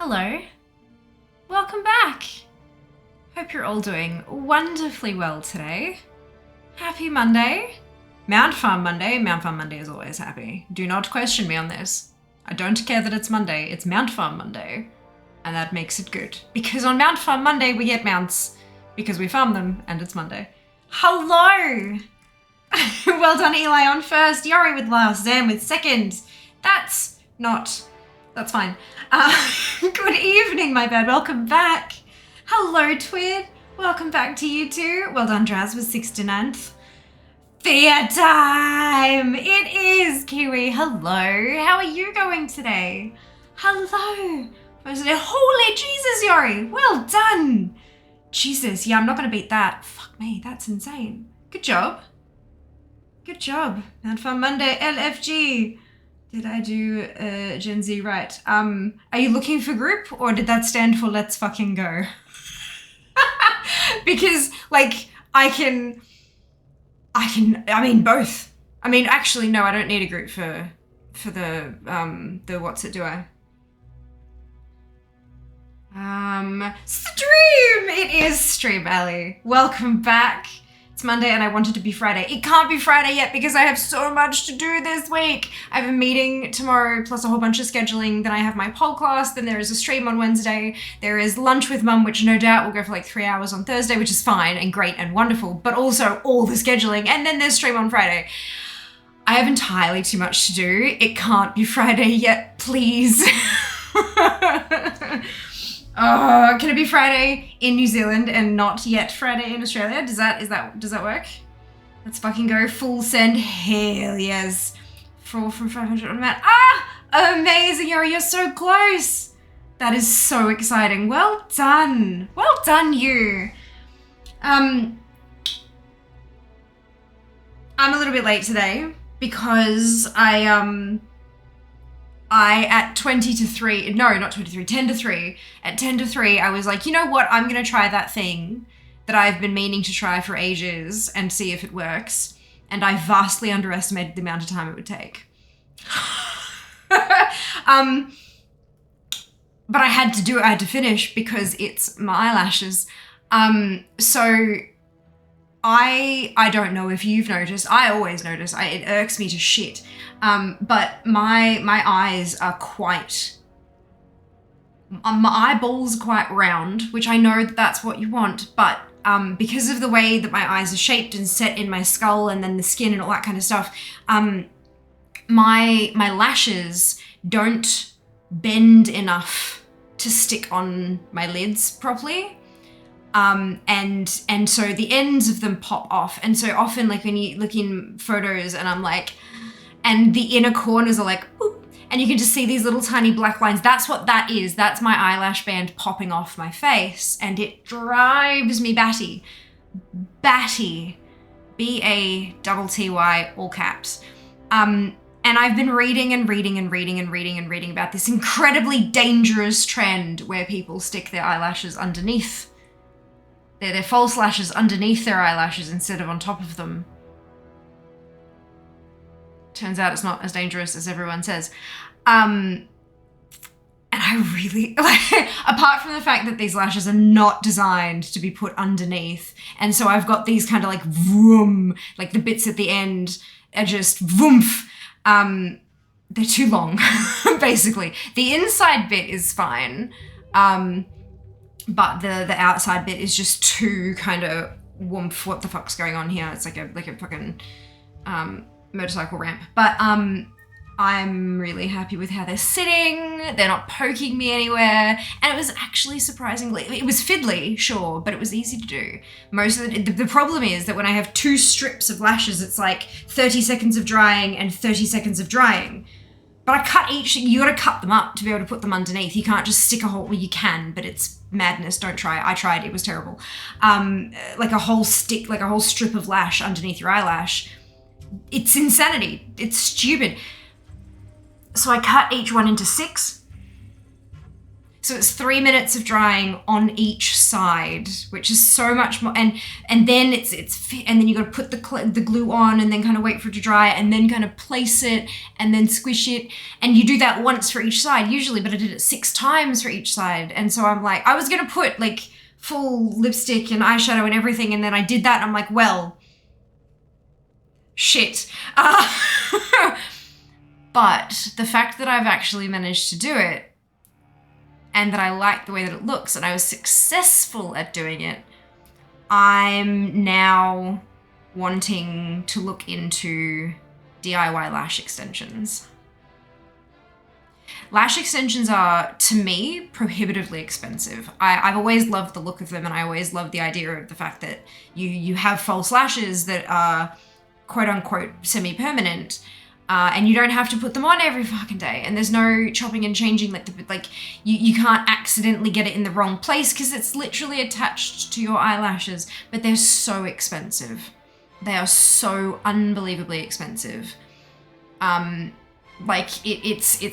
Hello. Welcome back. Hope you're all doing wonderfully well today. Happy Monday. Mount Farm Monday. Mount Farm Monday is always happy. Do not question me on this. I don't care that it's Monday. It's Mount Farm Monday. And that makes it good. Because on Mount Farm Monday we get mounts. Because we farm them and it's Monday. Hello! Well done, Eli on first. Yori with last. Zam with second. That's fine. Good evening, my bad. Welcome back. Hello, Twid. Welcome back to you too. Well done, Draz with 69th. Fear time! It is, Kiwi. Hello. How are you going today? Hello. Holy Jesus, Yori. Well done. Jesus, yeah, I'm not going to beat that. Fuck me, that's insane. Good job. Good job. Mount Farm Monday, LFG. Did I do Gen Z right? Are you looking for group or did that stand for let's fucking go? Because like I mean both. I mean actually no, I don't need a group for the what's it do I? Stream! It is Stream Alley. Welcome back. It's Monday and I want it to be Friday. It can't be Friday yet because I have so much to do this week. I have a meeting tomorrow plus a whole bunch of scheduling. Then I have my pole class. Then there is a stream on Wednesday. There is lunch with mum, which no doubt will go for like 3 hours on Thursday, which is fine and great and wonderful, but also all the scheduling. And then there's stream on Friday. I have entirely too much to do. It can't be Friday yet, please. Oh, can it be Friday in New Zealand and not yet Friday in Australia? Does that work? Let's fucking go full send. Hell yes. 4 from 500 on Matt. Ah, amazing, Yuri. You're so close. That is so exciting. Well done. Well done, you. I'm a little bit late today because at 10 to 3, at 10 to 3, I was like, you know what? I'm going to try that thing that I've been meaning to try for ages and see if it works. And I vastly underestimated the amount of time it would take. But I had to do it. I had to finish because it's my eyelashes. So I don't know if you've noticed. I always notice. It irks me to shit. But my eyes are quite, my eyeballs are quite round, which I know that that's what you want, but because of the way that my eyes are shaped and set in my skull and then the skin and all that kind of stuff, my lashes don't bend enough to stick on my lids properly. And so the ends of them pop off. And so often, like when you look in photos and I'm like, and the inner corners are like, boop, and you can just see these little tiny black lines. That's what that is. That's my eyelash band popping off my face. And it drives me batty. Batty. B-A-T-T-Y, all caps. And I've been reading about this incredibly dangerous trend where people stick their eyelashes underneath. Their false lashes underneath their eyelashes instead of on top of them. Turns out it's not as dangerous as everyone says. And I really, apart from the fact that these lashes are not designed to be put underneath, and so I've got these kind of like vroom, like the bits at the end are just vroomf. They're too long, basically. The inside bit is fine, but the outside bit is just too kind of woomph. What the fuck's going on here? It's like a fucking motorcycle ramp. But I'm really happy with how they're sitting. They're not poking me anywhere. And it was actually surprisingly, it was fiddly, sure, but it was easy to do. Most of the problem is that when I have 2 strips of lashes, it's like 30 seconds of drying and 30 seconds of drying. But I cut each, you gotta cut them up to be able to put them underneath. You can't just stick a whole, well you can, but it's madness, don't try it. I tried, it was terrible. Like a whole stick, like a whole strip of lash underneath your eyelash. It's insanity. It's stupid. So I cut each one into 6. So it's 3 minutes of drying on each side, which is so much more. And then and then you got to put the glue on and then kind of wait for it to dry and then kind of place it and then squish it. And you do that once for each side usually, but I did it 6 times for each side. And so I'm like, I was going to put like full lipstick and eyeshadow and everything. And then I did that. And I'm like, well, shit. But the fact that I've actually managed to do it and that I like the way that it looks and I was successful at doing it, I'm now wanting to look into DIY lash extensions. Lash extensions are, to me, prohibitively expensive. I've always loved the look of them, and I always loved the idea of the fact that you have false lashes that are quote-unquote semi-permanent, and you don't have to put them on every fucking day, and there's no chopping and changing, you can't accidentally get it in the wrong place because it's literally attached to your eyelashes, but they're so expensive. They are so unbelievably expensive. It's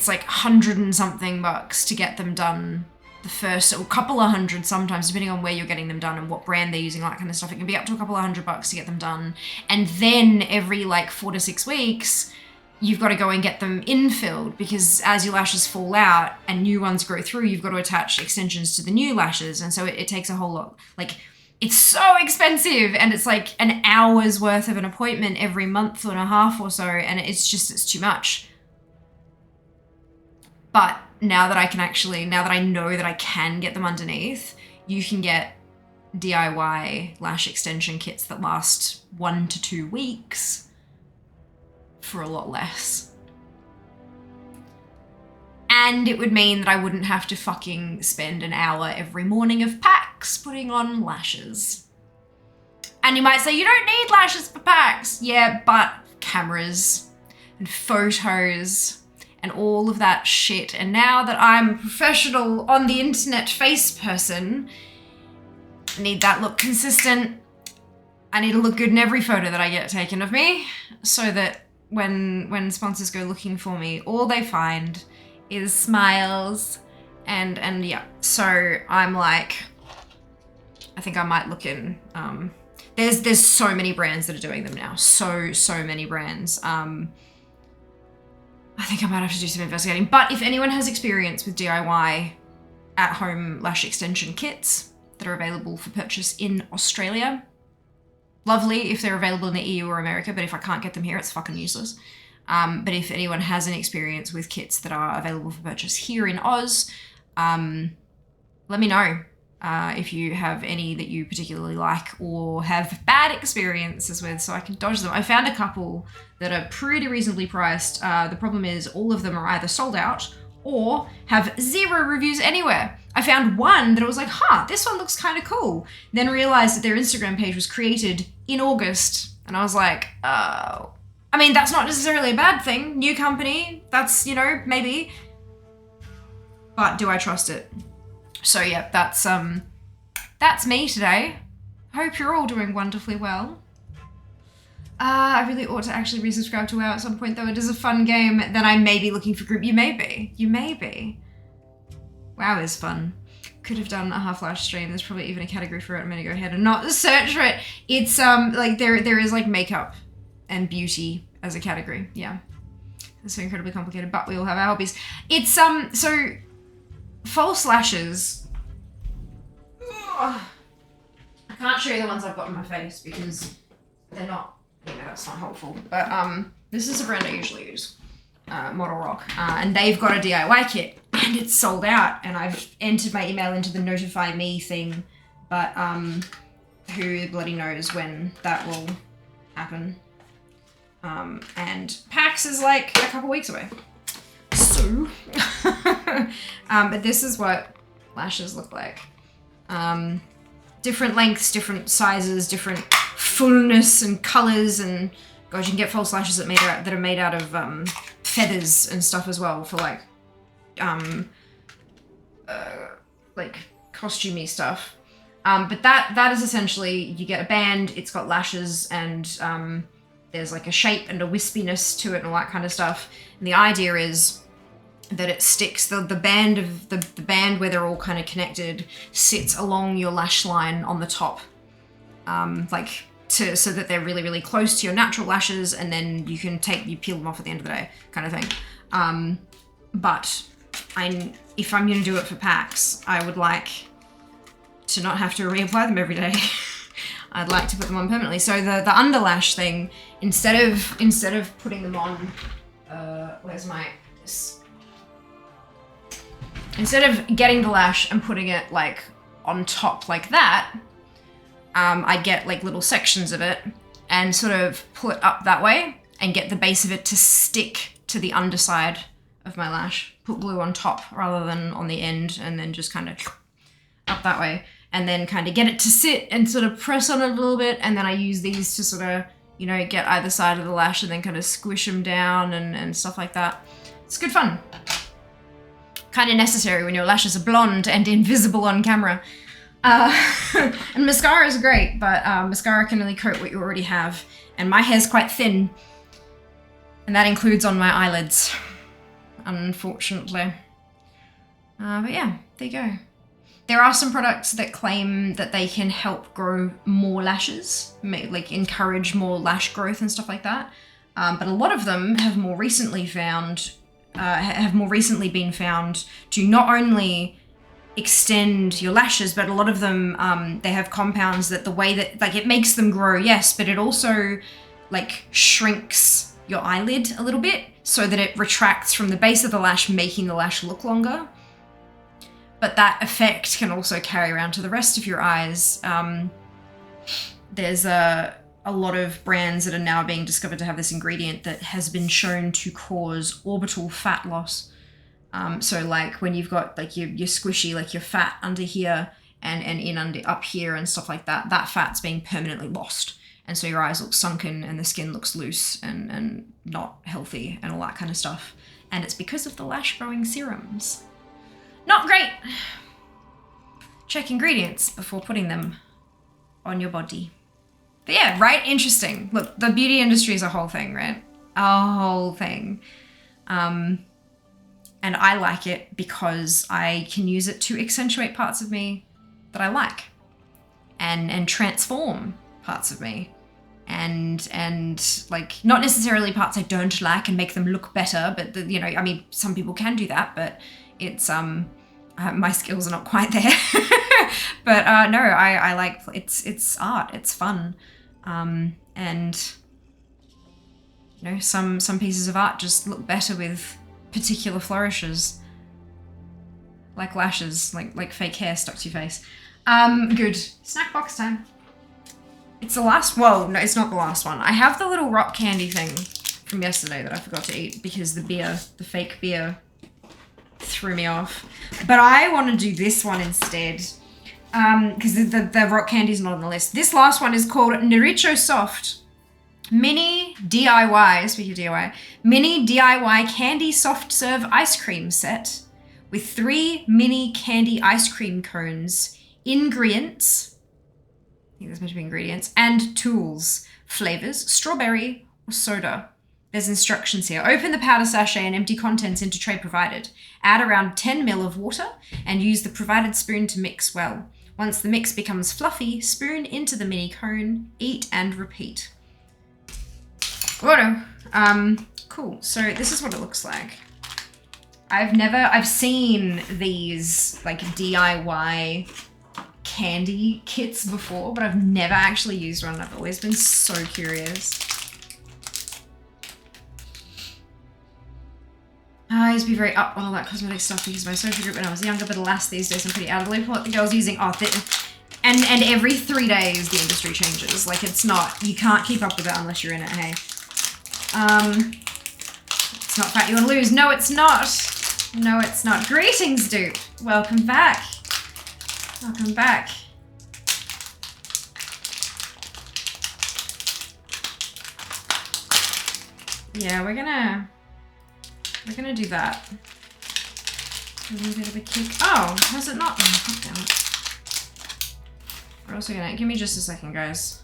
like 100 and something bucks to get them done the first, or a couple of hundred sometimes, depending on where you're getting them done and what brand they're using, all that kind of stuff. It can be up to a couple of $100 to get them done. And then every like 4 to 6 weeks, you've got to go and get them infilled, because as your lashes fall out and new ones grow through, you've got to attach extensions to the new lashes. And so it takes a whole lot. Like, it's so expensive, and it's like an hour's worth of an appointment every month and a half or so, and it's too much. But now that I know that I can get them underneath, you can get DIY lash extension kits that last 1 to 2 weeks for a lot less. And it would mean that I wouldn't have to fucking spend an hour every morning of packs putting on lashes. And you might say, you don't need lashes for packs. Yeah, but cameras and photos and all of that shit. And now that I'm a professional on the internet face person, I need that look consistent. I need to look good in every photo that I get taken of me, so that when sponsors go looking for me, all they find is smiles and yeah. So I'm like, I think I might look in, there's so many brands that are doing them now. So many brands. I think I might have to do some investigating. But if anyone has experience with DIY at-home lash extension kits that are available for purchase in Australia, lovely if they're available in the EU or America, but if I can't get them here, it's fucking useless. But if anyone has an experience with kits that are available for purchase here in Oz, let me know if you have any that you particularly like or have bad experiences with, so I can dodge them. I found a couple that are pretty reasonably priced. The problem is all of them are either sold out or have 0 reviews anywhere. I found one that I was like, this one looks kind of cool. Then realized that their Instagram page was created in August. And I was like, oh. I mean, that's not necessarily a bad thing. New company, that's, maybe. But do I trust it? So yeah, that's me today. Hope you're all doing wonderfully well. I really ought to actually resubscribe to WoW at some point, though. It is a fun game. Then I may be looking for group. You may be. WoW is fun. Could have done a Half-Life stream. There's probably even a category for it. I'm gonna go ahead and not search for it. It's like there is like makeup and beauty as a category. Yeah, it's so incredibly complicated, but we all have our hobbies. It's so false lashes. Ugh. I can't show you the ones I've got on my face because they're not. That's not helpful. But this is a brand I usually use, Model Rock, and they've got a DIY kit, and it's sold out. And I've entered my email into the notify me thing, but who bloody knows when that will happen. And PAX is like a couple weeks away. So, but this is what lashes look like. Different lengths, different sizes, different fullness and colors, and God, you can get false lashes that are made out of feathers and stuff as well for like costumey stuff. But that is essentially, you get a band, it's got lashes, and there's like a shape and a wispiness to it and all that kind of stuff. And the idea is that it sticks, the band of the band where they're all kind of connected sits along your lash line on the top, like so that they're really, really close to your natural lashes, and then you peel them off at the end of the day, kind of thing. But if I'm going to do it for packs, I would like to not have to reapply them every day. I'd like to put them on permanently. So the underlash thing, instead of putting them on, instead of getting the lash and putting it like on top like that, I get like little sections of it and sort of pull it up that way and get the base of it to stick to the underside of my lash. Put glue on top rather than on the end, and then just kind of up that way. And then kind of get it to sit and sort of press on it a little bit. And then I use these to sort of, you know, get either side of the lash and then kind of squish them down and stuff like that. It's good fun. Kind of necessary when your lashes are blonde and invisible on camera. And mascara is great, but mascara can only coat what you already have. And my hair's quite thin. And that includes on my eyelids, unfortunately. But yeah, there you go. There are some products that claim that they can help grow more lashes, like encourage more lash growth and stuff like that. But a lot of them have more recently been found to not only extend your lashes, but a lot of them, they have compounds that the way that, like, it makes them grow, yes, but it also like shrinks your eyelid a little bit so that it retracts from the base of the lash, making the lash look longer. But that effect can also carry around to the rest of your eyes. There's a lot of brands that are now being discovered to have this ingredient that has been shown to cause orbital fat loss. So like when you've got like your squishy, like your fat under here and up here and stuff like that, that fat's being permanently lost. And so your eyes look sunken and the skin looks loose and not healthy and all that kind of stuff. And it's because of the lash growing serums. Not great. Check ingredients before putting them on your body. But yeah, right? Interesting. Look, the beauty industry is a whole thing, right? A whole thing. And I like it because I can use it to accentuate parts of me that I like and transform parts of me and like not necessarily parts I don't like and make them look better, but you know, I mean, some people can do that, but it's my skills are not quite there. But no, I like it's art, it's fun. And you know, some pieces of art just look better with particular flourishes. Like lashes, like fake hair stuck to your face. Good. Snack box time. It's the last, well, no, it's not the last one. I have the little rock candy thing from yesterday that I forgot to eat because the fake beer threw me off. But I want to do this one instead because the rock candy's not on the list. This last one is called Naricho Soft Mini DIY, speaking of DIY, Mini DIY Candy Soft Serve Ice Cream Set with 3 mini candy ice cream cones, ingredients, I think there's meant to be ingredients, and tools, flavors, strawberry or soda. There's instructions here. Open the powder sachet and empty contents into tray provided. Add around 10 ml of water and use the provided spoon to mix well. Once the mix becomes fluffy, spoon into the mini cone, eat and repeat. Righto. Cool. So this is what it looks like. I've seen these like DIY candy kits before, but I've never actually used one. I've always been so curious. I used to be very up on all that cosmetic stuff because of my social group when I was younger, but alas, these days I'm pretty out of the loop on what the girls using. And every 3 days the industry changes. Like, it's not, you can't keep up with it unless you're in it, hey. It's not fat you want to lose. No, it's not. No, it's not. Greetings, dude. Welcome back. Welcome back. Yeah, we're gonna do that. A little bit of a kick. Oh, has it not? Oh, God damn it. We're also gonna, give me just a second, guys.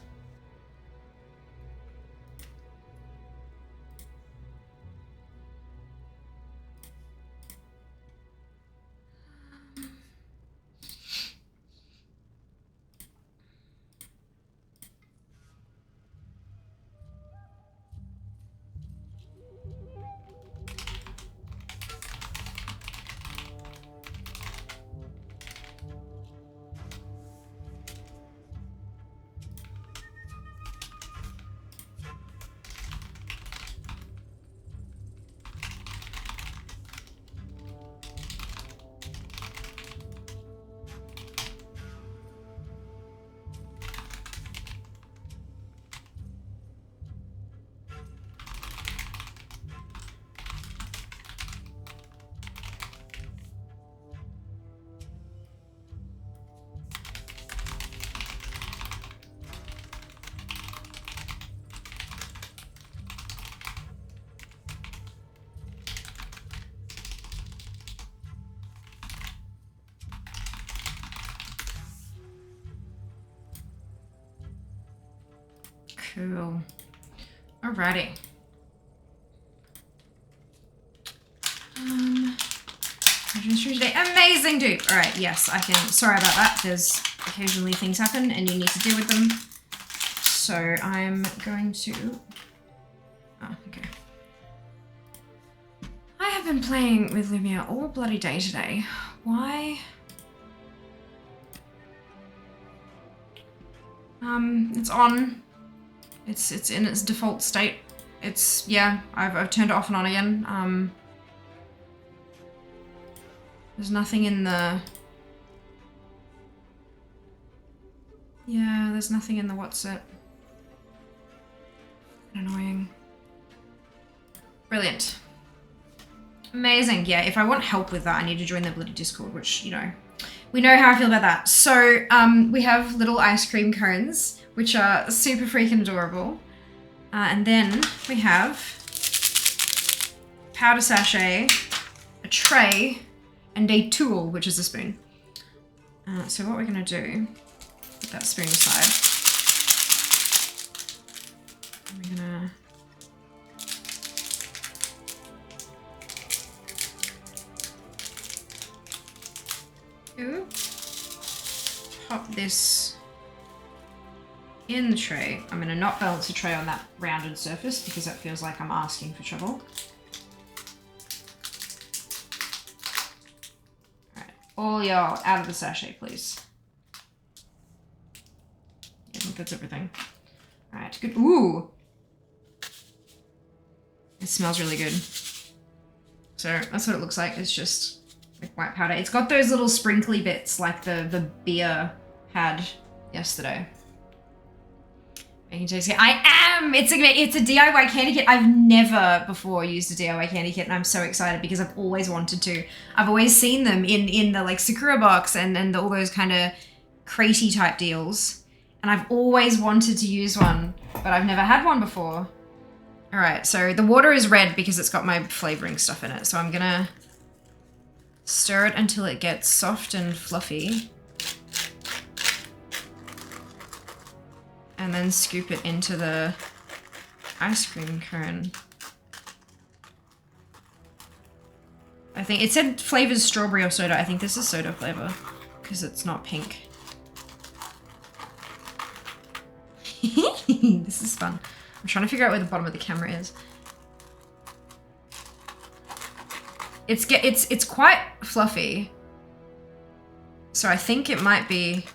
Cool. Alrighty. Today. Amazing, dude. All right, yes, I can. Sorry about that. There's occasionally things happen and you need to deal with them. So I'm going to. Oh, okay. I have been playing with Lumia all bloody day today. Why? It's on. It's in its default state. It's, yeah, I've turned it off and on again. There's nothing in the... Yeah, there's nothing in the what's it. Annoying. Brilliant. Amazing. Yeah, if I want help with that, I need to join the bloody Discord, which, you know, we know how I feel about that. So, we have little ice cream cones, which are super freaking adorable. And then we have powder sachet, a tray, and a tool, which is a spoon. So what we're gonna do, put that spoon aside. We're gonna pop this in the tray. I'm gonna not balance the tray on that rounded surface because that feels like I'm asking for trouble. All y'all out of the sachet, please. I think that's everything. All right, good. Ooh. It smells really good. So that's what it looks like. It's just like white powder. It's got those little sprinkly bits like the beer had yesterday. Making taste good. I am! It's a DIY candy kit. I've never before used a DIY candy kit and I'm so excited because I've always wanted to. I've always seen them in the like Sakura box and all those kind of cratey type deals. And I've always wanted to use one, but I've never had one before. All right, so the water is red because it's got my flavoring stuff in it. So I'm gonna stir it until it gets soft and fluffy. And then scoop it into the ice cream cone. I think it said flavors strawberry or soda. I think this is soda flavor because it's not pink. This is fun. I'm trying to figure out where the bottom of the camera is. It's quite fluffy. So I think it might be,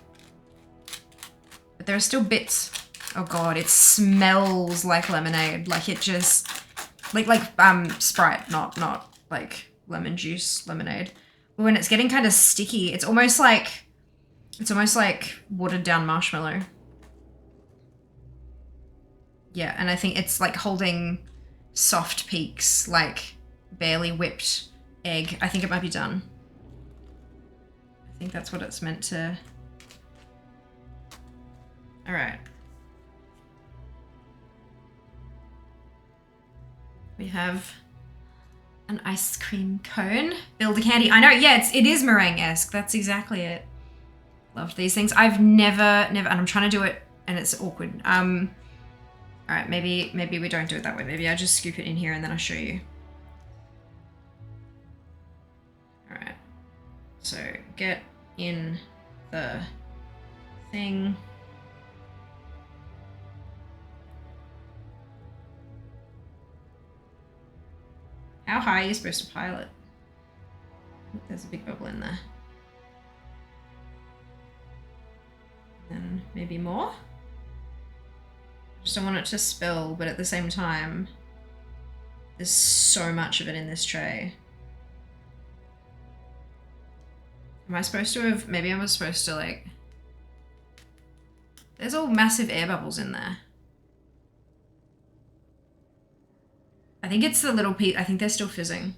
but there are still bits. Oh god, it smells like lemonade. Like it just, like Sprite, not like lemon juice lemonade. But when it's getting kind of sticky, it's almost like watered down marshmallow. Yeah, and I think it's like holding soft peaks, like barely whipped egg. I think it might be done. I think that's what it's meant to. All right. We have an ice cream cone. Build a candy. I know, yeah, it is meringue-esque. That's exactly it. Loved these things. I've never, and I'm trying to do it and it's awkward. All right, maybe we don't do it that way. Maybe I just scoop it in here and then I'll show you. All right, so get in the thing. How high are you supposed to pile it? There's a big bubble in there. And maybe more? Just don't want it to spill, but at the same time, there's so much of it in this tray. Am I supposed to have, maybe I was supposed to like, there's all massive air bubbles in there. I think it's the little piece, I think they're still fizzing.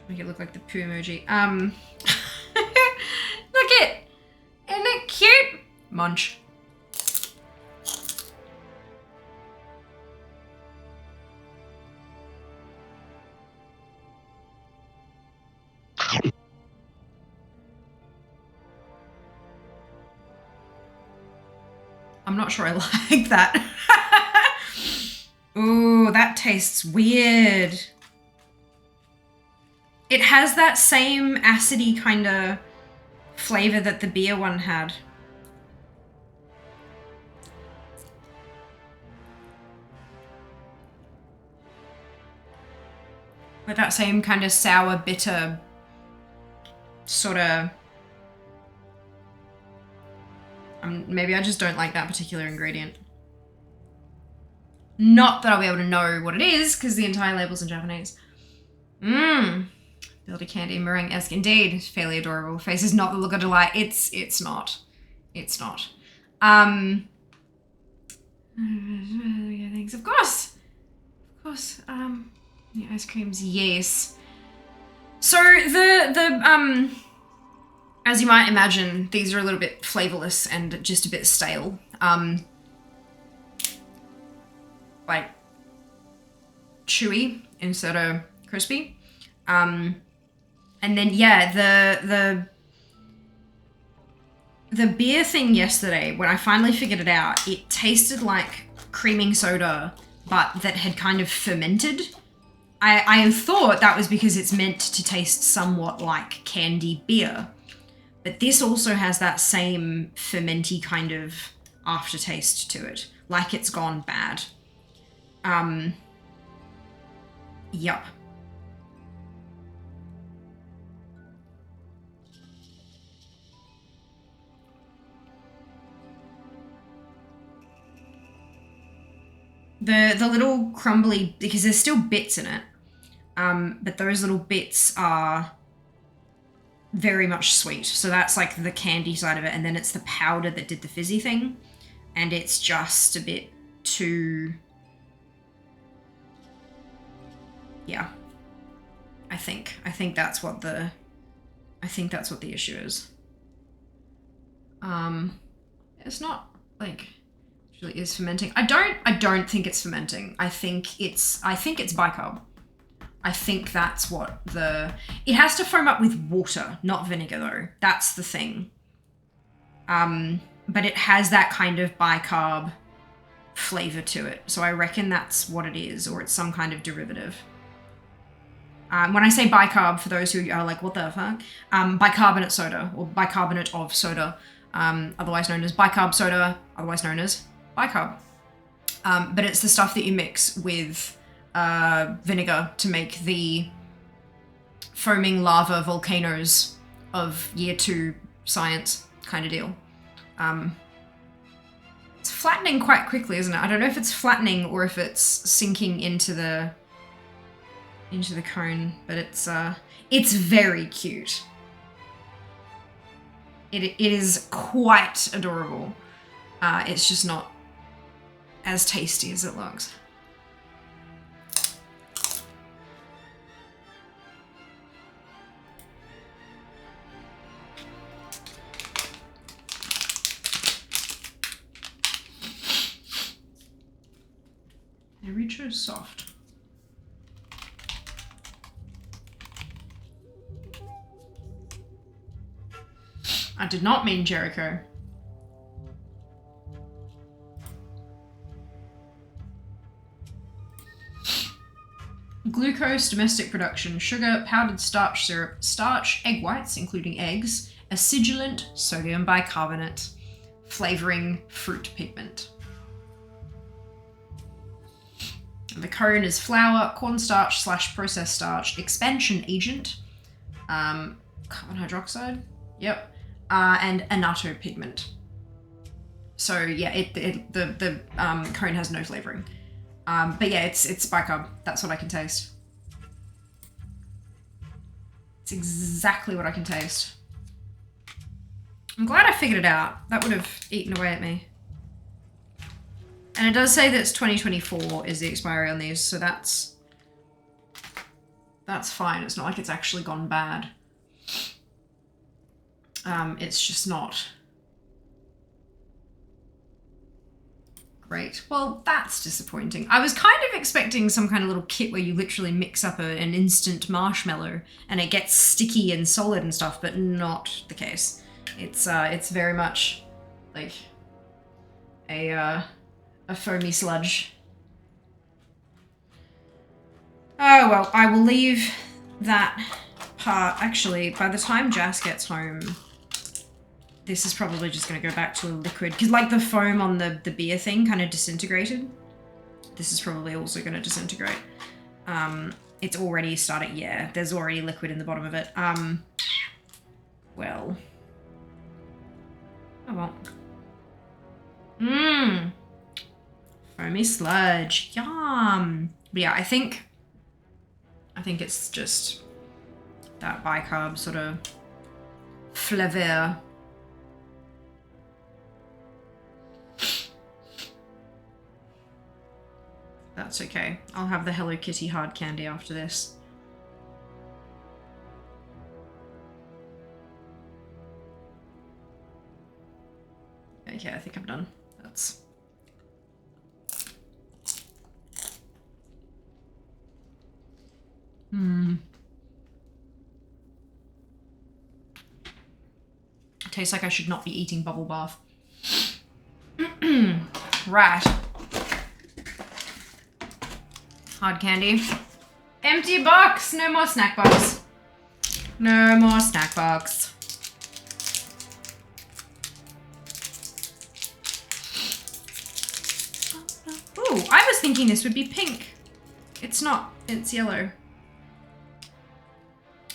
Make it look like the poo emoji. Look it! Isn't it cute? Munch. I'm not sure I like that. Ooh, that tastes weird. It has that same acidy kind of flavor that the beer one had. With that same kind of sour, bitter sort of... maybe I just don't like that particular ingredient. Not that I'll be able to know what it is, because the entire label's in Japanese. Build a candy meringue-esque. Indeed, fairly adorable. Face is not the look of delight. It's not. It's not. Thanks. Of course. Of course. The ice creams, yes. So the as you might imagine, these are a little bit flavorless and just a bit stale. Like chewy instead of crispy. And then yeah, the beer thing yesterday, when I finally figured it out, it tasted like creaming soda, but that had kind of fermented. I thought that was because it's meant to taste somewhat like candy beer, but this also has that same fermenty kind of aftertaste to it, like it's gone bad. Yup. The little crumbly, because there's still bits in it, but those little bits are very much sweet. So that's like the candy side of it, and then it's the powder that did the fizzy thing, and it's just a bit too... Yeah. I think that's what the... I think that's what the issue is. It's not like... Really is fermenting. I don't think it's fermenting. I think it's bicarb. I think that's what it has to foam up with water, not vinegar though. That's the thing. But it has that kind of bicarb flavor to it. So I reckon that's what it is, or it's some kind of derivative. When I say bicarb, for those who are like, what the fuck? Bicarbonate soda, or bicarbonate of soda, otherwise known as bicarb soda, otherwise known as bicarb. But it's the stuff that you mix with vinegar to make the foaming lava volcanoes of year 2 science kind of deal. It's flattening quite quickly, isn't it? I don't know if it's flattening or if it's sinking into the cone, but it's very cute. It is quite adorable. It's just not as tasty as it looks. The reach is soft. I did not mean Jericho. Glucose, domestic production, sugar, powdered starch syrup, starch, egg whites, including eggs, acidulant, sodium bicarbonate, flavoring, fruit pigment. The cone is flour, cornstarch / processed starch, expansion agent, carbon hydroxide, yep, and annatto pigment. So yeah, the cone has no flavoring. But yeah, it's bicarb. That's what I can taste. It's exactly what I can taste. I'm glad I figured it out. That would have eaten away at me. And it does say that it's 2024 is the expiry on these, so that's fine. It's not like it's actually gone bad. It's just not great. Well, that's disappointing. I was kind of expecting some kind of little kit where you literally mix up an instant marshmallow and it gets sticky and solid and stuff, but not the case. It's very much like a foamy sludge. Oh well, I will leave that part. Actually, by the time Jas gets home, this is probably just going to go back to a liquid. Because like the foam on the beer thing kind of disintegrated. This is probably also going to disintegrate. It's already started. Yeah, there's already liquid in the bottom of it. Well. Oh well. Mmm. Foamy sludge. Yum. But yeah, I think it's just that bicarb sort of flavor. That's okay. I'll have the Hello Kitty hard candy after this. Okay, I think I'm done. That's... Tastes like I should not be eating bubble bath. Right. Hard candy. Empty box! No more snack box. No more snack box. Ooh, I was thinking this would be pink. It's not. It's yellow.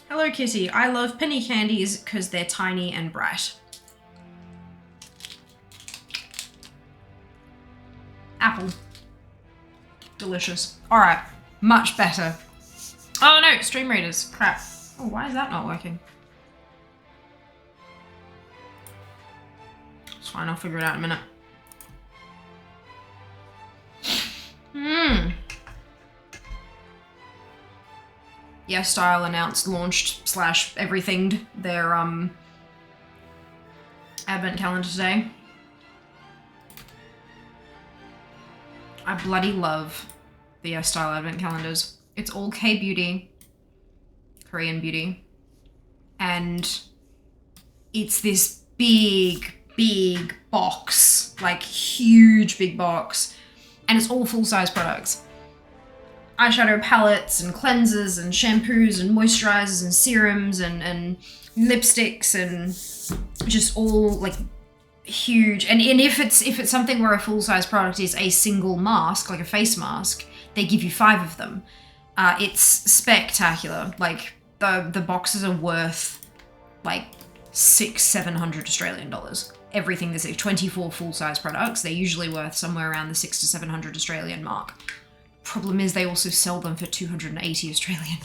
Hello Kitty. I love penny candies because they're tiny and bright. Apple. Delicious. Alright. Much better. Oh no, stream readers. Crap. Oh, why is that not working? It's fine, I'll figure it out in a minute. Yeah, Style announced, launched / everything their advent calendar today. I bloody love the Style advent calendars. It's all K-beauty, Korean beauty, and it's this big box, like huge big box, and it's all full-size products. Eyeshadow palettes and cleansers and shampoos and moisturizers and serums and lipsticks and just all like huge. And if it's something where a full-size product is a single mask, like a face mask, they give you 5 of them. It's spectacular. Like the boxes are worth like $600-700 Australian dollars. Everything that's 24 full-size products, they're usually worth somewhere around the 600 to 700 Australian mark. Problem is they also sell them for 280 Australian.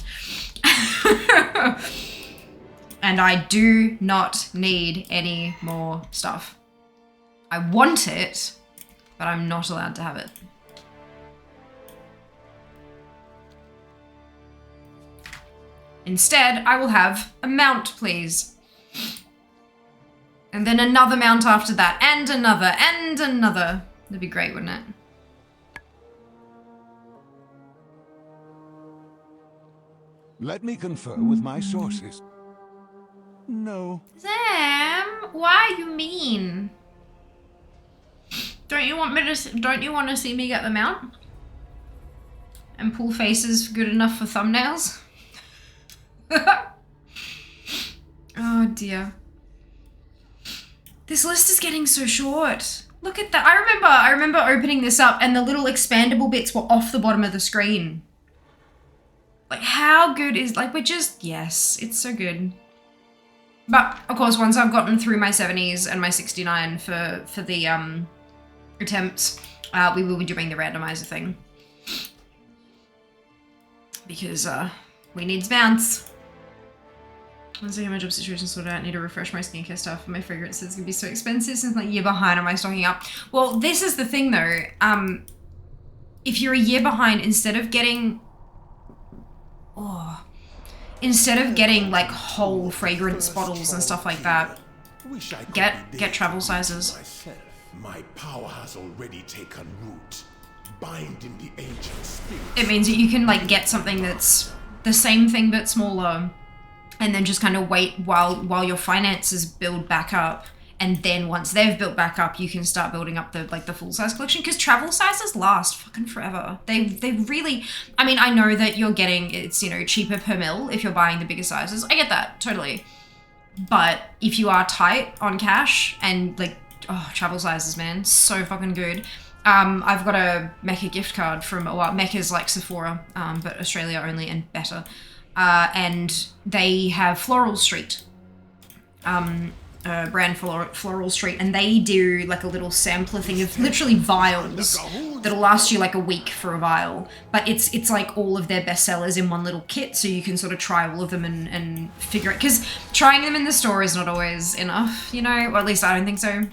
And I do not need any more stuff. I want it, but I'm not allowed to have it. Instead, I will have a mount, please. And then another mount after that, and another, and another. That'd be great, wouldn't it? Let me confer with my sources. No. Sam, why are you mean? Don't you want to see me get the mount? And pull faces good enough for thumbnails? Oh dear. This list is getting so short. Look at that. I remember opening this up and the little expandable bits were off the bottom of the screen. Like, how good is, like, we're just, yes, it's so good. But, of course, once I've gotten through my 70s and my 69 for the, attempts, we will be doing the randomizer thing. Because, we need bounce. Once I get my job situation sorted out, I need to refresh my skincare stuff. My fragrances is gonna be so expensive since like a year behind on my stocking up. Well, this is the thing though. If you're a year behind, instead of getting like whole fragrance bottles and stuff like that, get travel sizes. My power has already taken root, binding the ancient spirit. It means that you can like get something that's the same thing but smaller, and then just kind of wait while your finances build back up, And then once they've built back up, you can start building up the full size collection, because travel sizes last fucking forever. They really, I mean, I know that you're getting, it's, you know, cheaper per mil if you're buying the bigger sizes. I get that, totally. But if you are tight on cash and like, oh, travel sizes, man, so fucking good. I've got a Mecca gift card from, well, Mecca's like Sephora, but Australia only and better. And they have Floral Street. Brand Floral Street, and they do like a little sampler thing of literally vials that'll last you like a week for a vial, but it's like all of their bestsellers in one little kit, so you can sort of try all of them and figure it, because trying them in the store is not always enough, you know, or at least I don't think so.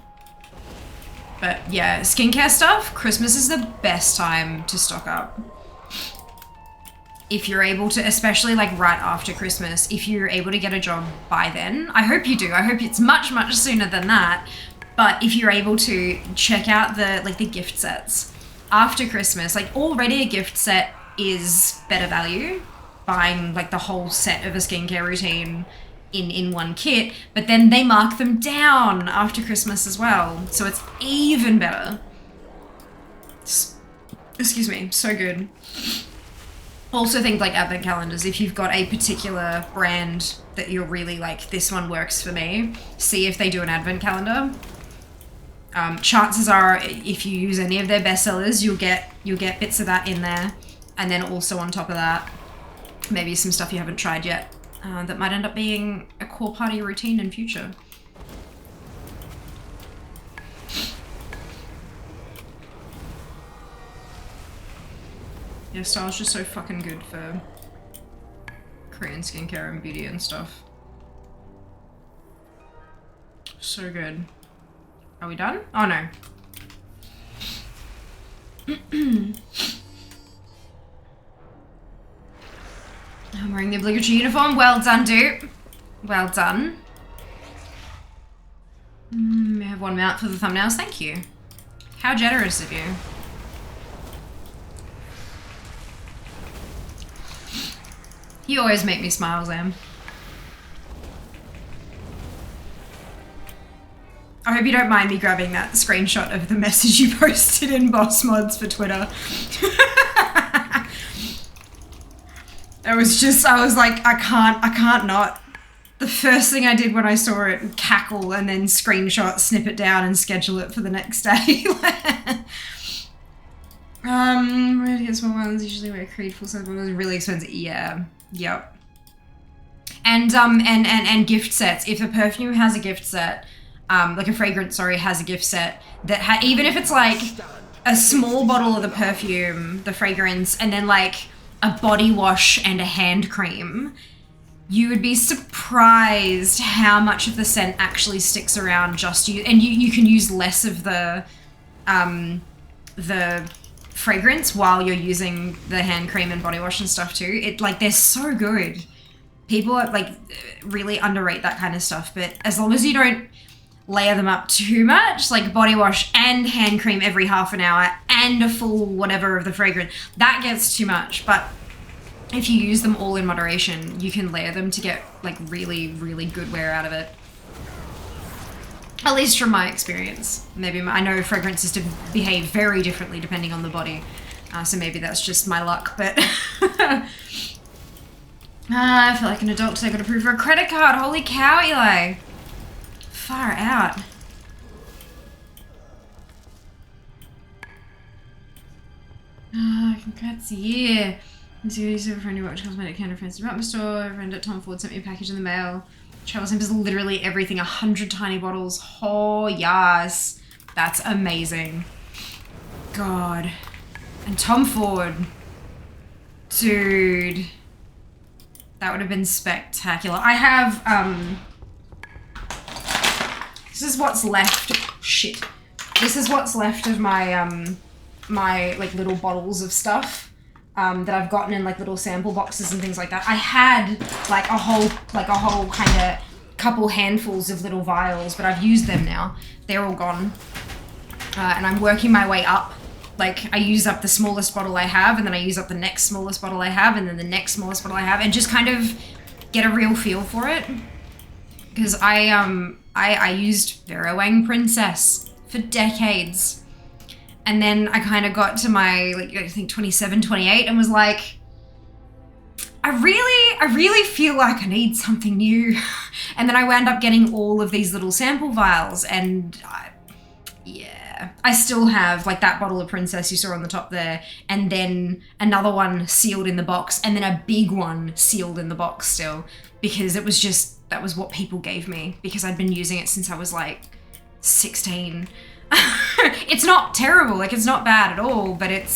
But yeah, skincare stuff, Christmas is the best time to stock up. If you're able to, especially like right after Christmas, if you're able to get a job by then, I hope you do. I hope it's much, much sooner than that. But if you're able to check out the gift sets after Christmas, like already a gift set is better value, buying like the whole set of a skincare routine in one kit, but then they mark them down after Christmas as well. So it's even better. Excuse me, so good. Also think like advent calendars, if you've got a particular brand that you're really like, this one works for me, see if they do an advent calendar. Chances are if you use any of their bestsellers, you'll get bits of that in there. And then also on top of that, maybe some stuff you haven't tried yet that might end up being a core part of your routine in future. Yeah, Style's just so fucking good for Korean skincare and beauty and stuff. So good. Are we done? Oh no. I'm wearing the obligatory uniform. Well done, dude. Well done. I have one mount for the thumbnails. Thank you. How generous of you. You always make me smile, Zam. I hope you don't mind me grabbing that screenshot of the message you posted in Boss Mods for Twitter. I was like, I can't not. The first thing I did when I saw it, cackle and then screenshot, snip it down and schedule it for the next day. Where to get small ones, usually wear Creed full size ones, really expensive. Yeah. Yep. And gift sets. If a perfume has a gift set, like a fragrance, sorry, has a gift set that even if it's like a small bottle of the perfume, the fragrance, and then like a body wash and a hand cream, you would be surprised how much of the scent actually sticks around just you. And you can use less of the fragrance while you're using the hand cream and body wash and stuff too. It like, they're so good. People are like really underrate that kind of stuff, but as long as you don't layer them up too much, like body wash and hand cream every half an hour and a full whatever of the fragrance, that gets too much. But if you use them all in moderation, you can layer them to get like really, really good wear out of it. At least from my experience. Maybe I know fragrances behave very differently depending on the body. So maybe that's just my luck, but I feel like an adult because I got approved for a credit card. Holy cow, Eli. Far out. Congrats, yeah. Series of a friend who worked cosmetic counter friends department store. A friend at Tom Ford sent me a package in the mail. Travel Simp's literally everything, 100 tiny bottles. Oh, yes. That's amazing. God. And Tom Ford. Dude. That would have been spectacular. I have, this is what's left. Shit. This is what's left of my, my, like, little bottles of stuff. That I've gotten in like little sample boxes and things like that. I had like a whole kind of couple handfuls of little vials, but I've used them now. They're all gone. And I'm working my way up. Like I use up the smallest bottle I have, and then I use up the next smallest bottle I have, and then the next smallest bottle I have, and just kind of get a real feel for it. because I used Verowang Princess for decades. And then I kind of got to my, like, I think 27, 28 and was like, I really feel like I need something new. And then I wound up getting all of these little sample vials and yeah, I still have like that bottle of Princess you saw on the top there, and then another one sealed in the box, and then a big one sealed in the box still, because it was just, that was what people gave me because I'd been using it since I was like 16. It's not terrible, like it's not bad at all, but it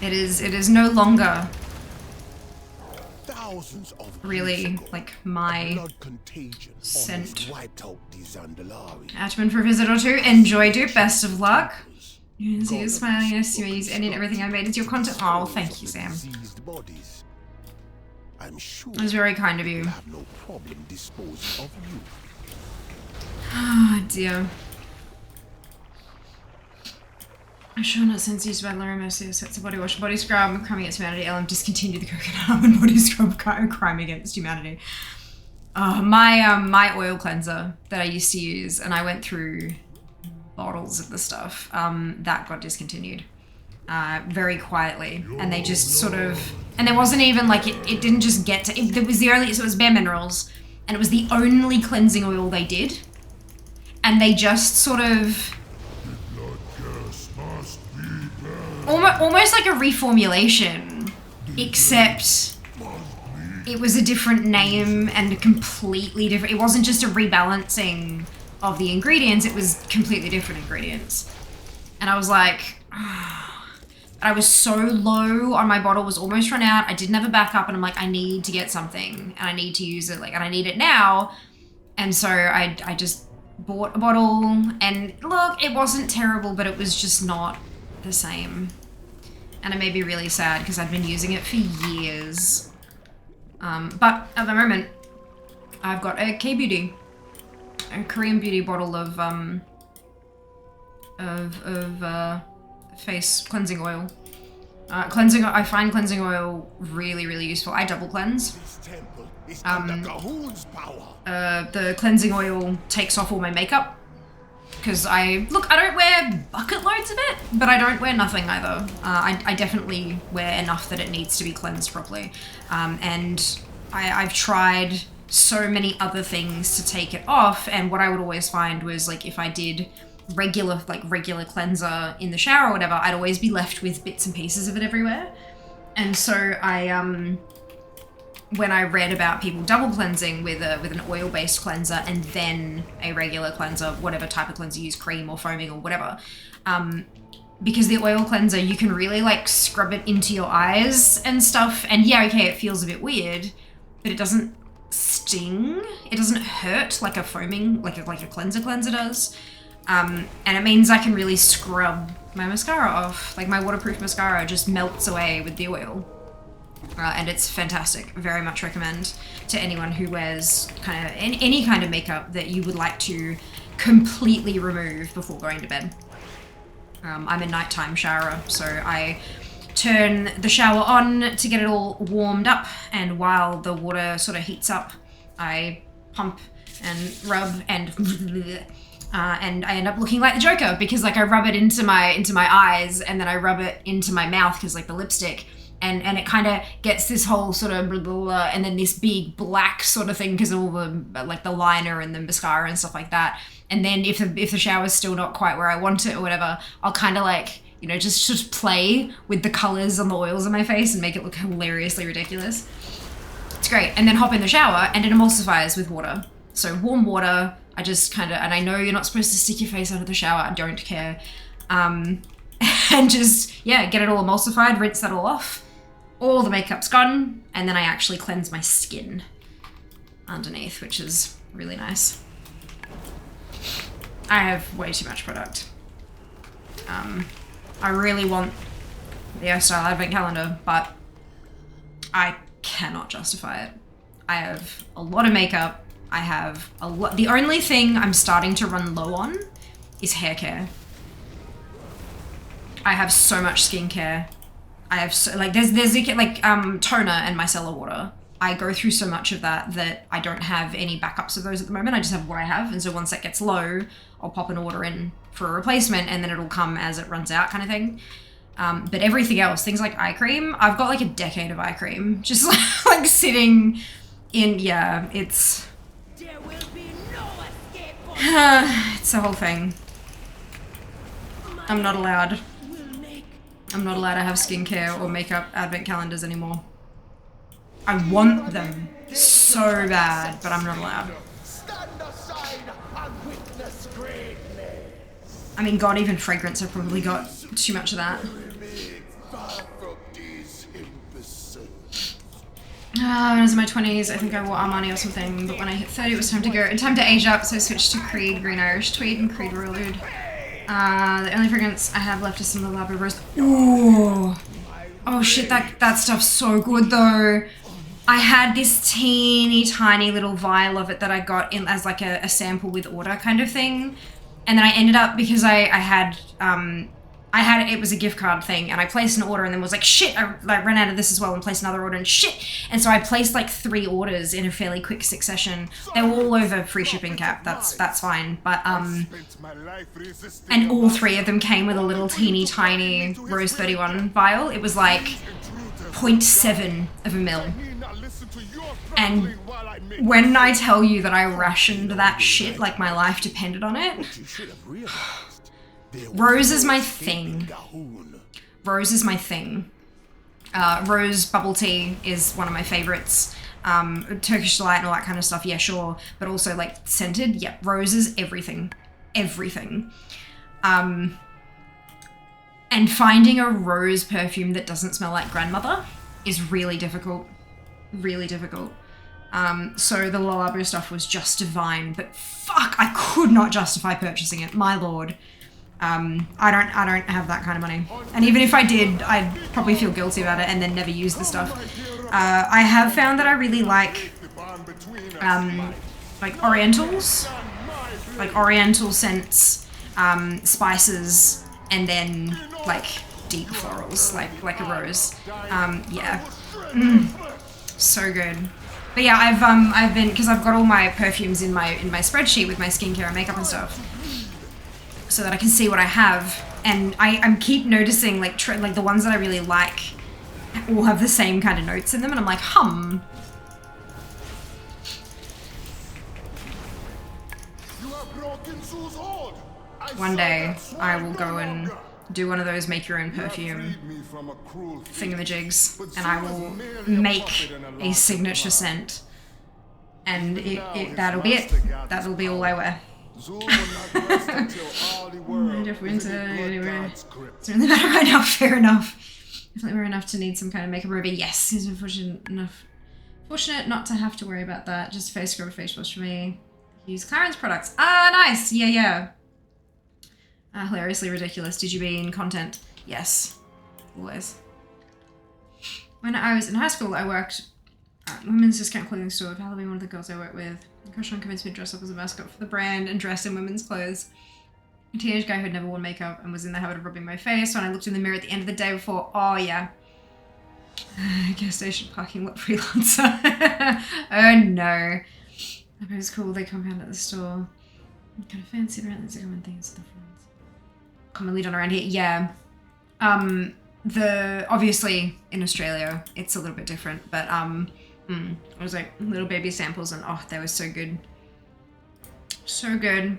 is no longer Thousands of really years ago, like a my blood contagion scent. almost wiped out the Zandalari. Atman for a visit or two. Enjoy, dude. Best of luck. You can see you God smiling. I of see you use broken any and everything I made as your content. Oh, thank you, Sam. Diseased bodies. I'm sure It was very kind of you. we'll have no problem disposing of you. Oh, dear. I'm sure not since used by Larry mostly sets of body wash, body scrub, crime against humanity. LM discontinued the coconut almond body scrub, crime against humanity. My oil cleanser that I used to use, and I went through bottles of the stuff, that got discontinued very quietly, and they just sort of, and there wasn't even like it didn't just get to it was the only, so it was Bare Minerals, and it was the only cleansing oil they did, and they just sort of almost like a reformulation, except it was a different name and a completely different, it wasn't just a rebalancing of the ingredients, it was completely different ingredients. And I was like, I was so low on my bottle, was almost run out, I didn't have a backup, and I'm like, I need to get something, and I need to use it, like, and I need it now. And so I just bought a bottle, and look, it wasn't terrible, but it was just not the same. And it made me really sad because I'd been using it for years. But at the moment, I've got a K-Beauty, a Korean beauty bottle of face cleansing oil. I find cleansing oil really, really useful. I double cleanse. This temple is under Cahoon's power. The cleansing oil takes off all my makeup. Because I don't wear bucket loads of it, but I don't wear nothing either. I definitely wear enough that it needs to be cleansed properly. And I've tried so many other things to take it off, and what I would always find was, like, if I did regular cleanser in the shower or whatever, I'd always be left with bits and pieces of it everywhere. And so when I read about people double cleansing with an oil-based cleanser and then a regular cleanser, whatever type of cleanser you use, cream or foaming or whatever, because the oil cleanser, you can really like scrub it into your eyes and stuff, and yeah, okay, it feels a bit weird, but it doesn't sting, it doesn't hurt like a foaming, like a cleanser does, and it means I can really scrub my mascara off. Like, my waterproof mascara just melts away with the oil. And it's fantastic. Very much recommend to anyone who wears kind of any kind of makeup that you would like to completely remove before going to bed. I'm a nighttime showerer, so I turn the shower on to get it all warmed up, and while the water sort of heats up, I pump and rub and I end up looking like the Joker, because like I rub it into my eyes, and then I rub it into my mouth because like the lipstick. And it kind of gets this whole sort of blah, blah, blah, and then this big black sort of thing because of all the like the liner and the mascara and stuff like that. And then if the shower's still not quite where I want it or whatever, I'll kind of like, you know, just play with the colors on the oils on my face and make it look hilariously ridiculous. It's great. And then hop in the shower, and it emulsifies with water. So warm water, I just kind of, and I know you're not supposed to stick your face under the shower, I don't care. And just, yeah, get it all emulsified, rinse that all off. All the makeup's gone, and then I actually cleanse my skin underneath, which is really nice. I have way too much product. I really want the iStyle Advent Calendar, but I cannot justify it. I have a lot of makeup. I have a lot. The only thing I'm starting to run low on is hair care. I have so much skincare. I have so, like, there's like toner and micellar water, I go through so much of that I don't have any backups of those at the moment. I just have what I have. And so once that gets low, I'll pop an order in for a replacement and then it'll come as it runs out kind of thing. But everything else, things like eye cream, I've got like a decade of eye cream just like sitting in, yeah, it's... There will be no escape for it's the whole thing. I'm not allowed. I'm not allowed to have skincare or makeup advent calendars anymore. I want them so bad, but I'm not allowed. Stand aside and witness greatness. I mean, God, even fragrance, I've probably got too much of that. Remain far from these imbeciles. When I was in my 20s, I think I wore Armani or something, but when I hit 30, it was time to go. Time to age up, so I switched to Creed Green Irish Tweed and Creed Royal Oud. The only fragrance I have left is some of the Labrador Rose. Ooh. Oh shit, that stuff's so good though. I had this teeny tiny little vial of it that I got in as like a sample with order kind of thing. And then I ended up, because I had, it was a gift card thing, and I placed an order and then was like, shit, I ran out of this as well and placed another order and shit. And so I placed like 3 orders in a fairly quick succession. They were all over free shipping cap, that's fine. But, and all 3 of them came with a little teeny tiny Rose 31 vial. It was like 0.7 of a mil. And when I tell you that I rationed that shit like my life depended on it, Rose is my thing. Rose is my thing. Rose bubble tea is one of my favorites. Turkish delight and all that kind of stuff, yeah, sure. But also like scented, yeah, rose is everything. Everything. And finding a rose perfume that doesn't smell like grandmother is really difficult. Really difficult. So the Le Labo stuff was just divine, but fuck, I could not justify purchasing it, my lord. I don't have that kind of money. And even if I did, I'd probably feel guilty about it and then never use the stuff. I have found that I really like orientals, like oriental scents, spices, and then like deep florals, like a rose. Yeah, so good. But yeah, I've been, because I've got all my perfumes in my spreadsheet with my skincare and makeup and stuff, so that I can see what I have. And I keep noticing like the ones that I really like all have the same kind of notes in them, and I'm like, One day I will go and do one of those make your own perfume thingamajigs, and I will make a signature scent, and that'll be it. That'll be all I wear. Jeff Winter, anyway. It's really better right now, fair enough. Definitely wear enough to need some kind of makeup remover. Yes, he's fortunate not to have to worry about that. Just face scrub, face wash for me. Use Clarence products. Ah, nice. Yeah. Hilariously ridiculous. Did you be in content? Yes. Always. When I was in high school, I worked at a women's discount clothing store. For Halloween, one of the girls I worked with, Kushon convinced me to dress up as a mascot for the brand and dress in women's clothes. A teenage guy who had never worn makeup and was in the habit of rubbing my face. When I looked in the mirror at the end of the day before, oh yeah. Gas station parking lot freelancer. Oh no. I bet it's cool, they compound at the store. Kind of fancy around the common things to the front. Commonly done around here, yeah. Obviously in Australia it's a little bit different, but it was like little baby samples, and oh, they were so good. So good.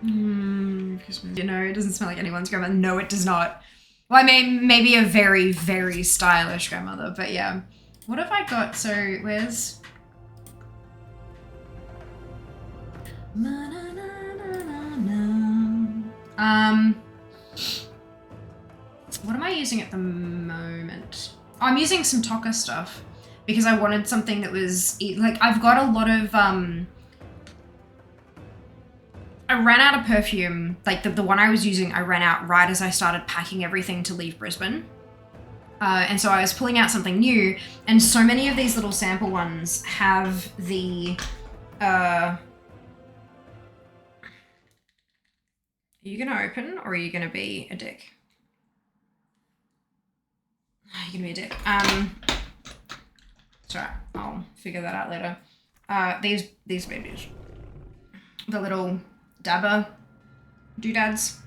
Christmas. You know, it doesn't smell like anyone's grandmother. No, it does not. Well, I mean, maybe a very, very stylish grandmother, but yeah. What have I got? So, where's... What am I using at the moment? Oh, I'm using some Toka stuff because I wanted something that was like, I've got a lot of I ran out of perfume. Like the one I was using, I ran out right as I started packing everything to leave Brisbane. And so I was pulling out something new, and so many of these little sample ones have the are you gonna open, or are you gonna be a dick? You're gonna be a dick. Sorry, I'll figure that out later. These babies. The little dabber doodads.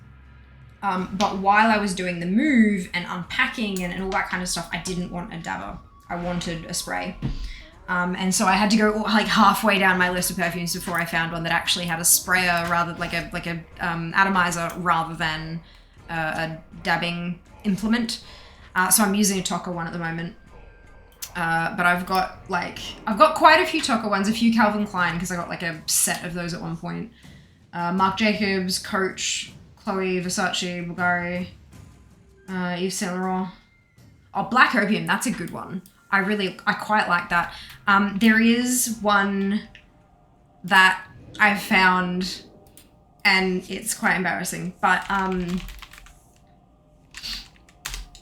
But while I was doing the move and unpacking and all that kind of stuff, I didn't want a dabber. I wanted a spray. And so I had to go like halfway down my list of perfumes before I found one that actually had a sprayer rather like a atomizer rather than a dabbing implement. So I'm using a Toka one at the moment. But I've got quite a few Toka ones, a few Calvin Klein, because I got like a set of those at one point. Marc Jacobs, Coach, Chloe, Versace, Bulgari, Yves Saint Laurent. Oh, Black Opium, that's a good one. I quite like that. There is one that I've found, and it's quite embarrassing, but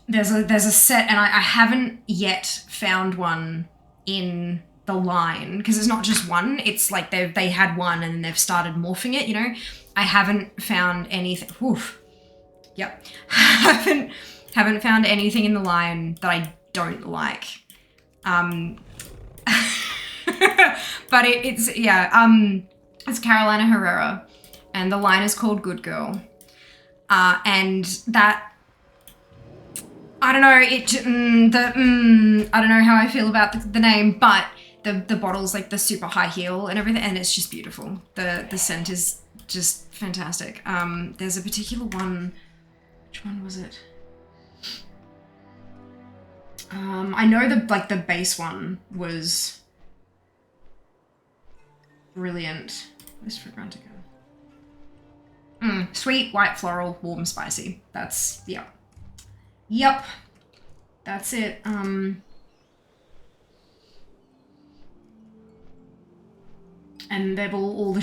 there's a set, and I haven't yet found one in the line, because it's not just one, it's like they had one and they've started morphing it, you know? I haven't found anything, yep. haven't found anything in the line that I don't like. But it's Carolina Herrera, and the line is called Good Girl. And that, I don't know, I don't know how I feel about the name, but the bottle's like the super high heel and everything, and it's just beautiful. The scent is just fantastic. There's a particular one, which one was it? I know the base one was brilliant. Where's Fragrantica? Sweet, white, floral, warm, spicy. That's, Yep. That's it. And they're all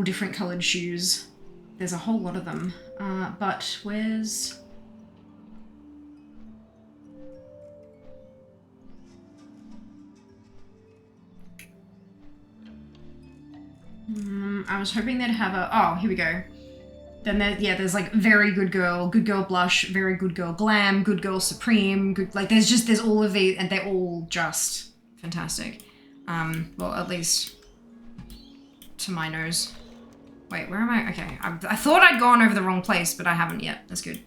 different coloured shoes. There's a whole lot of them. But where's... I was hoping they'd have a... Oh, here we go. Then there's like Very Good Girl Blush, Very Good Girl Glam, Good Girl Supreme, there's all of these, and they're all just fantastic. Well, at least to my nose. Wait, where am I? Okay, I thought I'd gone over the wrong place, but I haven't yet. That's good.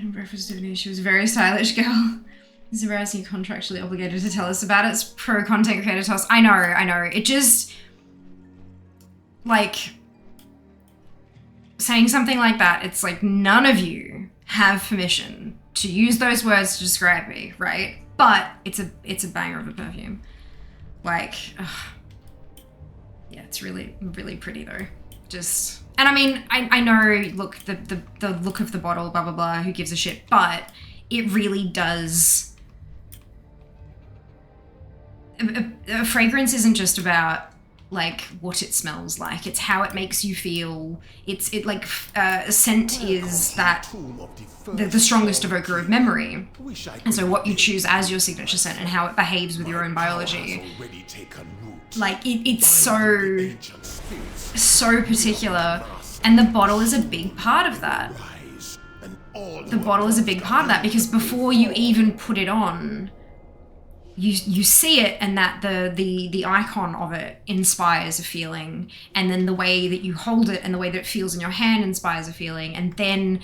Breakfast Tiffany, she was a very stylish girl. Is embarrassing, you're contractually obligated to tell us about it. It's pro content creator toss. I know. It just, like, saying something like that, it's like none of you have permission to use those words to describe me, right? But it's a banger of a perfume. Like, yeah, it's really, really pretty though. Just, and I mean, I know, look, the look of the bottle, blah, blah, blah, who gives a shit, but it really does. A fragrance isn't just about like what it smells like, it's how it makes you feel. Scent is that the strongest evoker of memory, and so what you choose as your signature scent and how it behaves with your own biology, like it's so particular, and the bottle is a big part of that. The bottle is a big part of that, because before you even put it on, you see it, and that the icon of it inspires a feeling, and then the way that you hold it and the way that it feels in your hand inspires a feeling, and then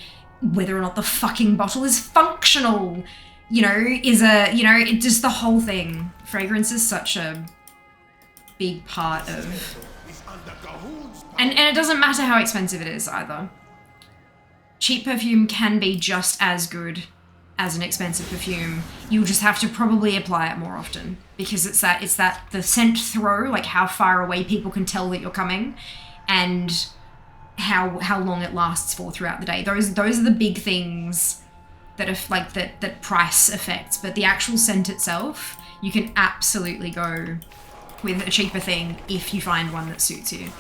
whether or not the fucking bottle is functional, it just, the whole thing. Fragrance is such a big part of, and it doesn't matter how expensive it is either. Cheap perfume can be just as good as an expensive perfume. You'll just have to probably apply it more often, because it's that the scent throw, like how far away people can tell that you're coming, and how long it lasts for throughout the day. Those are the big things that are like that price affects. But the actual scent itself, you can absolutely go with a cheaper thing if you find one that suits you.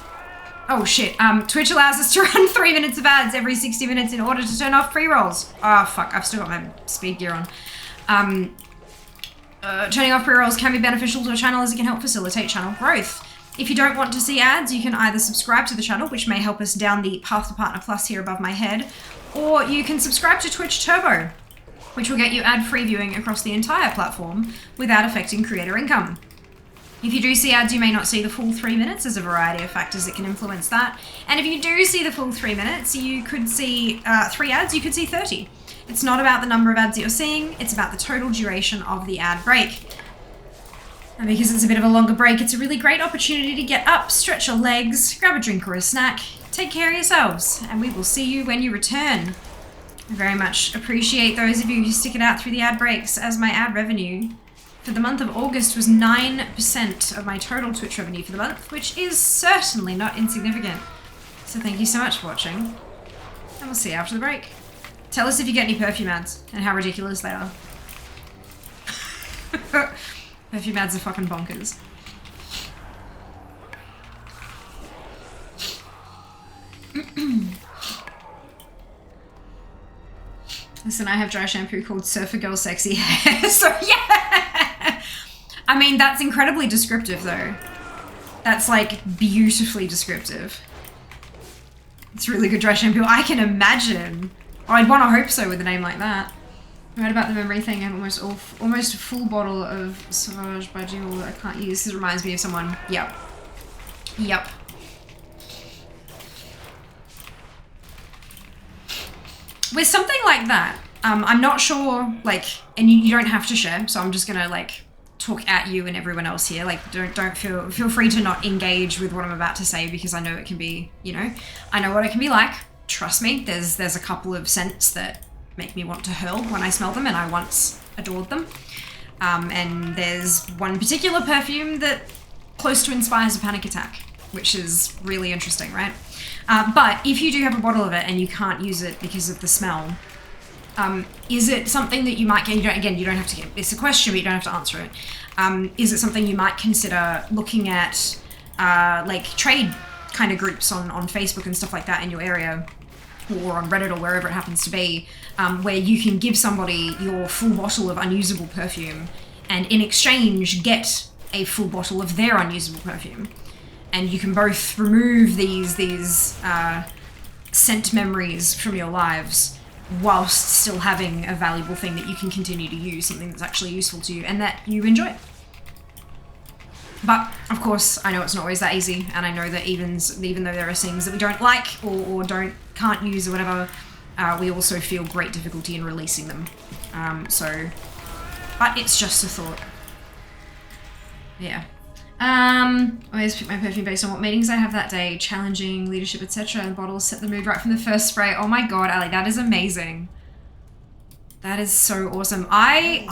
Oh shit, Twitch allows us to run 3 minutes of ads every 60 minutes in order to turn off pre-rolls. Oh fuck, I've still got my speed gear on. Turning off pre-rolls can be beneficial to a channel, as it can help facilitate channel growth. If you don't want to see ads, you can either subscribe to the channel, which may help us down the Path to Partner Plus here above my head, or you can subscribe to Twitch Turbo. which will get you ad-free viewing across the entire platform without affecting creator income. If you do see ads, you may not see the full 3 minutes. There's a variety of factors that can influence that. And if you do see the full 3 minutes, you could see 3 ads, you could see 30. It's not about the number of ads that you're seeing, it's about the total duration of the ad break. And because it's a bit of a longer break, it's a really great opportunity to get up, stretch your legs, grab a drink or a snack, take care of yourselves, and we will see you when you return. I very much appreciate those of you who stick it out through the ad breaks, as my ad revenue for the month of August was 9% of my total Twitch revenue for the month, which is certainly not insignificant. So thank you so much for watching, and we'll see you after the break. Tell us if you get any perfume ads and how ridiculous they are. Perfume ads are fucking bonkers. Listen, I have dry shampoo called Surfer Girl Sexy Hair, so yeah! I mean, that's incredibly descriptive though. That's like beautifully descriptive. It's really good dry shampoo. I can imagine. Oh, I'd want to hope so with a name like that. I read about the memory thing. I have almost a full bottle of Sauvage by Jewel that I can't use. This reminds me of someone. Yep. Yep. With something like that, I'm not sure, like, and you don't have to share, so I'm just gonna, like, talk at you and everyone else here. Like, don't feel free to not engage with what I'm about to say, because I know it can be, you know, I know what it can be like. Trust me, there's a couple of scents that make me want to hurl when I smell them, and I once adored them. And there's one particular perfume that close to inspires a panic attack, which is really interesting, right? But if you do have a bottle of it and you can't use it because of the smell, is it something that you might get, you don't have to get, it's a question, but you don't have to answer it. Is it something you might consider looking at, like trade kind of groups on Facebook and stuff like that in your area, or on Reddit or wherever it happens to be, where you can give somebody your full bottle of unusable perfume and in exchange get a full bottle of their unusable perfume. And you can both remove these scent memories from your lives whilst still having a valuable thing that you can continue to use, something that's actually useful to you and that you enjoy. But of course, I know it's not always that easy, and I know that even though there are things that we don't like or can't use or whatever, we also feel great difficulty in releasing them. But it's just a thought. Yeah. I always pick my perfume based on what meetings I have that day, challenging, leadership, etc. And bottles set the mood right from the first spray. Oh my god, Ali, that is amazing. That is so awesome. I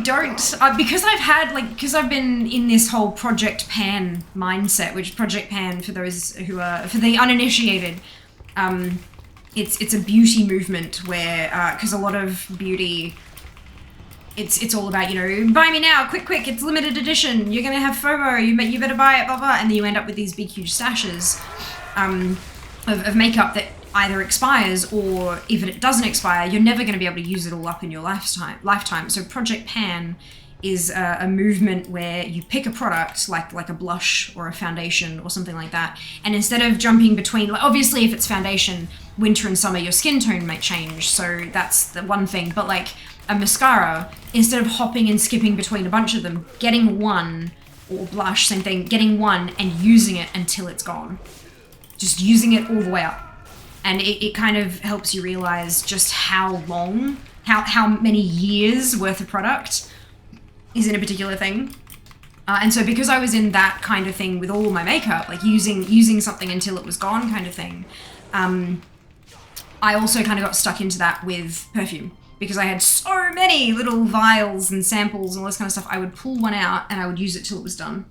don't, because I've been in this whole Project Pan mindset, which Project Pan, for those who are, for the uninitiated, it's a beauty movement where, because a lot of beauty, it's all about, you know, buy me now, quick, it's limited edition, you're gonna have FOMO, you better buy it, blah, blah, and then you end up with these big, huge stashes of makeup that either expires, or if it doesn't expire, you're never gonna be able to use it all up in your lifetime. So Project Pan is a movement where you pick a product, like a blush or a foundation or something like that, and instead of jumping between, like, obviously if it's foundation, winter and summer, your skin tone might change, so that's the one thing, but like, a mascara, instead of hopping and skipping between a bunch of them, getting one, or blush, same thing, getting one and using it until it's gone. Just using it all the way up. And it kind of helps you realize just how long, how many years worth of product is in a particular thing. And so because I was in that kind of thing with all my makeup, like using something until it was gone kind of thing, I also kind of got stuck into that with perfume. Because I had so many little vials and samples and all this kind of stuff, I would pull one out and I would use it till it was done.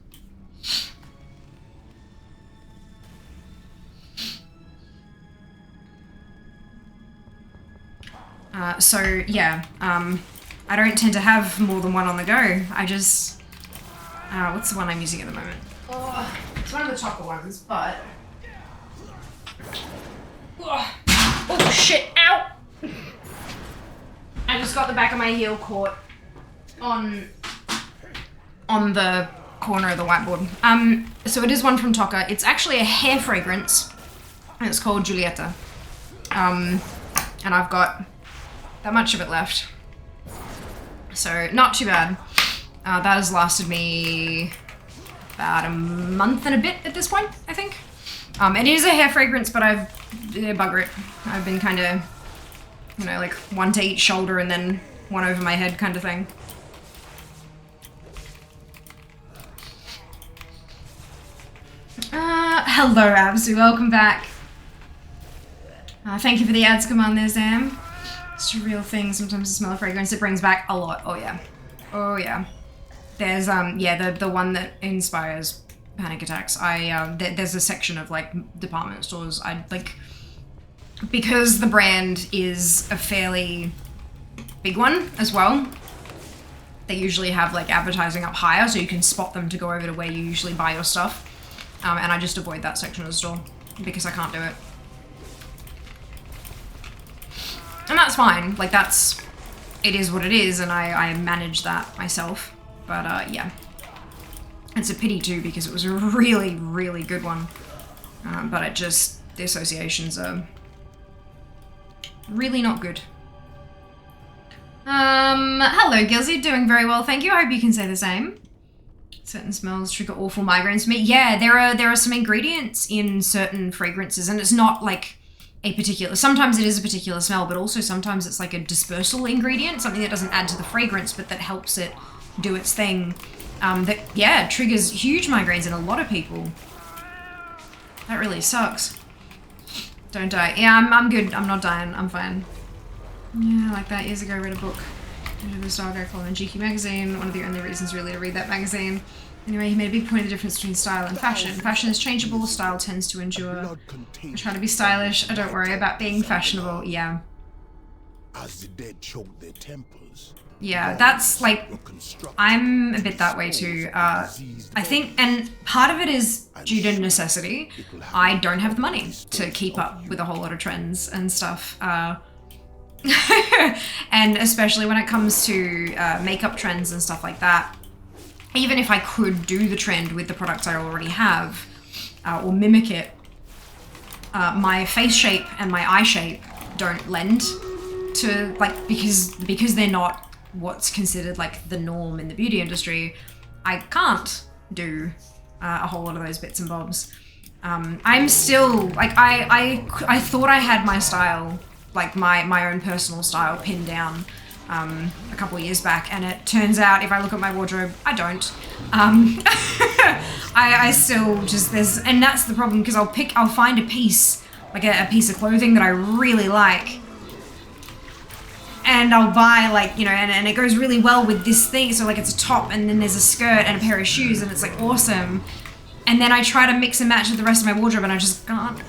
So yeah, I don't tend to have more than one on the go. I just, what's the one I'm using at the moment? Oh, it's one of the chocolate ones, but... Oh shit, ow! I just got the back of my heel caught on the corner of the whiteboard. So it is one from Tocca. It's actually a hair fragrance, and it's called Giulietta. And I've got that much of it left. So not too bad. That has lasted me about a month and a bit at this point, I think. It is a hair fragrance, but bugger it. I've been kind of, you know, like one to each shoulder and then one over my head kind of thing. Hello, Absu, welcome back. Thank you for the ads command there, Zam. It's a real thing. Sometimes the smell of fragrance, it brings back a lot. Oh yeah. Oh yeah. There's, yeah, the one that inspires panic attacks. There's a section of, like, department stores. Because the brand is a fairly big one as well, they usually have, like, advertising up higher so you can spot them to go over to where you usually buy your stuff. And I just avoid that section of the store because I can't do it. And that's fine. Like, it is what it is, and I manage that myself. But, yeah. It's a pity, too, because it was a really, really good one. But it just, the associations are really not good. Hello, Gilsey. Doing very well, thank you. I hope you can say the same. Certain smells trigger awful migraines for me. Yeah, there are some ingredients in certain fragrances, and it's not, like, a particular, sometimes it is a particular smell, but also sometimes it's like a dispersal ingredient, something that doesn't add to the fragrance, but that helps it do its thing. That, yeah, triggers huge migraines in a lot of people. That really sucks. Don't die. Yeah, I'm good. I'm not dying. I'm fine. Yeah, like that. Years ago I read a book. Into the style guy called in GQ magazine. One of the only reasons really to read that magazine. Anyway, he made a big point of the difference between style and fashion. Fashion is changeable, style tends to endure. I try to be stylish, I don't worry about being fashionable. Yeah. As the dead choke their temples. Yeah, that's like, I'm a bit that way too. I think, and part of it is due to necessity. I don't have the money to keep up with a whole lot of trends and stuff. And especially when it comes to makeup trends and stuff like that. Even if I could do the trend with the products I already have, or mimic it, my face shape and my eye shape don't lend to, like, because they're not what's considered like the norm in the beauty industry, I can't do a whole lot of those bits and bobs. I'm still, like, I thought I had my style, like my own personal style pinned down a couple of years back, and it turns out if I look at my wardrobe, I don't. I still just, and that's the problem, because I'll find a piece, like a piece of clothing that I really like, and I'll buy, like, you know, and it goes really well with this thing, so like it's a top and then there's a skirt and a pair of shoes and it's like awesome, and then I try to mix and match with the rest of my wardrobe and I just can't,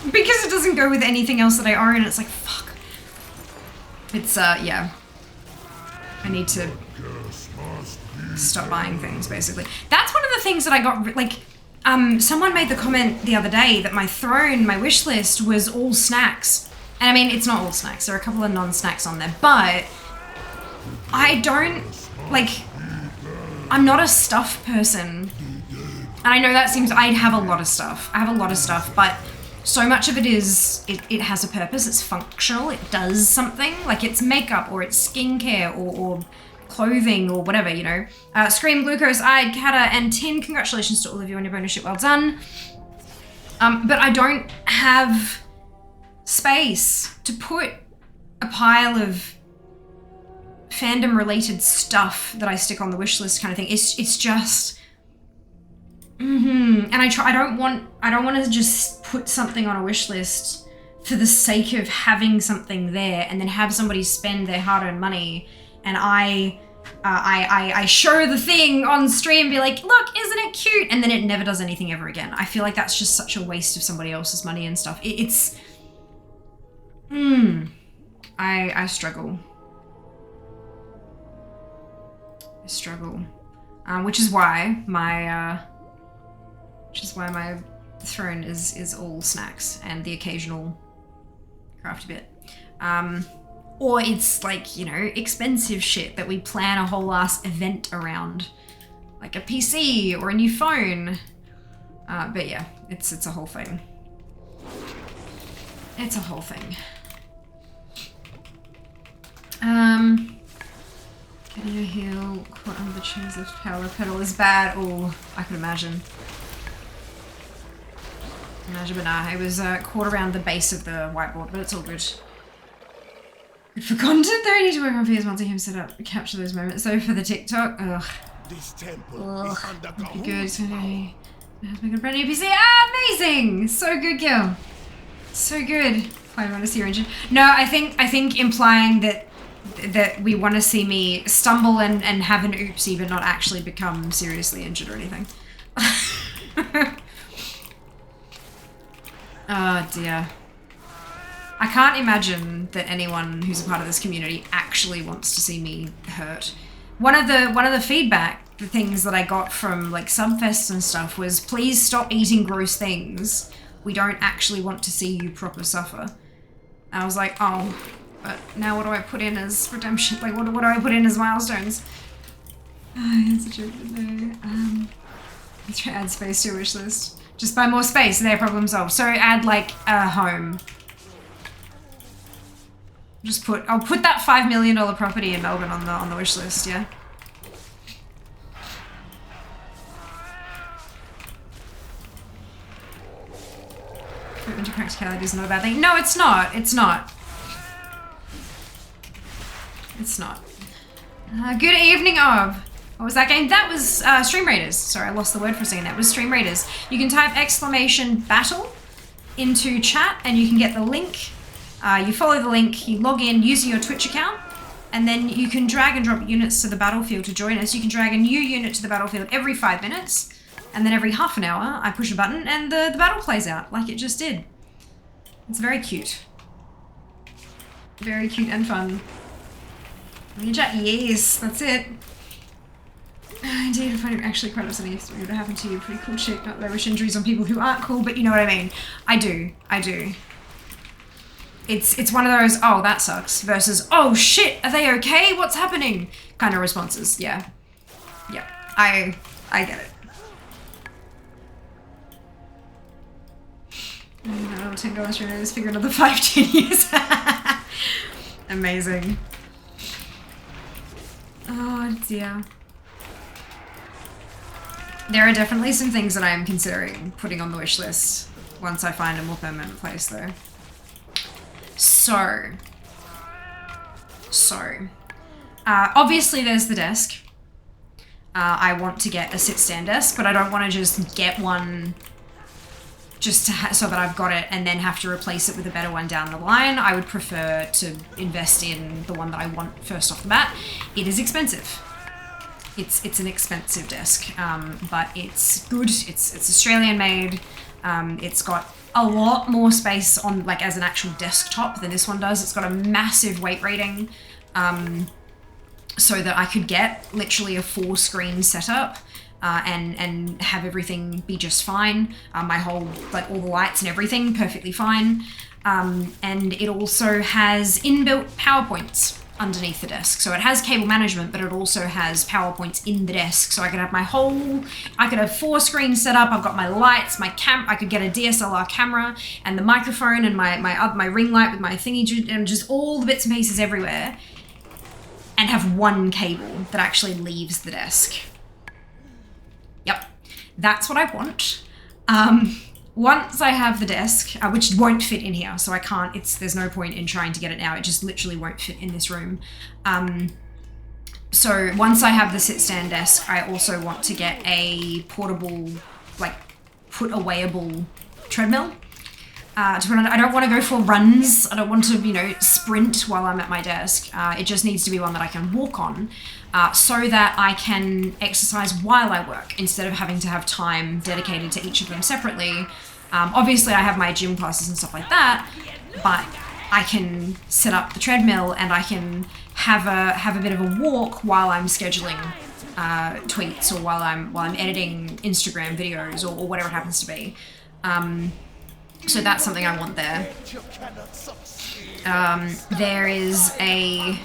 because it doesn't go with anything else that I own, and it's like, fuck. It's, yeah. I need to stop buying things, basically. That's one of the things that I got, like, someone made the comment the other day that my throne, my wish list, was all snacks. And I mean, it's not all snacks. There are a couple of non-snacks on there, but I don't, like, I'm not a stuff person. And I know that seems, I have a lot of stuff. I have a lot of stuff, but so much of it is, it has a purpose, it's functional, it does something, like it's makeup or it's skincare or clothing or whatever, you know. Scream, Glucose, Ide, Kata, and Tin, congratulations to all of you on your bonus ship, well done. But I don't have space to put a pile of fandom related stuff that I stick on the wish list kind of thing. It's just, and I don't want to just put something on a wish list for the sake of having something there and then have somebody spend their hard-earned money and I show the thing on stream and be like, look, isn't it cute? And then it never does anything ever again. I feel like that's just such a waste of somebody else's money and stuff. I struggle. I struggle. Which is why my throne is all snacks and the occasional crafty bit. Or it's like, you know, expensive shit that we plan a whole ass event around. Like a PC or a new phone. But yeah, it's a whole thing. It's a whole thing. Getting a heal caught under the chains of power pedal is bad. Oh, I can imagine. But nah, it was caught around the base of the whiteboard, but it's all good. Good for content though, I need to work on PS once I can set up capture those moments. So for the TikTok, ugh. This temple is under Good. It's gonna make a brand new PC. Ah, amazing! So good, Gil. So good. I want to see your engine. No, I think implying that we want to see me stumble and have an oopsie, but not actually become seriously injured or anything. Oh dear. I can't imagine that anyone who's a part of this community actually wants to see me hurt. One of the feedback, the things that I got from like Subfests and stuff was, please stop eating gross things. We don't actually want to see you proper suffer. And I was like, oh, but now what do I put in as redemption? Like, what do I put in as milestones? It's a joke, no. Let's try add space to your wish list. Just buy more space, their problem solved. So add like a home. I'll put that $5 million property in Melbourne on the wish list, yeah. Commitment to practicality is not a bad thing. No, it's not. It's not. It's not. Good evening, Ob. What was that game? That was Stream Raiders. Sorry, I lost the word for a second. That was Stream Raiders. You can type !battle into chat and you can get the link. You follow the link, you log in using your Twitch account, and then you can drag and drop units to the battlefield to join us. You can drag a new unit to the battlefield every 5 minutes, and then every half an hour I push a button and the battle plays out like it just did. It's very cute. Very cute and fun. Chat, yes, that's it. Indeed, I find it actually quite upsetting if something would happen to you. Pretty cool chick, not that I wish injuries on people who aren't cool, but you know what I mean. I do. It's one of those, oh, that sucks, versus, oh shit, are they okay? What's happening? Kind of responses, yeah. Yeah, I get it. $10 for this, figure another 5-10 years. Amazing. Oh dear. There are definitely some things that I am considering putting on the wish list once I find a more permanent place though. So, obviously there's the desk. I want to get a sit-stand desk, but I don't want to just get one just to so that I've got it and then have to replace it with a better one down the line. I would prefer to invest in the one that I want first off the bat. It is expensive. It's an expensive desk, but it's good. It's Australian made. It's got a lot more space on like as an actual desktop than this one does. It's got a massive weight rating, so that I could get literally a 4-screen setup and have everything be just fine. My whole, like all the lights and everything perfectly fine. And it also has inbuilt PowerPoints underneath the desk. So it has cable management, but it also has PowerPoints in the desk. So I could have I could have 4 screens set up. I've got my lights, I could get a DSLR camera and the microphone and my ring light with my thingy and just all the bits and pieces everywhere, and have one cable that actually leaves the desk. Yep, that's what I want. Once I have the desk, which won't fit in here, so I can't, there's no point in trying to get it now, it just literally won't fit in this room. So once I have the sit-stand desk, I also want to get a portable, like, put-awayable treadmill. I don't want to go for runs, I don't want to, sprint while I'm at my desk. It just needs to be one that I can walk on, so that I can exercise while I work, instead of having to have time dedicated to each of them separately. Obviously I have my gym classes and stuff like that, but I can set up the treadmill and I can have a bit of a walk while I'm scheduling tweets, or while I'm editing Instagram videos, or whatever it happens to be. So that's something I want there. There is a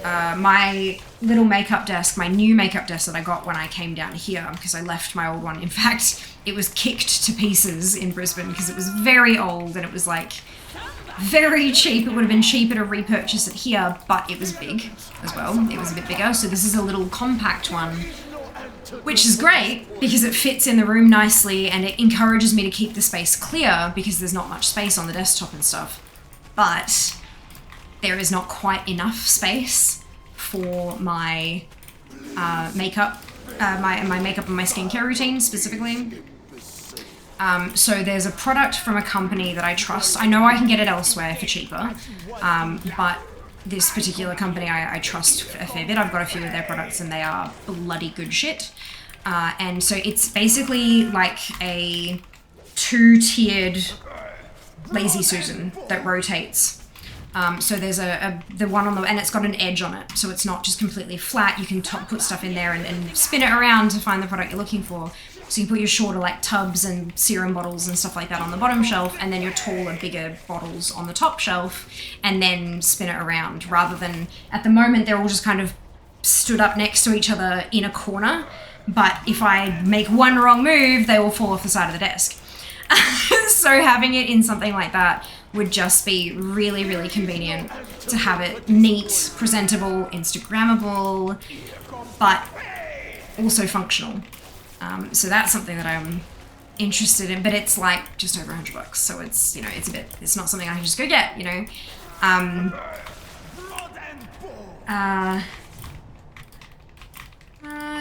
my little makeup desk, my new makeup desk that I got when I came down here, because I left my old one. In fact, it was kicked to pieces in Brisbane because it was very old and it was like very cheap. It would have been cheaper to repurchase it here, but it was big as well. It was a bit bigger. So this is a little compact one, which is great because it fits in the room nicely and it encourages me to keep the space clear because there's not much space on the desktop and stuff. But there is not quite enough space for my makeup, my makeup and my skincare routine specifically. So there's a product from a company that I trust. I know I can get it elsewhere for cheaper, but this particular company I trust a fair bit. I've got a few of their products and they are bloody good shit. And so it's basically like a 2-tiered Lazy Susan that rotates. So there's the one on the, and it's got an edge on it, so it's not just completely flat. You can put stuff in there and spin it around to find the product you're looking for. So you put your shorter like tubs and serum bottles and stuff like that on the bottom shelf, and then your taller, bigger bottles on the top shelf, and then spin it around, rather than, at the moment, they're all just kind of stood up next to each other in a corner, but if I make one wrong move, they all fall off the side of the desk. So having it in something like that would just be really, really convenient to have it neat, presentable, Instagrammable, but also functional. So that's something that I'm interested in, but it's like just over $100, so it's, you know, it's not something I can just go get, you know. I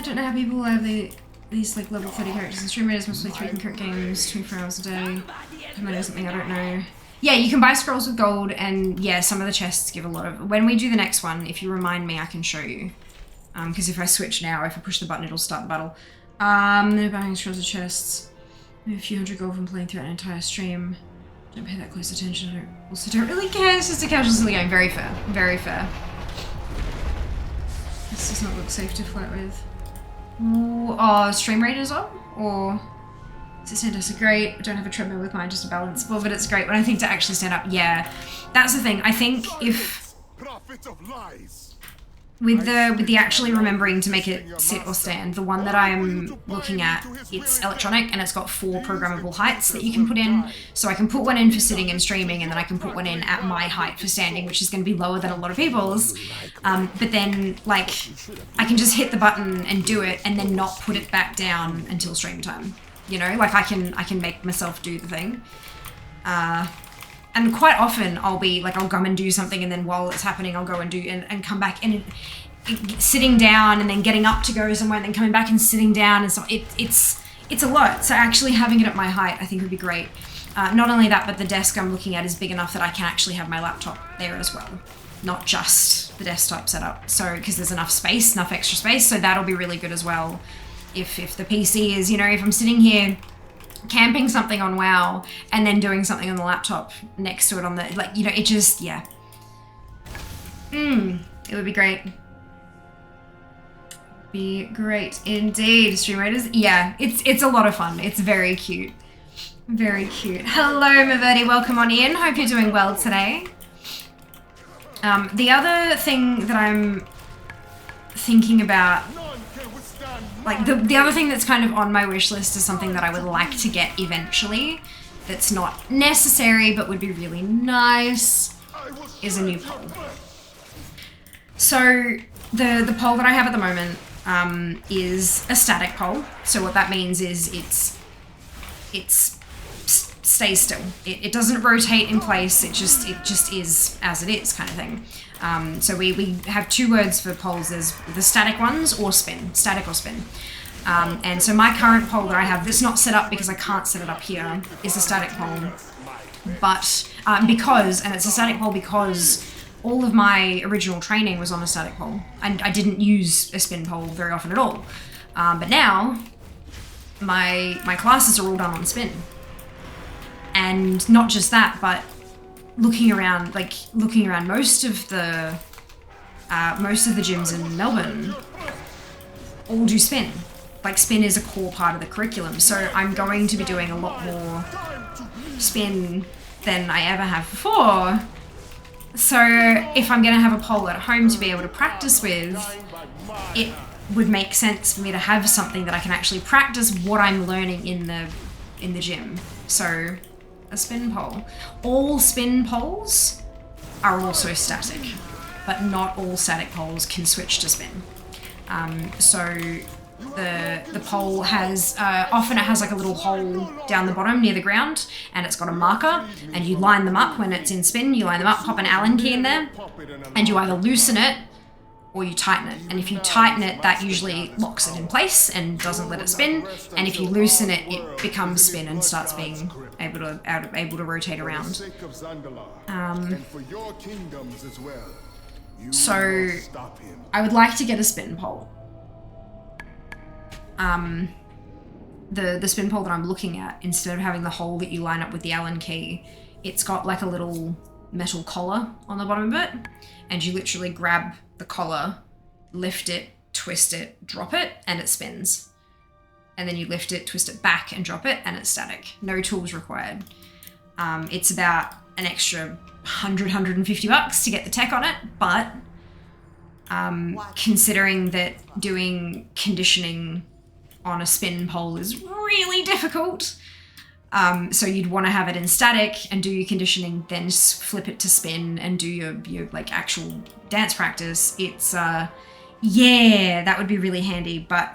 don't know how people have these like level 30 characters and stream raiders must play 3 concurrent games 24 hours a day. It might be something I don't know. Yeah, you can buy scrolls with gold, and yeah, some of the chests give a lot of... When we do the next one, if you remind me, I can show you. Because if I switch now, if I push the button, it'll start the battle. No buying scrolls of chests. Maybe a few hundred gold from playing throughout an entire stream. Don't pay that close attention. I also don't really care. It's just a casual silly game. Very fair. Very fair. This does not look safe to flirt with. Ooh, oh, stream rate is up? Or... Stand desk are great. I don't have a treadmill with mine, just a balance ball, but it's great when I think to actually stand up. Yeah, that's the thing. I think if with the actually remembering to make it sit or stand, the one that I'm looking at, it's electronic and it's got 4 programmable heights that you can put in. So I can put one in for sitting and streaming, and then I can put one in at my height for standing, which is going to be lower than a lot of people's. But then, like, I can just hit the button and do it, and then not put it back down until stream time. You know, like I can make myself do the thing. And quite often I'll be like, I'll come and do something, and then while it's happening, I'll go and do and come back, and sitting down and then getting up to go somewhere and then coming back and sitting down and so it's a lot. So actually having it at my height, I think would be great. Not only that, but the desk I'm looking at is big enough that I can actually have my laptop there as well, not just the desktop setup. So because there's enough space, enough extra space, so that'll be really good as well. If the PC is, you know, if I'm sitting here camping something on WoW and then doing something on the laptop next to it on the, like, you know, it just, yeah. It would be great. Be great indeed. Stream Raiders, yeah, it's a lot of fun. It's very cute. Very cute. Hello, Maverdi, welcome on in. Hope you're doing well today. The other thing that I'm thinking about, like the other thing that's kind of on my wish list is something that I would like to get eventually, that's not necessary but would be really nice, is a new pole. So the pole that I have at the moment is a static pole. So what that means is it stays still. It doesn't rotate in place. It just is as it is, kind of thing. So we have 2 words for poles. There's the static ones or spin, static or spin. And so my current pole that I have, that's not set up because I can't set it up here, is a static pole. But because it's a static pole because all of my original training was on a static pole. I didn't use a spin pole very often at all. But now my classes are all done on spin. And not just that, but looking around most of the gyms in Melbourne all do spin. Like, spin is a core part of the curriculum. So I'm going to be doing a lot more spin than I ever have before. So if I'm going to have a pole at home to be able to practice with, it would make sense for me to have something that I can actually practice what I'm learning in the gym. So a spin pole. All spin poles are also static, but not all static poles can switch to spin. So the pole has, often it has like a little hole down the bottom near the ground, and it's got a marker, and you line them up when it's in spin, you line them up, pop an Allen key in there, and you either loosen it or you tighten it. And if you tighten it, that usually locks it in place and doesn't let it spin. And if you loosen it, it becomes spin and starts being able to rotate around. So I would like to get a spin pole. The spin pole that I'm looking at, instead of having the hole that you line up with the Allen key, it's got like a little metal collar on the bottom of it, and you literally grab the collar, lift it, twist it, drop it, and it spins. And then you lift it, twist it back, and drop it, and it's static. No tools required. It's about an extra $100-150 to get the tech on it, but considering that doing conditioning on a spin pole is really difficult, so you'd want to have it in static and do your conditioning, then flip it to spin and do your like actual dance practice. It's yeah, that would be really handy, but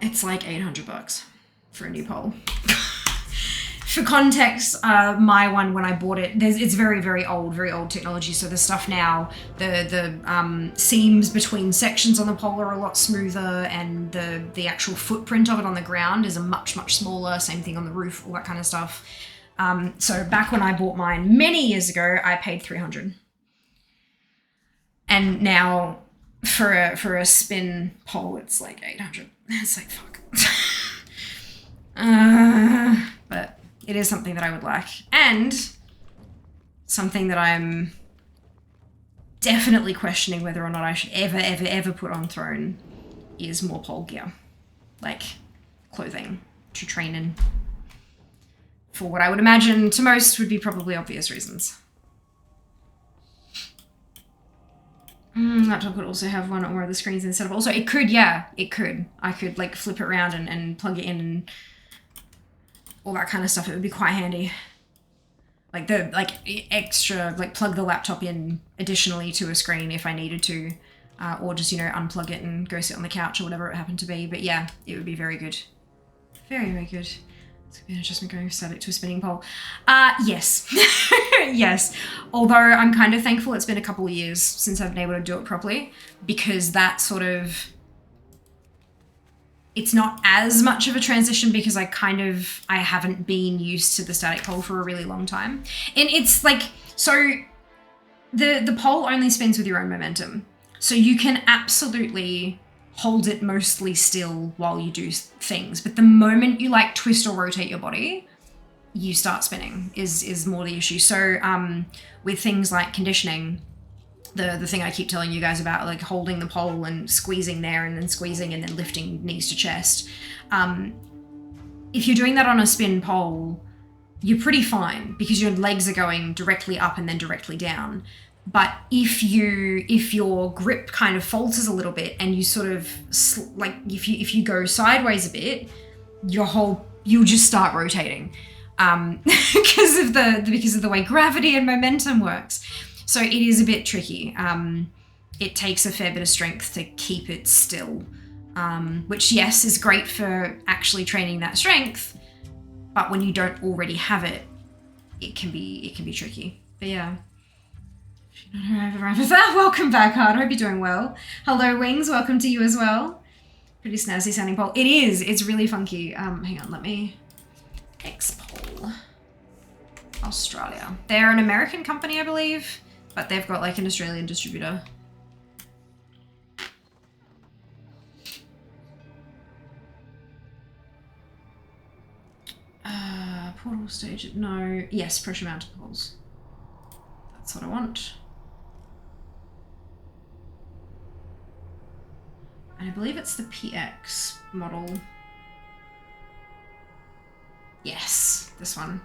it's like $800 for a new pole. For context, my one, when I bought it, it's very old technology. So the stuff now, the seams between sections on the pole are a lot smoother, and the actual footprint of it on the ground is a much smaller. Same thing on the roof, all that kind of stuff. So back when I bought mine many years ago, I paid $300, and now for a spin pole, it's like $800. It's like fuck. But it is something that I would like, and something that I'm definitely questioning whether or not I should ever put on Throne is more pole gear, like clothing to train in, for what I would imagine to most would be probably obvious reasons. Laptop could also have one or more of the screens instead of also. It could, yeah, it could. I could like flip it around and plug it in and all that kind of stuff. It would be quite handy. Like extra, like plug the laptop in additionally to a screen if I needed to, or just, you know, unplug it and go sit on the couch or whatever it happened to be. But yeah, it would be very good. Very good. It's gonna be an adjustment going static to a spinning pole. Yes. Yes. Although I'm kind of thankful it's been a couple of years since I've been able to do it properly, because that sort of, it's not as much of a transition because I haven't been used to the static pole for a really long time. And it's like, so the pole only spins with your own momentum. So you can absolutely hold it mostly still while you do things. But the moment you like twist or rotate your body, you start spinning is more the issue. So with things like conditioning, the thing I keep telling you guys about, like holding the pole and squeezing there and then squeezing and then lifting knees to chest. If you're doing that on a spin pole, you're pretty fine because your legs are going directly up and then directly down. But if your grip kind of falters a little bit and you sort of like, if you go sideways a bit, you'll just start rotating because of the way gravity and momentum works. So it is a bit tricky. It takes a fair bit of strength to keep it still, which yes is great for actually training that strength, but when you don't already have it, it can be tricky. But yeah. Welcome back, Hard. I hope you're doing well. Hello, Wings. Welcome to you as well. Pretty snazzy sounding pole. It is. It's really funky. Hang on. Let me. X-Pole. Australia. They're an American company, I believe, but they've got like an Australian distributor. Portable stage. No. Yes, pressure mounted poles. That's what I want. And I believe it's the PX model. Yes, this one.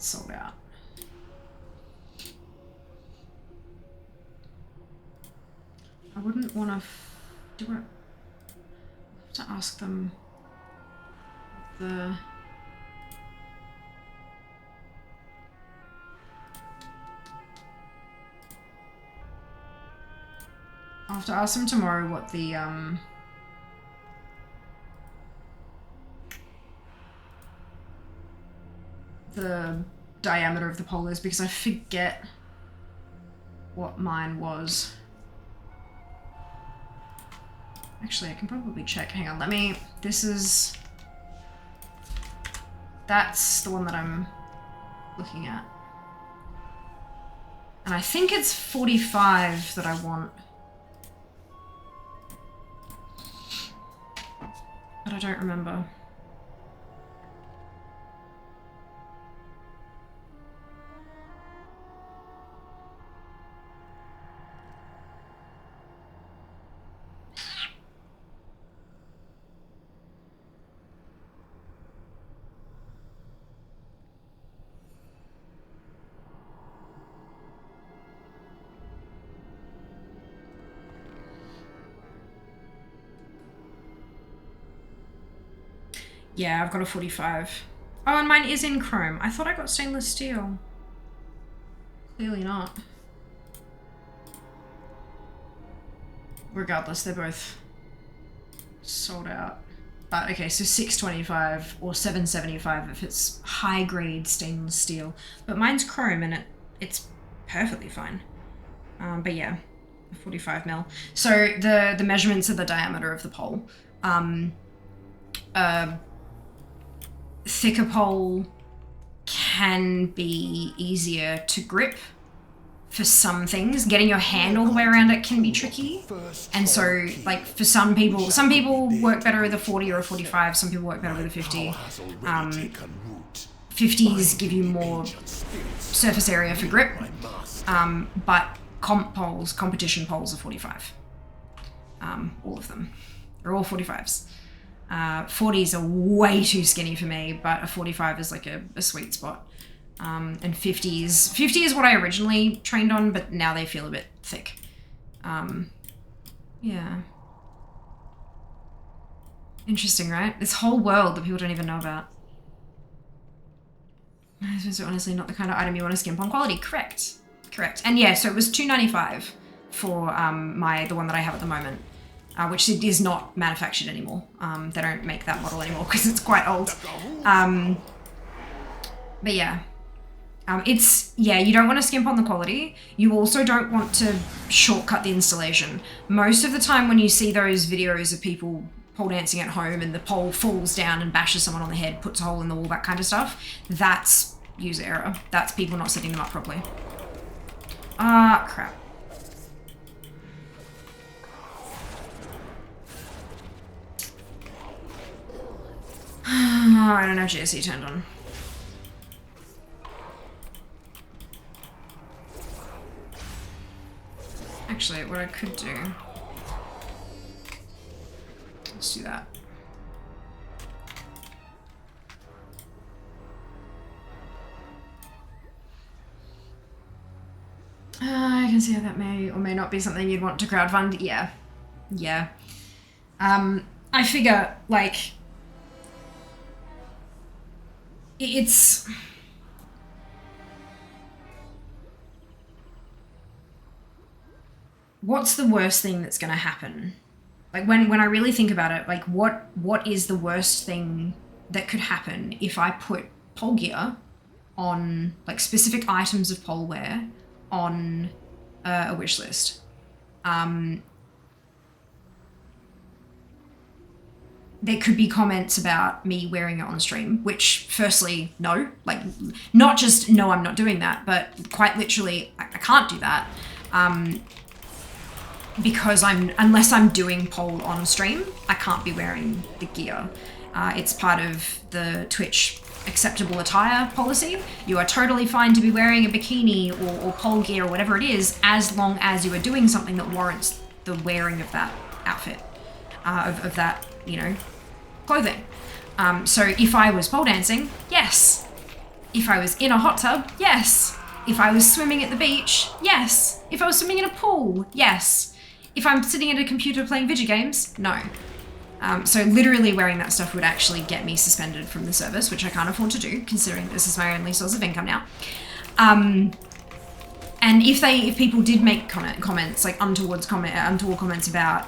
It's sold out. I wouldn't want to do it. I have to ask them the. I'll have to ask them tomorrow what the diameter of the pole is, because I forget what mine was. Actually, I can probably check. Hang on, that's the one that I'm looking at. And I think it's 45 that I want. But I don't remember. Yeah, I've got a 45. Oh, and mine is in chrome. I thought I got stainless steel. Clearly not. Regardless, they're both sold out. But okay, so 625 or 775 if it's high grade stainless steel. But mine's chrome and it's perfectly fine. But yeah, 45 mil. So the measurements of the diameter of the pole. Thicker pole can be easier to grip for some things. Getting your hand all the way around it can be tricky. And so, like, for some people work better with a 40 or a 45, some people work better with a 50. 50s give you more surface area for grip, but competition poles are 45. All of them. They're all 45s. 40s are way too skinny for me, but a 45 is like a sweet spot. And 50s. 50 is what I originally trained on, but now they feel a bit thick. Yeah. Interesting, right? This whole world that people don't even know about. This is honestly not the kind of item you want to skimp on quality. Correct. And yeah, so it was $295 for the one that I have at the moment. Which is not manufactured anymore. They don't make that model anymore because it's quite old. But yeah. You don't want to skimp on the quality. You also don't want to shortcut the installation. Most of the time when you see those videos of people pole dancing at home and the pole falls down and bashes someone on the head, puts a hole in the wall, that kind of stuff, that's user error. That's people not setting them up properly. Crap. I don't have GSE turned on. Actually, what I could do... Let's do that. I can see how that may or may not be something you'd want to crowdfund. Yeah. I figure, like... It's... What's the worst thing that's going to happen? Like, when I really think about it, like, what is the worst thing that could happen if I put pole gear on, like, specific items of pole wear on a wish list? There could be comments about me wearing it on stream, which, firstly, no. Like, not just, no, I'm not doing that, but quite literally, I can't do that. Because unless I'm doing pole on stream, I can't be wearing the gear. It's part of the Twitch acceptable attire policy. You are totally fine to be wearing a bikini or pole gear or whatever it is, as long as you are doing something that warrants the wearing of that outfit, of that, you know, clothing. So if I was pole dancing, yes. If I was in a hot tub, yes. If I was swimming at the beach, yes. If I was swimming in a pool, yes. If I'm sitting at a computer playing video games, no. So literally wearing that stuff would actually get me suspended from the service, which I can't afford to do, considering this is my only source of income now. And if people did make comments, like untoward comments about,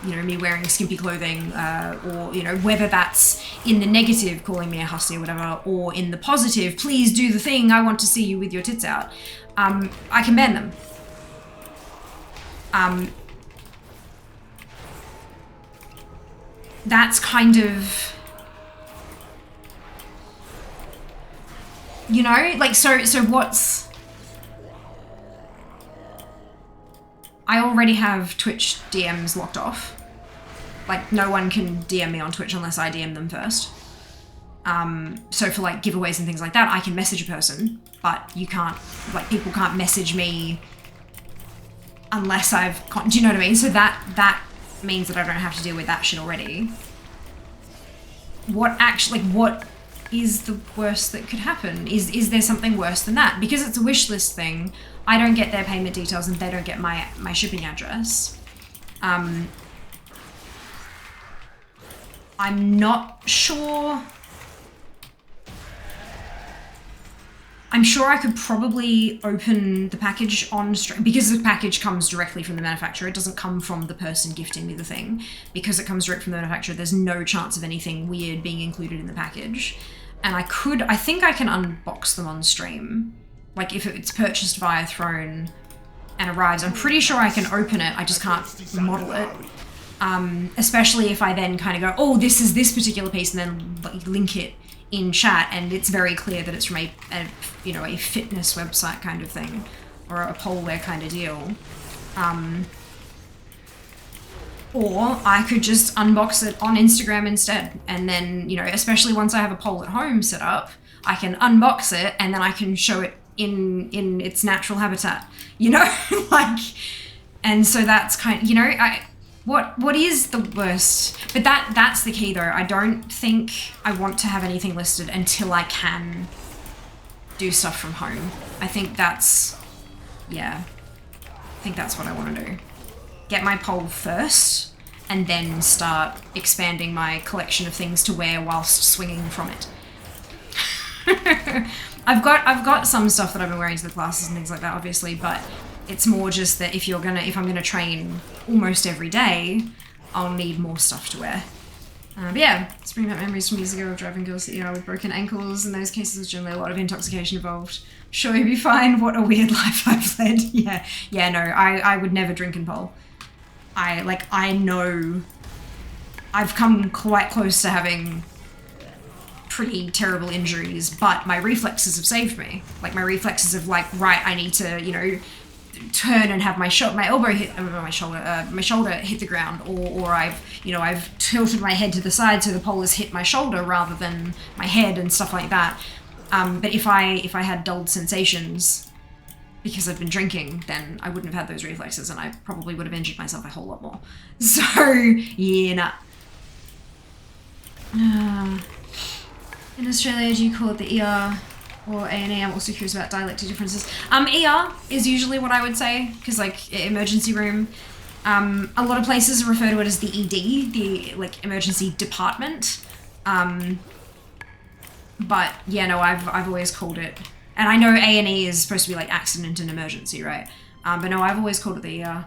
you know, me wearing skimpy clothing, or, you know, whether that's in the negative, calling me a hussy or whatever, or in the positive, please do the thing, I want to see you with your tits out, I can ban them. That's kind of, you know, like, so what's, I already have Twitch DMs locked off. Like, no one can DM me on Twitch unless I DM them first. So for like giveaways and things like that, I can message a person, but you can't, like, people can't message me unless do you know what I mean? So that means that I don't have to deal with that shit already. What is the worst that could happen? Is there something worse than that? Because it's a wish list thing, I don't get their payment details and they don't get my shipping address. I'm not sure. I'm sure I could probably open the package on stream, because the package comes directly from the manufacturer. It doesn't come from the person gifting me the thing. Because it comes direct from the manufacturer, there's no chance of anything weird being included in the package. And I think I can unbox them on stream. Like, if it's purchased via Throne and arrives, I'm pretty sure I can open it, I just can't model it. Especially if I then kind of go, oh, this is this particular piece, and then like, link it in chat, and it's very clear that it's from a you know, a fitness website kind of thing, or a pole wear kind of deal. Or I could just unbox it on Instagram instead, and then, you know, especially once I have a pole at home set up, I can unbox it and then I can show it in its natural habitat, you know, like, and so that's kind of, you know, what is the worst? But that's the key though. I don't think I want to have anything listed until I can do stuff from home. I think that's, yeah, I think that's what I want to do. Get my pole first and then start expanding my collection of things to wear whilst swinging from it. I've got some stuff that I've been wearing to the classes and things like that, obviously, but it's more just that if I'm gonna train almost every day, I'll need more stuff to wear. But yeah, it's bringing back memories from years ago of driving girls to ER with broken ankles. In those cases, there's generally a lot of intoxication involved. Sure, you'll be fine. What a weird life I've led. Yeah, no, I would never drink and pole. I know I've come quite close to having pretty terrible injuries, but my reflexes have saved me. Like, my reflexes of like, right, I need to, you know, turn and have my elbow hit, my shoulder hit the ground, or I've tilted my head to the side so the pole has hit my shoulder rather than my head and stuff like that. But if I had dulled sensations because I've been drinking, then I wouldn't have had those reflexes and I probably would have injured myself a whole lot more. So, yeah, nah. In Australia, do you call it the ER or A&E? I'm also curious about dialectic differences. ER is usually what I would say, because like emergency room. A lot of places refer to it as the ED, the like emergency department. But yeah, no, I've always called it, and I know A&E is supposed to be like accident and emergency, right? But no, I've always called it the ER.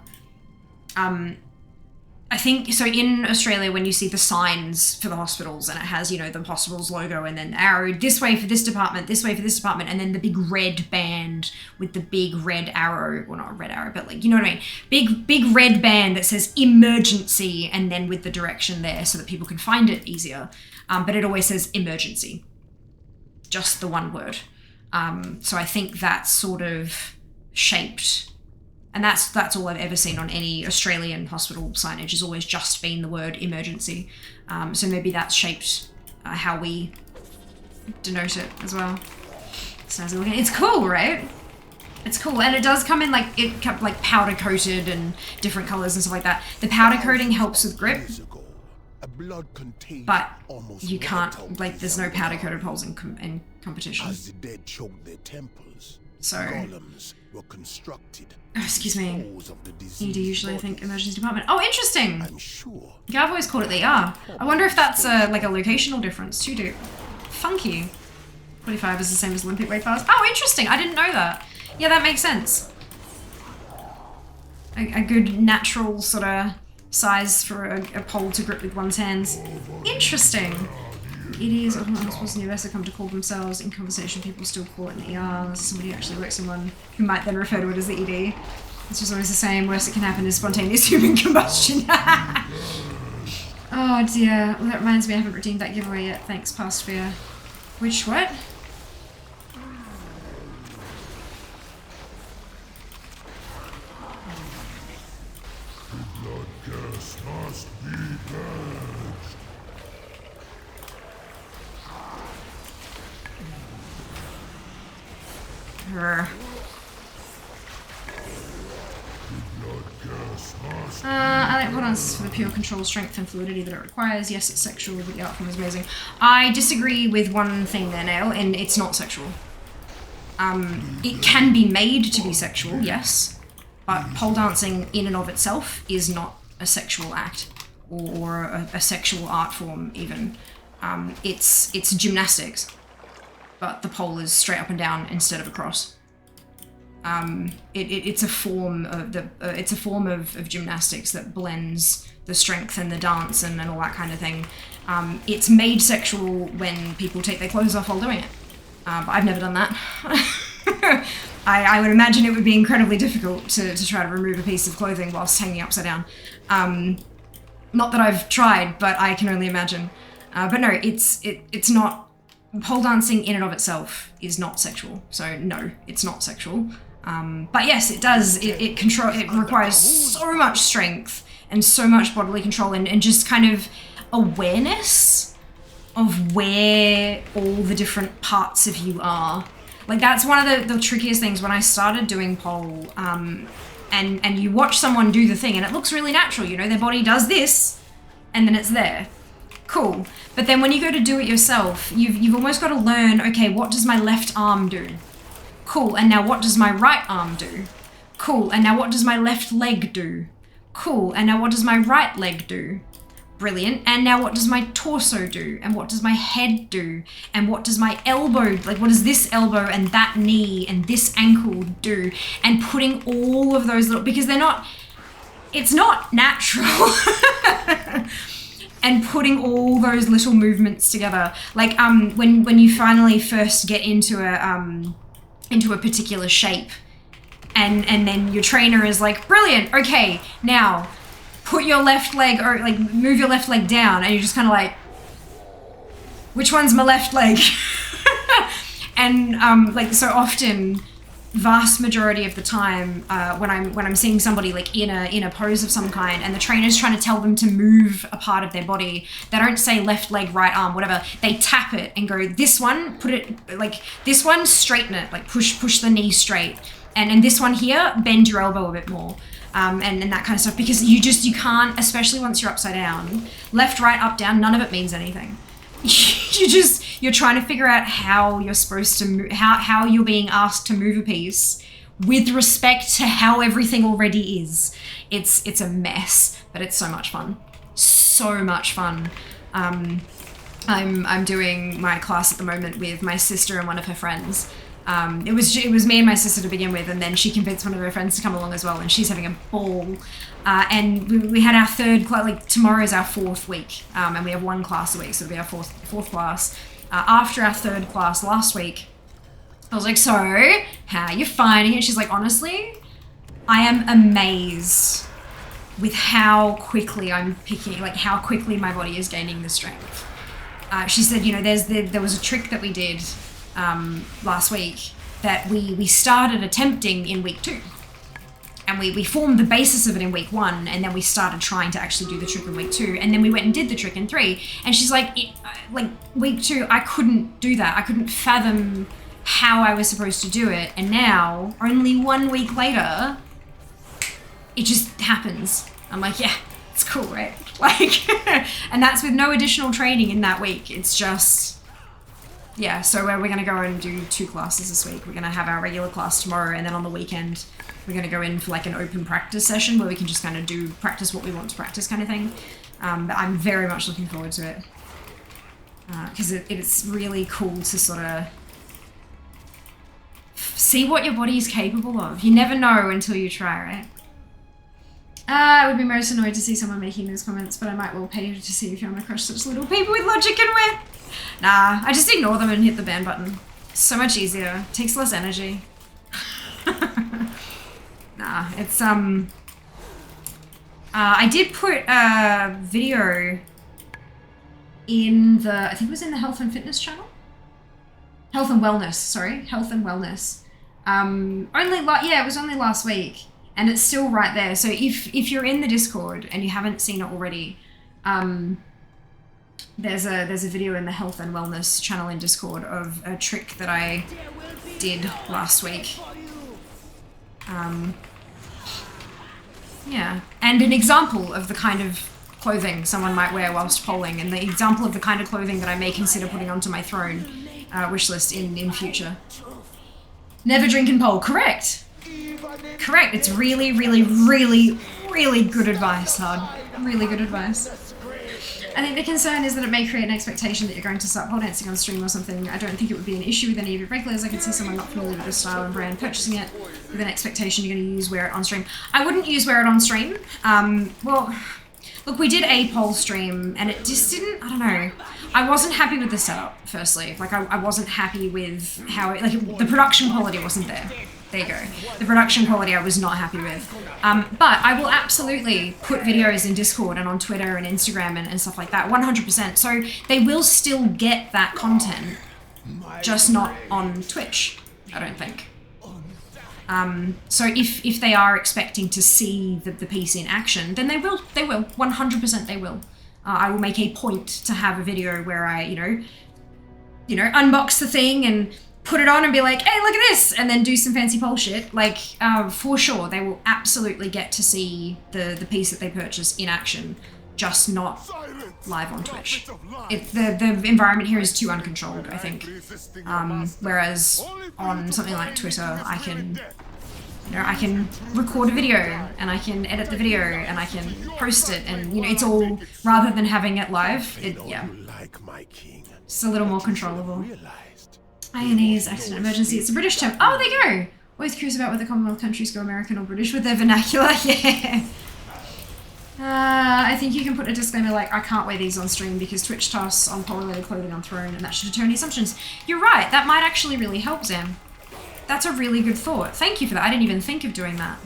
I think, so in Australia, when you see the signs for the hospitals and it has, you know, the hospital's logo and then arrow this way for this department, this way for this department, and then the big red band with the big red arrow, well, not a red arrow, but like, you know what I mean? Big red band that says emergency and then with the direction there so that people can find it easier. But it always says emergency, just the one word. So I think that's sort of shaped. And that's all I've ever seen on any Australian hospital signage, has always just been the word emergency. So maybe that's shaped how we denote it as well. So it's cool, right? It's cool, and it does come in like powder coated and different colors and stuff like that. The powder coating helps with grip. A blood contagion but almost you wiped can't, out like, there's no these powder-coated poles in competition. As the dead choked their temples, So, golems were constructed. excuse me, Dispose of the ED diseased usually I think bodies. emergency department. Oh, interesting! I'm sure. Yeah, I've always called it the ER. I wonder if that's like a locational difference too, dude. Funky. 45 is the same as Olympic weight class. Oh, interesting. I didn't know that. Yeah, that makes sense. A good natural sort of size for a pole to grip with one's hands. Interesting. EDs are not supposed to never come to call themselves. In conversation, people still call it an ER. There's somebody who actually works in one who might then refer to it as the ED. It's just always the same. Worst that can happen is spontaneous human combustion. Oh dear. Well, that reminds me, I haven't redeemed that giveaway yet. Thanks, past fear. Which what? Blood gas must be purged. Her. Blood gas must I like what answers for the pure control, strength, and fluidity that it requires. Yes, it's sexual, but the art form is amazing. I disagree with one thing there, Nail, and it's not sexual. It can be made to be sexual, yes, but pole dancing in and of itself is not a sexual act or a sexual art form even. It's gymnastics, but the pole is straight up and down instead of across. It's a form of gymnastics that blends the strength and the dance and all that kind of thing. It's made sexual when people take their clothes off while doing it. But I've never done that. I would imagine it would be incredibly difficult to try to remove a piece of clothing whilst hanging upside down. Not that I've tried, but I can only imagine. But no, it's not. Pole dancing in and of itself is not sexual. So no, it's not sexual. But yes, it does. It requires so much strength and so much bodily control and just kind of awareness of where all the different parts of you are. Like that's one of the trickiest things when I started doing pole, and you watch someone do the thing and it looks really natural, you know, their body does this and then it's there. Cool. But then when you go to do it yourself, you've almost got to learn, okay, what does my left arm do? Cool, and now what does my right arm do? Cool, and now what does my left leg do? Cool, and now what does my right leg do? Brilliant. And now what does my torso do? And what does my head do? And what does my elbow, like what does this elbow and that knee and this ankle do? And putting all of those little, because it's not natural. And putting all those little movements together. Like when you finally first get into a particular shape and then your trainer is like, brilliant, okay, now put your left leg, or like move your left leg down, and you're just kind of like, which one's my left leg? And like so often, vast majority of the time, when I'm seeing somebody like in a pose of some kind, and the trainer's trying to tell them to move a part of their body, they don't say left leg, right arm, whatever. They tap it and go, this one, put it like this one, straighten it, like push the knee straight, and this one here, bend your elbow a bit more. And that kind of stuff, because you can't, especially once you're upside down, left, right, up, down, none of it means anything. You're trying to figure out how you're supposed to move, how you're being asked to move a piece with respect to how everything already is. It's a mess, but it's so much fun. So much fun. I'm doing my class at the moment with my sister and one of her friends. It was me and my sister to begin with, and then she convinced one of her friends to come along as well, and she's having a ball. And we had our third class, like tomorrow's our fourth week, and we have one class a week, so it'll be our fourth class. After our third class last week, I was like, so, how are you finding it? She's like, honestly, I am amazed with how quickly I'm picking, like how quickly my body is gaining the strength. She said, you know, there was a trick that we did last week that we started attempting in week 2, and we formed the basis of it in week 1, and then we started trying to actually do the trick in week 2, and then we went and did the trick in 3. And she's like, like week 2, I couldn't do that. I couldn't fathom how I was supposed to do it, and now only 1 week later, it just happens. I'm like, yeah, It's cool, right? Like, and that's with no additional training in that week. It's just, yeah, so we're going to go and do 2 classes this week. We're going to have our regular class tomorrow, and then on the weekend, we're going to go in for like an open practice session where we can just kind of practice what we want to practice kind of thing. But I'm very much looking forward to it. Because it's really cool to sort of see what your body is capable of. You never know until you try, right? I would be most annoyed to see someone making those comments, but I might well pay to see if you're on a crush such little people with logic and wit. Nah, I just ignore them and hit the ban button. So much easier. Takes less energy. Nah, it's I did put a video in the, I think it was in the health and fitness channel? Health and wellness, sorry. Health and wellness. Yeah, it was only last week. And it's still right there. So if you're in the Discord and you haven't seen it already, there's a video in the health and wellness channel in Discord of a trick that I did last week. Yeah, and an example of the kind of clothing someone might wear whilst polling, and the example of the kind of clothing that I may consider putting onto my throne wish list in future. Never drink and poll. Correct. Correct. It's really, really, really, really good advice, Hard. Really good advice. I think the concern is that it may create an expectation that you're going to start pole dancing on stream or something. I don't think it would be an issue with any of your regulars. I could see someone not familiar with the style and brand purchasing it with an expectation you're going to wear it on stream. I wouldn't wear it on stream. Well, look, we did a poll stream and it just didn't, I don't know. I wasn't happy with the setup, firstly. Like, I wasn't happy with how it, like, the production quality wasn't there. There you go. The production quality I was not happy with. But I will absolutely put videos in Discord and on Twitter and Instagram and stuff like that, 100%. So they will still get that content, just not on Twitch, I don't think. So if they are expecting to see the piece in action, then they will, 100% they will. I will make a point to have a video where I, you know, unbox the thing and put it on and be like, hey, look at this, and then do some fancy pole shit. Like, for sure, they will absolutely get to see the piece that they purchase in action, just not live on Twitch. The environment here is too uncontrolled, I think. Whereas on something like Twitter, I can record a video and I can edit the video and I can post it, and it's all, rather than having it live, it's a little more controllable. INE's accident emergency, it's a British term. Oh, there you go. Always curious about whether Commonwealth countries go American or British with their vernacular. Yeah. I think you can put a disclaimer like, I can't wear these on stream because Twitch tasks on pole-related clothing on throne, and that should deter any assumptions. You're right, that might actually really help, Zam. That's a really good thought. Thank you for that. I didn't even think of doing that.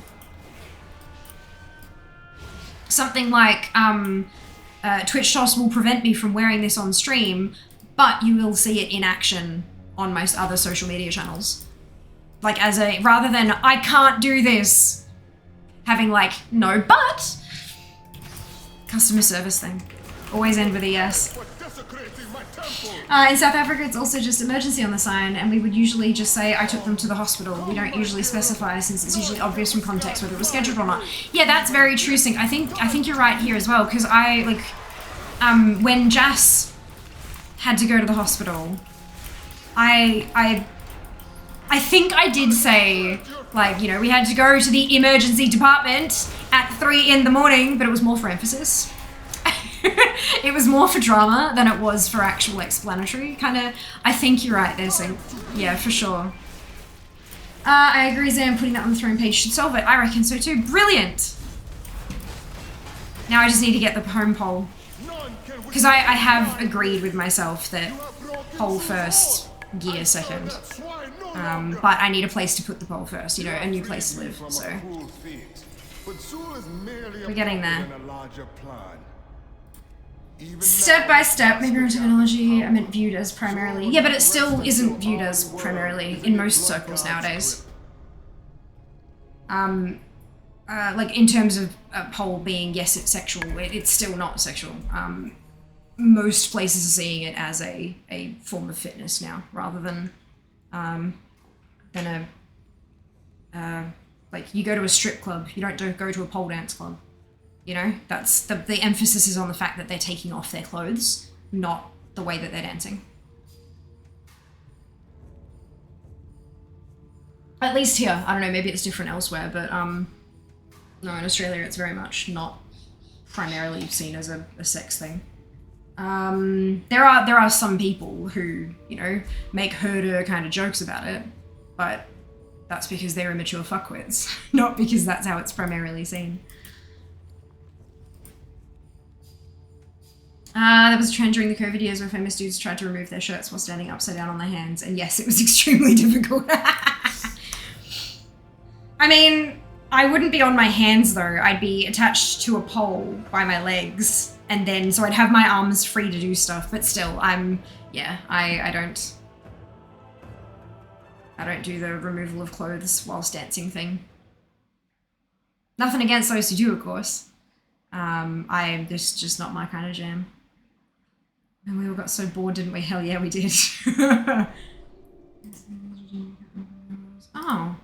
Something like, Twitch tasks will prevent me from wearing this on stream, but you will see it in action on most other social media channels. Like, rather than, I can't do this, having like, no, but, customer service thing. Always end with a yes. In South Africa, it's also just emergency on the sign, and we would usually just say, I took them to the hospital. We don't usually specify, since it's usually obvious from context whether it was scheduled or not. Yeah, that's very true, Sync. I think you're right here as well, because when Jas had to go to the hospital, I think I did say, like, we had to go to the emergency department at 3 in the morning, but it was more for emphasis. It was more for drama than it was for actual explanatory. I think you're right there, so yeah, for sure. I agree, Zam, putting that on the throne page should solve it. I reckon so too. Brilliant! Now I just need to get the home poll. Because I have agreed with myself that poll first, gear second. But I need a place to put the poll first, a new place to live, so. We're getting there. Step by step, maybe our terminology, I meant viewed as primarily. Yeah, but it still isn't viewed as primarily in most circles nowadays. Like in terms of a poll being, yes, it's sexual, it's still not sexual. Most places are seeing it as a form of fitness now, rather than like you go to a strip club, you don't go to a pole dance club. You know, that's the emphasis is on the fact that they're taking off their clothes, not the way that they're dancing. At least here. I don't know, maybe it's different elsewhere, but no, in Australia it's very much not primarily seen as a sex thing. There are some people who, you know, make herder kind of jokes about it, but that's because they're immature fuckwits, not because that's how it's primarily seen. There was a trend during the COVID years where famous dudes tried to remove their shirts while standing upside down on their hands, and yes, it was extremely difficult. I mean, I wouldn't be on my hands though. I'd be attached to a pole by my legs, and then so I'd have my arms free to do stuff. But still, I don't do the removal of clothes whilst dancing thing. Nothing against those who do, of course. This is just not my kind of jam. And we all got so bored, didn't we? Hell yeah, we did. Oh.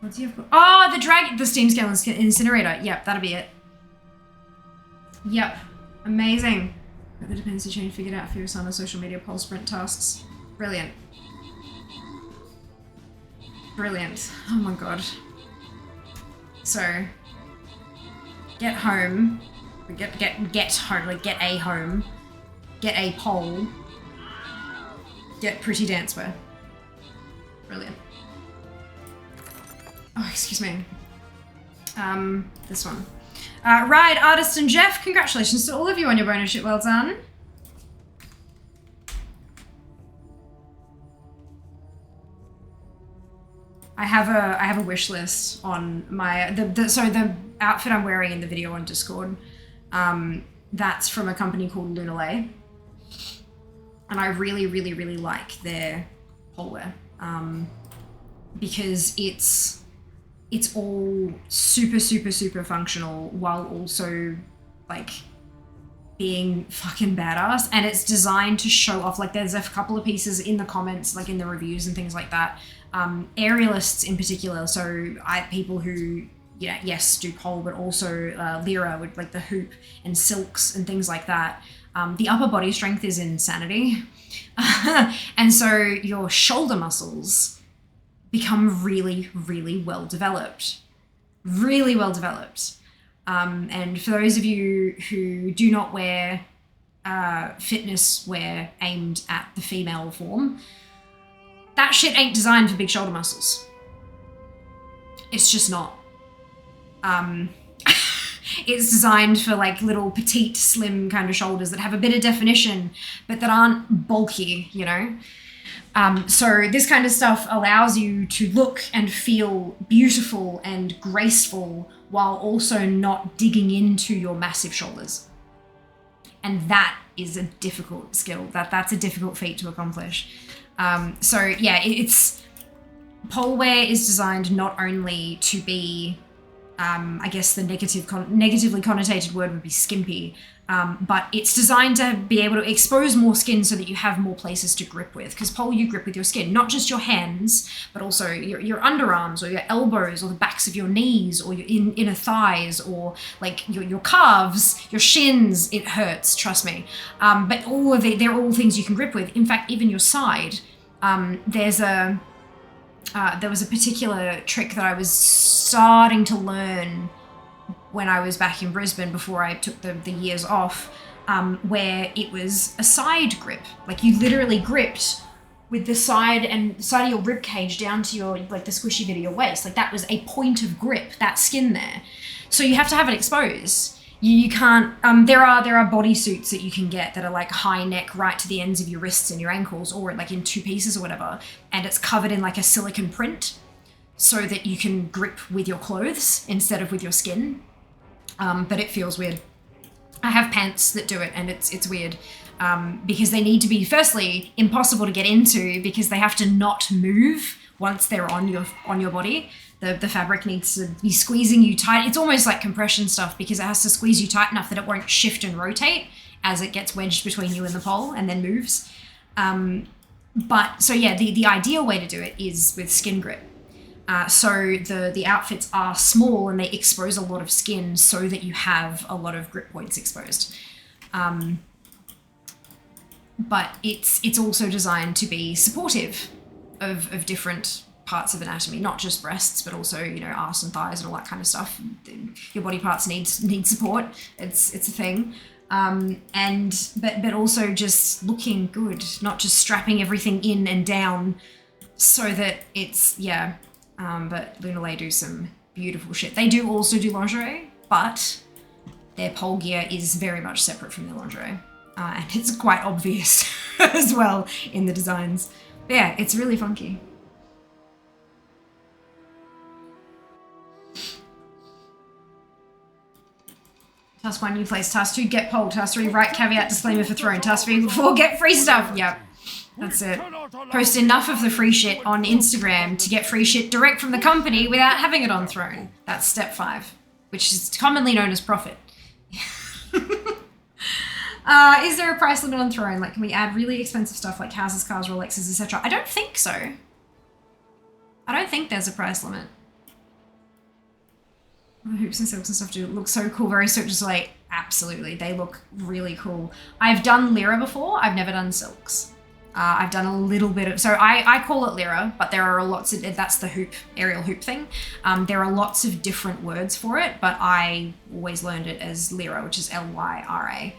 What's he have got? Oh, the steam scale incinerator. Yep, that'll be it. Yep. Amazing. Got the dependency chain figured out for your son on social media poll sprint tasks. Brilliant. Brilliant. Oh my god. So, get home. Get home. Like, get a home. Get a poll. Get pretty dancewear. Brilliant. Oh, excuse me. This one. Ride, Artist, and Jeff, congratulations to all of you on your bonus ship. Well done. I have a wish list on my so the outfit I'm wearing in the video on Discord. That's from a company called Lunalay, and I really like their polwear because it's all super functional while also like being fucking badass, and it's designed to show off. Like, there's a couple of pieces in the comments, like in the reviews and things like that, aerialists in particular, so people who, yeah, yes, do pole, but also Lyra with like the hoop and silks and things like that. The upper body strength is insanity. And so your shoulder muscles become really well developed. Really well developed. And for those of you who do not wear fitness wear aimed at the female form, that shit ain't designed for big shoulder muscles. It's just not. It's designed for like little petite, slim kind of shoulders that have a bit of definition, but that aren't bulky, you know? So this kind of stuff allows you to look and feel beautiful and graceful while also not digging into your massive shoulders. And that is a difficult skill. That's a difficult feat to accomplish. So yeah, it's polewear is designed not only to be, I guess the negatively connotated word would be skimpy, but it's designed to be able to expose more skin so that you have more places to grip with. Because pole, you grip with your skin, not just your hands, but also your underarms or your elbows or the backs of your knees or your inner thighs or like your calves, your shins. It hurts, trust me. But all of it, they're all things you can grip with. In fact, even your side. There was a particular trick that I was starting to learn when I was back in Brisbane before I took the years off, where it was a side grip. Like, you literally gripped with the side of your rib cage down to your, like, the squishy bit of your waist. Like, that was a point of grip, that skin there. So you have to have it exposed. You can't, there are bodysuits that you can get that are like high neck right to the ends of your wrists and your ankles, or like in 2 pieces or whatever, and it's covered in like a silicone print so that you can grip with your clothes instead of with your skin. But it feels weird. I have pants that do it, and it's weird because they need to be, firstly, impossible to get into because they have to not move once they're on your body. The fabric needs to be squeezing you tight. It's almost like compression stuff because it has to squeeze you tight enough that it won't shift and rotate as it gets wedged between you and the pole and then moves. But so yeah, the ideal way to do it is with skin grip. So the outfits are small and they expose a lot of skin so that you have a lot of grip points exposed. But it's also designed to be supportive of different parts of anatomy, not just breasts, but also, you know, arse and thighs and all that kind of stuff. Your body parts need support. It's a thing. But also just looking good, not just strapping everything in and down so that it's, yeah. But Lunalei do some beautiful shit. They do also do lingerie, but their pole gear is very much separate from their lingerie. And it's quite obvious as well in the designs. But yeah, it's really funky. Task 1, new place. Task 2, get poll. Task 3, write caveat disclaimer for throne. Task 4, get free stuff. Yep, that's it. Post enough of the free shit on Instagram to get free shit direct from the company without having it on throne. That's step 5, which is commonly known as profit. Is there a price limit on throne? Like, can we add really expensive stuff like houses, cars, Rolexes, etc.? I don't think so. I don't think there's a price limit. The hoops and silks and stuff do look so cool. Very so just like, absolutely. They look really cool. I've done Lyra before. I've never done silks. I've done a little bit of, so I call it Lyra, but there are lots of, that's the hoop, aerial hoop thing. There are lots of different words for it, but I always learned it as Lyra, which is Lyra.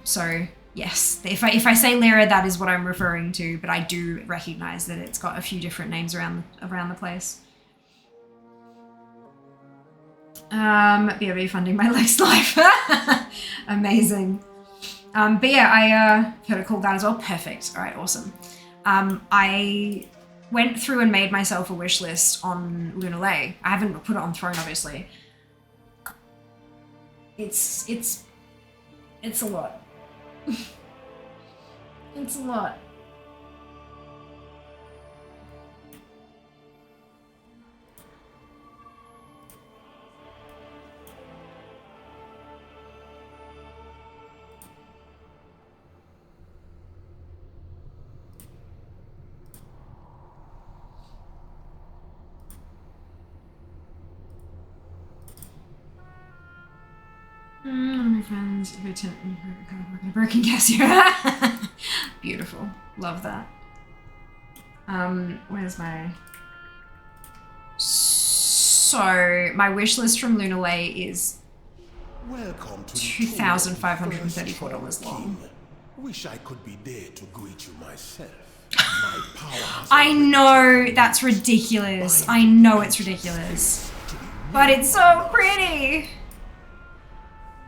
So yes, if I say Lyra, that is what I'm referring to, but I do recognize that it's got a few different names around the place. BOB funding my next life. Amazing. But yeah, I heard it called that as well. Perfect. All right, awesome. I went through and made myself a wish list on Lunalei. I haven't put it on throne, obviously. It's a lot. It's a lot. One of my friends who attended broken cashier. Beautiful. Love that. Where's my... So, my wish list from Lunalei is Welcome to $2,534 long. Wish I could be there to greet you myself. My power has I know that's ridiculous. I know it's ridiculous. But it's so pretty.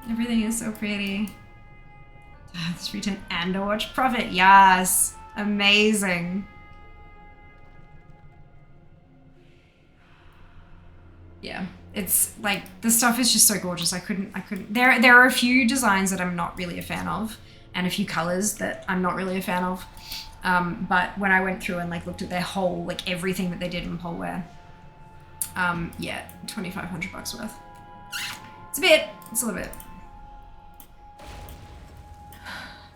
Everything is so pretty. This return and to watch profit. Yes. Amazing. Yeah. It's like, the stuff is just so gorgeous. I couldn't. There are a few designs that I'm not really a fan of, and a few colors that I'm not really a fan of. But when I went through and like looked at their whole, like everything that they did in poleware, yeah, $2,500 worth. It's a bit. It's a little bit.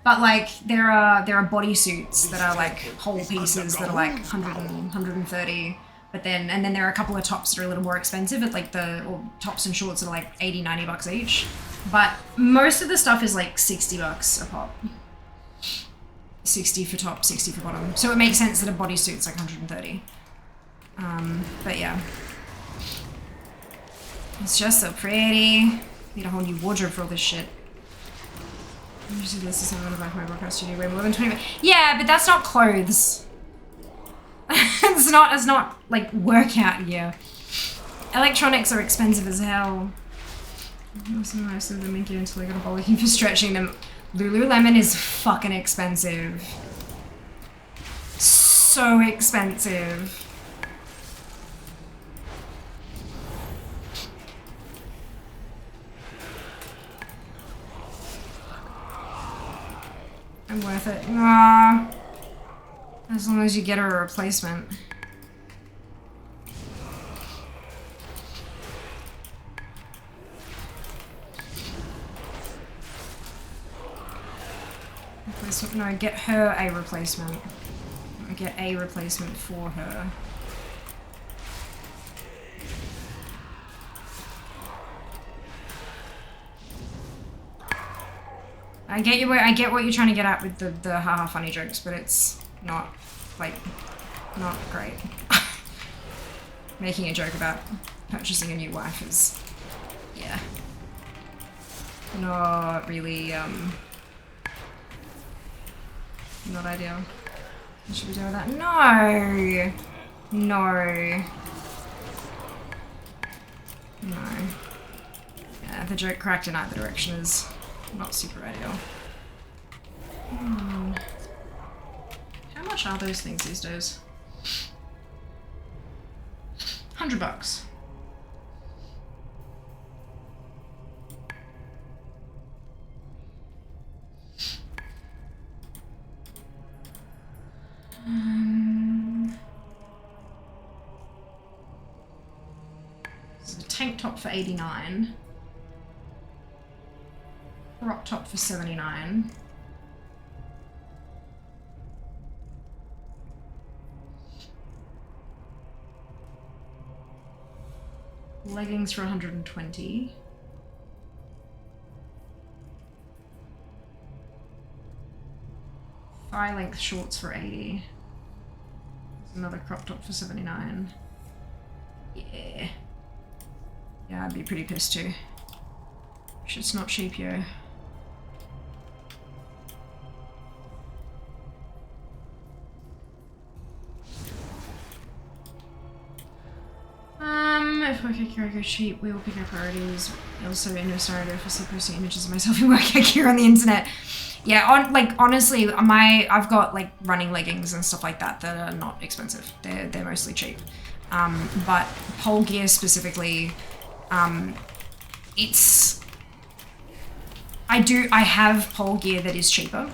But like there are bodysuits that are like whole pieces that are like 100 and 130. But then there are a couple of tops that are a little more expensive at like or tops and shorts that are like $80, $90 each. But most of the stuff is like $60 a pop. 60 for top, 60 for bottom. So it makes sense that a bodysuit's like 130. But yeah. It's just so pretty. Need a whole new wardrobe for all this shit. Usually this is something about my Warcraft studio way more than 20 minutes. Yeah, but that's not clothes. it's not like workout gear. Electronics are expensive as hell. Most of them make it until I got a ball looking for stretching them. Lululemon is fucking expensive. So expensive. I'm worth it. Aww. As long as you get a replacement. No, get her a replacement. I get a replacement for her. I get what you're trying to get at with the haha funny jokes, but it's not, like, not great. Making a joke about purchasing a new wife is, yeah, not really, not ideal. What should we do with that? No! No. No. Yeah, the joke cracked in either direction is not super ideal. How much are those things these days? $100. This is a tank top for 89. Crop top for 79. Leggings for 120. Thigh length shorts for 80. There's another crop top for 79. Yeah. Yeah, I'd be pretty pissed too. Shit's not cheap, yo. If work gear go cheap, we will pick our priorities. Also, in no scenario, if I see posting images of myself in work gear on the internet. Yeah, honestly, I've got like running leggings and stuff like that that are not expensive. They're mostly cheap. But pole gear specifically, it's. I have pole gear that is cheaper.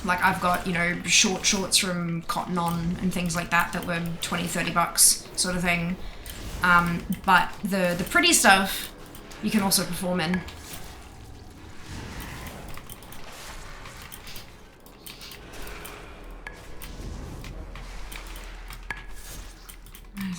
Like I've got, you know, short shorts from Cotton On and things like that that were $20-30 sort of thing. But the pretty stuff you can also perform in.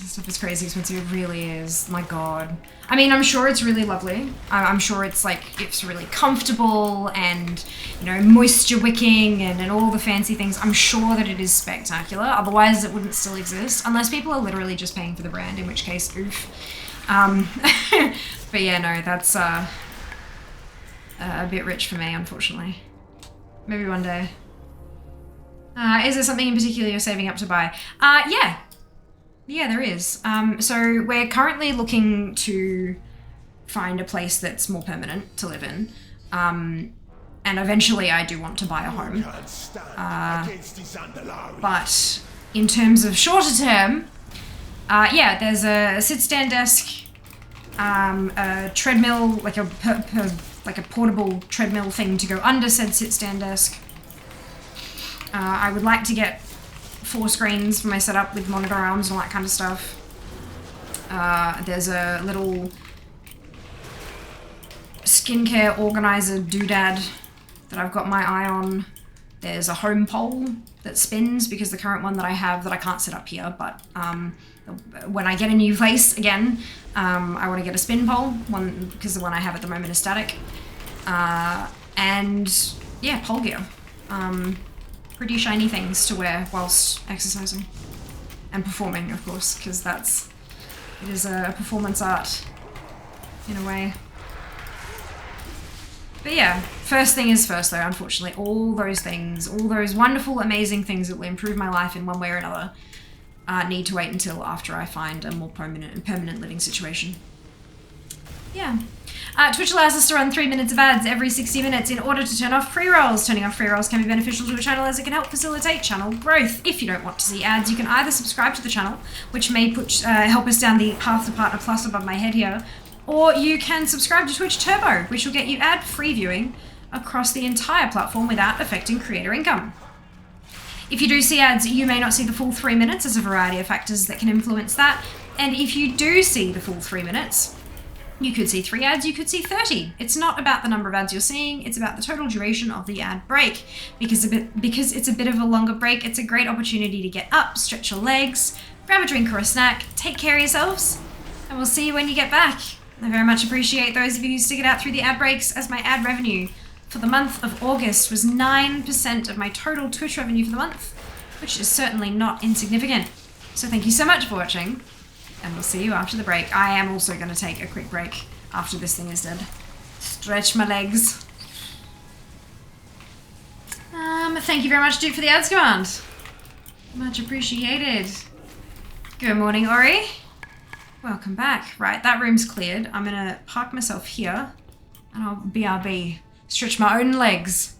This stuff is crazy expensive. It really is. My God. I mean, I'm sure it's really lovely. I'm sure it's like, it's really comfortable and, you know, moisture wicking and all the fancy things. I'm sure that it is spectacular. Otherwise, it wouldn't still exist. Unless people are literally just paying for the brand, in which case, oof. But yeah, no, that's a bit rich for me, unfortunately. Maybe one day. Is there something in particular you're saving up to buy? Yeah. Yeah, there is. So we're currently looking to find a place that's more permanent to live in. And eventually I do want to buy a home. But in terms of shorter term, yeah, there's a sit-stand desk, a treadmill, like a portable treadmill thing to go under said sit-stand desk. I would like to get 4 screens for my setup with monitor arms and all that kind of stuff. There's a little skincare organizer doodad that I've got my eye on. There's a home pole that spins because the current one that I have that I can't set up here, but when I get a new place again, I want to get a spin pole, because the one I have at the moment is static. And yeah, pole gear. Pretty shiny things to wear whilst exercising and performing, of course, because it is a performance art in a way. But yeah, first thing is first though, unfortunately. All those things, all those wonderful, amazing things that will improve my life in one way or another need to wait until after I find a more permanent living situation. Yeah. Twitch allows us to run 3 minutes of ads every 60 minutes in order to turn off pre-rolls. Turning off pre-rolls can be beneficial to a channel as it can help facilitate channel growth. If you don't want to see ads, you can either subscribe to the channel, which may help us down the Path to Partner Plus above my head here, or you can subscribe to Twitch Turbo, which will get you ad-free viewing across the entire platform without affecting creator income. If you do see ads, you may not see the full 3 minutes. There's a variety of factors that can influence that. And if you do see the full 3 minutes, you could see 3 ads, you could see 30. It's not about the number of ads you're seeing, it's about the total duration of the ad break. Because it's a bit of a longer break, it's a great opportunity to get up, stretch your legs, grab a drink or a snack, take care of yourselves, and we'll see you when you get back. I very much appreciate those of you who stick it out through the ad breaks, as my ad revenue for the month of August was 9% of my total Twitch revenue for the month, which is certainly not insignificant. So thank you so much for watching, and we'll see you after the break. I am also going to take a quick break after this thing is dead. Stretch my legs. Thank you very much, Duke, for the ads command. Much appreciated. Good morning, Ori. Welcome back. Right, that room's cleared. I'm going to park myself here, and I'll BRB. Stretch my own legs.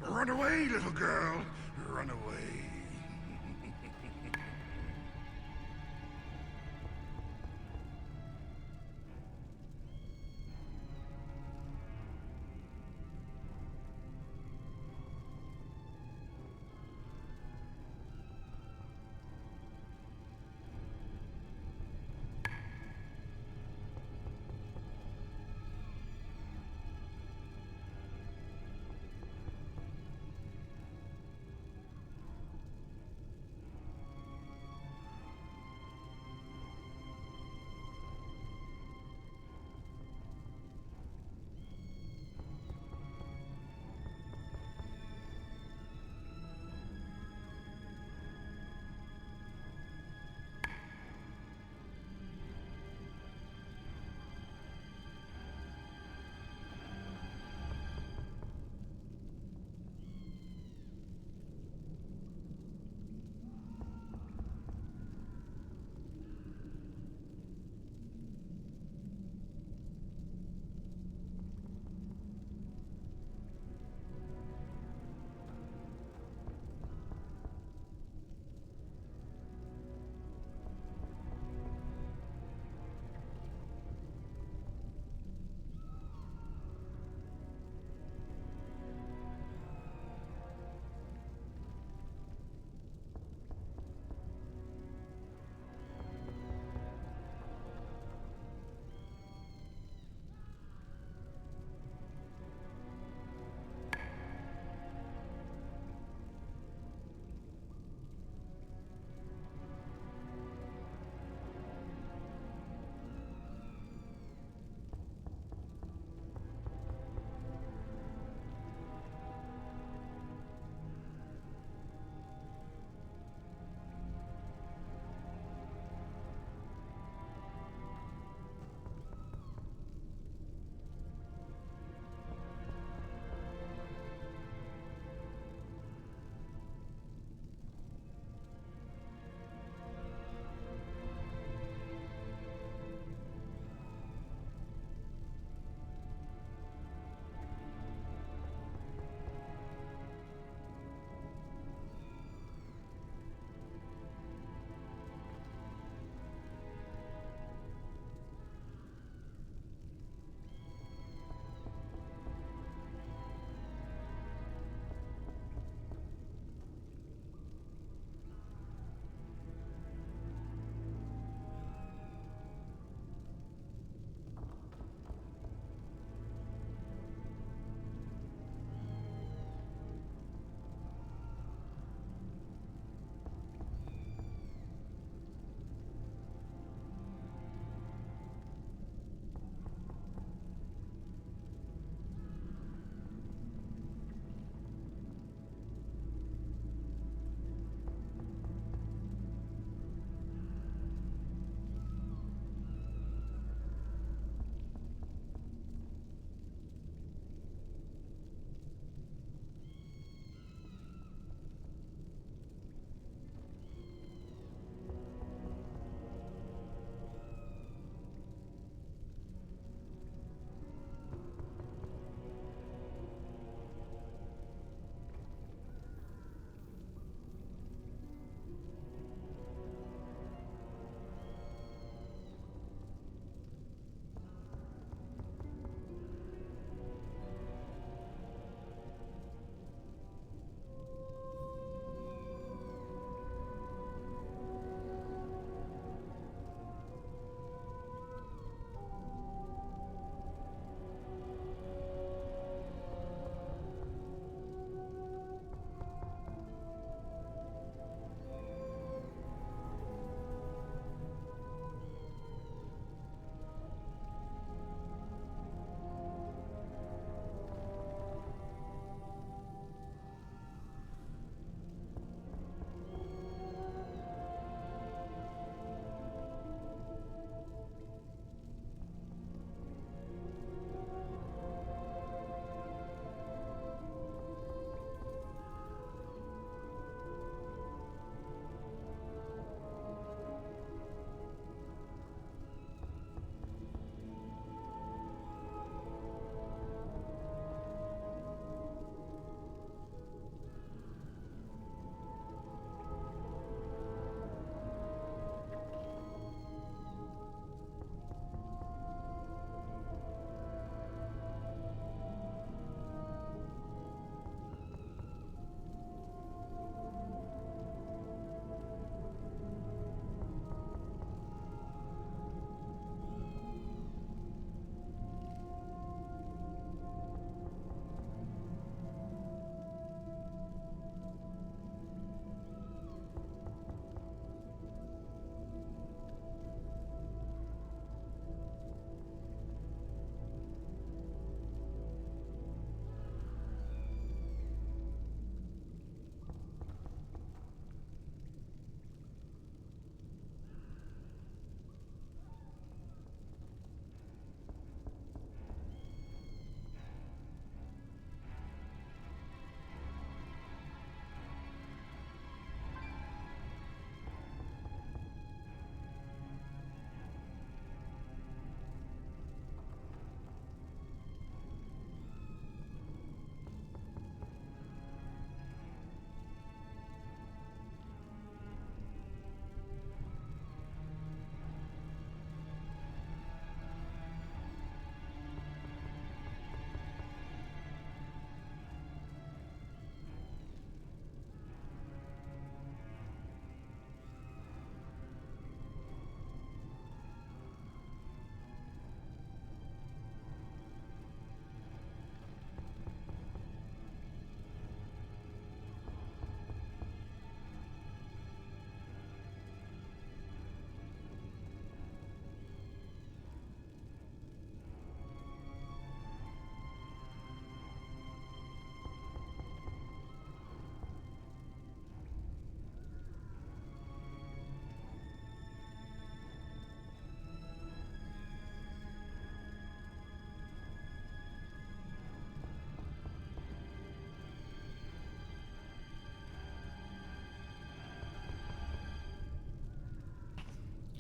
Run away, little girl. Run away.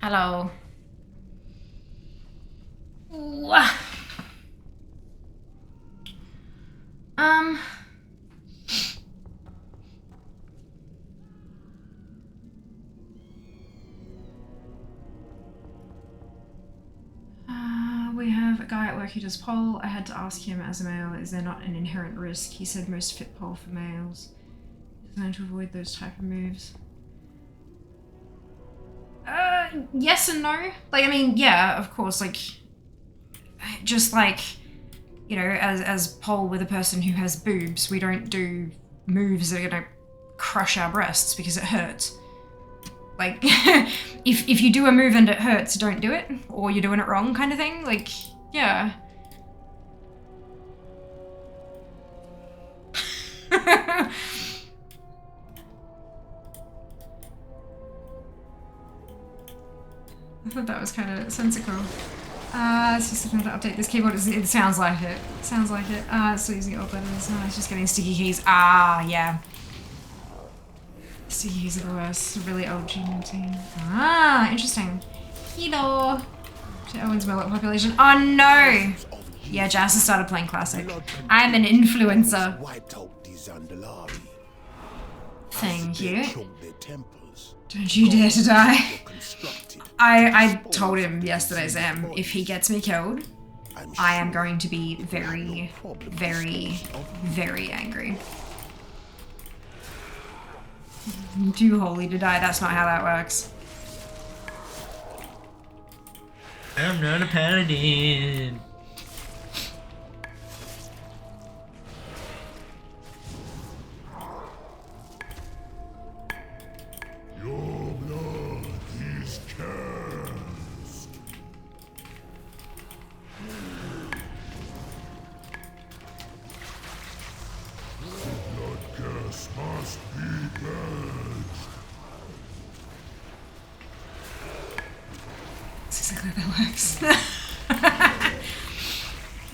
Hello. Ooh. We have a guy at work who does pole. I had to ask him as a male, is there not an inherent risk? He said most fit pole for males. Designed to avoid those type of moves. Yes and no. Like, I mean, yeah, of course, like, just like, you know, as pole with a person who has boobs, we don't do moves that are gonna crush our breasts because it hurts. Like, if you do a move and it hurts, don't do it. Or you're doing it wrong kind of thing. Like, yeah. I thought that was kind of sensical. It's just looking to update this keyboard. It sounds like it. Sounds like it. Still using old letters. It's just getting sticky keys. Yeah. Sticky keys are the worst. Really old GMT. Interesting. Hello. To Owen's Merlot population. Oh no! Yeah, Jas has started playing Classic. I'm an influencer. Thank you. Don't you dare to die. I told him yesterday, Sam, if he gets me killed, I am going to be very, very, very angry. Too holy to die, that's not how that works. I'm not a paladin. Your blood is cast. The blood curse must be purged. That's exactly how that works.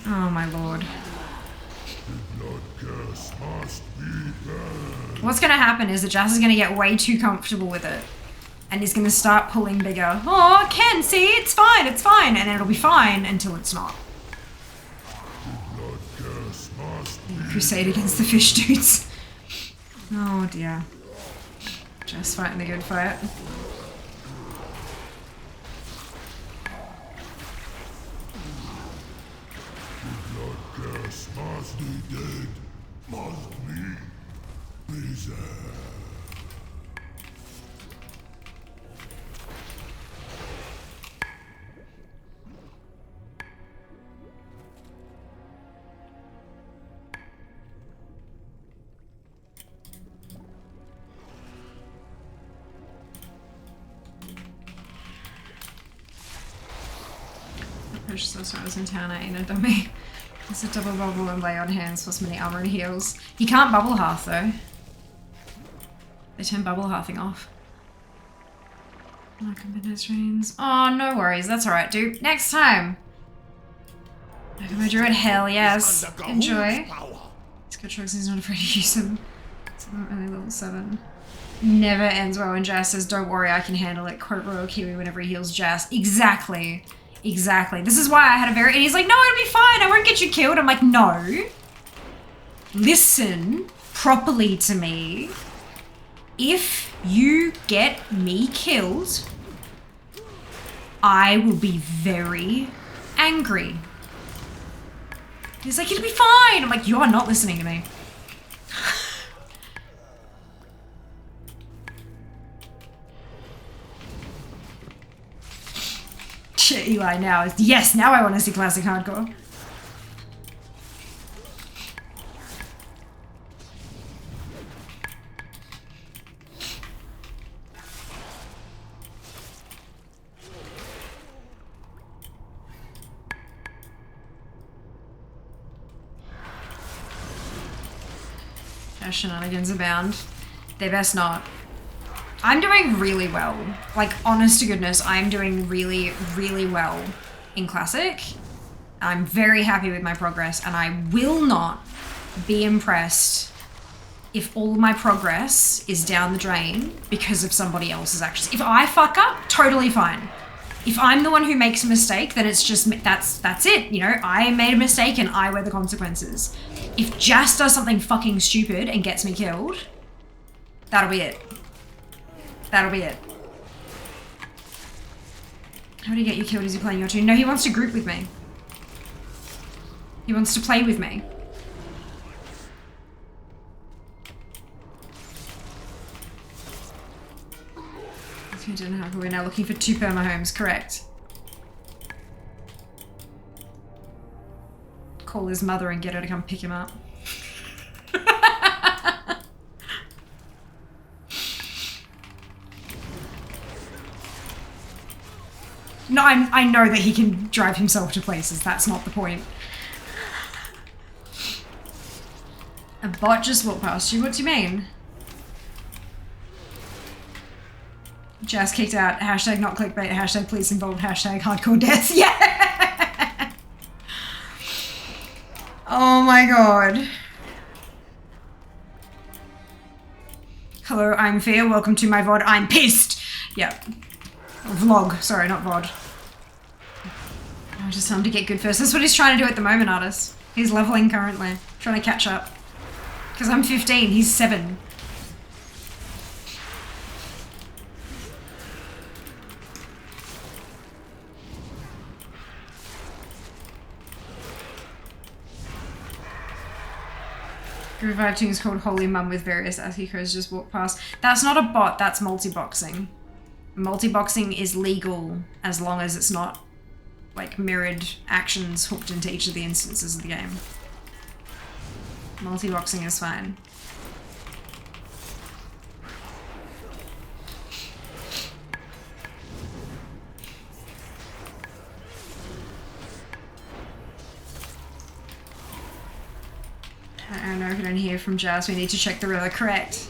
Oh my lord. The blood curse must be purged. What's gonna happen is that Jas is gonna get way too comfortable with it. And he's gonna start pulling bigger. Oh, Ken, see, it's fine, and then it'll be fine until it's not. The blood curse must be Crusade against the fish dudes. Oh dear. Just fighting the good fight. The blood curse must be dead. Must be preserved. Push so I was in town, I ain't a dummy. It's a double bubble and lay on hands plus mini armor and heals. You can't bubble hearth though. They turn bubble hearthing off. Oh, trains. Oh, no worries. That's alright, dude. Next time. Okay, my druid, hell yes. Enjoy. He's got trucks, he's not afraid to use them. It's only level 7. Never ends well when Jas says, don't worry, I can handle it. Quote Royal Kiwi whenever he heals Jas. Exactly. Exactly. This is why I had a very... And he's like, no, it'll be fine. I won't get you killed. I'm like, no. Listen properly to me. If you get me killed, I will be very angry. He's like, it'll be fine. I'm like, you are not listening to me. Shit, Eli now. Yes, now I want to see classic hardcore. Shenanigans abound. They best not. I'm doing really well. Like, honest to goodness, I'm doing really, really well in Classic. I'm very happy with my progress, and I will not be impressed if all my progress is down the drain because of somebody else's actions. If I fuck up, totally fine. If I'm the one who makes a mistake, then it's just, that's it, you know? I made a mistake and I wear the consequences. If Jas does something fucking stupid and gets me killed, that'll be it. That'll be it. How did he get you killed? Is he playing your team? No, he wants to group with me. He wants to play with me. We're now looking for 2 perma homes, correct. Call his mother and get her to come pick him up. No, I know that he can drive himself to places, that's not the point. A bot just walked past you, what do you mean? Jas kicked out, hashtag not clickbait, hashtag police involved, hashtag hardcore deaths. Yeah! Oh my god. Hello, I'm Fear, welcome to my VOD, I'm pissed! Yep. Vlog, sorry, not VOD. I just time to get good first. That's what he's trying to do at the moment, artist. He's leveling currently, trying to catch up. Because I'm 15, he's 7. The revive team is called Holy Mum with various Akikos just walk past. That's not a bot, that's multi-boxing. Multi-boxing is legal as long as it's not like mirrored actions hooked into each of the instances of the game. Multi-boxing is fine. I don't know if I don't hear from Jas. We need to check the river, correct.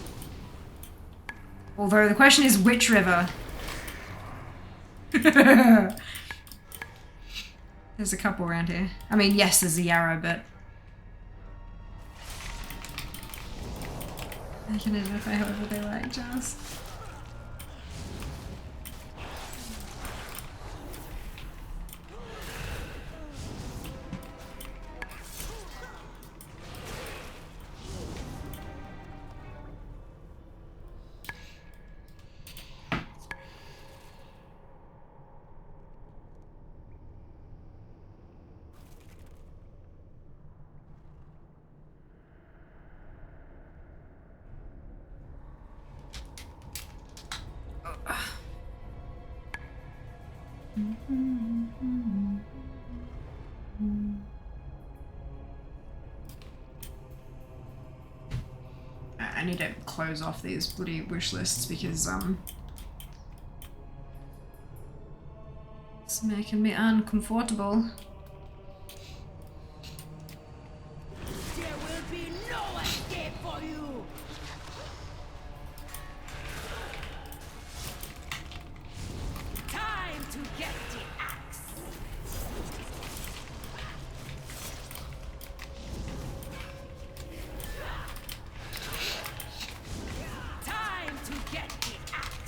Although the question is which river? There's a couple around here. I mean, yes, there's a Yarrow, but I can identify however they like, Jas. I need to close off these bloody wish lists because it's making me uncomfortable. There will be no escape for you. Time to get the axe. Time to get the axe.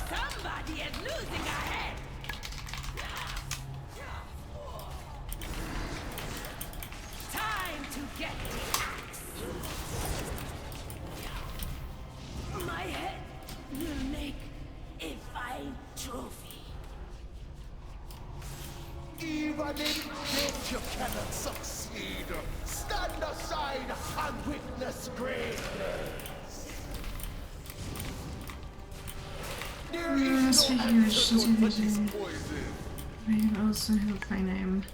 Somebody is losing a head. Time to get the axe. My head will make a fine trophy. Even in death you cannot succeed. Stand aside and witness greatness. There is no speaking of which, antidote for this poison. I also have a play name.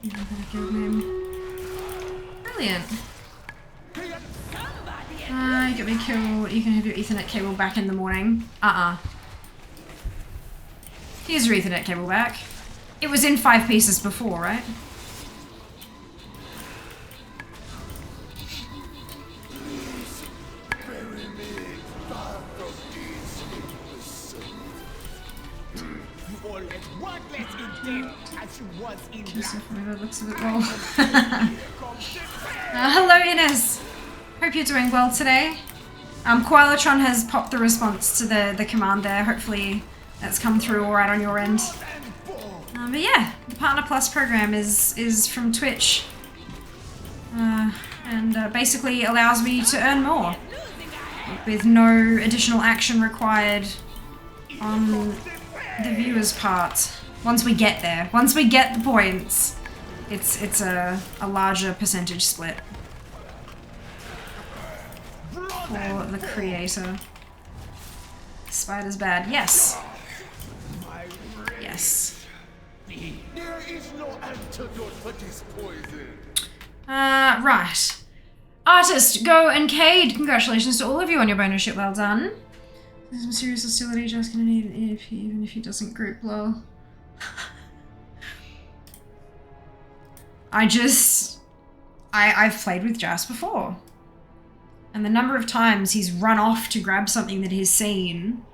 You have a good name. Brilliant. Somebody is You get me killed. You can have your Ethernet cable back in the morning. Here's your Ethernet cable back. It was in 5 pieces before, right? Bury me far from these innocent. You all as worthless in death as you was in Just life. from the looks of it all. Hello, Ines. Hope you're doing well today. Koalatron has popped the response to the command there. Hopefully that's come through all right on your end. But yeah, the Partner Plus program is from Twitch, and basically allows me to earn more with no additional action required on the viewer's part. Once we get there, once we get the points, it's a larger percentage split for the creator. Spider's bad. Yes. Yes. There is no antidote for this poison. Right. Artist, Go, and Cade, congratulations to all of you on your bonus ship, well done. There's some serious hostility, just gonna need an EFP even if he doesn't group, lol. I've played with Jas before. And the number of times he's run off to grab something that he's seen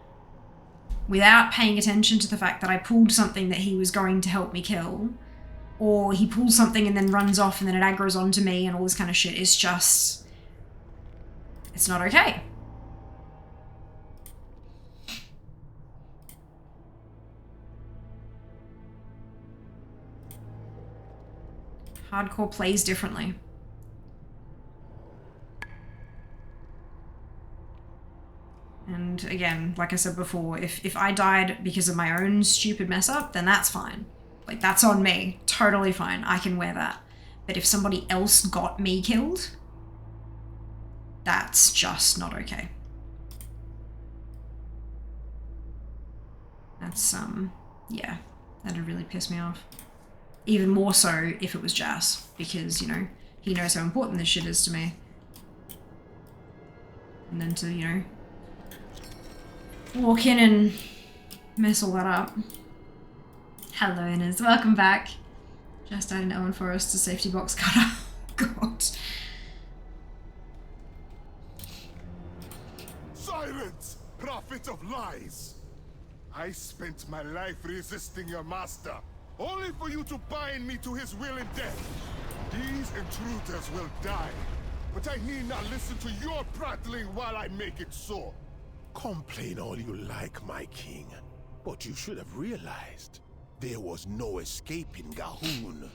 without paying attention to the fact that I pulled something that he was going to help me kill, or he pulls something and then runs off and then it aggroes onto me and all this kind of shit. It's just... it's not okay. Hardcore plays differently. And again, like I said before, if I died because of my own stupid mess up, then that's fine. Like, that's on me. Totally fine. I can wear that. But if somebody else got me killed, that's just not okay. That's, yeah, that'd really piss me off. Even more so if it was Jas, because, you know, he knows how important this shit is to me. And then to, you know, walk in and mess all that up. Hello, Inez. Welcome back. Just died in Elwyn Forest, a safety box cutter. God. Silence, prophet of lies! I spent my life resisting your master, only for you to bind me to his will and death. These intruders will die, but I need not listen to your prattling while I make it so. Complain all you like, my king, but you should have realized there was no escaping Gahun.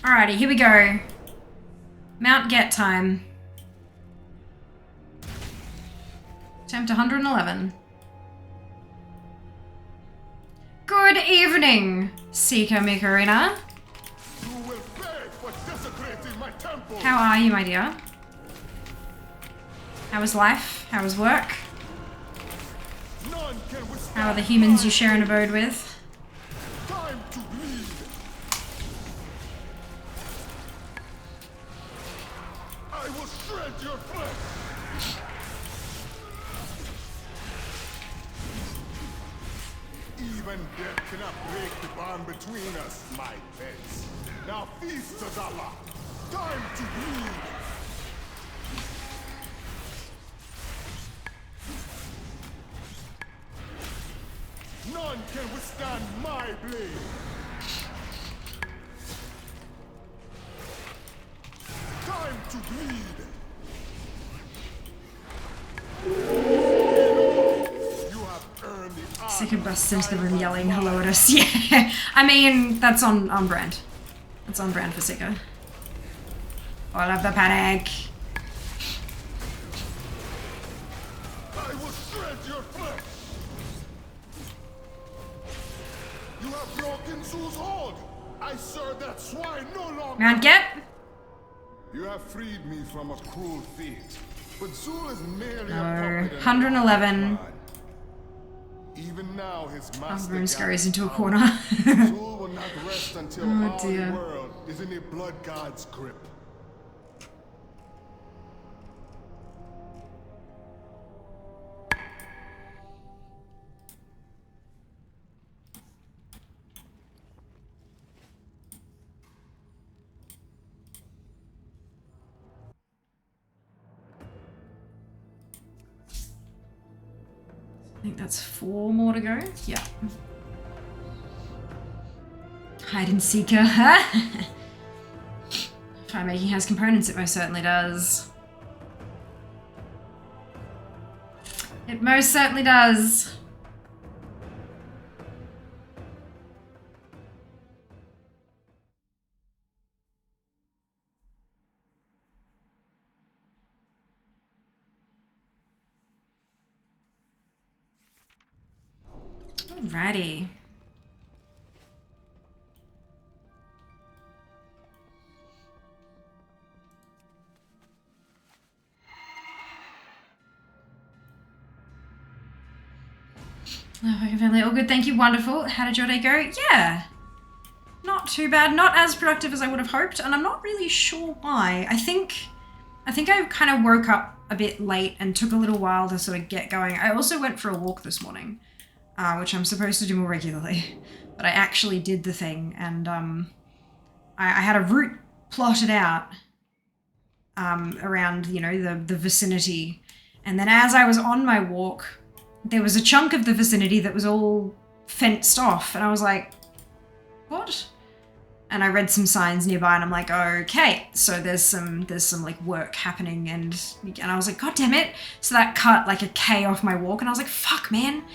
Alrighty, here we go. Mount Get time. Attempt 111. Good evening, Seeker Mikarina. You will pay for desecrating my temple. How are you, my dear? How is life? How is work? None can withstand. How are the humans you share an abode with? Time to bleed. I will shred your flesh. Even death cannot break the bond between us, my pets. Now feast, Azala. Time to bleed. None can withstand my blade. Time to bleed. You have earned the honor. Seeker busts into the room yelling hello at us. Yeah, I mean, that's on brand. That's on brand for Seeker. All of the panic. I will shred your flesh. You have broken Zul's hold. I serve that swine no longer. Mount Get. You have freed me from a cruel fate, but Zul is merely No, a puppet. 111. Even now, his Oh, master room scurries gathers into a power. corner. Zul will not rest until Oh, our dear. world is in a blood god's grip. think that's 4 more to go. Yeah. Hide and seeker. Fire making has components, it most certainly does. It most certainly does. Alrighty. Oh, okay, family, all good, thank you, wonderful. How did your day go? Yeah, not too bad, not as productive as I would have hoped, and I'm not really sure why. I think I kind of woke up a bit late and took a little while to sort of get going. I also went for a walk this morning, which I'm supposed to do more regularly, but I actually did the thing, and I had a route plotted out around, you know, the vicinity, and then as I was on my walk, there was a chunk of the vicinity that was all fenced off, and I was like, what? And I read some signs nearby, and I'm like, okay, so there's some like work happening, and I was like, god damn it. So that cut like a K off my walk, and I was like, fuck, man.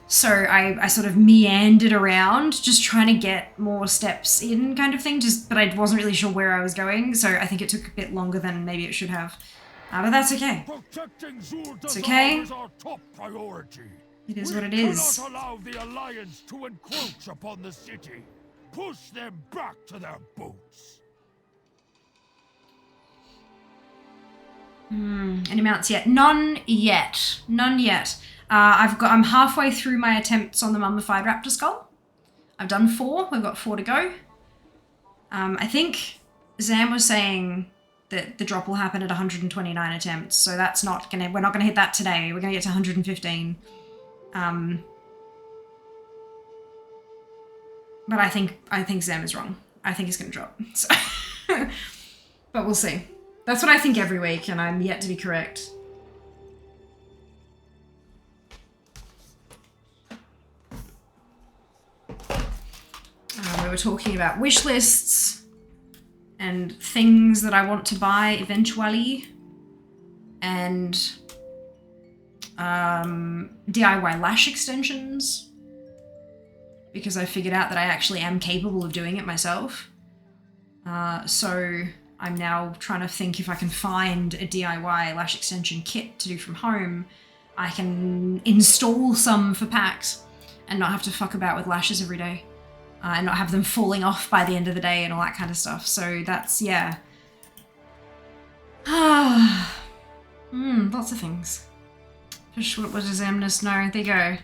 So I sort of meandered around, just trying to get more steps in, kind of thing, but I wasn't really sure where I was going, so I think it took a bit longer than maybe it should have. But that's okay. It's okay. Is our top priority. It is what it is. We cannot allow the Alliance to encroach upon the city. Push them back to their boots. Any mounts yet? None yet. None yet. I'm halfway through my attempts on the mummified raptor skull. I've done 4. We've got 4 to go. I think Zam was saying that the drop will happen at 129 attempts, so that's not gonna. We're not gonna hit that today. We're gonna get to 115. But I think Zam is wrong. I think he's gonna drop. So but we'll see. That's what I think every week, and I'm yet to be correct. We were talking about wish lists and things that I want to buy eventually, and DIY lash extensions, because I figured out that I actually am capable of doing it myself. So I'm now trying to think if I can find a DIY lash extension kit to do from home. I can install some for packs and not have to fuck about with lashes every day. And not have them falling off by the end of the day and all that kind of stuff. So that's, yeah. Lots of things. Just what does Amnest know? There you go.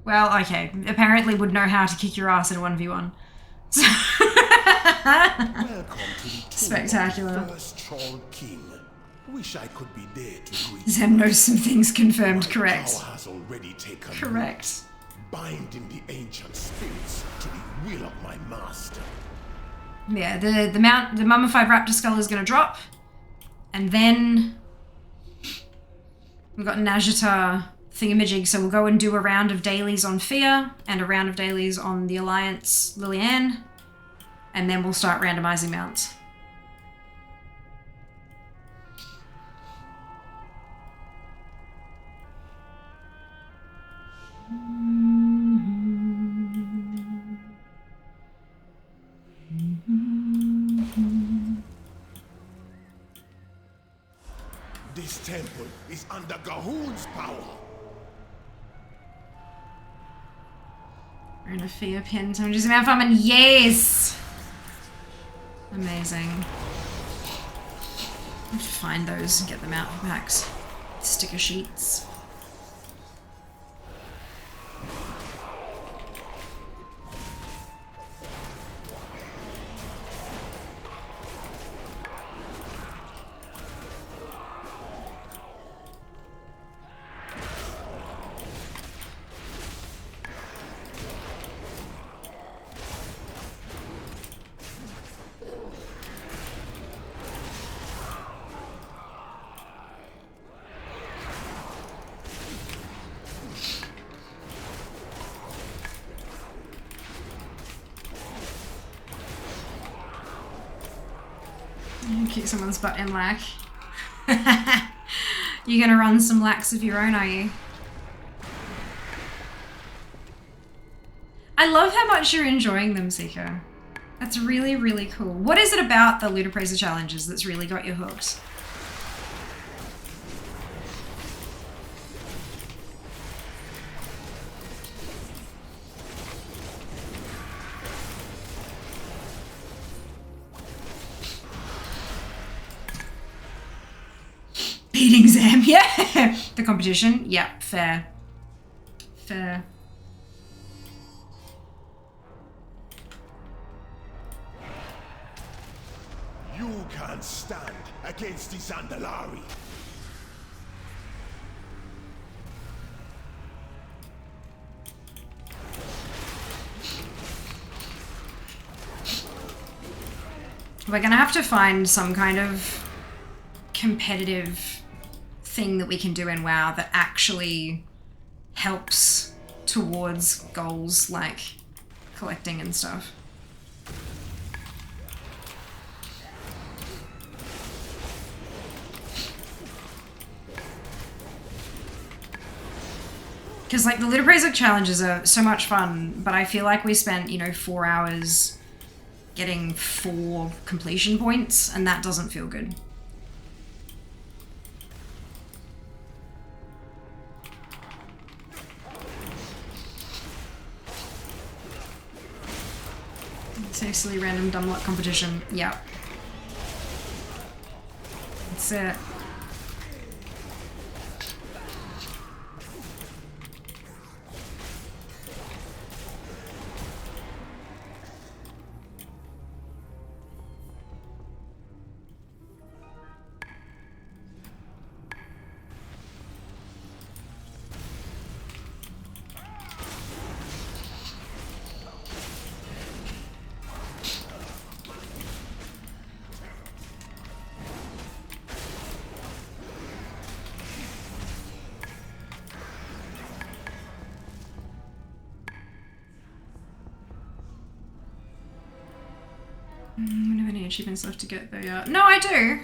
Well, okay. Apparently would know how to kick your ass in a 1v1. Welcome to the Spectacular. First Troll King. Wish I could be there to greet Zem knows some things confirmed, My correct. power has already taken Correct. binding the ancient spirits to the will of my master. Yeah, the mummified raptor skull is gonna drop. And then we've got Najata thingamajig, so we'll go and do a round of dailies on Fear and a round of dailies on the Alliance Lilianne, and then we'll start randomizing mounts. This temple is under Gahoon's power. We're in a Fear pin. So I'm just about farming. Yes! Amazing. I have to find those and get them out for packs. Sticker sheets. Kick someone's butt in lack. You're gonna run some lacks of your own, are you? I love how much you're enjoying them, Seeker. That's really, really cool. What is it about the Loot Appraiser challenges that's really got you hooked? Beating Zam, yeah. The competition, yeah, fair. Fair. You can't stand against the Zandalari. We're gonna have to find some kind of competitive thing that we can do in WoW that actually helps towards goals like collecting and stuff. Because like the Loot Appraiser challenges are so much fun, but I feel like we spent, you know, 4 hours getting 4 completion points, and that doesn't feel good. Seriously, random dumb luck competition. Yep. That's it. I don't have any achievements left to get though yet. No, I do.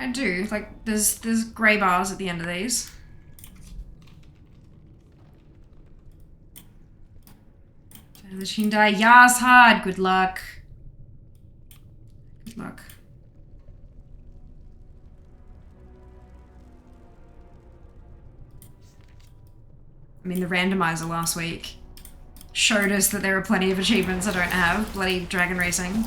I do. Like, there's grey bars at the end of these. The Shindai, yas hard. Good luck. Good luck. I mean, the randomizer last week showed us that there are plenty of achievements I don't have. Bloody dragon racing.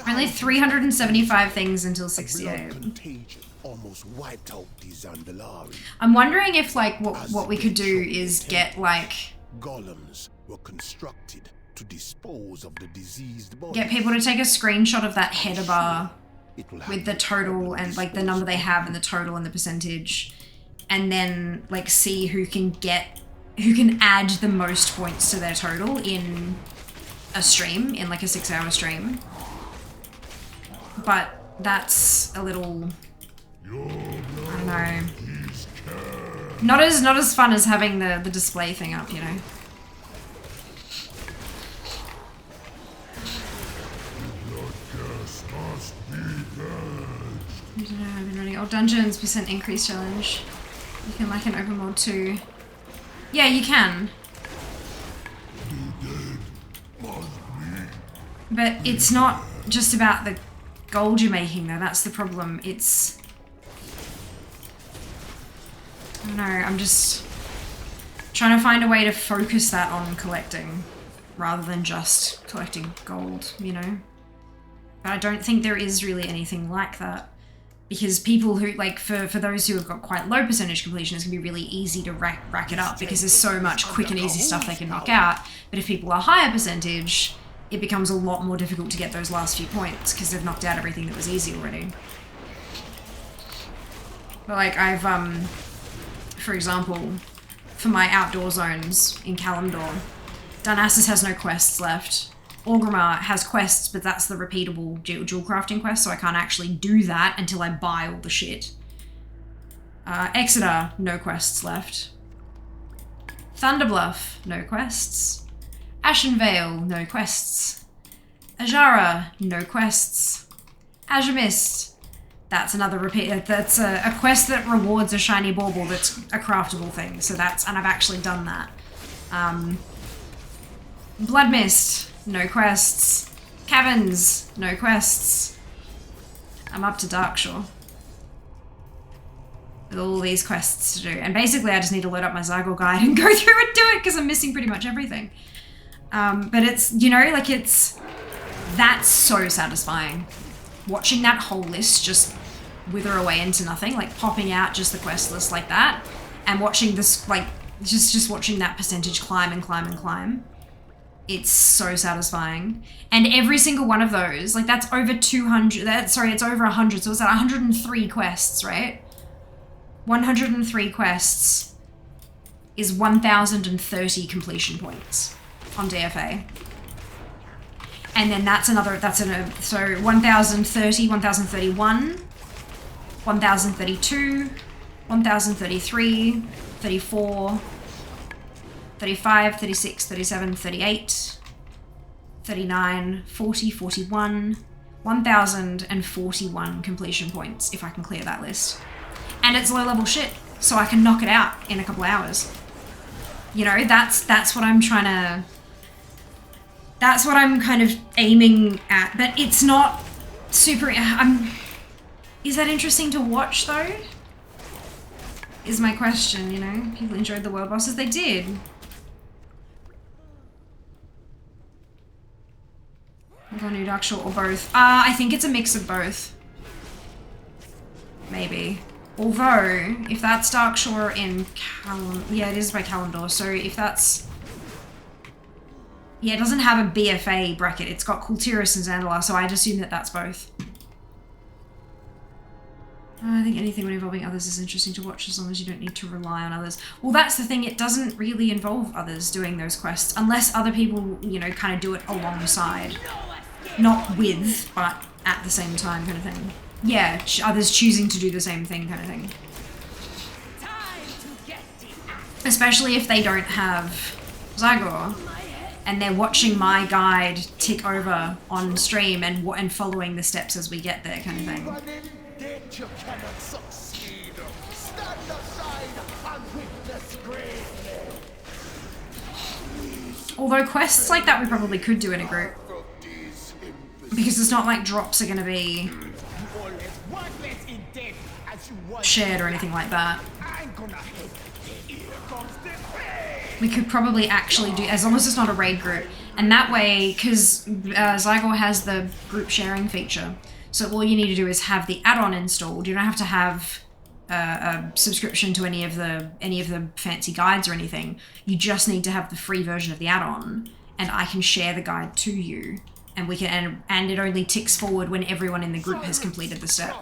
Only 375 things until 68. Contagion almost wiped out the Zandalari. I'm wondering if like what we could do is get like Golems were constructed to dispose of the diseased bodies. get people to take a screenshot of that header bar It will with the have total and like the number they have and the total and the percentage, and then like see who can add the most points to their total in a stream, in like a 6-hour stream. But that's a little, I don't know, not as fun as having the display thing up, you know. I don't know, I've been running old dungeons, % increase challenge. You can like an open world too. Yeah, you can. But it's not just about the gold you're making though, that's the problem. It's, I don't know, I'm just trying to find a way to focus that on collecting rather than just collecting gold, you know? But I don't think there is really anything like that. Because people who, like, for those who have got quite low percentage completion, it's going to be really easy to rack it up because there's so much quick and easy stuff they can knock out. But if people are higher percentage, it becomes a lot more difficult to get those last few points because they've knocked out everything that was easy already. But, like, I've, for example, for my outdoor zones in Kalimdor, Darnassus has no quests left. Orgrimmar has quests, but that's the repeatable dual crafting quest, so I can't actually do that until I buy all the shit. Exeter, no quests left. Thunderbluff, no quests. Ashenvale, no quests. Ajara, no quests. Azure Mist, that's another repeat. That's a quest that rewards a shiny bauble that's a craftable thing. So that's, and I've actually done that. Blood Mist, no quests. Caverns, no quests. I'm up to Darkshore with all these quests to do. And basically I just need to load up my Zygor guide and go through and do it because I'm missing pretty much everything. But it's, you know, like that's so satisfying. Watching that whole list just wither away into nothing, like popping out just the quest list like that, and watching this, like, just watching that percentage climb and climb and climb. It's so satisfying. And every single one of those, like that's over 200, it's over 100, so it's at 103 quests, right? 103 quests is 1,030 completion points on DFA. And then so 1,030, 1,031, 1,032, 1,033, 34, 35, 36, 37, 38, 39, 40, 41, 1,041 completion points if I can clear that list. And it's low level shit, so I can knock it out in a couple hours. You know, that's what I'm trying to... That's what I'm kind of aiming at, but it's not super... Is that interesting to watch though? Is my question, you know? People enjoyed the world bosses, they did. Or New Darkshore or both. I think it's a mix of both. Maybe. Although, if that's Darkshore in yeah, it is by calendar, so if that's... Yeah, it doesn't have a BFA bracket. It's got Kultiris and Zandalar, so I'd assume that that's both. I think anything when involving others is interesting to watch as long as you don't need to rely on others. Well, that's the thing. It doesn't really involve others doing those quests unless other people, you know, kind of do it alongside. Not with, but at the same time kind of thing. Yeah, others choosing to do the same thing kind of thing. Especially if they don't have Zygor. And they're watching my guide tick over on stream and following the steps as we get there, kind of thing. Although quests like that we probably could do in a group. Because it's not like drops are going to be shared or anything like that. We could probably actually do, as long as it's not a raid group. And that way, because Zygor has the group sharing feature, so all you need to do is have the add-on installed. You don't have to have a subscription to any of the fancy guides or anything. You just need to have the free version of the add-on, and I can share the guide to you. And we can, and it only ticks forward when everyone in the group has completed the step,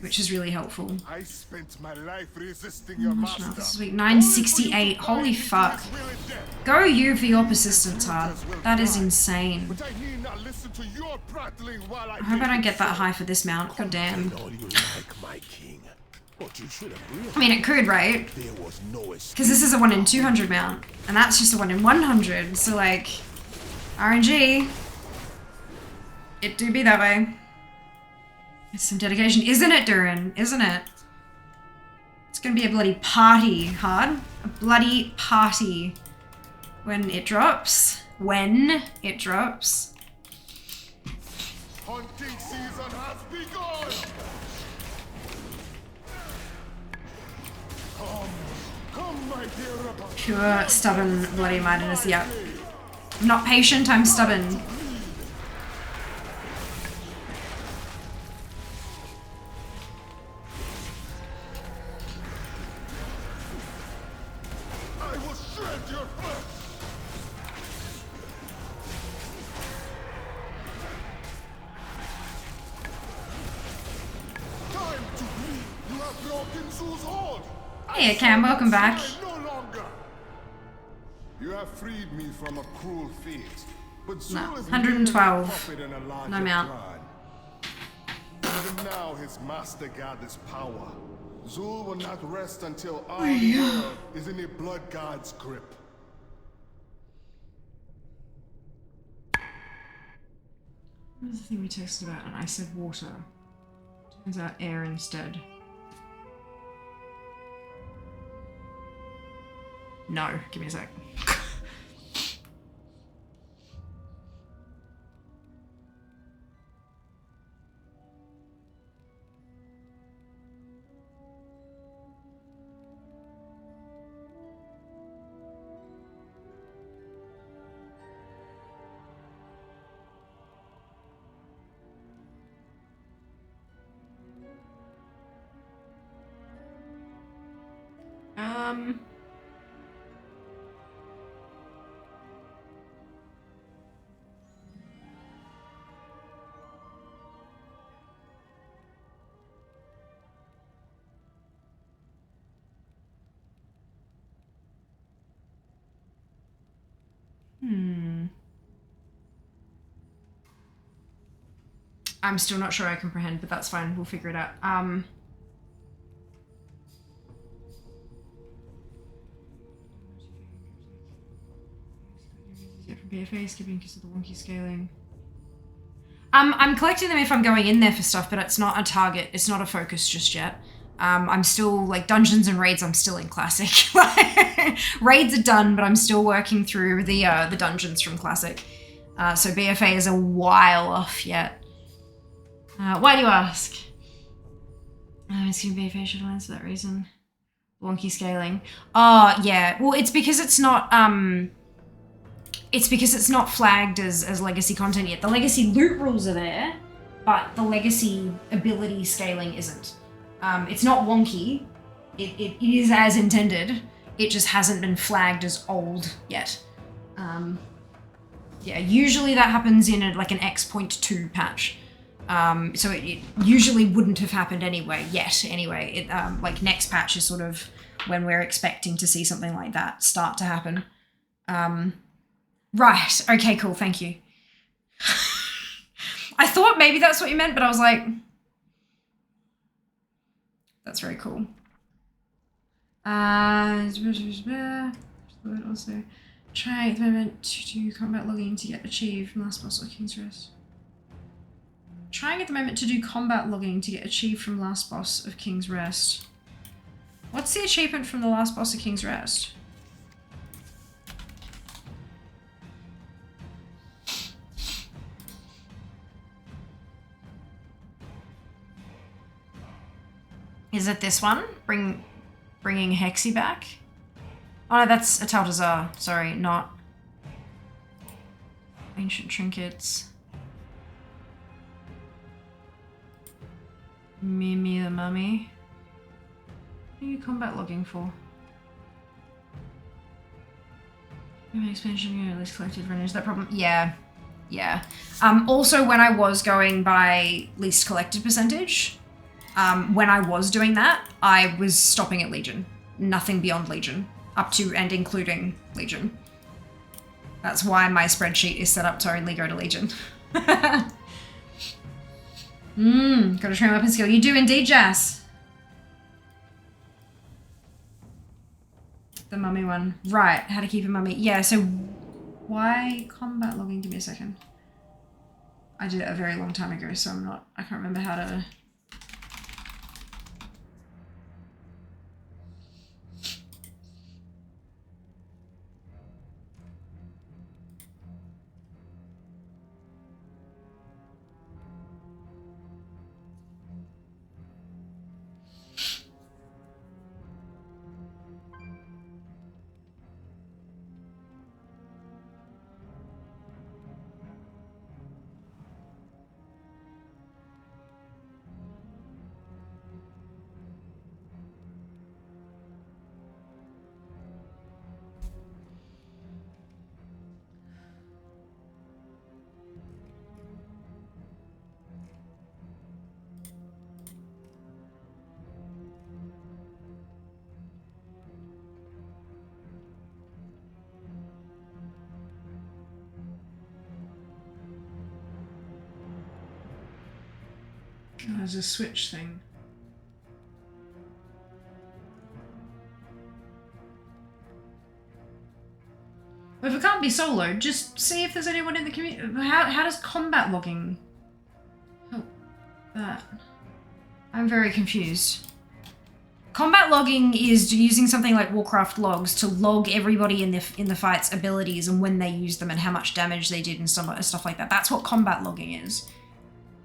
which is really helpful. I spent my life resisting your master. This is week 968. Holy fuck! Go you for your persistence, hard. That is insane. I hope I don't get that high for this mount. God damn. I mean, it could, right? Because this is a 1 in 200 mount, and that's just a 1 in 100. So like, RNG. It do be that way. It's some dedication. Isn't it, Durin? Isn't it? It's gonna be a bloody party, hard. A bloody party. When it drops. When it drops. Hunting season has begun! Come, my dear Rebel. Pure, stubborn, bloody mindedness, yep. I'm not patient, I'm stubborn. Hey, Cam, welcome back. You have freed me from a cruel fate, but No, Zul is 112. merely a puppet in a larger No mount. plan. Even now, his master gathers power. Zul will not rest until our world is in a blood god's grip. What was the thing we texted about? And I said water. Turns out air instead. No, give me a sec. I'm still not sure I comprehend, but that's fine. We'll figure it out. From BFA, skipping because of the wonky scaling. I'm collecting them if I'm going in there for stuff, but it's not a target. It's not a focus just yet. I'm still, like, dungeons and raids, I'm still in classic. Raids are done, but I'm still working through the dungeons from classic. So BFA is a while off yet. Why do you ask? I'm assuming BFA should lines for that reason. Wonky scaling. Oh, yeah. Well, it's because it's not flagged as legacy content yet. The legacy loot rules are there, but the legacy ability scaling isn't. It's not wonky. It is as intended. It just hasn't been flagged as old yet. Yeah, usually that happens in an X.2 patch. So it usually wouldn't have happened anyway. Like next patch is sort of when we're expecting to see something like that start to happen. Right. Okay, cool. Thank you. I thought maybe that's what you meant, but I was like, that's very cool. Also, try at the moment to do combat logging to get achieved from last boss of King's Rest. Trying at the moment to do combat logging to get achieved from last boss of King's Rest. What's the achievement from the last boss of King's Rest? Is it this one? Bringing Hexy back? Oh no, that's a Taltazar. Sorry, not ancient trinkets. Mimi the Mummy. What are you combat logging for? Expansion, at least collected runners. That problem? Yeah. Also, when I was going by least collected percentage, when I was doing that, I was stopping at Legion. Nothing beyond Legion. Up to and including Legion. That's why my spreadsheet is set up to only go to Legion. Gotta train weapon skill. You do indeed, Jazz. The mummy one. Right, how to keep a mummy. Yeah, so why combat logging? Give me a second. I did it a very long time ago, so I can't remember how to... Oh, there's a switch thing. Well, if it can't be soloed, just see if there's anyone in the community. How does combat logging But I'm very confused. Combat logging is using something like Warcraft logs to log everybody in the fight's abilities and when they use them and how much damage they did and stuff like that. That's what combat logging is.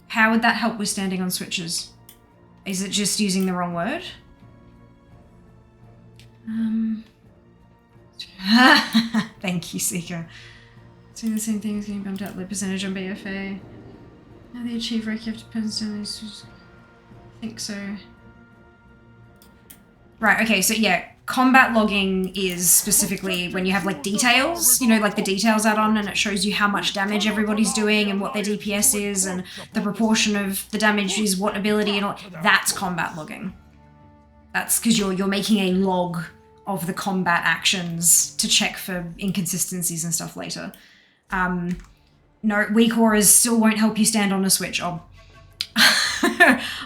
How would that help with standing on switches? Is it just using the wrong word? Thank you, Seeker. Doing the same thing as getting bumped up the percentage on BFA. Now the achieve rec you have to pins down these. I think so. Right, okay, so yeah, combat logging is specifically when you have like details, you know, like the details add-on, and it shows you how much damage everybody's doing and what their DPS is and the proportion of the damage is what ability and all. That's combat logging. That's because you're making a log of the combat actions to check for inconsistencies and stuff later. No, weak auras still won't help you stand on a switch. Oh.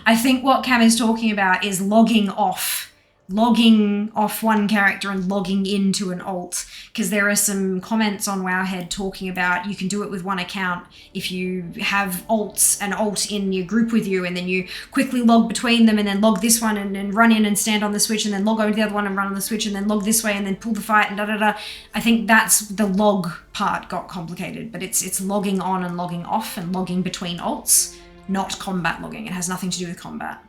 I think what Cam is talking about is logging off one character and logging into an alt, because there are some comments on Wowhead talking about you can do it with one account if you have an alt in your group with you and then you quickly log between them and then log this one and then run in and stand on the switch and then log over to the other one and run on the switch and then log this way and then pull the fight and da-da-da. I think that's the log part got complicated, but it's logging on and logging off and logging between alts, not combat logging. It has nothing to do with combat.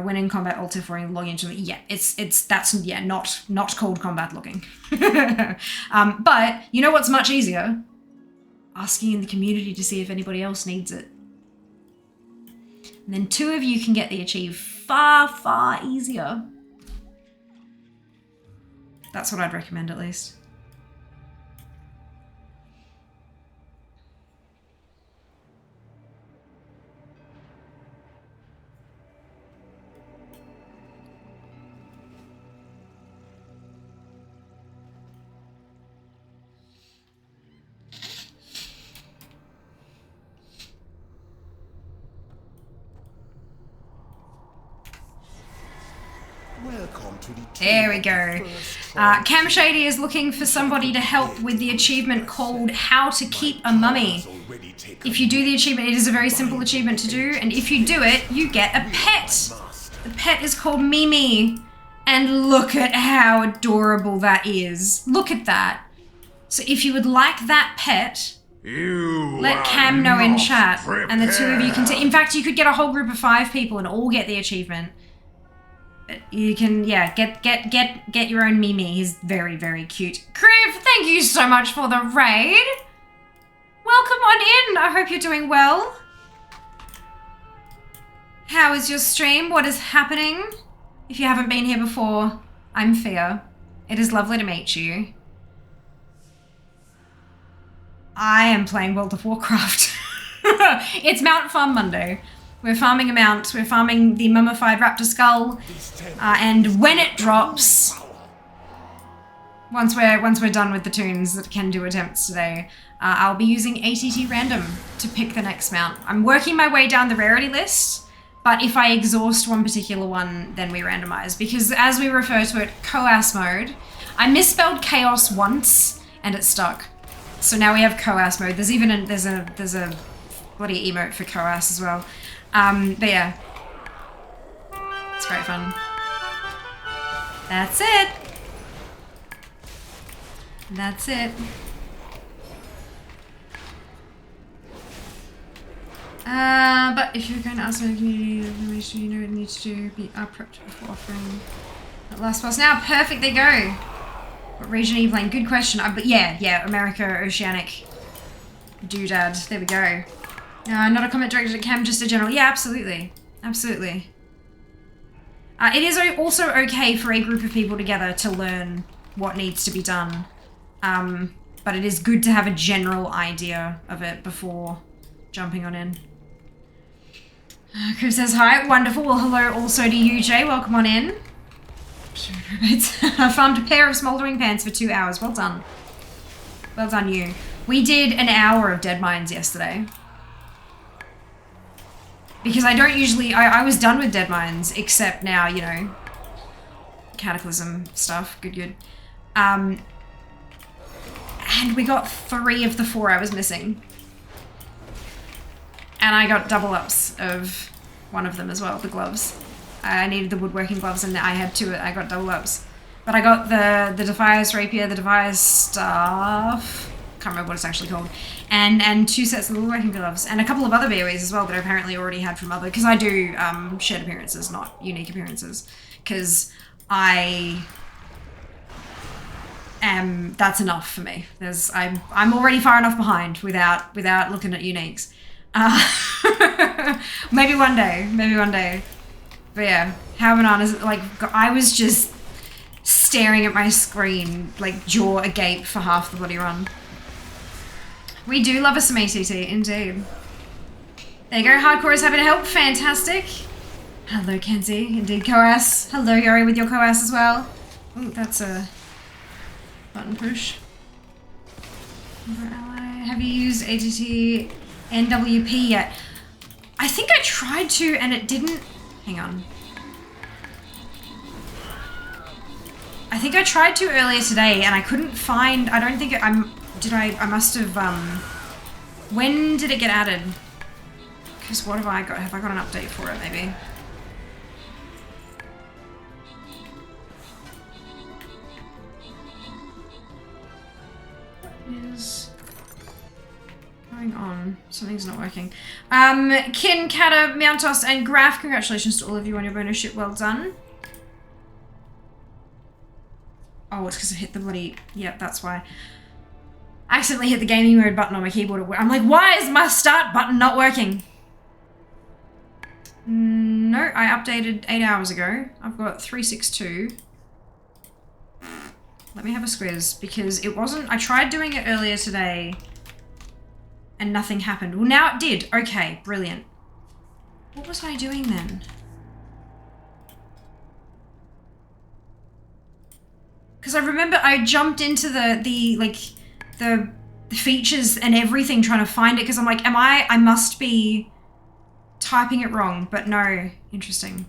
When in combat, alt F4 log into it. Yeah, that's not called combat logging. But you know what's much easier? Asking in the community to see if anybody else needs it. And then 2 of you can get the achieve far, far easier. That's what I'd recommend at least. There we go. Cam Shady is looking for somebody to help with the achievement called How to Keep a Mummy. If you do the achievement, it is a very simple achievement to do, and if you do it, you get a pet. The pet is called Mimi, and look at how adorable that is. Look at that. So if you would like that pet, let Cam know in chat, and the 2 of you can in fact, you could get a whole group of 5 people and all get the achievement. You can, yeah, get your own Mimi. He's very, very cute. Kriv, thank you so much for the raid. Welcome on in. I hope you're doing well. How is your stream? What is happening? If you haven't been here before, I'm Fia. It is lovely to meet you. I am playing World of Warcraft. It's Mount Farm Monday. We're farming a mount. We're farming the mummified raptor skull, and when it drops, once we're done with the toons that can do attempts today, I'll be using ATT random to pick the next mount. I'm working my way down the rarity list, but if I exhaust one particular one, then we randomize, because as we refer to it, COAS mode. I misspelled chaos once and it stuck, so now we have COAS mode. There's even there's a bloody emote for COAS as well. But yeah, it's great fun. That's it. That's it. But if you're going to ask me the community information, you know what you need to do. Be prepped before offering that last boss. Now, perfect. There you go. What region are you playing? Good question. But yeah, America, Oceanic, doodad. There we go. Not a comment directed at Cam, just a general. Yeah, absolutely. Absolutely. It is also okay for a group of people together to learn what needs to be done. But it is good to have a general idea of it before jumping on in. Chris says hi. Wonderful. Well, hello also to you, Jay. Welcome on in. I farmed a pair of smouldering pants for 2 hours. Well done. Well done, you. We did an hour of Dead Mines yesterday. Because I don't usually, I was done with Dead Mines, except now, you know, Cataclysm stuff, good. And we got 3 of the 4 I was missing. And I got double ups of one of them as well, the gloves. I needed the woodworking gloves and I had two, I got double ups. But I got the Defier's rapier, the Defier's staff, can't remember what it's actually called, and 2 sets of the woodworking gloves, and a couple of other BOEs as well that I apparently already had from other, because I do shared appearances, not unique appearances, because that's enough for me. I'm already far enough behind without looking at uniques. Maybe one day. But yeah, how bananas, like, I was just staring at my screen, like, jaw agape for half the bloody run. We do love us some ATT, indeed. There you go, Hardcore is happy to help, fantastic. Hello, Kenzie, indeed, Coas. Hello, Yori, with your Coas as well. Ooh, that's a button push. Ally. Have you used ATT NWP yet? I think I tried to and it didn't. Hang on. I think I tried to earlier today and I couldn't find. I don't think I must have. When did it get added? Because what have I got? Have I got an update for it? Maybe. What is going on? Something's not working. Kin, Kata, Mountos, and Graf, congratulations to all of you on your bonus ship. Well done. Oh, it's because I hit the bloody... Yep, that's why. I accidentally hit the gaming mode button on my keyboard. I'm like, why is my start button not working? No, I updated 8 hours ago. I've got 362. Let me have a squiz, because it wasn't... I tried doing it earlier today, and nothing happened. Well, now it did. Okay, brilliant. What was I doing then? Because I remember I jumped into the features and everything trying to find it, because I'm like, I must be typing it wrong, but no. Interesting.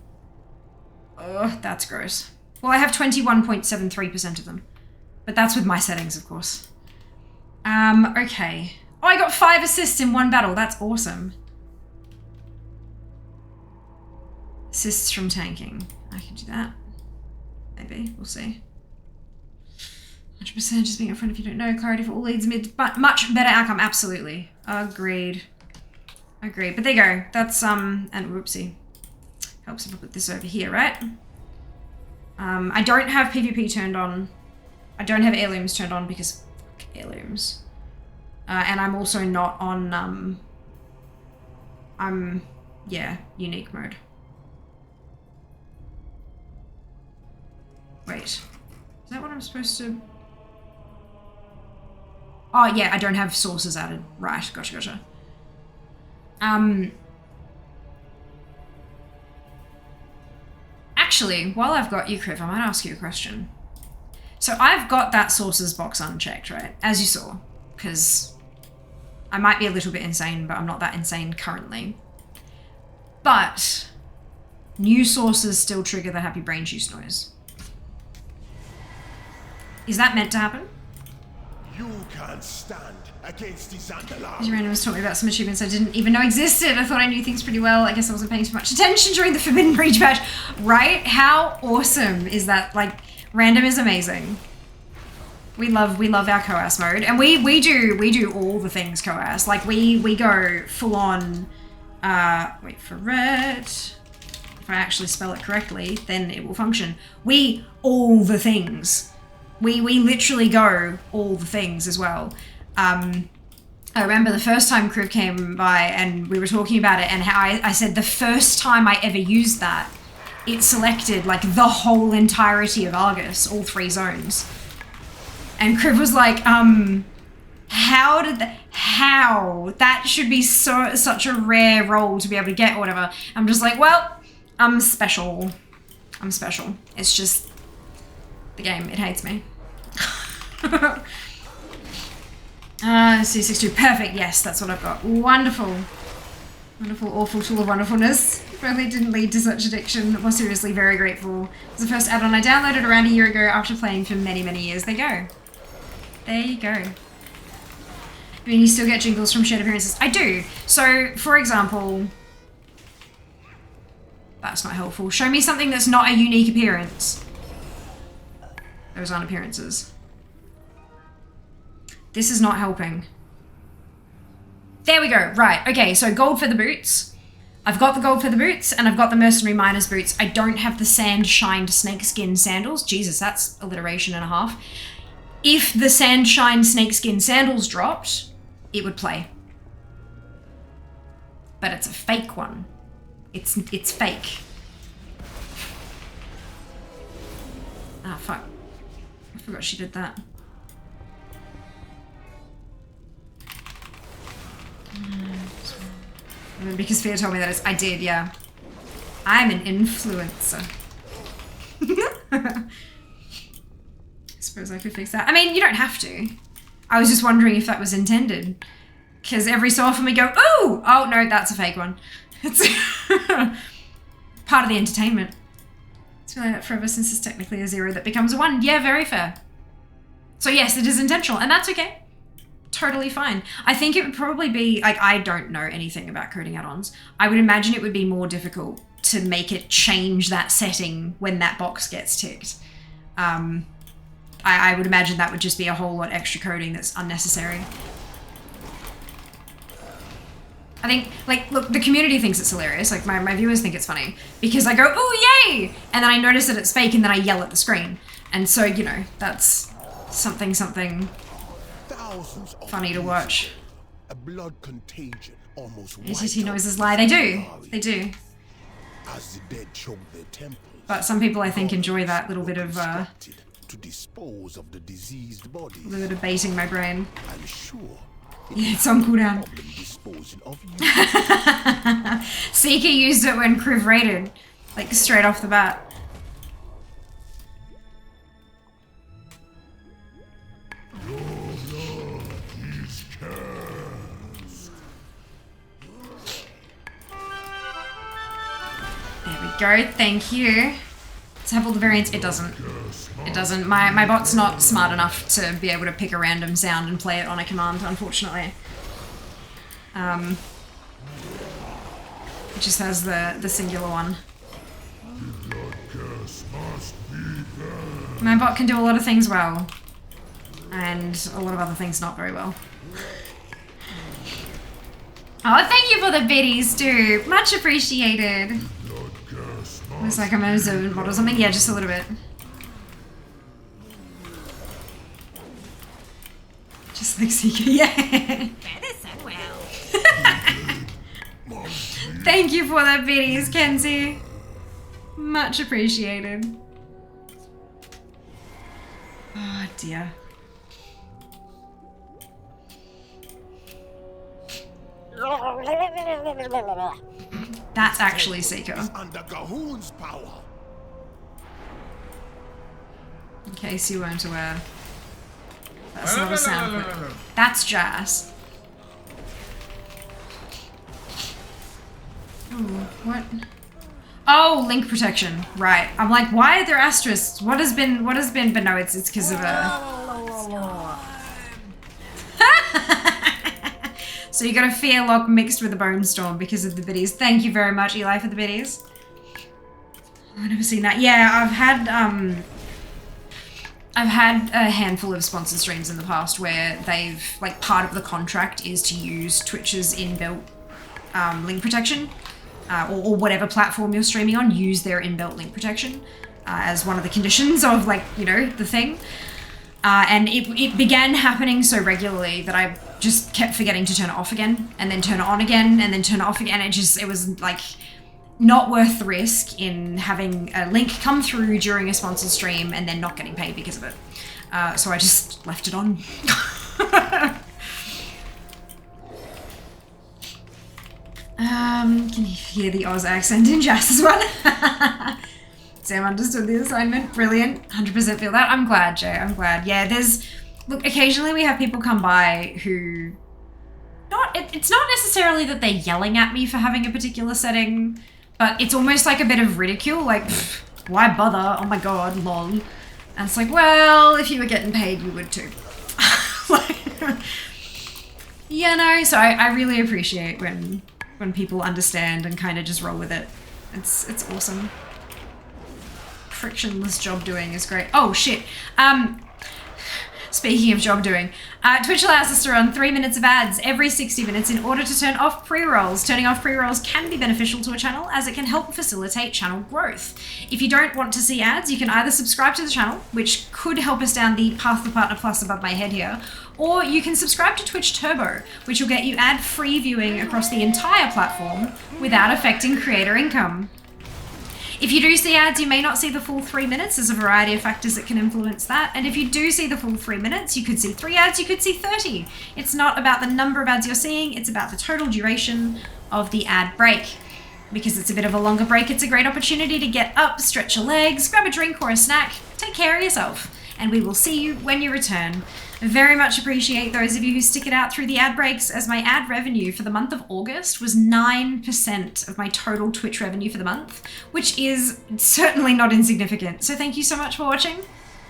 Ugh, that's gross. Well, I have 21.73% of them, but that's with my settings, of course. Okay. Oh, I got 5 assists in 1 battle. That's awesome. Assists from tanking. I can do that. Maybe. We'll see. 100% just being upfront if you don't know. Clarity for all leads mid, but much better outcome. Absolutely. Agreed. Agreed. But there you go. That's, and whoopsie. Helps if I put this over here, right? I don't have PvP turned on. I don't have heirlooms turned on because fuck heirlooms. And I'm also not on, yeah, unique mode. Wait. Is that what I'm supposed to... Oh, yeah, I don't have sources added. Right, gotcha. Actually, while I've got you, Criv, I might ask you a question. So I've got that sources box unchecked, right? As you saw, because I might be a little bit insane, but I'm not that insane currently. But new sources still trigger the happy brain juice noise. Is that meant to happen? You can't stand against these Zandalar. These randoms taught me about some achievements I didn't even know existed. I thought I knew things pretty well. I guess I wasn't paying too much attention during the Forbidden Breach patch. Right? How awesome is that? Like, random is amazing. We love our Coas mode. And we do all the things Coas. Like, we go full on, wait for it. If I actually spell it correctly, then it will function. All the things. We literally go all the things as well. I remember the first time Kriv came by and we were talking about it and how I said the first time I ever used that, it selected like the whole entirety of Argus, all 3 zones. And Kriv was like, how? That should be such a rare role to be able to get or whatever. I'm just like, well, I'm special. It's just the game, it hates me. C62, perfect, yes, that's what I've got. Wonderful. Wonderful, awful tool of wonderfulness. If only it didn't lead to such addiction. More seriously, very grateful. It was the first add-on I downloaded around a year ago after playing for many, many years. There you go. There you go. But you still get jingles from shared appearances. I do. So, for example, that's not helpful. Show me something that's not a unique appearance. Those aren't appearances. This is not helping. There we go. Right. Okay, so gold for the boots. I've got the gold for the boots, and I've got the mercenary miner's boots. I don't have the sand shined snakeskin sandals. Jesus, that's alliteration and a half. If the sand shined snakeskin sandals dropped, it would play. But it's a fake one. It's fake. Ah, fuck. I forgot she did that. Because Fia told me that I did, yeah. I'm an influencer. I suppose I could fix that. I mean, you don't have to. I was just wondering if that was intended. Because every so often we go, ooh! Oh, no, that's a fake one. It's part of the entertainment. It's really that forever since it's technically a 0 that becomes a 1. Yeah, very fair. So yes, it is intentional, and that's okay. Totally fine. I think it would probably be, like, I don't know anything about coding add-ons. I would imagine it would be more difficult to make it change that setting when that box gets ticked. I would imagine that would just be a whole lot extra coding that's unnecessary. I think, like, look, the community thinks it's hilarious. Like, my viewers think it's funny. Because I go, ooh, yay! And then I notice that it's fake, and then I yell at the screen. And so, you know, that's something funny to watch. A blood contagion almost ACT noises lie. They do. They do. As the dead choke their temples. But some people, I think, enjoy that little bit of, to dispose of the diseased body. a little bit of baiting my brain. I'm sure. Yeah, it's on cooldown. Disposing of you. Seeker used it when Kriv raided. Like, straight off the bat. There we go, thank you. Does it have all the variants? It doesn't. It doesn't. My bot's not smart enough to be able to pick a random sound and play it on a command, unfortunately. It just has the singular one. My bot can do a lot of things well. And a lot of other things not very well. Oh, thank you for the biddies, too. Much appreciated. Looks like I'm an observant mod or something. Yeah, just a little bit. Just like Seeker, yeah. Medicine well. Thank you for the biddies, Kenzie. Much appreciated. Oh, dear. That's actually Seeker. Under Gahoon's power. In case you weren't aware. That's not a sound clip. That's Jazz. Ooh, what? Oh, link protection. Right. I'm like, why are there asterisks? What has been, but no, it's because of a... So you got a fear lock mixed with a bone storm because of the biddies. Thank you very much, Eli, for the biddies. I've never seen that. Yeah, I've had a handful of sponsored streams in the past where they've, like, part of the contract is to use Twitch's inbuilt link protection, or whatever platform you're streaming on, use their inbuilt link protection as one of the conditions of, like, you know, the thing. And it began happening so regularly that I just kept forgetting to turn it off again, and then turn it on again, and then turn it off again. It was like not worth the risk in having a link come through during a sponsored stream and then not getting paid because of it. So I just left it on. Can you hear the Oz accent in Jazz's one? Sam understood the assignment. Brilliant. 100% feel that. I'm glad, Jay. I'm glad. Yeah, look, occasionally we have people come by who... It's not necessarily that they're yelling at me for having a particular setting, but it's almost like a bit of ridicule, like, why bother? Oh my god, lol. And it's like, well, if you were getting paid, you would too. Like, Yeah, no, so I really appreciate when people understand and kind of just roll with it. It's awesome. Frictionless job doing is great. Oh shit. Speaking of job doing, Twitch allows us to run 3 minutes of ads every 60 minutes in order to turn off pre-rolls. Turning off pre-rolls can be beneficial to a channel as it can help facilitate channel growth. If you don't want to see ads, you can either subscribe to the channel, which could help us down the Path to Partner Plus above my head here, or you can subscribe to Twitch Turbo, which will get you ad-free viewing across the entire platform without affecting creator income. If you do see ads, you may not see the full 3 minutes. There's a variety of factors that can influence that. And if you do see the full 3 minutes, you could see 3 ads, you could see 30. It's not about the number of ads you're seeing, it's about the total duration of the ad break. Because it's a bit of a longer break, it's a great opportunity to get up, stretch your legs, grab a drink or a snack, take care of yourself. And we will see you when you return. I very much appreciate those of you who stick it out through the ad breaks, as my ad revenue for the month of August was 9% of my total Twitch revenue for the month, which is certainly not insignificant. So thank you so much for watching.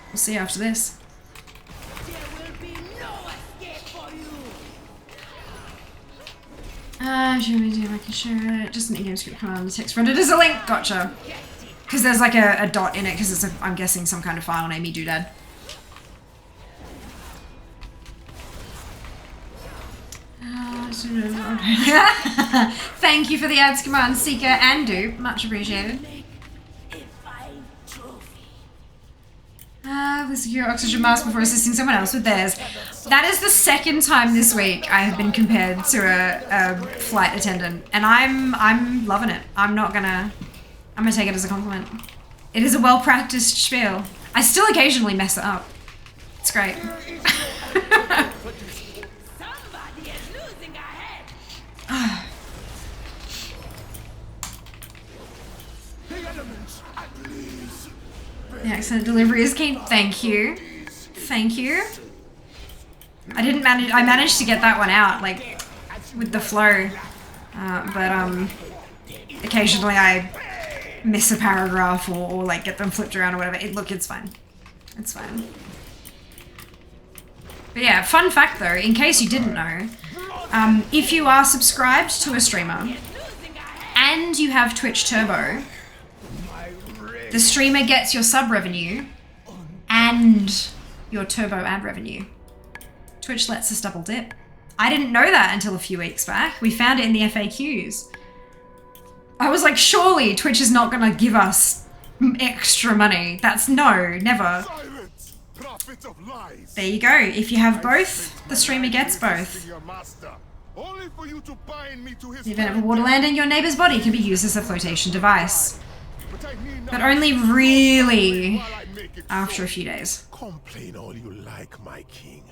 We'll see you after this. There will be no escape for you. Should we do like a share it? Just an in-game script command on the text front. It is a link. Gotcha. Because there's like a dot in it, because it's I'm guessing some kind of file name doodad. Thank you for the ads, command seeker and dupe. Much appreciated. The secure oxygen mask before assisting someone else with theirs. That is the second time this week I have been compared to a flight attendant, and I'm loving it. I'm gonna take it as a compliment. It is a well-practiced spiel. I still occasionally mess it up. It's great. Somebody is losing a head. The accent delivery is key. Thank you. Thank you. I managed to get that one out, like, with the flow. But occasionally I miss a paragraph or like get them flipped around or whatever. It's fine. It's fine. But yeah, fun fact though, in case you didn't know, if you are subscribed to a streamer and you have Twitch Turbo, the streamer gets your sub revenue and your Turbo ad revenue. Twitch lets us double dip. I didn't know that until a few weeks back. We found it in the FAQs. I was like, surely Twitch is not gonna give us extra money. That's no, never. There you go. If you have both, the streamer gets both. The event of a water landing, your neighbor's body can be used as a flotation device. But only really after a few days. Complain all you like, my king.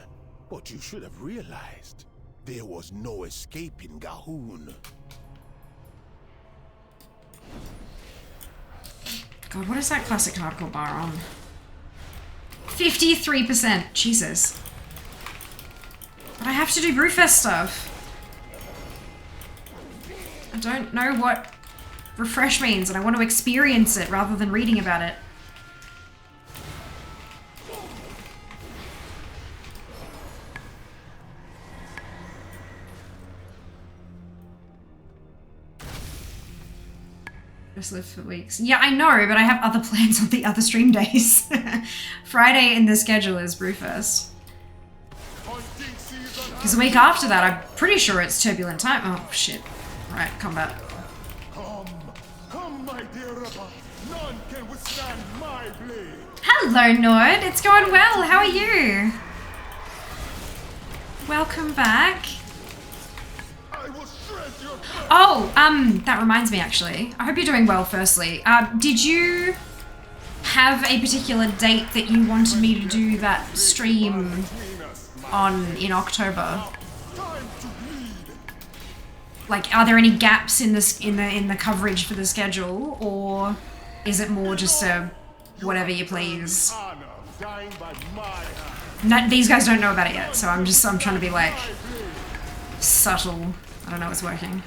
But you should have realized there was no escaping Gahoon. God, what is that classic hardcore bar on? 53%. Jesus. But I have to do Brewfest stuff. I don't know what refresh means, and I want to experience it rather than reading about it. Just live for weeks. Yeah, I know, but I have other plans on the other stream days. Friday in the schedule is Brewfest. Because the week after that, I'm pretty sure it's Turbulent Time. Oh, shit. Right, combat. Come, my dear Rabba. None can withstand my blade. Hello, Nord. It's going well. How are you? Welcome back. Oh, that reminds me actually. I hope you're doing well firstly. Did you have a particular date that you wanted me to do that stream on in October? Like, are there any gaps in this in the coverage for the schedule, or is it more just a whatever you please? No, these guys don't know about it yet, so I'm trying to be like subtle. I don't know what's working.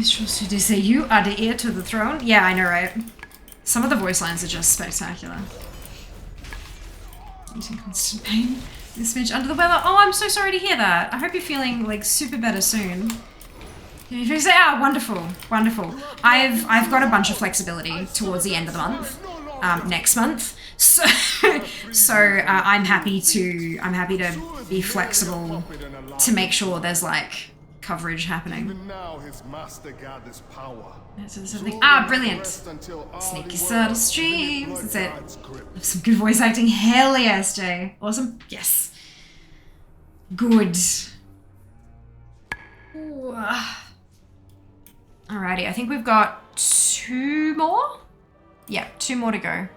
Should they say you are the heir to the throne? Yeah, I know, right? Some of the voice lines are just spectacular. He's in constant pain. This bitch under the weather. Oh, I'm so sorry to hear that. I hope you're feeling like super better soon. If you say, wonderful, wonderful. I've got a bunch of flexibility towards the end of the month, next month. So, I'm happy to be flexible to make sure there's like coverage happening. Even now his master gathers power. That's something. Brilliant. Sneaky subtle streams. That's it. Have some good voice acting. Hell yes, Jay. Awesome. Yes. Good. Ooh. Alrighty, I think we've got 2 more? Yeah, 2 more to go.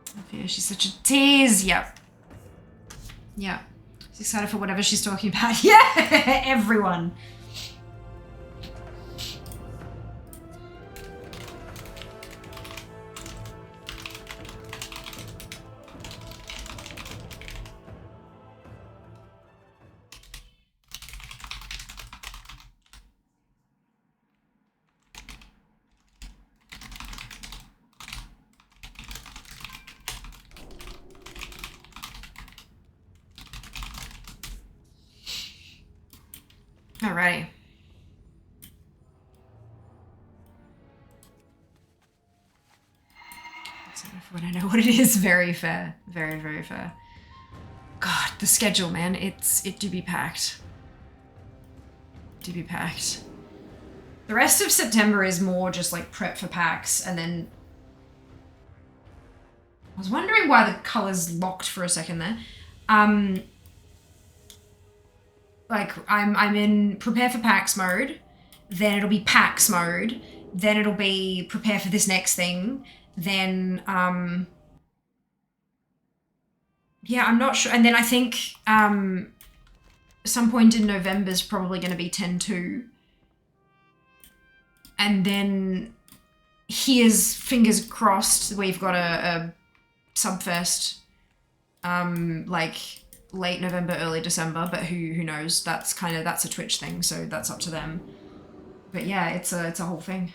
Sophia, she's such a tease. Yep. Yep. She's excited for whatever she's talking about. Yeah, everyone. Alrighty. So when I know what it is, very fair. Very, very fair. God, the schedule, man. It do be packed. Do be packed. The rest of September is more just like prep for packs, and then I was wondering why the colors locked for a second there. Like, I'm in prepare for packs mode, then it'll be packs mode, then it'll be prepare for this next thing, then, yeah, I'm not sure. And then I think, some point in November is probably going to be 10-2. And then here's, fingers crossed, we've got a Subfest, like, late November, early December, but who knows? That's a Twitch thing, so that's up to them. But yeah, it's a whole thing.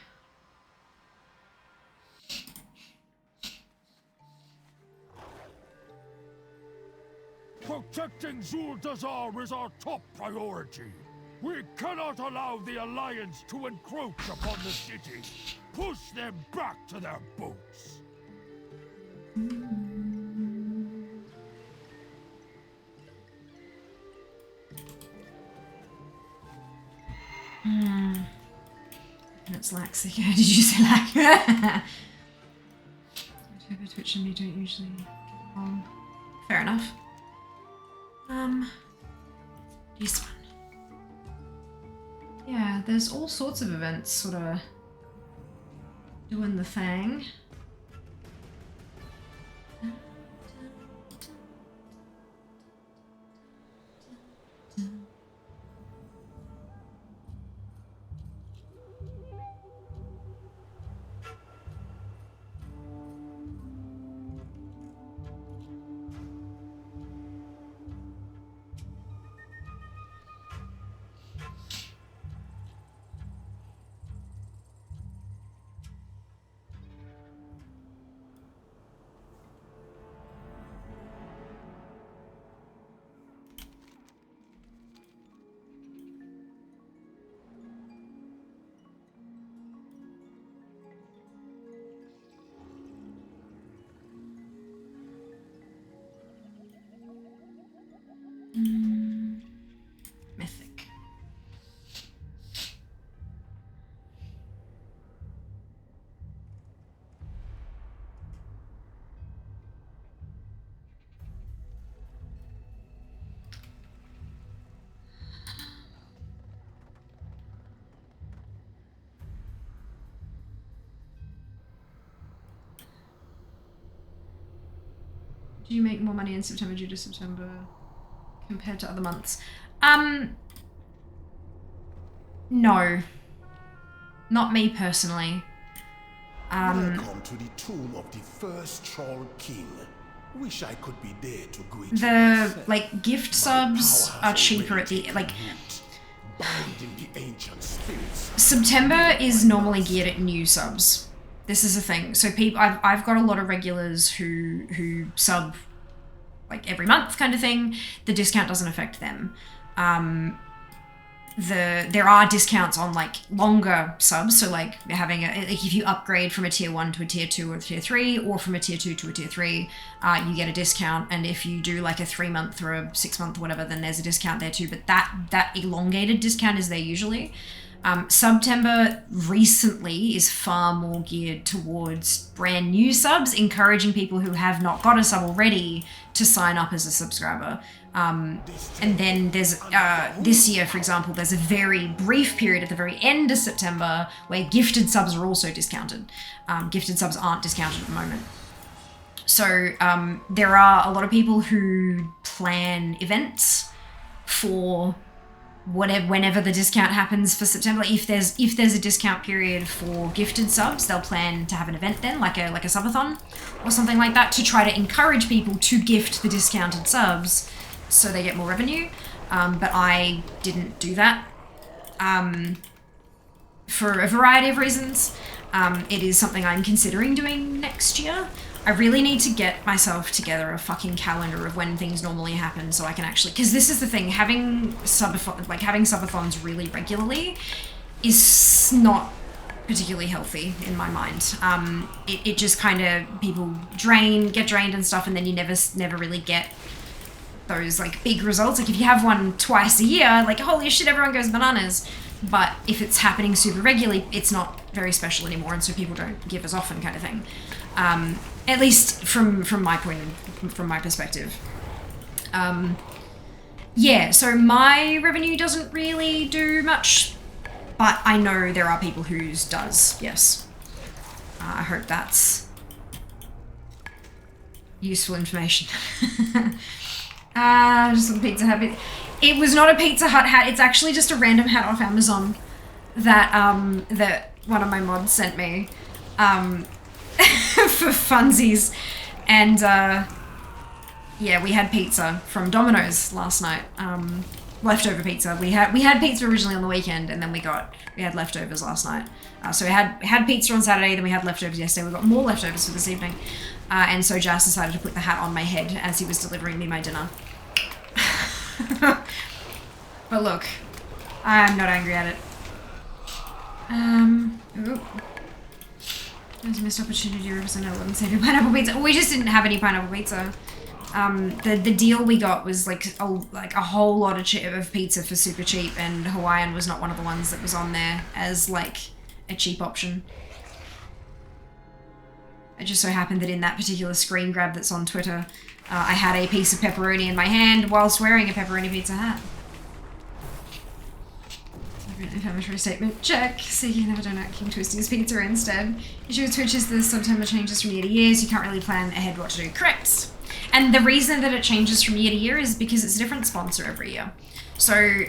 Protecting Zuldazar is our top priority. We cannot allow the Alliance to encroach upon the city. Push them back to their boats. And it's lax again. Did you say lax? Twitch and me don't usually get along. Fair enough. This one. Yeah, there's all sorts of events sort of doing the thing. Mythic. Do you make more money in September due to September compared to other months? No. Not me personally. Welcome to the tomb of the first Troll King. Wish I could be there to greet The like gift subs are cheaper at the like binding the ancient spirits. September is normally geared at new subs. This is the thing. So I've got a lot of regulars who sub like every month kind of thing. The discount doesn't affect them. There are discounts on like longer subs, so like having if you upgrade from a tier 1 to a tier 2 or a tier 3, or from a tier 2 to a tier 3, you get a discount. And if you do like a 3-month or a 6-month or whatever, then there's a discount there too. But that elongated discount is there usually. September recently is far more geared towards brand new subs, encouraging people who have not got a sub already to sign up as a subscriber. And then there's, this year, for example, there's a very brief period at the very end of September where gifted subs are also discounted. Gifted subs aren't discounted at the moment. So there are a lot of people who plan events for whenever the discount happens for September. If there's a discount period for gifted subs, they'll plan to have an event then, like a subathon or something like that, to try to encourage people to gift the discounted subs so they get more revenue. But I didn't do that for a variety of reasons. It is something I'm considering doing next year. I really need to get myself together a fucking calendar of when things normally happen, so I can actually, because this is the thing, having subathons really regularly is not particularly healthy in my mind. It just kind of, people get drained and stuff, and then you never really get those like big results. Like if you have one twice a year, like holy shit, everyone goes bananas. But if it's happening super regularly, it's not very special anymore, and so people don't give as often, kind of thing. At least from my perspective. Yeah, so my revenue doesn't really do much, but I know there are people whose does, yes. I hope that's useful information. Just a Pizza Hut. It was not a Pizza Hut hat, it's actually just a random hat off Amazon that that one of my mods sent me. For funsies. And yeah, we had pizza from Domino's last night. Leftover pizza. We had pizza originally on the weekend, and then we had leftovers last night. So we had pizza on Saturday, then we had leftovers yesterday. We got more leftovers for this evening. And so Jas decided to put the hat on my head as he was delivering me my dinner. But look, I'm not angry at it. Ooh. There's a missed opportunity to represent a lemon savory pineapple pizza. We just didn't have any pineapple pizza. The deal we got was like a whole lot of pizza for super cheap, and Hawaiian was not one of the ones that was on there as like a cheap option. It just so happened that in that particular screen grab that's on Twitter, I had a piece of pepperoni in my hand whilst wearing a pepperoni pizza hat. Inflammatory statement, check. So you can never donate King Twisty's pizza instead. Issue with Twitch is the September changes from year to year, so you can't really plan ahead what to do. Correct. And the reason that it changes from year to year is because it's a different sponsor every year. So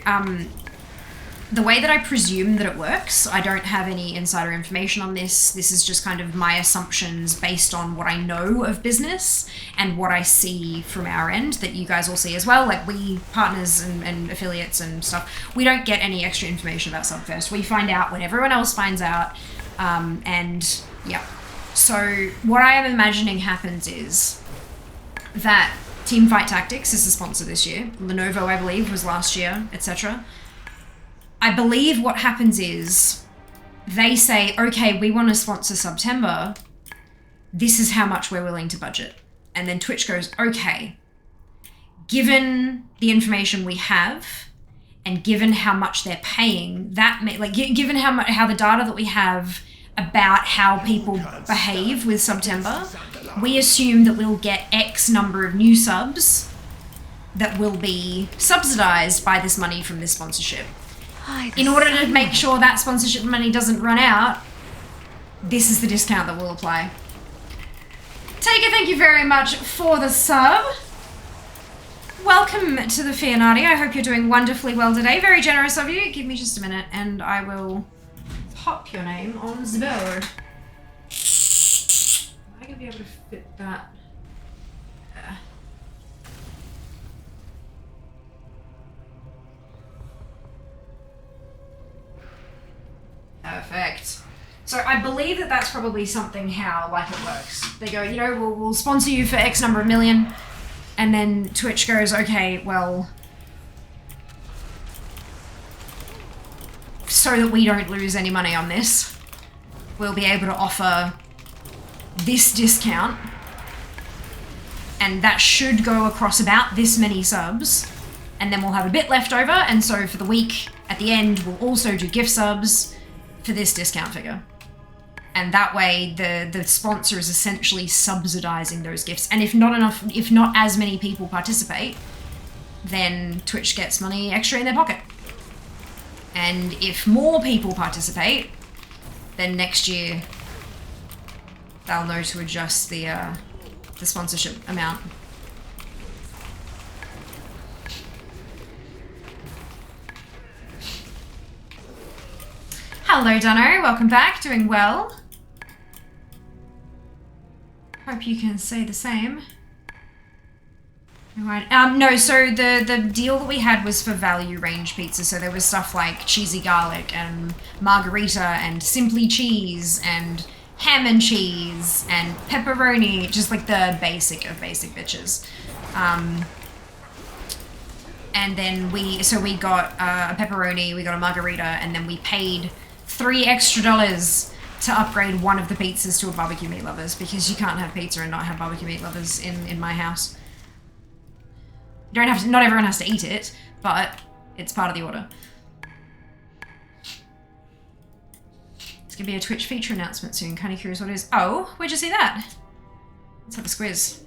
the way that I presume that it works, I don't have any insider information on this. This is just kind of my assumptions based on what I know of business and what I see from our end that you guys all see as well. Like we partners and affiliates and stuff, we don't get any extra information about Subfest. We find out when everyone else finds out. And yeah. So what I am imagining happens is that Teamfight Tactics is the sponsor this year. Lenovo, I believe, was last year, etc. I believe what happens is they say, okay, we want to sponsor September. This is how much we're willing to budget. And then Twitch goes, okay, given the information we have and given how much they're paying, given how the data that we have about how people behave with September, we assume that we'll get X number of new subs that will be subsidized by this money from this sponsorship. In order to make sure that sponsorship money doesn't run out, this is the discount that will apply. Taker, thank you very much for the sub. Welcome to the Fianati. I hope you're doing wonderfully well today. Very generous of you. Give me just a minute and I will pop your name on the board. Am I going to be able to fit that? Perfect. So I believe that that's probably something how like it works. They go, you know, we'll sponsor you for X number of million, and then Twitch goes, okay, well, so that we don't lose any money on this, we'll be able to offer this discount, and that should go across about this many subs, and then we'll have a bit left over, and so for the week at the end we'll also do gift subs for this discount figure. And that way the sponsor is essentially subsidizing those gifts. And if not as many people participate, then Twitch gets money extra in their pocket. And if more people participate, then next year they'll know to adjust the sponsorship amount. Hello, Dunno. Welcome back. Doing well. Hope you can say the same. Right. No, so the deal that we had was for value range pizza. So there was stuff like cheesy garlic and margarita and simply cheese and ham and cheese and pepperoni, just like the basic of basic bitches. And then we got a pepperoni, we got a margarita, and then we paid $3 extra to upgrade one of the pizzas to a barbecue meat lovers, because you can't have pizza and not have barbecue meat lovers in my house. You don't have to, not everyone has to eat it, but it's part of the order. It's gonna be a Twitch feature announcement soon. Kind of curious what it is. Oh, where'd you see that? Let's have a squiz.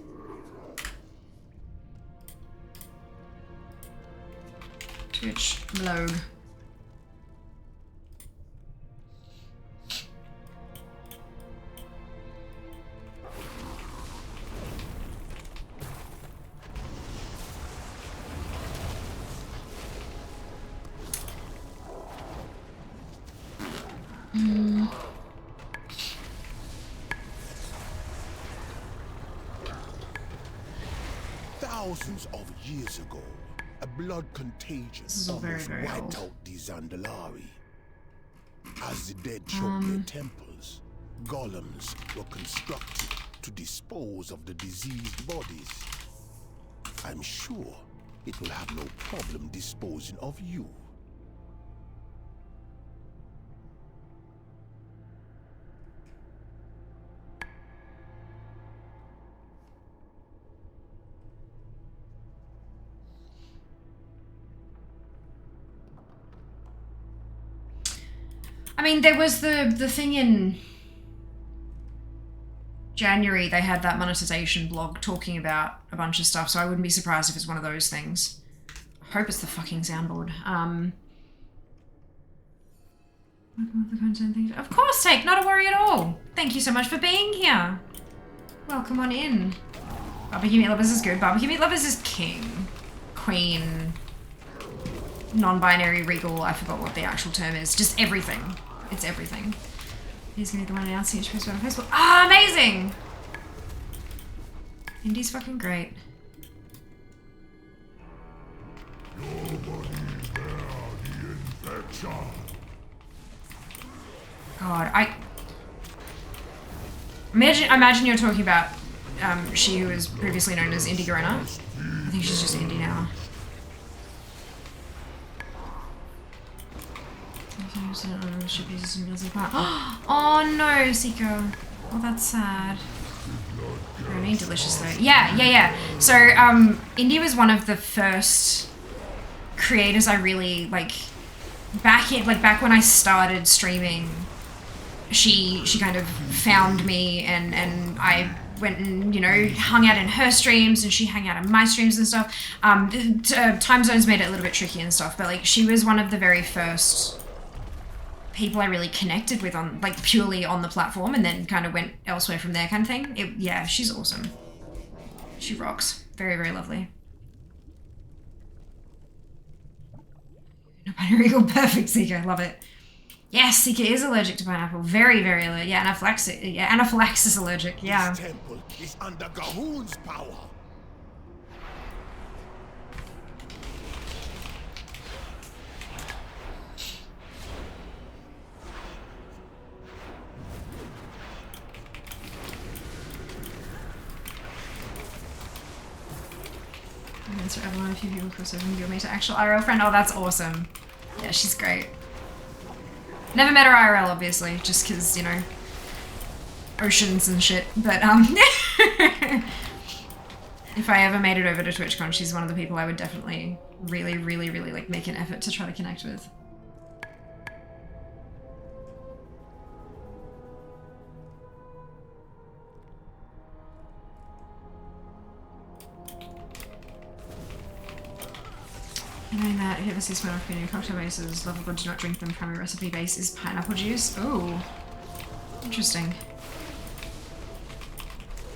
Twitch blog. Thousands of years ago, a blood contagion almost wiped out the Zandalari. As the dead choked their temples, golems were constructed to dispose of the diseased bodies. I'm sure it will have no problem disposing of you. I mean, there was the thing in January, they had that monetization blog talking about a bunch of stuff, so I wouldn't be surprised if it's one of those things. I hope it's the fucking soundboard. Of course, Take, not a worry at all. Thank you so much for being here. Welcome on in. Barbecue Meat Lovers is good. Barbecue Meat Lovers is king. Queen. Non-binary, regal, I forgot what the actual term is. Just everything. It's everything. He's gonna be the one announcing each post on Facebook. Ah, amazing! Indy's fucking great. Nobody's there, the infection. God, imagine you're talking about she who was previously known as Indy Garena. I think she's just Indy now. Oh no, Seiko. Oh, that's sad. Really delicious though. Yeah. So, Indy was one of the first creators I really back when I started streaming. She kind of found me and I went and, you know, hung out in her streams and she hung out in my streams and stuff. Time zones made it a little bit tricky and stuff, but like she was one of the very first people I really connected with on purely on the platform, and then kind of went elsewhere from there kind of thing. Yeah, she's awesome. She rocks. Very, very lovely. No pineapple, perfect, Sika. Love it. Yes, Sika is allergic to pineapple. Very, very allergic. Yeah, anaphylaxis allergic. Yeah. This temple is under Gahun's power. Answer Evelyn, a few people cross over and give me to actual IRL friend. Oh, that's awesome. Yeah, she's great. Never met her IRL, obviously, just because, you know, oceans and shit. But, if I ever made it over to TwitchCon, she's one of the people I would definitely really, really, really, like, make an effort to try to connect with. Knowing that if you ever see someone off your cocktail bases, level good, do not drink them. Primary recipe base is pineapple juice. Oh, interesting.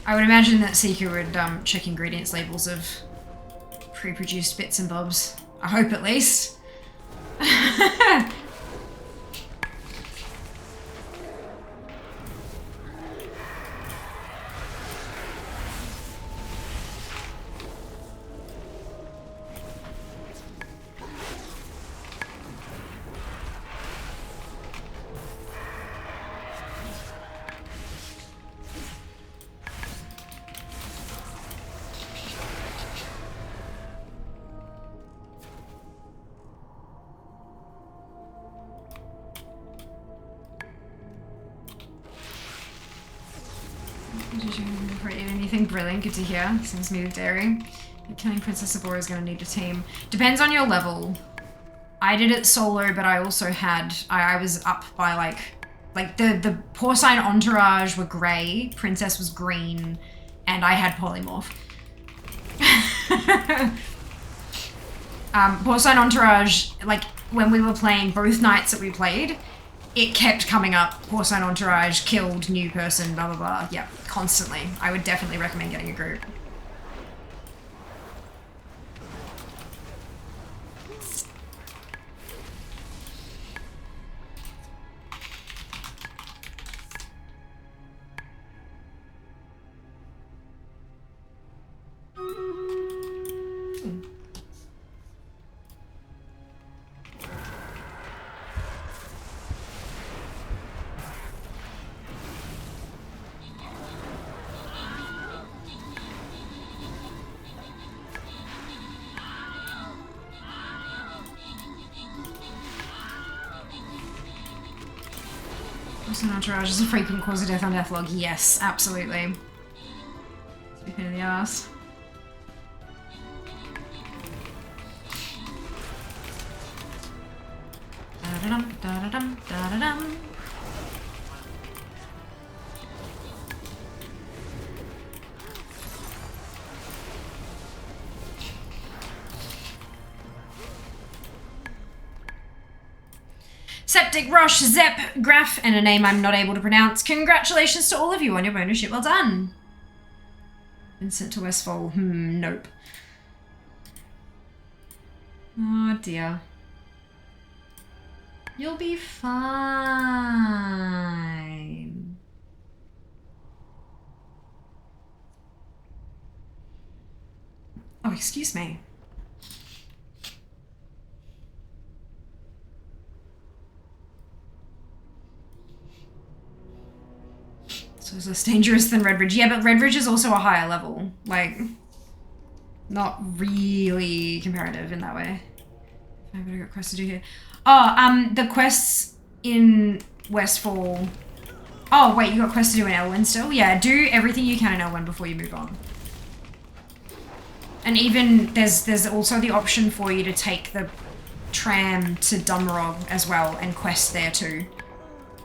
I would imagine that Seeker would check ingredients labels of pre-produced bits and bobs. I hope at least. Anything brilliant, good to hear. Seems me with dairy. Killing Princess Sabora is going to need a team. Depends on your level. I did it solo, but I also had... I was up by like the porcine entourage were grey, Princess was green, and I had polymorph. Porcine entourage, like when we were playing both nights that we played, it kept coming up. Porcine entourage, killed, new person, blah blah blah. Yeah, constantly. I would definitely recommend getting a group. Porcine entourage is a frequent cause of death on Deathlog. Yes, absolutely. It's a pain in the ass. Da-da-dum, da-da-dum, da-da-dum. Septic, Rosh, Zep, Graf, and a name I'm not able to pronounce. Congratulations to all of you on your bonus ship. Well done. Been sent to Westfall. Nope. Oh dear. You'll be fine. Oh, excuse me. So it's less dangerous than Redbridge. Yeah, but Redbridge is also a higher level. Like, not really comparative in that way. I've got quests to do here. Oh, the quests in Westfall. Oh, wait, you got quests to do in Elwyn still? Yeah, do everything you can in Elwyn before you move on. And even, there's also the option for you to take the tram to Dummerog as well and quest there too,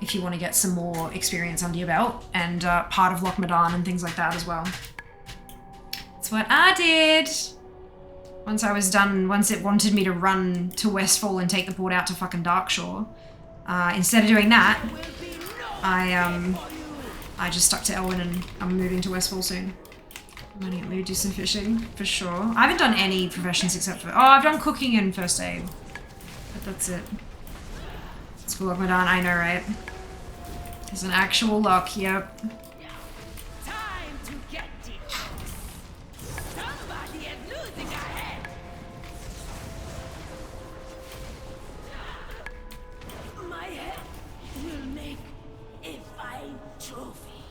if you want to get some more experience under your belt, and part of Lochmadan and things like that as well. That's what I did. Once I was done, once it wanted me to run to Westfall and take the port out to fucking Darkshore, instead of doing that, I just stuck to Elwyn and I'm moving to Westfall soon. I'm running at mood, do some fishing, for sure. I haven't done any professions except for, I've done cooking and first aid. But that's it. It's for Lochmadan, I know, right? There's an actual lock, yep. Time to get it. Somebody is losing a head. My head will make a fine trophy.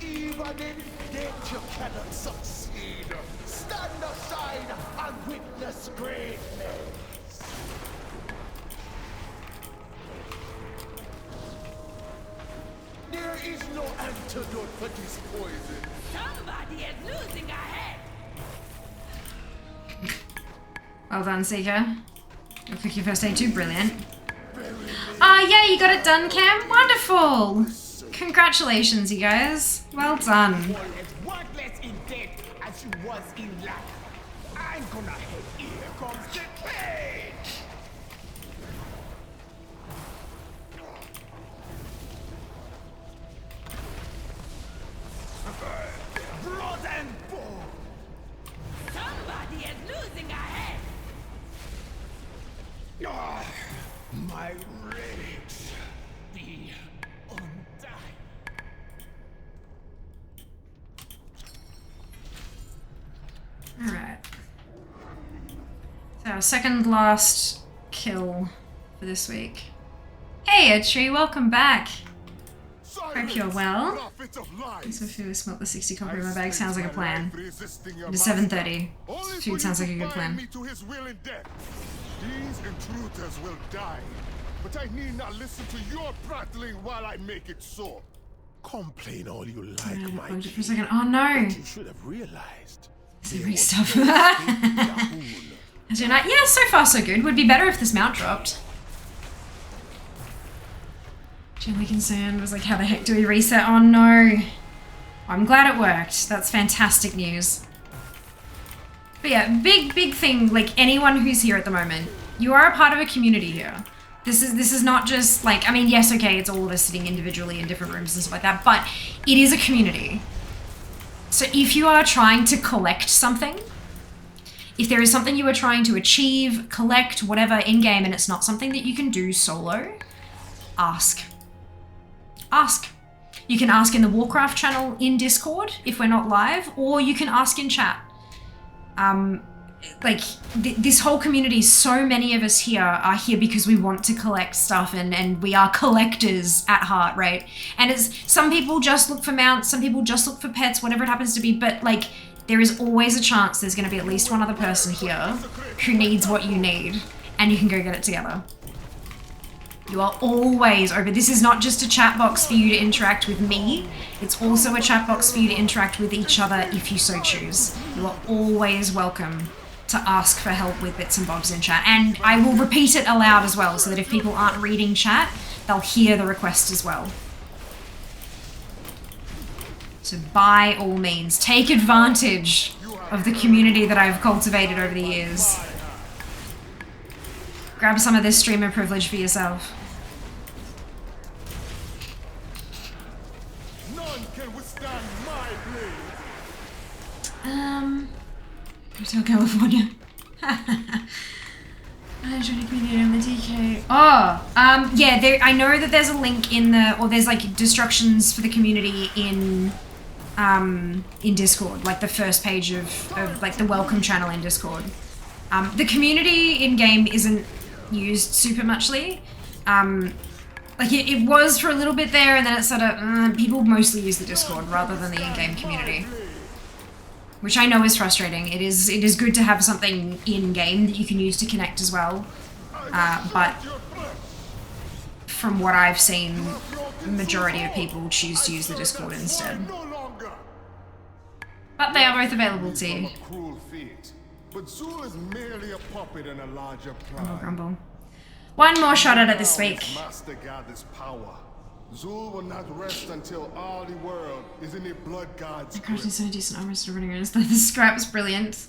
Even in death you cannot succeed. Stand Stand aside and witness greatness. There is no antidote for this poison. Somebody is losing a head. Well done, Seeker. Your cookie first aid too, brilliant. Yeah, you got it done, Cam. Wonderful. Congratulations, you guys. Well done. All as worthless in death as she was in life. I'm gonna head. Here comes the cage. Blood and bone. Somebody is losing a head. Ah, my rage. Be undone. Alright. So, our second last kill for this week. Hey, Edtree, welcome back. Hope you're well. Prophet of lies. So, if you smelt the 60 copy in my bag, sounds like a I plan. spent my life resisting your It's master, 7:30. only for Food you sounds to like a good bind plan. me to his will and death. These intruders will die, but I need not listen to your prattling while I make it so. Complain all you like, I my plugged it for a king, second. Oh no! but you should have realized. Every stuff. As you're not, yeah, so far so good. Would be better if this mount dropped. Generally concerned was like, how the heck do we reset? Oh no. I'm glad it worked. That's fantastic news. But yeah, big thing, like anyone who's here at the moment, you are a part of a community here. This is not just like, I mean, yes, okay, it's all of us sitting individually in different rooms and stuff like that, but it is a community. So if you are trying to collect something, if there is something you are trying to achieve, collect, whatever, in-game, and it's not something that you can do solo, ask. Ask. You can ask in the Warcraft channel in Discord if we're not live, or you can ask in chat. This whole community, so many of us here are here because we want to collect stuff and we are collectors at heart, right? And it's, some people just look for mounts, some people just look for pets, whatever it happens to be, but like, there is always a chance there's going to be at least one other person here who needs what you need, and you can go get it together. You are always open. This is not just a chat box for you to interact with me. It's also a chat box for you to interact with each other if you so choose. You are always welcome to ask for help with bits and bobs in chat. And I will repeat it aloud as well, so that if people aren't reading chat, they'll hear the request as well. So by all means, take advantage of the community that I've cultivated over the years. Grab some of this streamer privilege for yourself. None can withstand my blade. Hotel California. I joined a community on the DK. Oh, yeah, there, I know that there's a link in the, or there's like instructions for the community in Discord, like the first page of like the welcome channel in Discord. The community in game isn't used super muchly. Like it was for a little bit there, and then it sort of people mostly use the Discord rather than the in-game community, which I know is frustrating. It is good to have something in game that you can use to connect as well, but from what I've seen, the majority of people choose to use the Discord instead. But they are both available to you. Cruel fate, but Zul is merely a puppet in a larger Grumble, plan. grumble. One more shot at it this week. Master gathers power. Zul will not rest until all the world is in the blood god's The grip. crafting so decent armor still running around. The scraps, brilliant.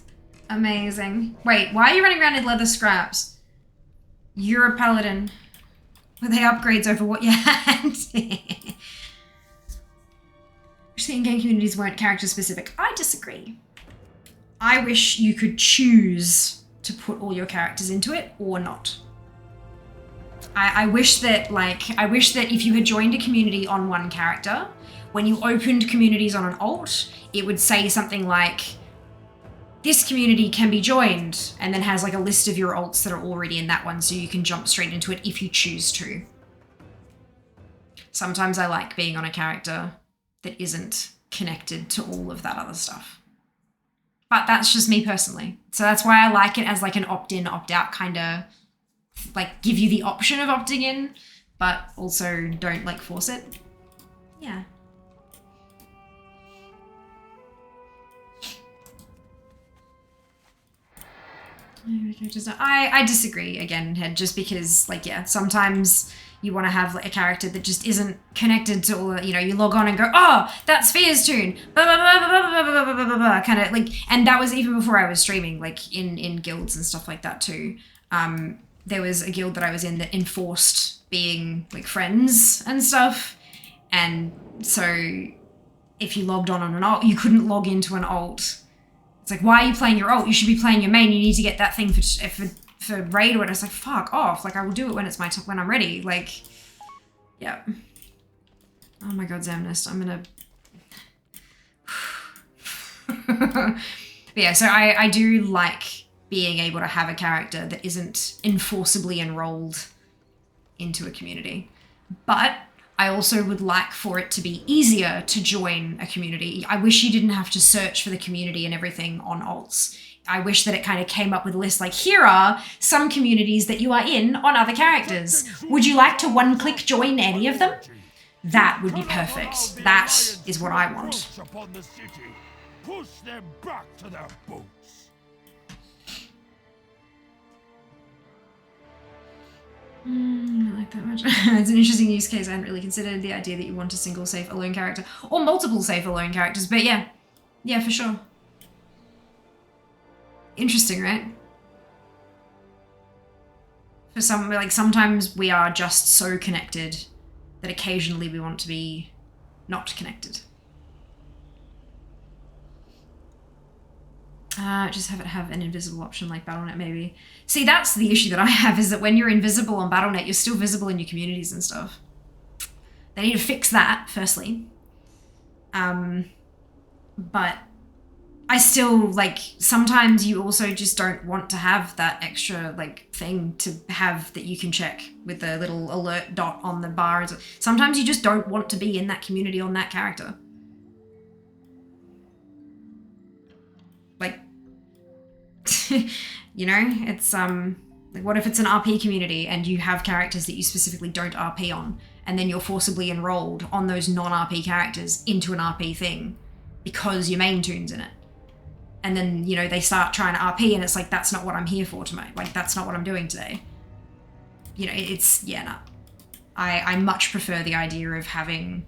Amazing. Wait, why are you running around in leather scraps? You're a paladin. Were they upgrades over what you had? Wish the in-game communities weren't character specific. I disagree. I wish you could choose to put all your characters into it or not. I wish that if you had joined a community on one character, when you opened communities on an alt, it would say something like, this community can be joined, and then has like a list of your alts that are already in that one, so you can jump straight into it if you choose to. Sometimes I like being on a character that isn't connected to all of that other stuff. But that's just me personally. So that's why I like it as like an opt-in, opt-out kind of, like give you the option of opting in, but also don't like force it. Yeah. I disagree again, Head, just because, like, yeah, sometimes you want to have like a character that just isn't connected to all, you know, you log on and go, oh, that's Sphere's tune, kind of like, and that was even before I was streaming, like in guilds and stuff like that too. There was a guild that I was in that enforced being like friends and stuff, and so if you logged on an alt, you couldn't log into an alt. It's like, why are you playing your alt? You should be playing your main. You need to get that thing for raid or whatever. It's like, fuck off. Like, I will do it when it's when I'm ready. Like, yeah. Oh my god, Zamnist. I'm gonna... But yeah, so I do like being able to have a character that isn't enforceably enrolled into a community. But I also would like for it to be easier to join a community. I wish you didn't have to search for the community and everything on alts. I wish that it kind of came up with a list like, here are some communities that you are in on other characters. Would you like to one-click join any of them? That would be perfect. That is what I want. Push them back to their boots. Not like that much. It's an interesting use case. I hadn't really considered the idea that you want a single safe alone character or multiple safe alone characters, but yeah. Yeah, for sure. Interesting, right? For some, like, sometimes we are just so connected that occasionally we want to be not connected. Just have it have an invisible option like Battle.net, maybe. See, that's the issue that I have, is that when you're invisible on Battle.net, you're still visible in your communities and stuff. They need to fix that, firstly. But I still, like, sometimes you also just don't want to have that extra, like, thing to have that you can check with the little alert dot on the bar. Sometimes you just don't want to be in that community on that character. Like, you know, it's like, what if it's an RP community and you have characters that you specifically don't RP on, and then you're forcibly enrolled on those non-RP characters into an RP thing because your main tune's in it, and then, you know, they start trying to RP and it's like, that's not what I'm here for tonight, like, that's not what I'm doing today. You know, it's, yeah, no. I much prefer the idea of having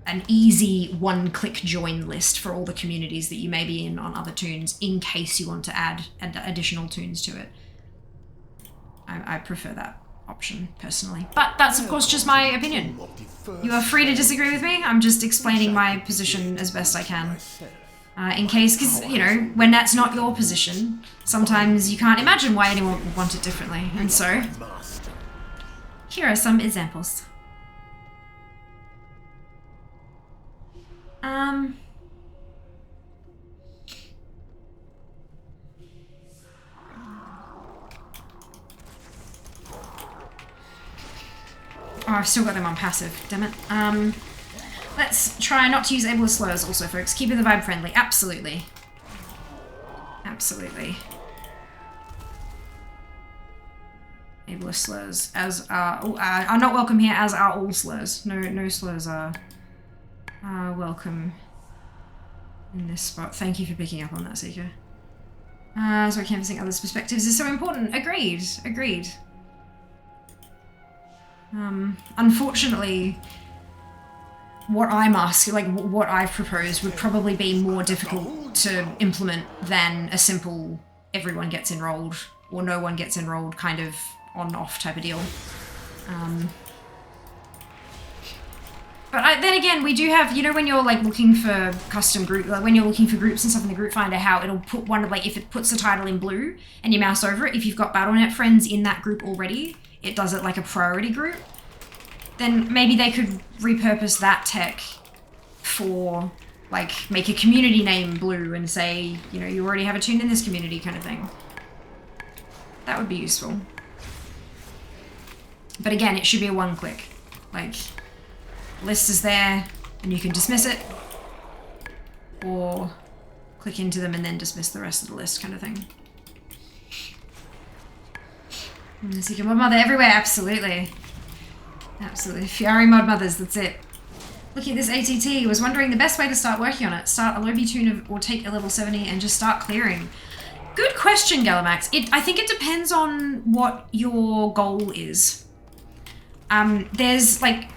an easy one-click join list for all the communities that you may be in on other tunes, in case you want to add additional tunes to it. I prefer that option, personally. But that's, of course, just my opinion. You are free to disagree with me. I'm just explaining my position as best I can. In case, because, you know, when that's not your position, sometimes you can't imagine why anyone would want it differently. And so, here are some examples. Oh, I've still got them on passive, damn it. Let's try not to use ableist slurs also, folks. Keeping the vibe friendly, absolutely. Absolutely. Ableist slurs, as are not welcome here, as are all slurs. No slurs are welcome in this spot. Thank you for picking up on that, Seeker. So canvassing others' perspectives is so important. Agreed. Agreed. Unfortunately, what I'm asking, like what I've proposed, would probably be more difficult to implement than a simple everyone gets enrolled or no one gets enrolled kind of on-off type of deal. But then again, we do have, you know, when you're like looking for custom group, like when you're looking for groups and stuff in the group finder, how it'll put one of, like, if it puts the title in blue and you mouse over it, if you've got Battle.net friends in that group already, it does it like a priority group. Then maybe they could repurpose that tech for, like, make a community name blue and say, you know, you already have a tune in this community kind of thing. That would be useful. But again, it should be a one-click. Like, list is there and you can dismiss it, or click into them and then dismiss the rest of the list kind of thing. So you can mod mother everywhere, absolutely. Absolutely. Fiori mod mothers, that's it. Looking at this ATT, was wondering the best way to start working on it. Start a lobby tune or take a level 70 and just start clearing. Good question, Galamax. I think it depends on what your goal is. There's like,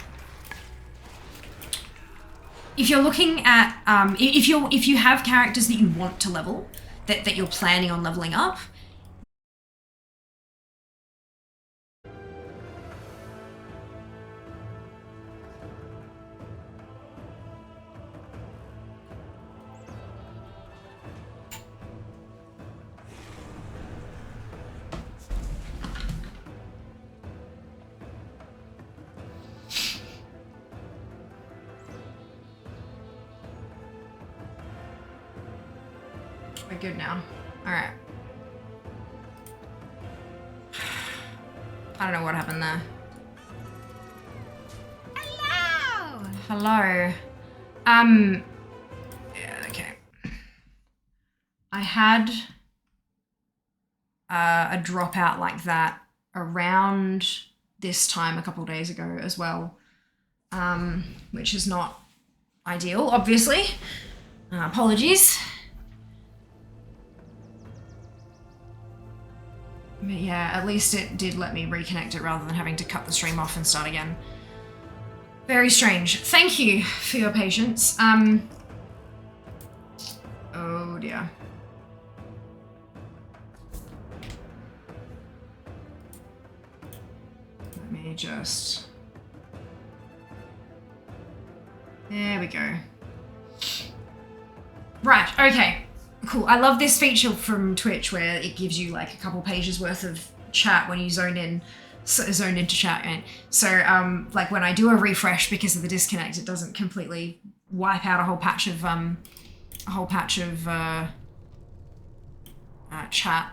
if you're looking at, if you have characters that you want to level, that you're planning on leveling up, we're good now. All right. I don't know what happened there. Hello! Hello. Yeah, okay. I had a dropout like that around this time a couple of days ago as well, which is not ideal, obviously. Apologies. But yeah, at least it did let me reconnect it rather than having to cut the stream off and start again. Very strange. Thank you for your patience. Oh dear. Let me just... There we go. Right, okay. Cool. I love this feature from Twitch where it gives you like a couple pages worth of chat when you zone into chat. And so like when I do a refresh because of the disconnect, it doesn't completely wipe out a whole patch of chat.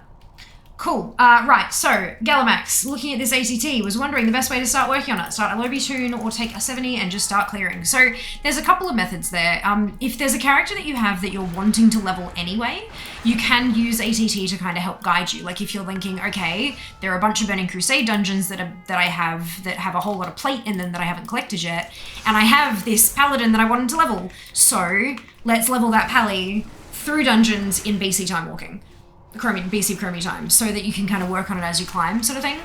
Cool. Right, so Galamax, looking at this ATT, was wondering the best way to start working on it. Start a lobby tune or take a 70 and just start clearing. So there's a couple of methods there. If there's a character that you have that you're wanting to level anyway, you can use ATT to kind of help guide you. Like if you're thinking, okay, there are a bunch of Burning Crusade dungeons that I have a whole lot of plate in them that I haven't collected yet, and I have this paladin that I wanted to level. So let's level that pally through dungeons in BC time walking. BC Chromie time, so that you can kind of work on it as you climb, sort of thing.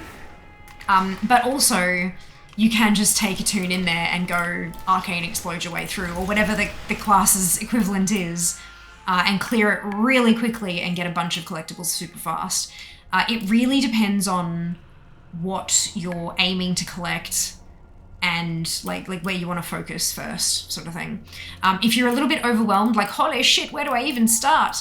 But also, you can just take a tune in there and go arcane explode your way through, or whatever the class's equivalent is, and clear it really quickly and get a bunch of collectibles super fast. It really depends on what you're aiming to collect and like where you want to focus first, sort of thing. If you're a little bit overwhelmed, like holy shit, where do I even start?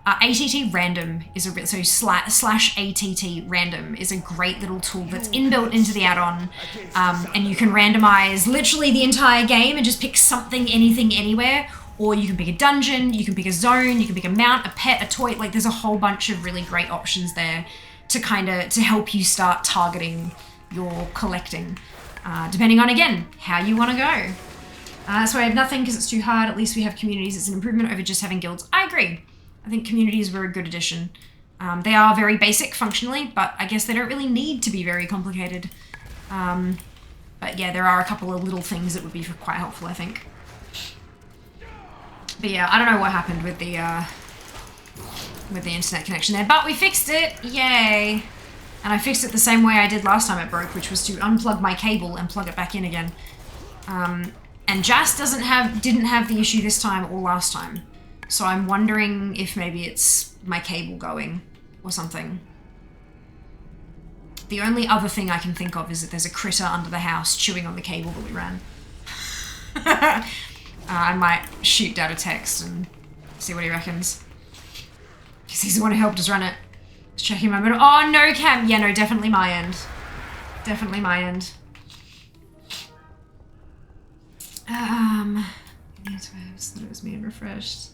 ATT random is slash ATT random is a great little tool that's inbuilt into the add-on, and you can randomize literally the entire game and just pick something, anything, anywhere, or you can pick a dungeon, you can pick a zone, you can pick a mount, a pet, a toy. Like there's a whole bunch of really great options there to help you start targeting your collecting, depending on, again, how you want to go. So I have nothing because it's too hard. At least we have communities. It's an improvement over just having guilds. I agree. I think communities were a good addition. They are very basic functionally, but I guess they don't really need to be very complicated. But yeah, there are a couple of little things that would be quite helpful, I think. But yeah, I don't know what happened with the internet connection there, but we fixed it, yay! And I fixed it the same way I did last time it broke, which was to unplug my cable and plug it back in again. And Jas didn't have the issue this time or last time. So I'm wondering if maybe it's my cable going or something. The only other thing I can think of is that there's a critter under the house chewing on the cable that we ran. I might shoot Dad a text and see what he reckons. Because he's the one who helped us run it. Just checking my middle. Oh, no, Cam. Yeah, no, definitely my end. Definitely my end. These webs, that it was me and refreshed.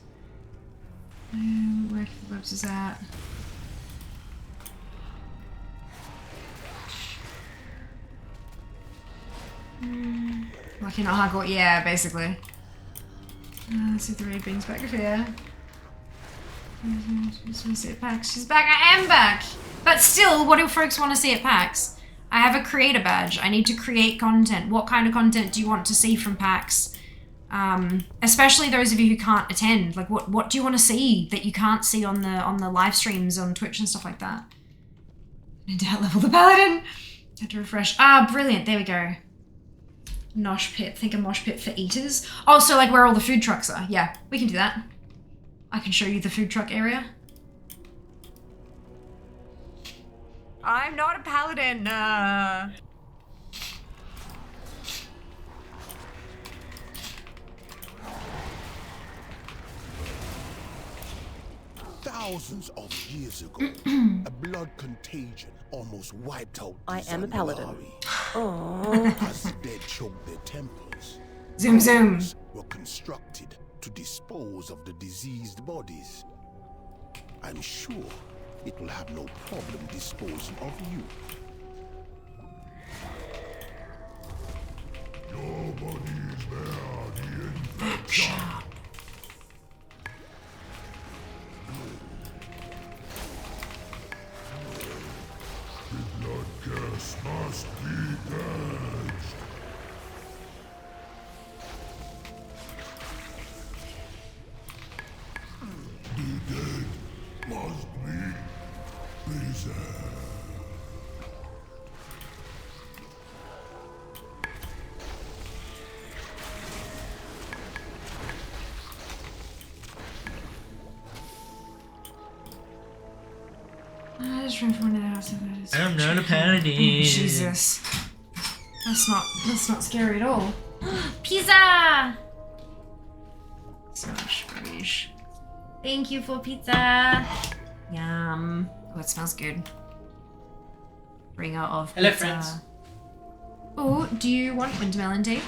Where the webs is at? Lucky not hardcore. Yeah, basically. Let's see if the raid brings back here. Just want to see at PAX. She's back. I am back. But still, what do folks want to see at PAX? I have a creator badge. I need to create content. What kind of content do you want to see from PAX? Especially those of you who can't attend. Like, what do you want to see that you can't see on the live streams on Twitch and stuff like that? I need to level the paladin. Had to refresh. Ah, brilliant. There we go. Mosh pit. Think a mosh pit for eaters. Oh, so like where all the food trucks are. Yeah, we can do that. I can show you the food truck area. I'm not a paladin. Thousands of years ago, a blood contagion almost wiped out the I am a paladin. Zandavari. As the dead choked their temples, Zoom zoom. walls were constructed to dispose of the diseased bodies. I'm sure it will have no problem disposing of you. Your body is there, the infection. The blood curse must be purged. The dead must be preserved. I just ran from one of the house. I'm not a paladin. Jesus. That's not scary at all. Pizza! So much rubbish. Thank you for pizza. Yum. Oh, it smells good. Bringer of Hello, pizza. friends. Oh, do you want wintermelon tea?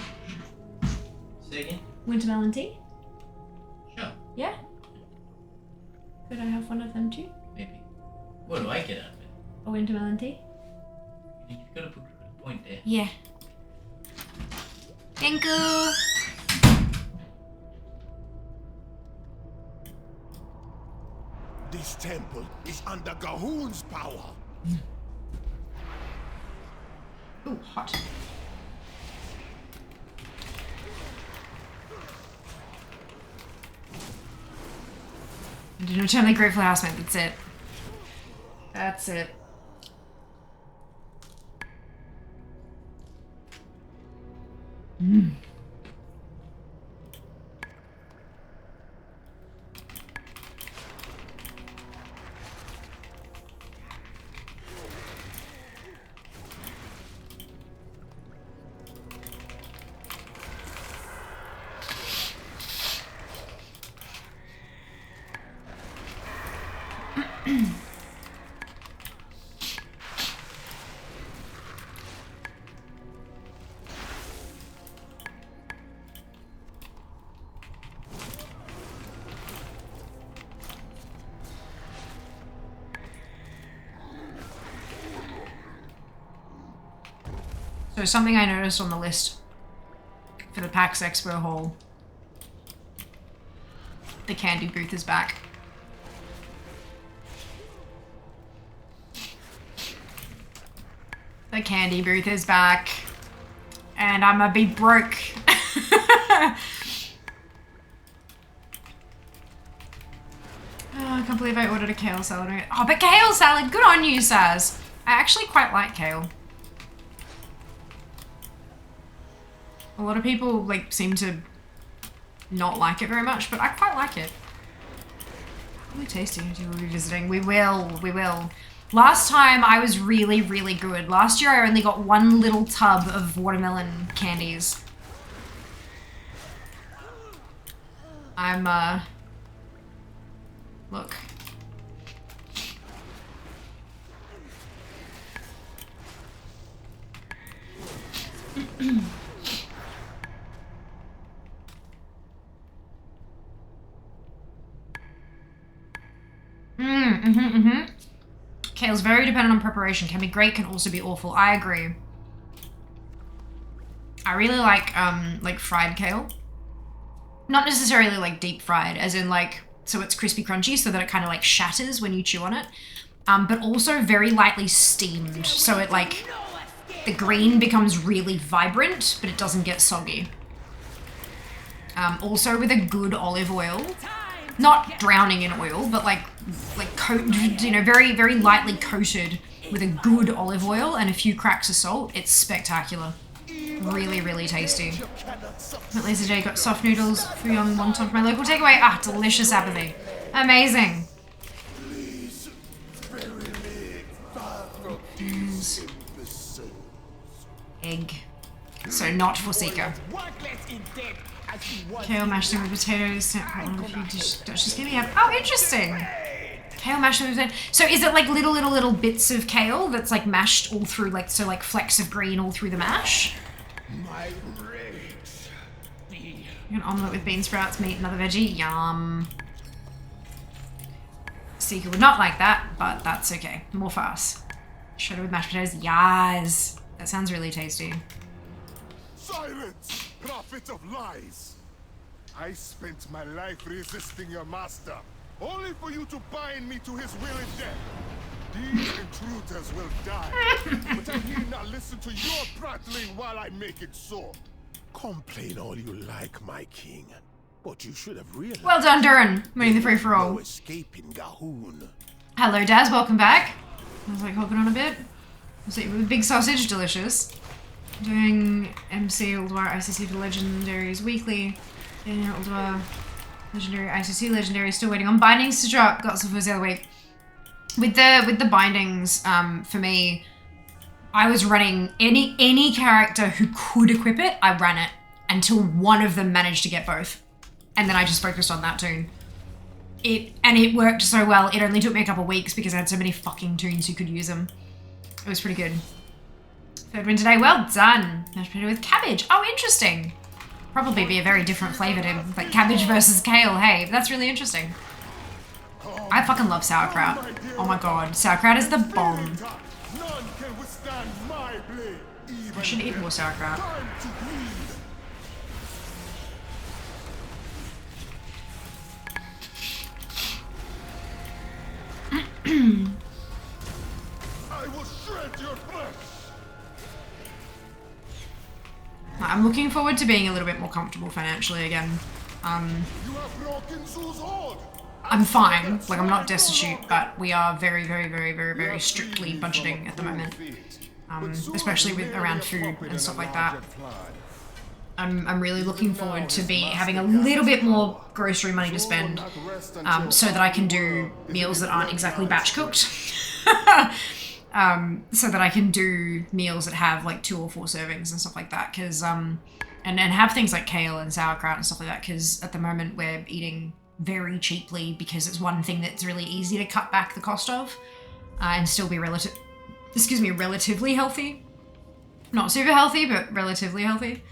Say again? Wintermelon tea? Sure. Yeah? Could I have one of them too? Maybe. What do I get out of it? A wintermelon tea? You gotta put a point there. Yeah. Thank you. This temple is under Gahoon's power. Ooh, hot. I did an eternally grateful housemate. That's it. That's it. Mm. So something I noticed on the list for the PAX Expo Hall. The candy booth is back. The candy booth is back. And I'ma be broke. Oh, I can't believe I ordered a kale salad. Oh, but kale salad, good on you, Saz. I actually quite like kale. A lot of people like seem to not like it very much, but I quite like it. Really tasty. We're revisiting. We will. Last time I was really, really good. Last year I only got one little tub of watermelon candies. I'm look. Kale's very dependent on preparation. Can be great, can also be awful. I agree. I really like fried kale. Not necessarily like deep fried, as in like so it's crispy crunchy, so that it kind of like shatters when you chew on it. But also very lightly steamed, so it like, the green becomes really vibrant, but it doesn't get soggy. Also with a good olive oil, not drowning in oil, but like coated, you know, very, very lightly coated with a good olive oil and a few cracks of salt. It's spectacular. Really, really tasty. But Lisa J got soft noodles for young wonton from my local takeaway. Ah, delicious apathy. Amazing. Egg. So not for Seeker. Kale mashed with potatoes. Just give me up. Oh, interesting. Kale mashed with potatoes. So is it like little bits of kale that's like mashed all through, like, so like flecks of green all through the mash? An omelette with bean sprouts, meat, another veggie. Yum. Seeker would not like that, but that's okay. More fast. Shredded with mashed potatoes. Yes. That sounds really tasty. Silence, prophet of lies! I spent my life resisting your master, only for you to bind me to his will and death. These intruders will die, but I need not listen to your prattling while I make it so. Complain all you like, my king, but you should have realized. Well done, Duran. Winning the free-for-all. No escaping Gahoon. Hello, Daz. Welcome back. I was like hopping on a bit. Was it with big sausage? Delicious. Doing MC Ulduar ICC for Legendaries weekly. Yeah, Ulduar Legendary ICC Legendary. Still waiting on bindings to drop. Got some for the other week. With the bindings, for me, I was running any character who could equip it. I ran it until one of them managed to get both, and then I just focused on that toon. It worked so well. It only took me a couple weeks because I had so many fucking toons who could use them. It was pretty good. Third win today. Well done. Mashed potato with cabbage. Oh, interesting. Probably be a very different flavor to like cabbage versus kale. Hey, that's really interesting. I fucking love sauerkraut. Oh my god, sauerkraut is the bomb. I should eat more sauerkraut. I will shred your flesh. I'm looking forward to being a little bit more comfortable financially again. You have broken Zeus' hold. I'm fine, like I'm not destitute, but we are very, very, very, very, very strictly budgeting at the moment. Especially with around food and stuff like that. I'm really looking forward to having a little bit more grocery money to spend, so that I can do meals that aren't exactly batch cooked. So that I can do meals that have like 2 or 4 servings and stuff like that, because and have things like kale and sauerkraut and stuff like that, because at the moment we're eating very cheaply because it's one thing that's really easy to cut back the cost of, and still be relatively healthy. Not super healthy, but relatively healthy.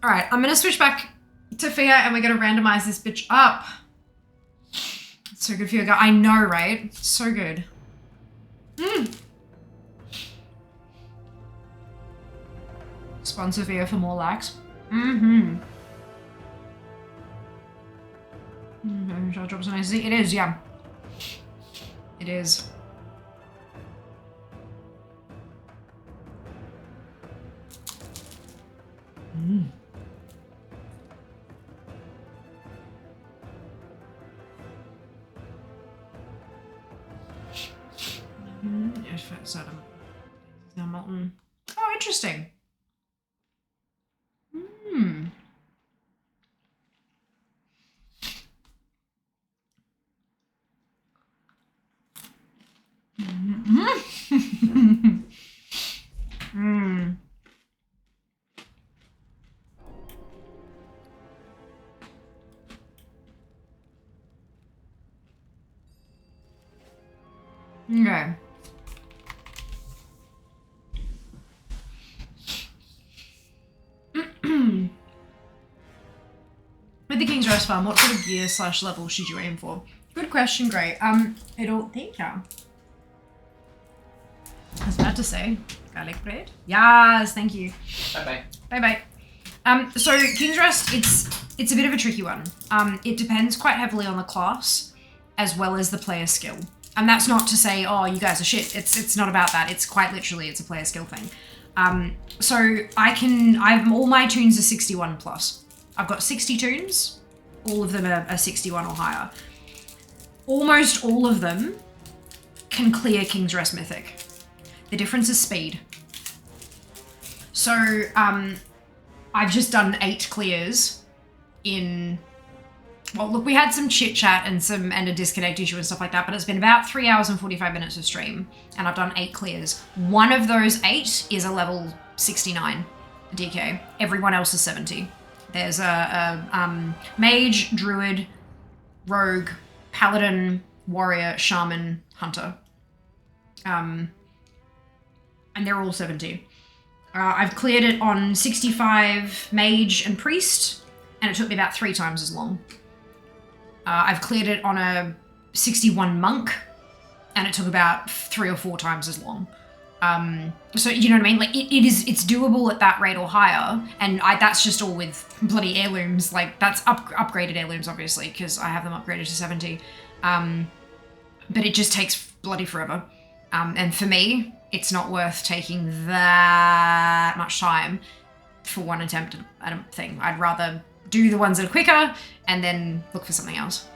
All right, I'm gonna switch back to Fia and we're gonna randomize this bitch up. It's so good for your gut. I know, right? So good. Sponsor Fia for more likes. Drops on IC. It is, yeah. It is. Now molten. Oh, interesting. Okay. With the King's Rest Farm, what sort of gear / level should you aim for? Good question, Gray. It'll thank you. I was about to say garlic bread. Yes, thank you. Bye bye. Bye bye. So King's Rest, it's a bit of a tricky one. It depends quite heavily on the class as well as the player skill. And that's not to say, oh, you guys are shit. It's not about that. It's quite literally, it's a player skill thing. So all my tunes are 61 plus. I've got 60 tunes. All of them are 61 or higher. Almost all of them can clear King's Rest Mythic. The difference is speed. So, I've just done 8 clears in... Well, look, we had some chit-chat and a disconnect issue and stuff like that, but it's been about 3 hours and 45 minutes of stream, and I've done 8 clears. One of those 8 is a level 69 DK. Everyone else is 70. There's a mage, druid, rogue, paladin, warrior, shaman, hunter. And they're all 70. I've cleared it on 65 mage and priest, and it took me about 3 times as long. I've cleared it on a 61 monk, and it took about 3 or 4 times as long. So you know what I mean? Like it's doable at that rate or higher, and that's just all with bloody heirlooms. Like that's upgraded heirlooms, obviously, because I have them upgraded to 70. But it just takes bloody forever. And for me, it's not worth taking that much time for one attempt at a thing. I'd rather do the ones that are quicker and then look for something else.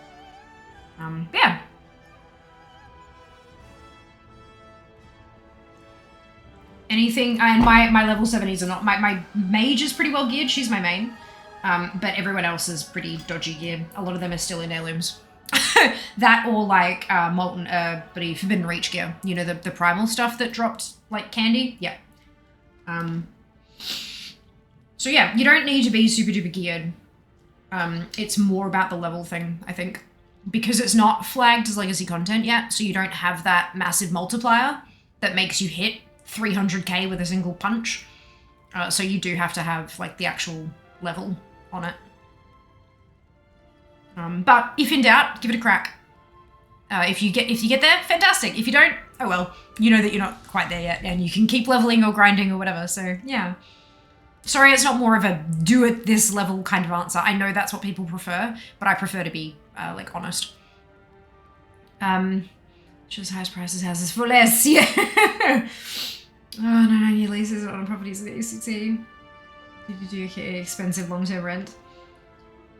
Yeah. Anything, and my level 70s are not, my mage is pretty well geared, she's my main. But everyone else is pretty dodgy gear. A lot of them are still in heirlooms. That or like Forbidden Reach gear. You know, the primal stuff that dropped like candy? Yeah. So yeah, you don't need to be super duper geared. It's more about the level thing, I think. Because it's not flagged as legacy content yet, so you don't have that massive multiplier that makes you hit 300k with a single punch. So you do have to have like the actual level on it. But if in doubt, give it a crack. If you get there, fantastic. If you don't, oh well, you know that you're not quite there yet, and you can keep leveling or grinding or whatever. So yeah. Sorry, it's not more of a do it this level kind of answer. I know that's what people prefer, but I prefer to be like honest. Just highest prices houses for less. Yeah. Oh no, your leases on properties in the ACT. Okay, expensive long-term rent.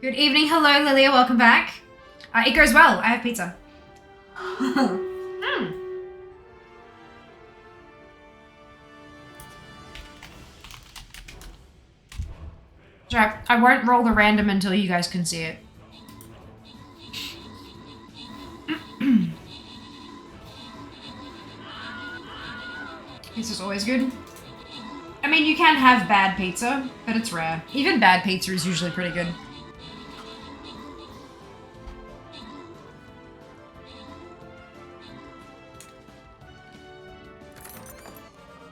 Good evening, hello Lilia, welcome back. It goes well, I have pizza. Sorry, I won't roll the random until you guys can see it. Pizza's always good. I mean, you can have bad pizza, but it's rare. Even bad pizza is usually pretty good.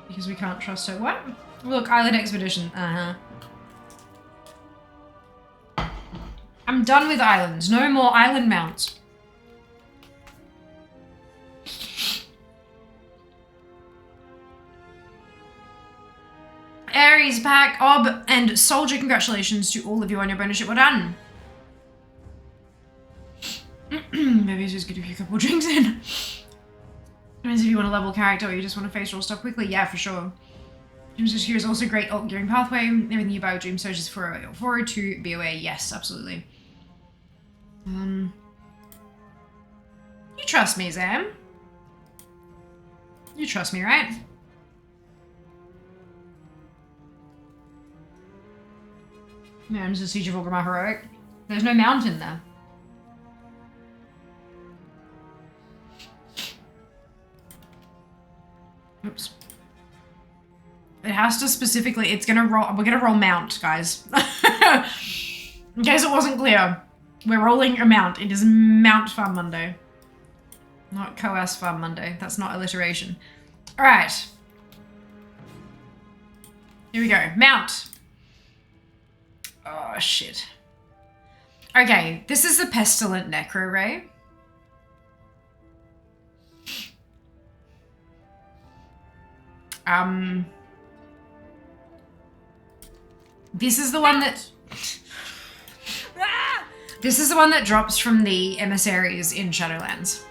Because we can't trust her. What? Look, Island Expedition. I'm done with islands. No more island mounts. Aries, Pack, Ob, and Soldier, congratulations to all of you on your bonus ship. Well done. Maybe it's just good if you a couple drinks in. Depends if you want a level character or you just want to face roll stuff quickly. Yeah, for sure. Dream Search here is also great alt gearing pathway. Everything you buy with Dream Search is 408 or 402 BOA. Yes, absolutely. You trust me, Zam. You trust me, right? Man, this is Siege of Orgrimmar Heroic. There's no mountain there. Oops. It has to specifically, it's gonna roll, we're gonna roll mount, guys. In case it wasn't clear. We're rolling a mount. It is Mount Farm Monday. Not Coas Farm Monday. That's not alliteration. Alright. Here we go. Mount. Oh, shit. Okay, this is the Pestilent Necro Ray. This is the one that... This is the one that drops from the emissaries in Shadowlands.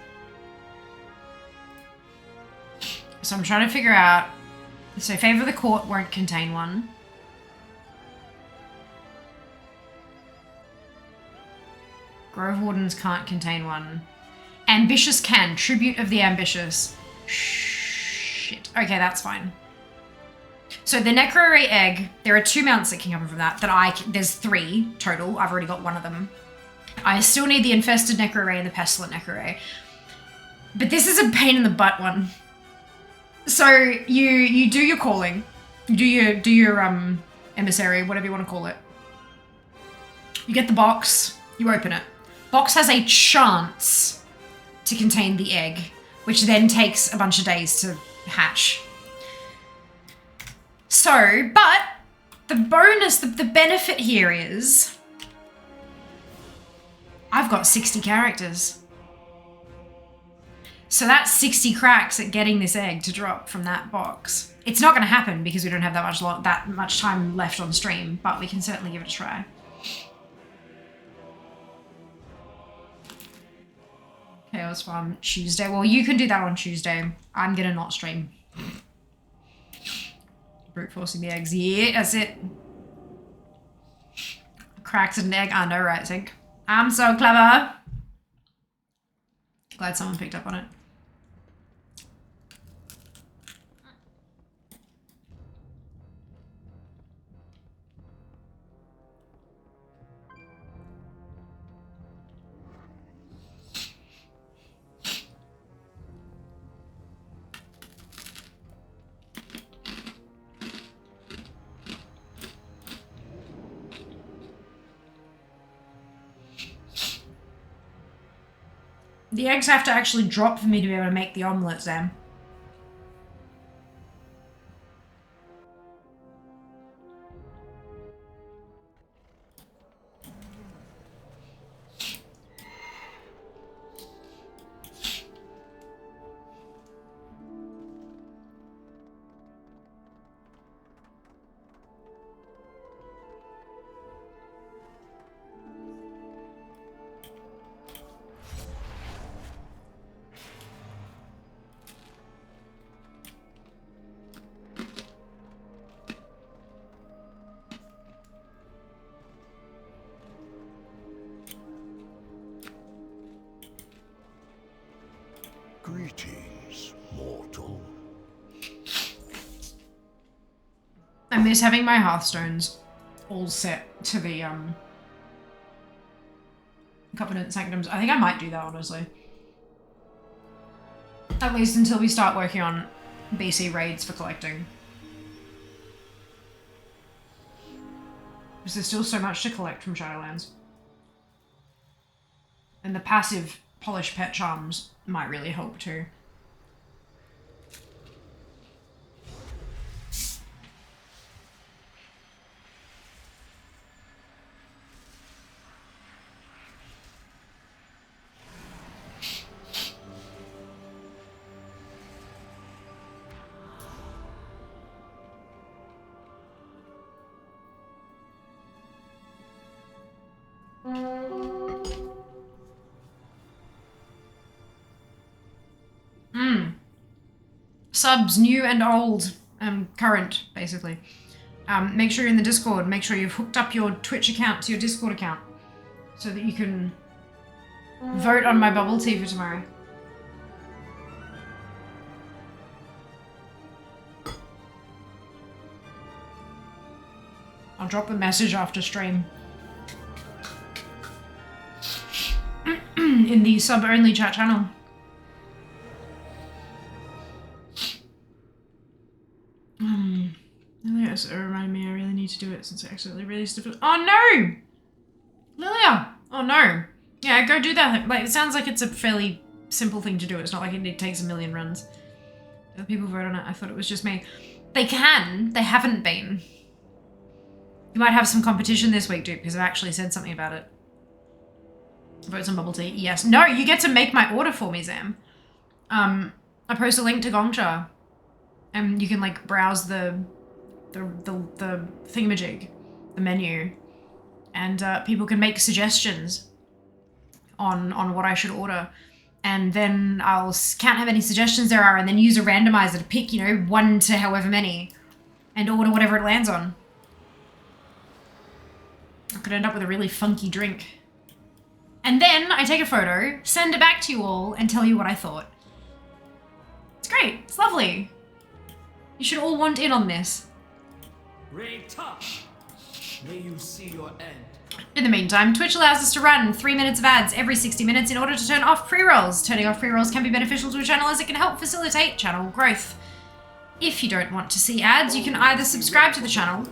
So I'm trying to figure out... So Favor of the Court won't contain one. Grove Wardens can't contain one. Ambitious can. Tribute of the Ambitious. Shit. Okay, that's fine. So the Necro Ray Egg, there are 2 mounts that can come from that. There's 3 total. I've already got one of them. I still need the Infested Necro Ray and the Pestilent Necro Ray. But this is a pain in the butt one. So you do your calling. You do your emissary, whatever you want to call it. You get the box, you open it. Box has a chance to contain the egg, which then takes a bunch of days to hatch. So, but the bonus, the benefit here is I've got 60 characters. So that's 60 cracks at getting this egg to drop from that box. It's not going to happen because we don't have that much time left on stream, but we can certainly give it a try. Chaos Farm Tuesday. Well, you can do that on Tuesday. I'm going to not stream. Brute forcing the eggs. Yeah, that's it. Cracks an egg. I know, right, Zink? I'm so clever. Glad someone picked up on it. The eggs have to actually drop for me to be able to make the omelette, Sam. Greetings, mortal. I miss having my Hearthstones all set to the Covenant Sanctums. I think I might do that, honestly. At least until we start working on BC raids for collecting. Because there's still so much to collect from Shadowlands. And the passive Polished Pet Charms might really help too. Subs, new and old, current, basically. Make sure you're in the Discord. Make sure you've hooked up your Twitch account to your Discord account so that you can vote on my bubble tea for tomorrow. I'll drop a message after stream. In the sub-only chat channel. Yes, it reminded me I really need to do it since I accidentally released it. Oh no! Lilia! Oh no. Yeah, go do that. Like, it sounds like it's a fairly simple thing to do. It's not like it takes a million runs. Other people vote on it. I thought it was just me. They can. They haven't been. You might have some competition this week, dude, because I've actually said something about it. Votes on bubble tea. Yes. No, you get to make my order for me, Zam. I post a link to Gongcha. And you can, like, browse the thingamajig, the menu, and people can make suggestions on what I should order. And then I'll count how many suggestions there are and then use a randomizer to pick, 1 to however many and order whatever it lands on. I could end up with a really funky drink. And then I take a photo, send it back to you all, and tell you what I thought. It's great. It's lovely. You should all want in on this. Reta, may you see your end. In the meantime, Twitch allows us to run 3 minutes of ads every 60 minutes in order to turn off pre-rolls. Turning off pre-rolls can be beneficial to a channel as it can help facilitate channel growth. If you don't want to see ads, you can either subscribe to the channel,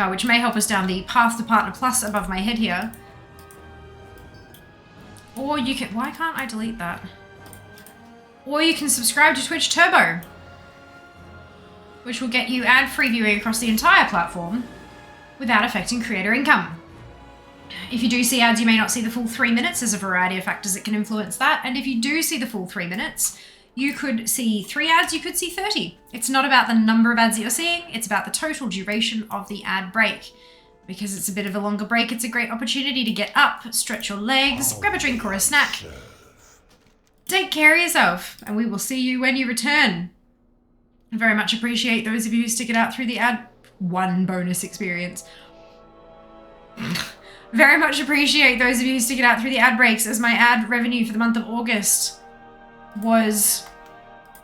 which may help us down the path to Partner Plus above my head here, or you can... Why can't I delete that? Or you can subscribe to Twitch Turbo, which will get you ad-free viewing across the entire platform without affecting creator income. If you do see ads, you may not see the full 3 minutes. There's a variety of factors that can influence that. And if you do see the full 3 minutes, you could see 3 ads, you could see 30. It's not about the number of ads that you're seeing, it's about the total duration of the ad break. Because it's a bit of a longer break, it's a great opportunity to get up, stretch your legs, grab a drink or a snack. Take care of yourself, and we will see you when you return. I very much appreciate those of you who stick it out through the ad. 1 bonus experience. Very much appreciate those of you who stick it out through the ad breaks, as my ad revenue for the month of August was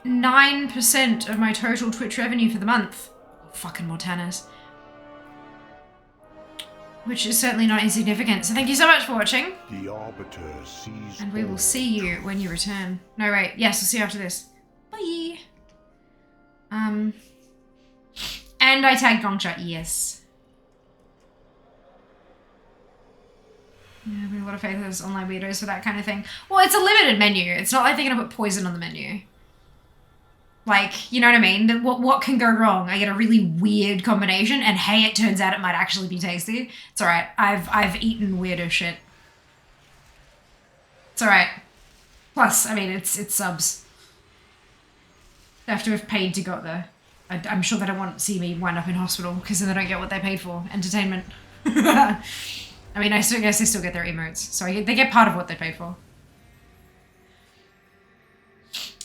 9% of my total Twitch revenue for the month. Fucking Mortanas. Which is certainly not insignificant. So thank you so much for watching. The Arbiter sees. And we will see you when you return. No, wait. Yes, we'll see you after this. Bye. And I tagged Gongcha. Yes. Yeah, I have a lot of faith in those online weirdos for that kind of thing. Well, it's a limited menu. It's not like they're going to put poison on the menu. Like, you know what I mean? What can go wrong? I get a really weird combination, and hey, it turns out it might actually be tasty. It's alright. I've eaten weirder shit. It's alright. Plus, I mean, it's subs. They have to have paid to go there. I'm sure they don't want to see me wind up in hospital, because then they don't get what they paid for. Entertainment. I mean, I guess they still get their emotes, so they get part of what they paid for.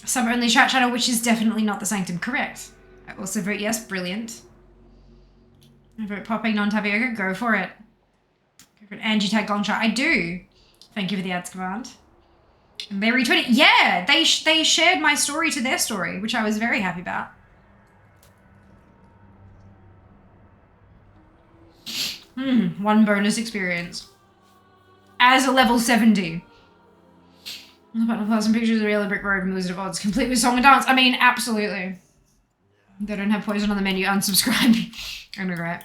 Summer only chat channel, which is definitely not the Sanctum. Correct. I also vote yes. Brilliant. I vote popping non-tapioca. Go for it. Go for it. And you tag Gongcha. I do. Thank you for the ads command. And they retweeted. Yeah, they shared my story to their story, which I was very happy about. One bonus experience. As a level 70. About 1,000 pictures of Real Brick Road and Wizard of Oz, complete with song and dance. I mean, absolutely. They don't have poison on the menu. Unsubscribe. I know, right?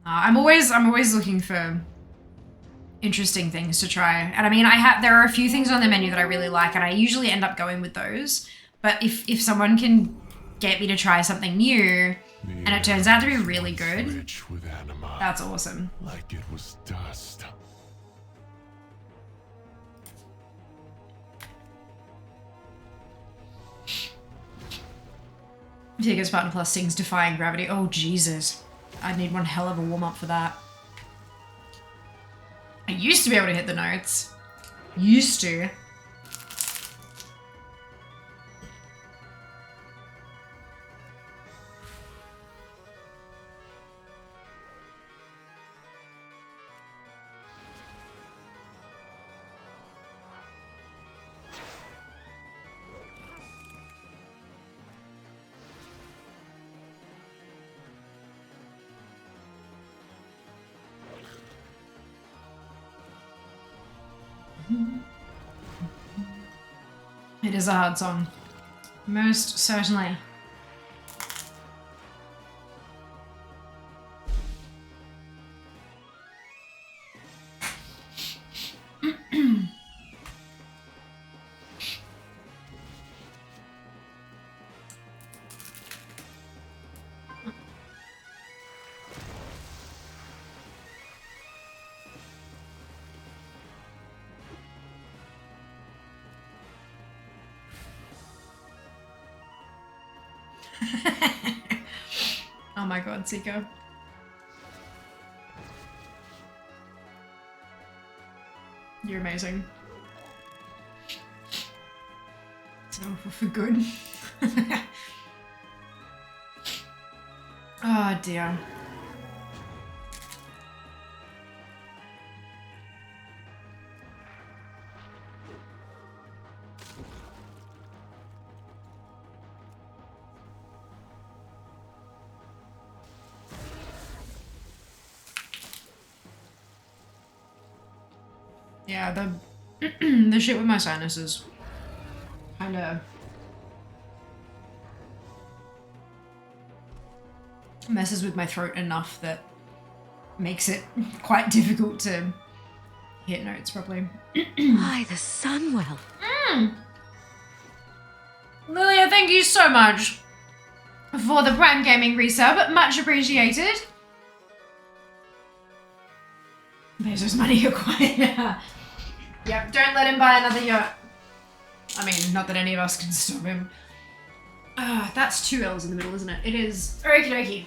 I'm always looking for interesting things to try. And I mean, there are a few things on the menu that I really like, and I usually end up going with those. But if someone can get me to try something new, and it turns out to be really good, Rich with anima, that's awesome. like it was dust. Tigo's Partner Plus sings Defying Gravity. Oh, Jesus. I'd need one hell of a warm-up for that. I used to be able to hit the notes. Used to. It is a hard song. Most certainly. Oh my god, Seiko. You're amazing. So for good. Oh dear. Yeah, the the shit with my sinuses kind of messes with my throat enough that makes it quite difficult to hit notes properly. Why, the Sunwell. Lilia, thank you so much for the Prime Gaming resub. Much appreciated. Bezos money acquired. Yep, don't let him buy another yacht. I mean, not that any of us can stop him. That's 2 L's in the middle, isn't it? It is. Okie dokie.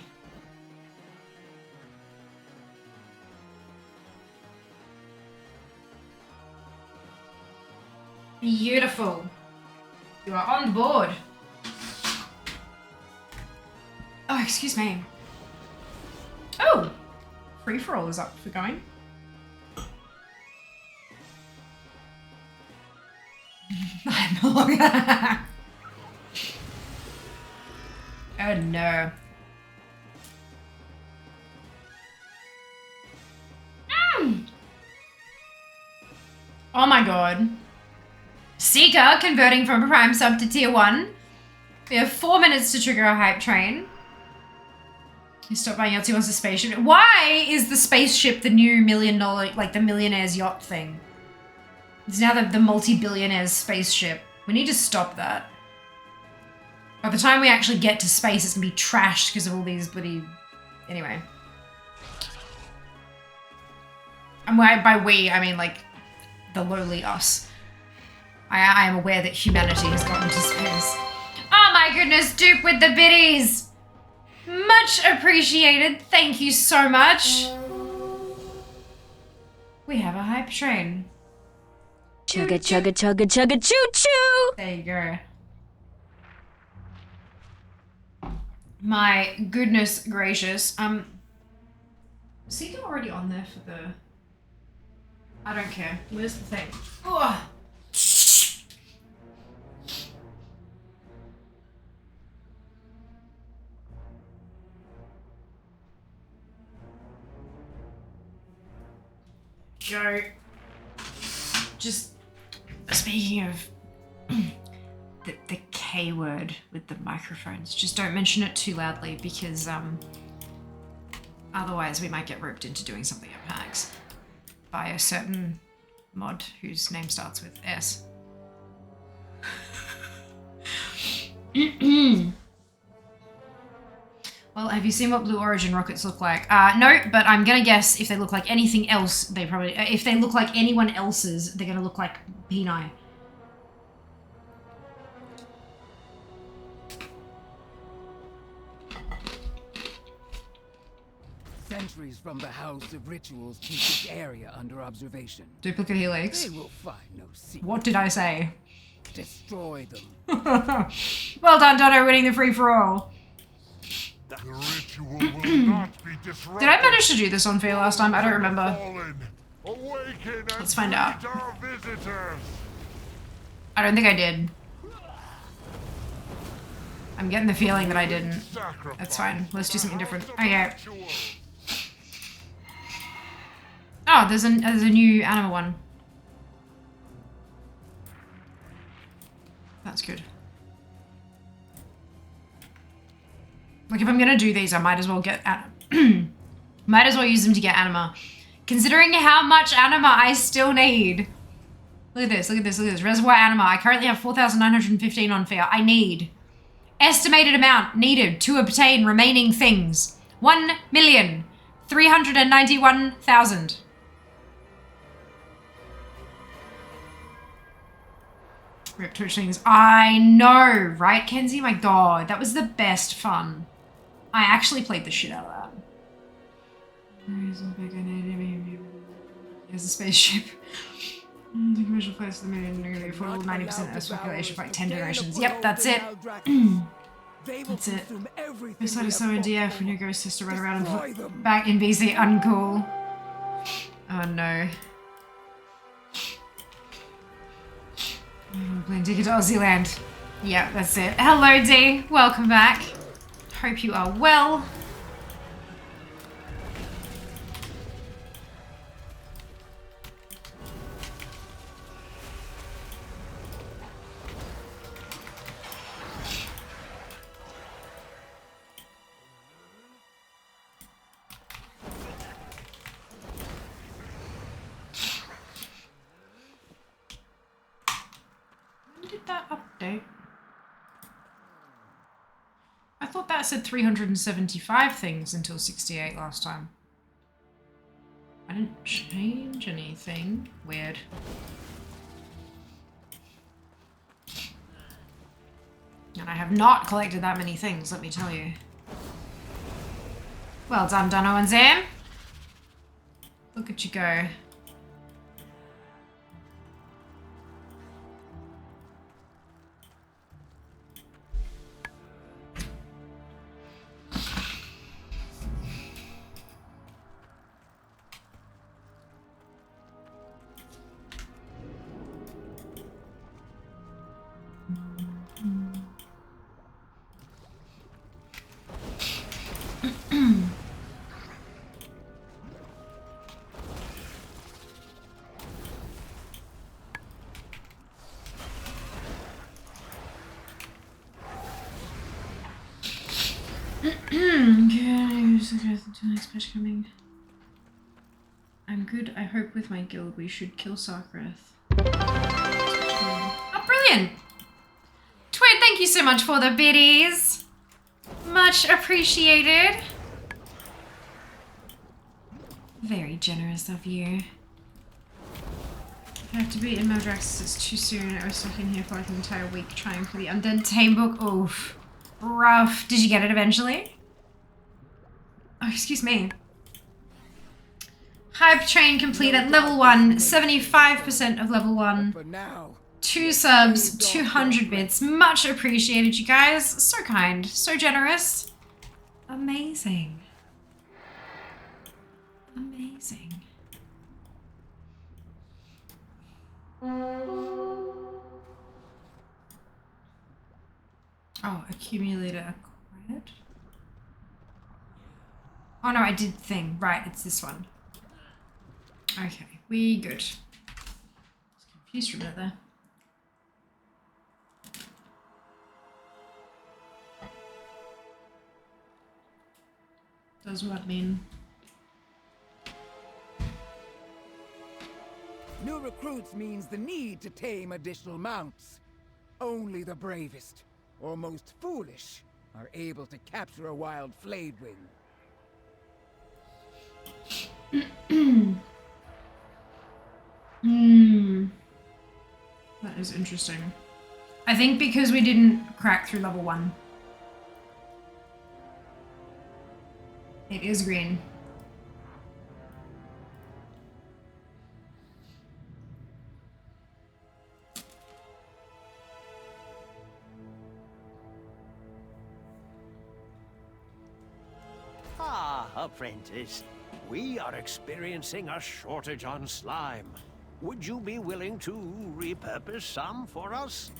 Beautiful. You are on the board. Oh, excuse me. Oh! Free-for-all is up for going. I'm no longer. Oh no. Oh my god. Seeker converting from a Prime sub to tier 1. We have 4 minutes to trigger a hype train. He stopped buying yachts, he wants a spaceship. Why is the spaceship the new $1 million, like the millionaire's yacht thing? It's now the multi-billionaire's spaceship. We need to stop that. By the time we actually get to space, it's gonna be trashed because of all these bloody... Anyway. And by we, I mean like the lowly us. I am aware that humanity has gotten to space. Oh my goodness, Dupe with the biddies! Much appreciated. Thank you so much. We have a hype train. Chugga, chugga, chugga, chugga, choo choo! There you go. My goodness gracious. Is he already on there for the... I don't care. Where's the thing? Ugh. Go. Just speaking of the K word with the microphones, just don't mention it too loudly because otherwise we might get roped into doing something at PAX by a certain mod whose name starts with S. Well, have you seen what Blue Origin rockets look like? No, but I'm gonna guess if they look like anything else, they probably... if they look like anyone else's, they're gonna look like Peni. Sentries from the House of Rituals keep this area under observation. Duplicate helix. They will find no secret. What did I say? Destroy them. Well done, Dono, winning the free-for-all. The ritual will not be disrupted. Did I manage to do this on Fear last time? I don't remember. Awaken and Let's find out. greet our visitors. I don't think I did. I'm getting the feeling that I didn't. That's fine. Let's do something different. Okay. Oh, there's a new anima one. That's good. Like, if I'm gonna do these, I might as well get might as well use them to get anima. Considering how much anima I still need. Look at this, look at this, look at this. Reservoir anima. I currently have 4,915 on Fear. I need. Estimated amount needed to obtain remaining things. 1,391,000. Rip Twitch things. I know, right, Kenzie? My god, that was the best fun. I actually played the shit out of that. Here's a spaceship. The commercial place of the moon nearly affordable 90% Earth's population for like 10 generations. Yep, that's it. That's it. This side is so in DF when your ghost has to run around and back in BC. Uncool. Oh no. I'm playing ticket to Aussie land. Yep, that's it. Hello D, welcome back. Hope you are well. That update? I thought that said 375 things until 68 last time. I didn't change anything. Weird. And I have not collected that many things, let me tell you. Well done, Dunno and Zam. Look at you go. Coming. I'm good. I hope with my guild we should kill Sarkrath. Oh, brilliant! Twit, thank you so much for the biddies. Much appreciated. Very generous of you. I have to be in Maldraxxus, it's too soon. I was stuck in here for like an entire week trying for the Undead Tame book. Oof. Rough. Did you get it eventually? Oh, excuse me. Hype train complete at level 1, 75% of level 1. 2 subs, 200 bits. Much appreciated, you guys. So kind, so generous. Amazing. Amazing. Oh, accumulator acquired. Oh no, I did thing. Right, it's this one. Okay, we good. I was confused for a minute there. Does what mean? New recruits means the need to tame additional mounts. Only the bravest, or most foolish, are able to capture a wild flayed wing. That is interesting. I think because we didn't crack through level 1. It is green. Ah, apprentice. We are experiencing a shortage on slime. Would you be willing to repurpose some for us?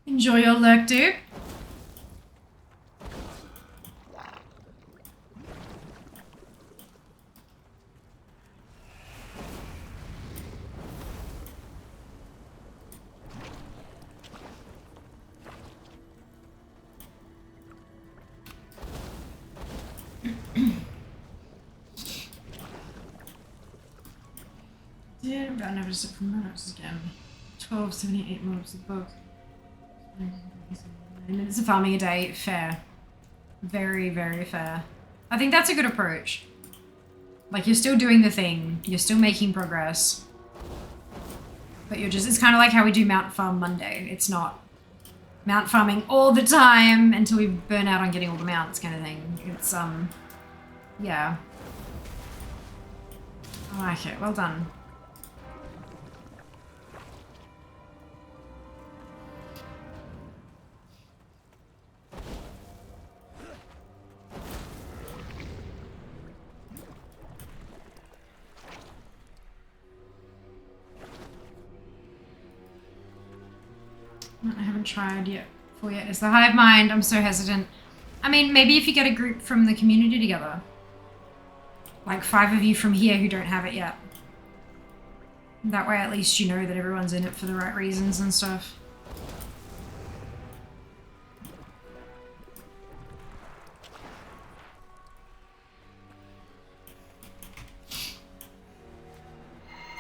Enjoy your lurk, dude. I never sit from minutes again. 12, 78 minutes of the book. 9 minutes of farming a day. Fair. Very, very fair. I think that's a good approach. Like, you're still doing the thing. You're still making progress. But you're just... It's kind of like how we do Mount Farm Monday. It's not Mount farming all the time until we burn out on getting all the mounts kind of thing. It's, yeah. I like it. Well done. I haven't tried yet is the hive mind. I'm so hesitant. I mean, maybe if you get a group from the community together. Like 5 of you from here who don't have it yet. That way at least you know that everyone's in it for the right reasons and stuff.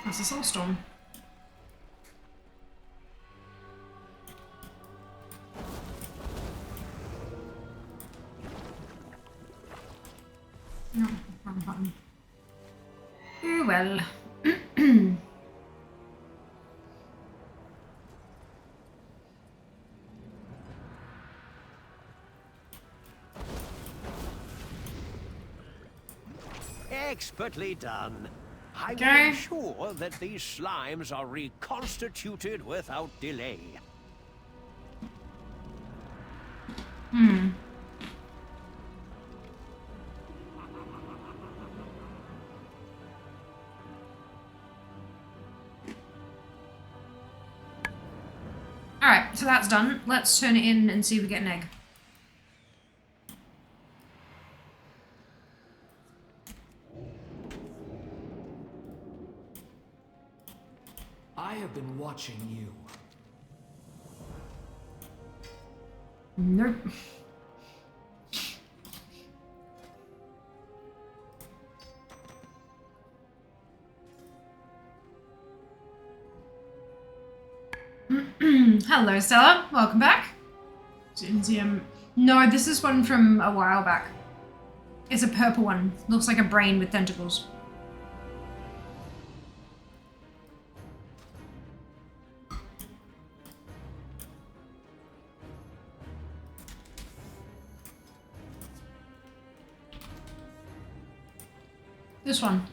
That's a soulstorm. No, wrong button. Ooh, well. Expertly done. I will Okay. ensure that these slimes are reconstituted without delay. Alright, so that's done. Let's turn it in and see if we get an egg. I have been watching you. Nope. Hello, Stella. Welcome back. No, this is one from a while back. It's a purple one. Looks like a brain with tentacles. This one.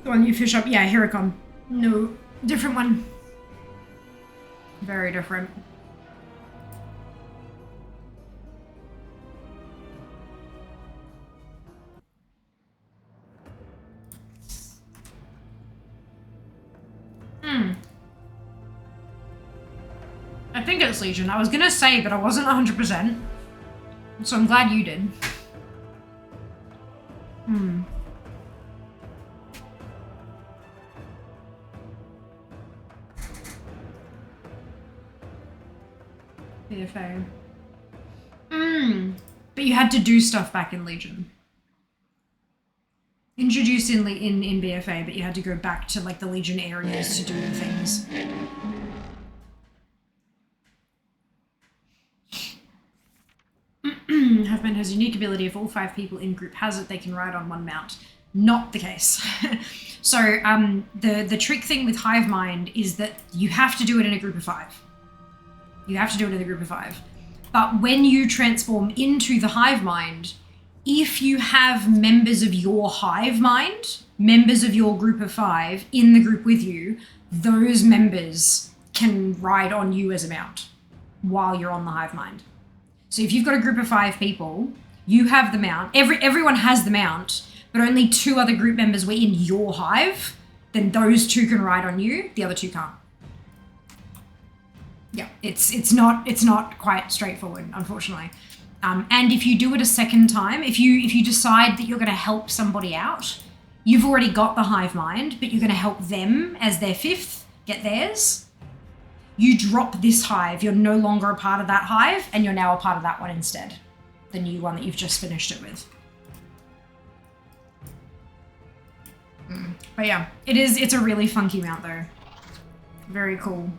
The one you fish up? Yeah, here it come. No, different one. Very different. I think it's Legion. I was gonna say, but I wasn't 100%. So I'm glad you did. BFA. But you had to do stuff back in Legion. Introduced in BFA, but you had to go back to like the Legion areas to do things. Huffman has a unique ability. If all 5 people in group has it, they can ride on one mount. Not the case. So the trick thing with Hive Mind is that you have to do it in a group of 5. You have to do it in a group of 5. But when you transform into the Hive Mind, if you have members of your Hive Mind, members of your group of 5 in the group with you, those members can ride on you as a mount while you're on the Hive Mind. So if you've got a group of 5 people, you have the mount. Everyone has the mount, but only 2 other group members were in your hive. Then those 2 can ride on you. The other 2 can't. Yeah, it's not quite straightforward, unfortunately. And if you do it a second time, if you decide that you're going to help somebody out, you've already got the hive mind, but you're going to help them as their 5th get theirs. you drop this hive, you're no longer a part of that hive, and you're now a part of that one instead. The new one that you've just finished it with. But yeah, it's a really funky mount though. Very cool.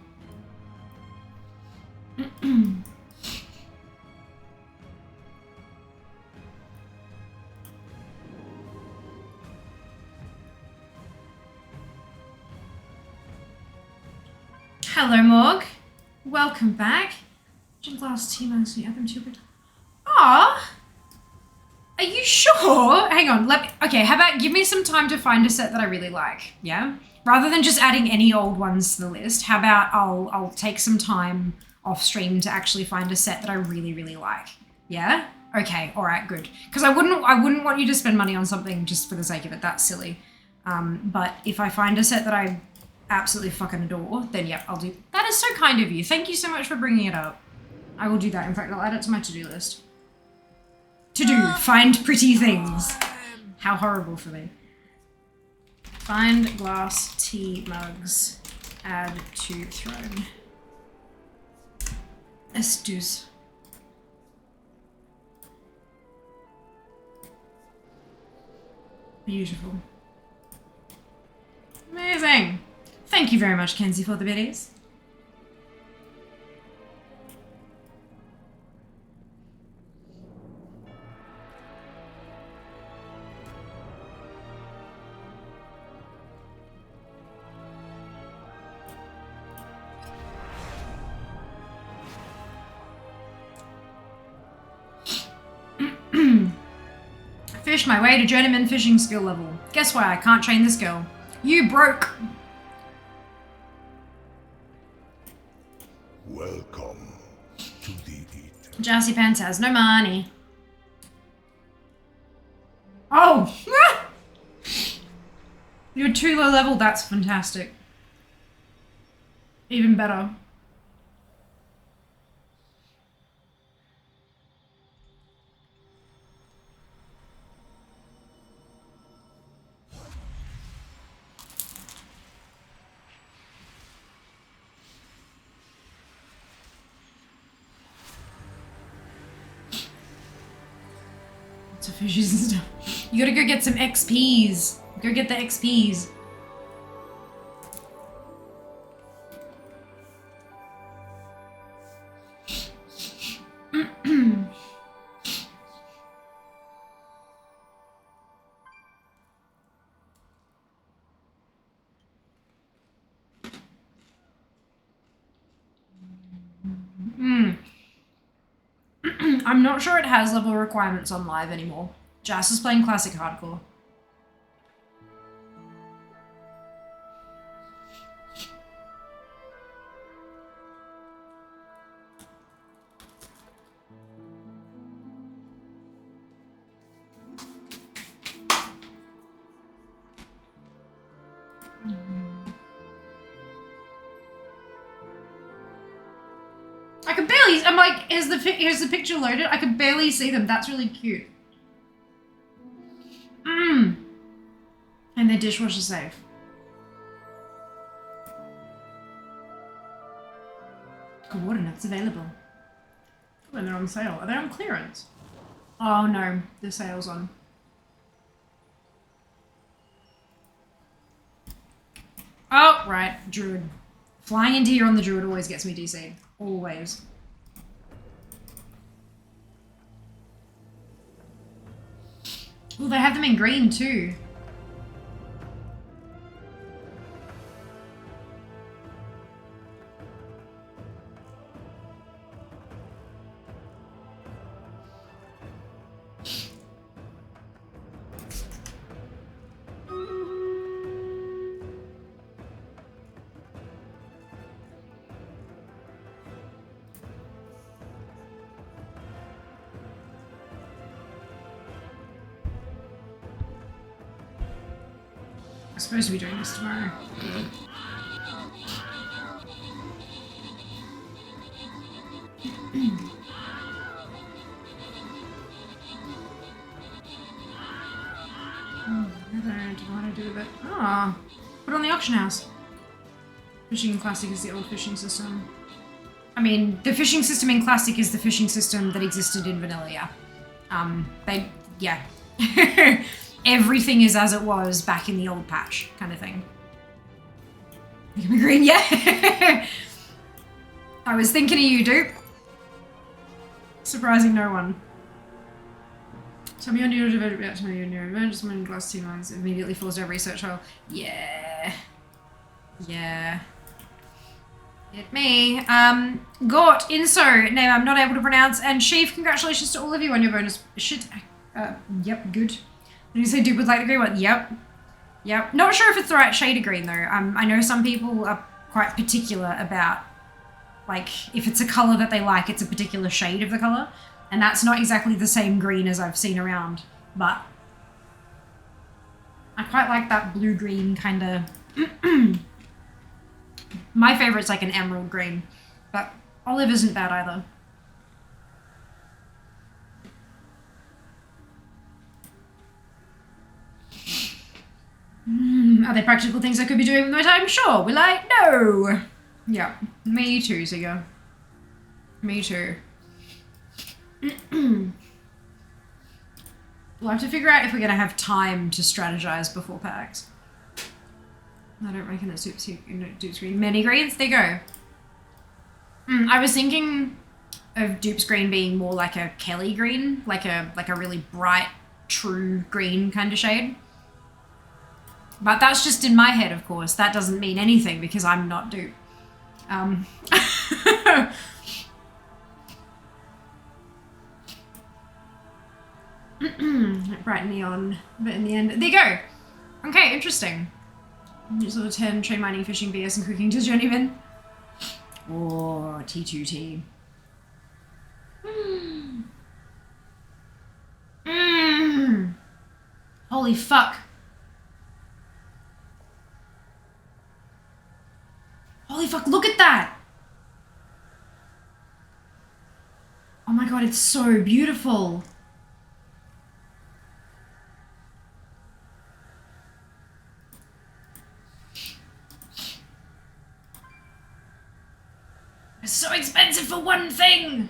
Hello, Morg. Welcome back. Glass tea mugs, you have them too. Ah, are you sure? Hang on. Okay. How about give me some time to find a set that I really like? Yeah. Rather than just adding any old ones to the list, how about I'll take some time off stream to actually find a set that I really, really like. Yeah. Okay. All right. Good. Because I wouldn't want you to spend money on something just for the sake of it. That's silly. But if I find a set that I absolutely fucking adore, then yeah, I'll do. That is so kind of you. Thank you so much for bringing it up. I will do that. In fact, I'll add it to my to-do list. To do. Find pretty things. How horrible for me. Find glass tea mugs. Add to throne. Estus. Beautiful. Amazing. Thank you very much, Kenzie, for the biddies. Fish my way to journeyman fishing skill level. Guess why I can't train this girl? You broke. Welcome to the Eat. Jassy Pants has no money. Oh! You're too low level, that's fantastic. Even better. Fishes and stuff. You gotta go get some XPs. Go get the XPs. I'm not sure it has level requirements on live anymore. Jas is playing classic hardcore. I can barely, I'm like, here's the picture loaded. I can barely see them. That's really cute. And their dishwasher safe. Coordinates available. When they're on sale. Are they on clearance? Oh no, the sale's on. Oh, right, Druid. Flying into here on the Druid always gets me DC'd. Always. Oh, they have them in green too. I'm supposed to be doing this tomorrow. I don't know what to do with it. Ah, put it on the auction house. Fishing in Classic is the old fishing system. I mean, the fishing system in Classic is the fishing system that existed in Vanilla, yeah. Yeah. Everything is as it was back in the old patch, kind of thing. Make me green, yeah. I was thinking of you, dupe. Surprising no one. Tell me on your devoted about to me on your event, just when glass 2 lines immediately falls down research hole. Yeah. Yeah. Hit me. Gort, Inso, name I'm not able to pronounce, and Sheaf, congratulations to all of you on your bonus. Shit. Yep, good. Did you say dupe would like the green one? Yep. Yep. Not sure if it's the right shade of green though. I know some people are quite particular about, like, if it's a color that they like, it's a particular shade of the color. And that's not exactly the same green as I've seen around, but I quite like that blue-green kind of... My favorite's like an emerald green, but olive isn't bad either. Are there practical things I could be doing with my time? Sure. Will I? No. Yeah. Me too, Zigga. Me too. We'll have to figure out if we're going to have time to strategize before PAX. I don't reckon it's Dupe's green. Many greens? There you go. I was thinking of Dupe's green being more like a Kelly green, like a really bright, true green kind of shade. But that's just in my head, of course. That doesn't mean anything because I'm not Dupe. Bright neon, but in the end, there you go. Okay, interesting. Sort of 10, train mining, fishing, BS, and cooking to journeyman. Oh, T2T. Holy fuck. Holy fuck, look at that! Oh my god, it's so beautiful. It's so expensive for one thing!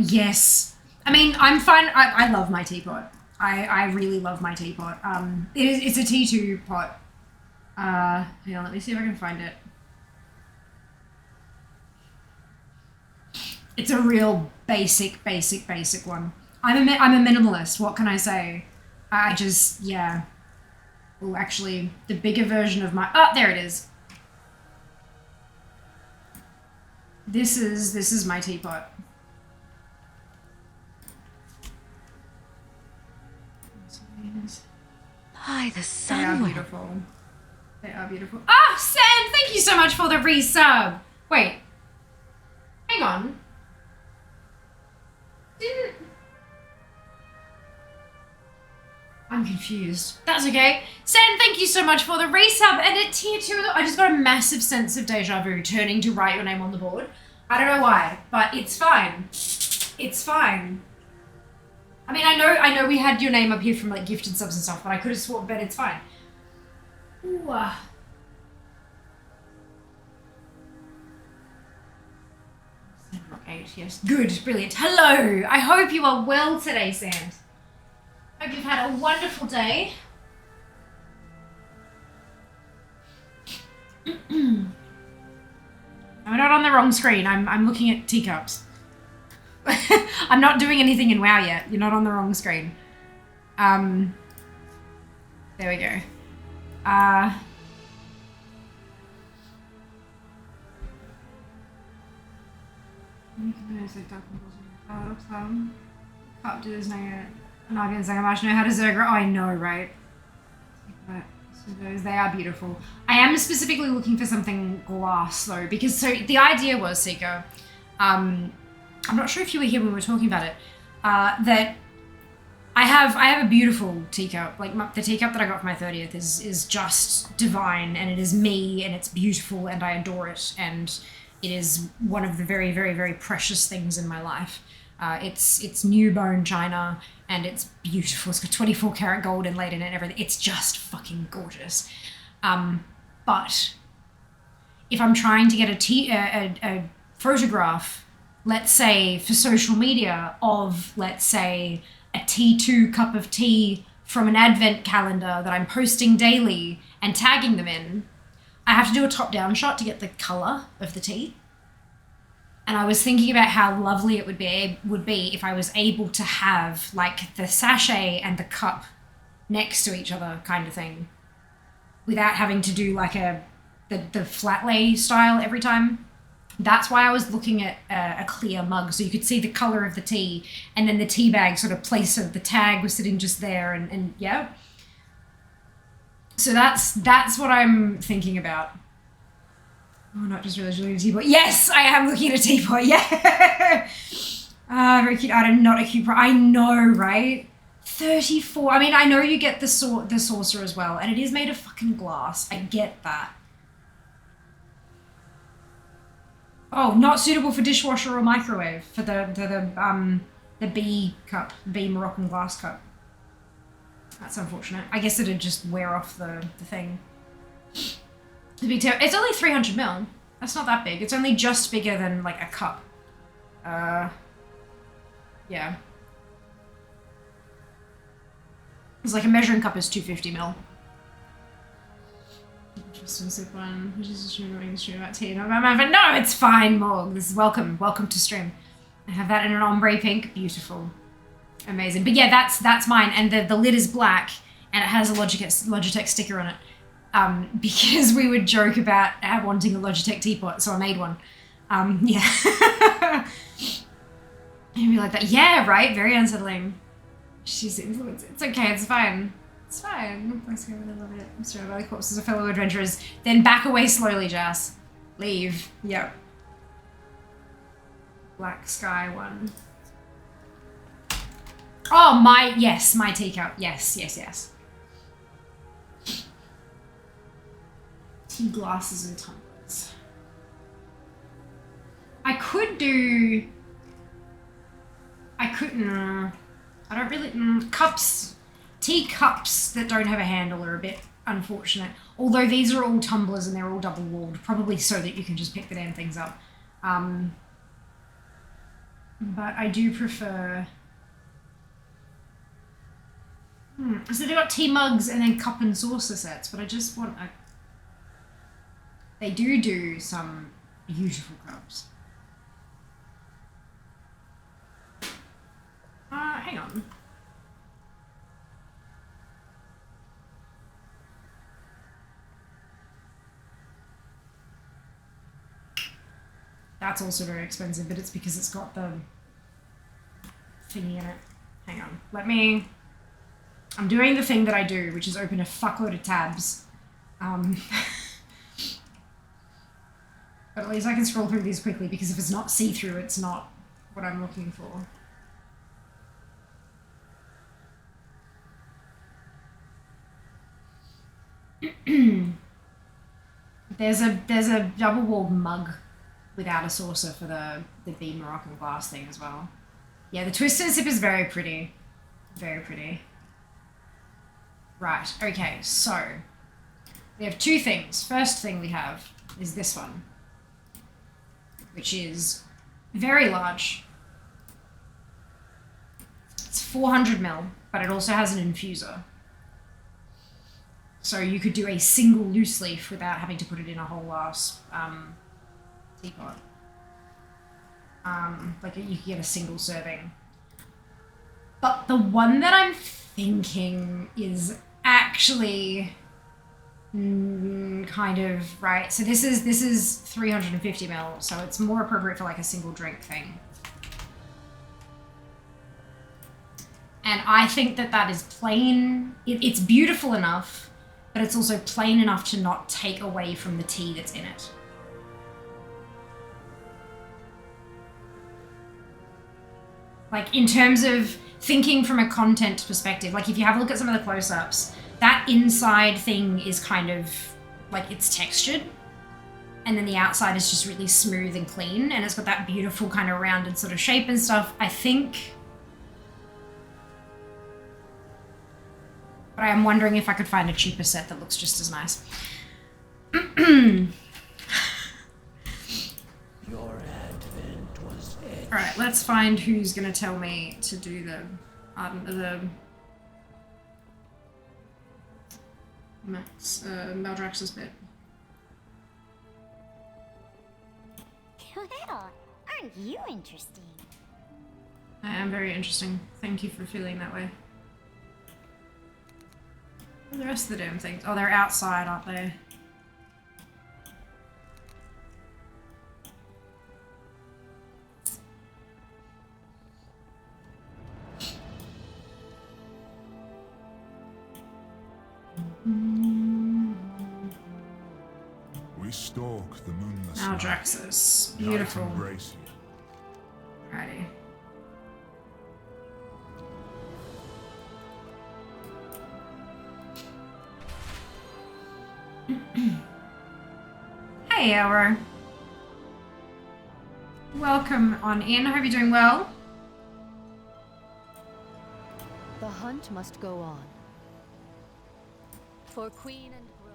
Yes. I mean, I'm fine. I love my teapot. I really love my teapot. It's a T2 pot. Hang on, let me see if I can find it. It's a real basic one. I'm a minimalist, what can I say? I just, yeah. Oh, actually, the bigger version of my... Oh, there it is. This is my teapot. Hi, the sun. They are beautiful. They are beautiful. Ah, Sam, thank you so much for the resub. Wait. Hang on. I'm confused. That's okay. Sam, thank you so much for the resub. And at tier 2, I just got a massive sense of deja vu turning to write your name on the board. I don't know why, but it's fine. It's fine. I mean, I know we had your name up here from like gifted subs and stuff, but I could have sworn, but it's fine. Ooh. 7 or 8, yes. Good, brilliant. Hello! I hope you are well today, Sand. Hope you've had a wonderful day. I'm not on the wrong screen. I'm looking at teacups. I'm not doing anything in WoW yet. You're not on the wrong screen. There we go. Can't do this now. I'm not gonna say much. Know how to Zergra. Oh, I know, right? So those, they are beautiful. I am specifically looking for something glass though, because so the idea was, Seeker, I'm not sure if you were here when we were talking about it, that I have a beautiful teacup. Like the teacup that I got for my 30th is just divine, and it is me, and it's beautiful, and I adore it, and it is one of the very, very, very precious things in my life. It's new bone china. and it's beautiful. It's got 24 karat gold inlaid in it and everything. It's just fucking gorgeous. But if I'm trying to get a photograph, let's say for social media, of, let's say, a T2 cup of tea from an advent calendar that I'm posting daily and tagging them in, I have to do a top-down shot to get the color of the tea. And I was thinking about how lovely it would be if I was able to have like the sachet and the cup next to each other kind of thing, without having to do like the flat lay style every time. That's why I was looking at a clear mug, so you could see the color of the tea, and then the tea bag sort of place of the tag was sitting just there, and yeah. So that's what I'm thinking about. Oh, not just really looking at a teapot. Yes, I am looking at a teapot. Yeah. Very cute. Not a cute. I know, right? 34. I mean, I know you get the saucer as well, and it is made of fucking glass. I get that. Oh, not suitable for dishwasher or microwave for the B cup, B Moroccan glass cup. That's unfortunate. I guess it'd just wear off the thing. It's only 300 mil. That's not that big. It's only just bigger than like a cup. Yeah. It's like a measuring cup is 250 mil. Just sick one. Just stream about tea. No, it's fine, Morg. This is welcome to stream. I have that in an ombre pink. Beautiful. Amazing. But yeah, that's mine. And the lid is black, and it has a Logitech sticker on it. Because we would joke about wanting a Logitech teapot, so I made one. Yeah. And be like that. Yeah, right? Very unsettling. It's okay, it's fine. It's fine. I really love it. I'm surrounded by the corpses of fellow adventurers. Then back away slowly, Jas. Leave. Yep. Black sky one. Oh, my teacup. Yes. Tea glasses and tumblers. I don't really, cups. Tea cups that don't have a handle are a bit unfortunate. Although these are all tumblers and they're all double walled, probably so that you can just pick the damn things up. But I do prefer... So they've got tea mugs and then cup and saucer sets, but I just want a... They do some beautiful cups. Hang on. That's also very expensive, but it's because it's got the thingy in it. Hang on. I'm doing the thing that I do, which is open a fuckload of tabs. But at least I can scroll through these quickly, because if it's not see-through, it's not what I'm looking for. There's a double-walled mug without a saucer for the B Moroccan glass thing as well. Yeah, the twist and sip is very pretty. Very pretty. Right, okay, so we have two things. First thing we have is this one, which is very large. It's 400 ml, but it also has an infuser. So you could do a single loose leaf without having to put it in a whole ass teapot. Like you could get a single serving. But the one that I'm thinking is actually kind of right. So this is 350 ml, so it's more appropriate for like a single drink thing. And I think that is plain. It's beautiful enough, but it's also plain enough to not take away from the tea that's in it. Like in terms of thinking from a content perspective, like if you have a look at some of the close-ups, that inside thing is kind of like it's textured, and then the outside is just really smooth and clean, and it's got that beautiful kind of rounded sort of shape and stuff. I think But I am wondering if I could find a cheaper set that looks just as nice. Your advent was edged. Alright, let's find who's gonna tell me to do the Maldraxxus bit. Well, aren't you interesting? I am very interesting. Thank you for feeling that way. Where are the rest of the damn things? Oh, they're outside, aren't they? We stalk the moonless Maldraxxus. night. Beautiful. Night embrace you. Alrighty. Hey, Elro. Welcome on in. Hope you're doing well. The hunt must go on. For Queen and Grove.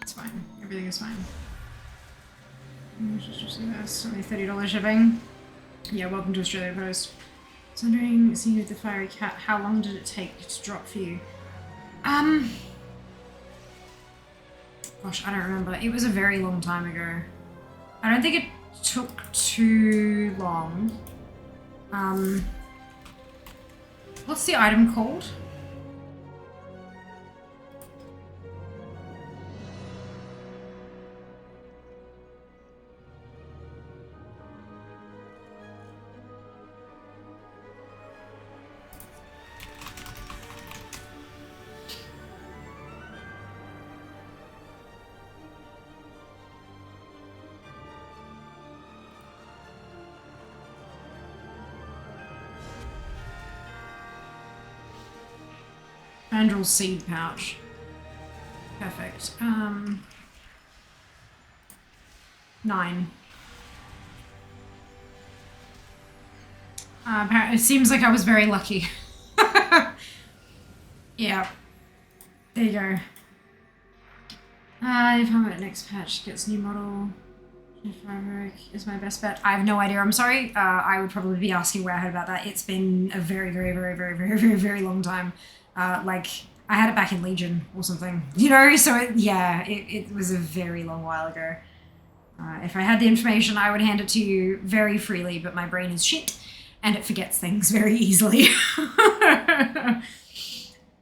It's fine. Everything is fine. That's only $30 shipping. Yeah, welcome to Australia Post. I was wondering, seeing with the fiery cat, how long did it take to drop for you? Gosh, I don't remember. It was a very long time ago. I don't think it took too long. What's the item called? Andrel's seed pouch. Perfect. 9. It seems like I was very lucky. Yeah. There you go. If I'm at next patch, gets new model. Firework is my best bet. I have no idea. I'm sorry. I would probably be asking where I heard about that. It's been a very, very, very, very, very, very, very long time. Like, I had it back in Legion or something, you know? So, it was a very long while ago. If I had the information, I would hand it to you very freely, but my brain is shit, and it forgets things very easily.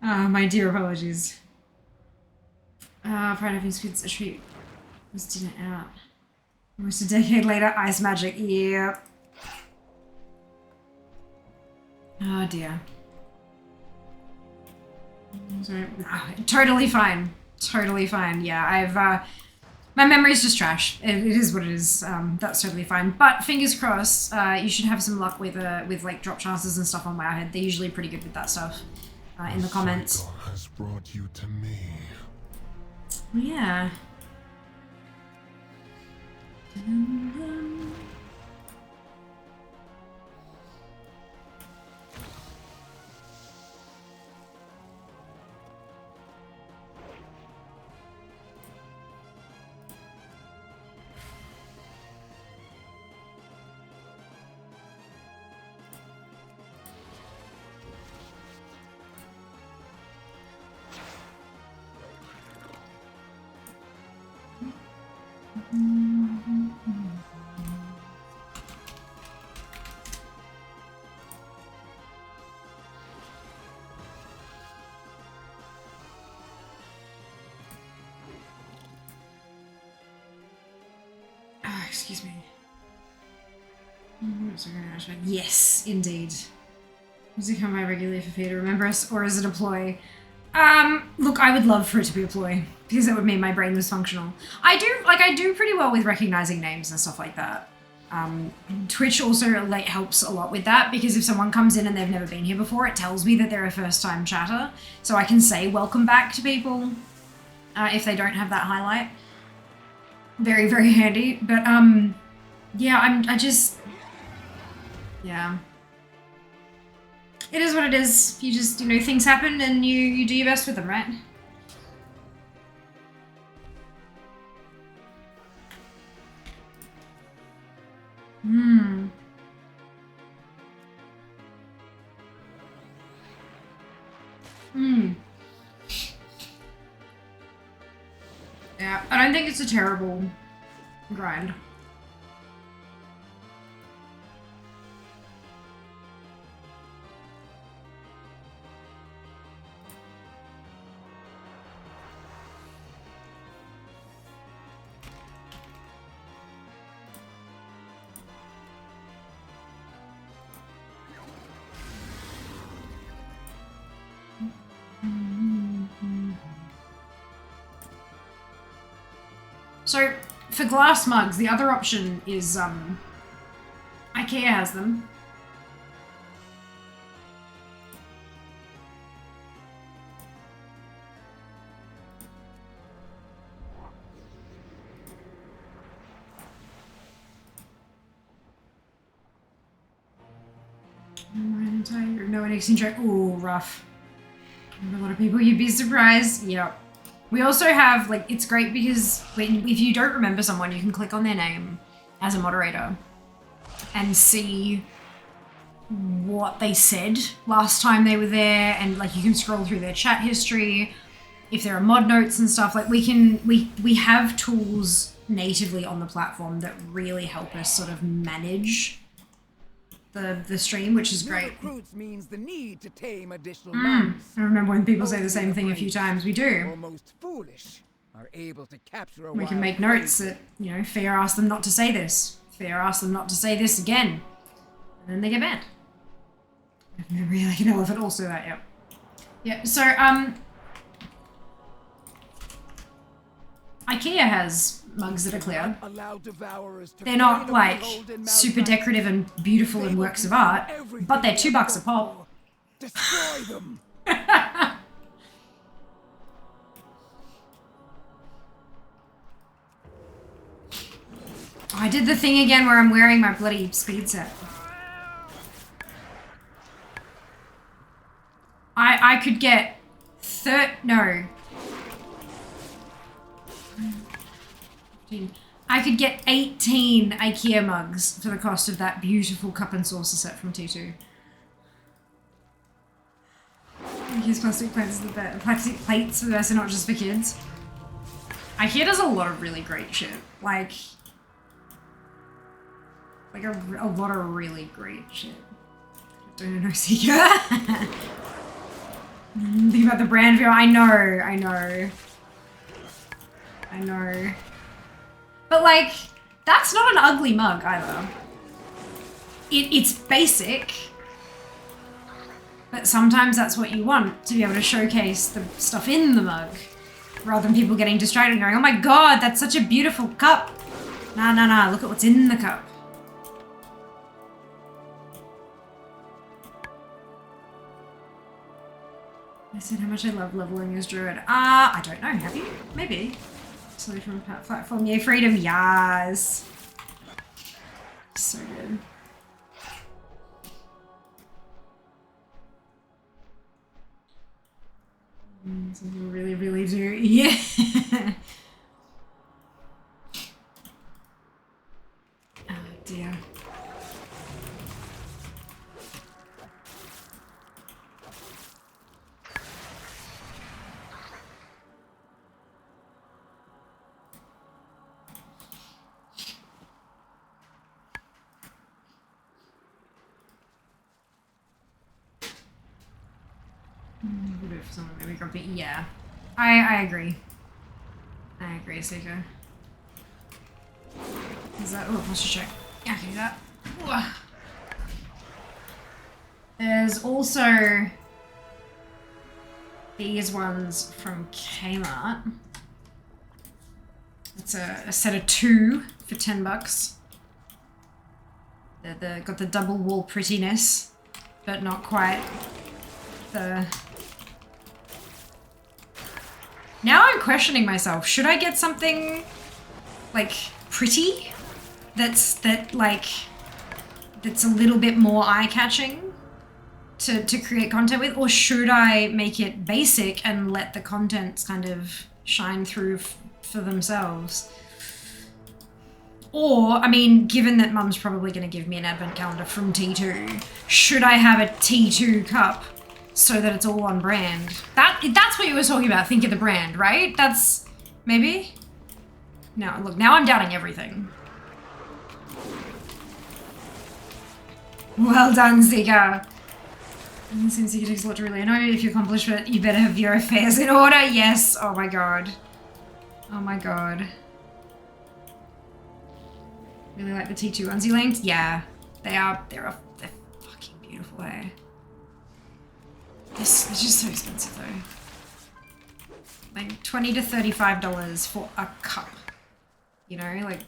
My dear apologies. Pride having Squid's a treat. Was dinner out. Almost a decade later, ice magic. Yep. Oh dear. Sorry. Totally fine. Totally fine. Yeah, I've my memory's just trash. It is what it is. That's totally fine. But fingers crossed, you should have some luck with like drop chances and stuff on Wowhead. They're usually pretty good with that stuff. In the comments. Has brought you to me. Yeah. Oh, excuse me. Yes, indeed. Does it come by regularly for fear to remember us, or is it a ploy? Look, I would love for it to be a ploy, because that would mean my brain was functional. I do pretty well with recognizing names and stuff like that. Twitch also like helps a lot with that, because if someone comes in and they've never been here before, it tells me that they're a first-time chatter, so I can say welcome back to people if they don't have that highlight. Very, very handy. But yeah, yeah. It is what it is. You just, things happen and you do your best with them, right? Yeah, I don't think it's a terrible grind. So, for glass mugs, the other option is, IKEA has them. No one intro. Ooh, rough. A lot of people, you'd be surprised. Yep. We also have, like, it's great because if you don't remember someone, you can click on their name as a moderator and see what they said last time they were there, and like you can scroll through their chat history, if there are mod notes and stuff. Like we have tools natively on the platform that really help us sort of manage the stream, which is great. Recruits means the need to tame additional mounts. I remember when people say the same thing a few times. We do. Almost foolish are able to capture a we can make notes that, Fair asked them not to say this. Fair asked them not to say this again. And then they get banned. I've never really like an elephant also that, yep. Yeah, so, IKEA has mugs that are clear. They're not like super decorative and beautiful and works of art, but they're $2 a pop. Destroy them. I did the thing again where I'm wearing my bloody speed set. I could get I could get 18 IKEA mugs for the cost of that beautiful cup and saucer set from T2. Use plastic plates are the best. Plastic plates are the best, and not just for kids. IKEA does a lot of really great shit. Like a lot of really great shit. Don't know, Seeker. Think about the brand view. I know. But like, that's not an ugly mug either. It's basic, but sometimes that's what you want, to be able to showcase the stuff in the mug, rather than people getting distracted and going, oh my god, that's such a beautiful cup. Nah, look at what's in the cup. I said how much I love leveling as Druid. I don't know, have you? Maybe. Slowly from a platform. Yay, freedom, yes. So good. So you really, really do. Yeah. Oh dear. wait for someone maybe grumpy. Yeah. I agree. I agree, Seiko. Is that... Oh, let's just check. Yeah, I can do that. Ooh. There's also these ones from Kmart. It's a set of 2 for $10. They're got the double wall prettiness, but not quite the... Now I'm questioning myself. Should I get something like pretty that's a little bit more eye-catching to create content with, or should I make it basic and let the contents kind of shine through for themselves? Or, I mean, given that Mum's probably going to give me an advent calendar from T2, should I have a T2 cup so that it's all on brand? That's what you were talking about, think of the brand, right? That's... maybe? No, look, now I'm doubting everything. Well done, Zika. It seems Zika takes a lot to really annoy you. If you accomplish it, you better have your affairs in order. Yes, oh my god. Oh my god. Really like the T2 onesie lengths? Yeah, they're fucking beautiful, eh? They're just so expensive though. Like $20 to $35 for a cup. You know, like...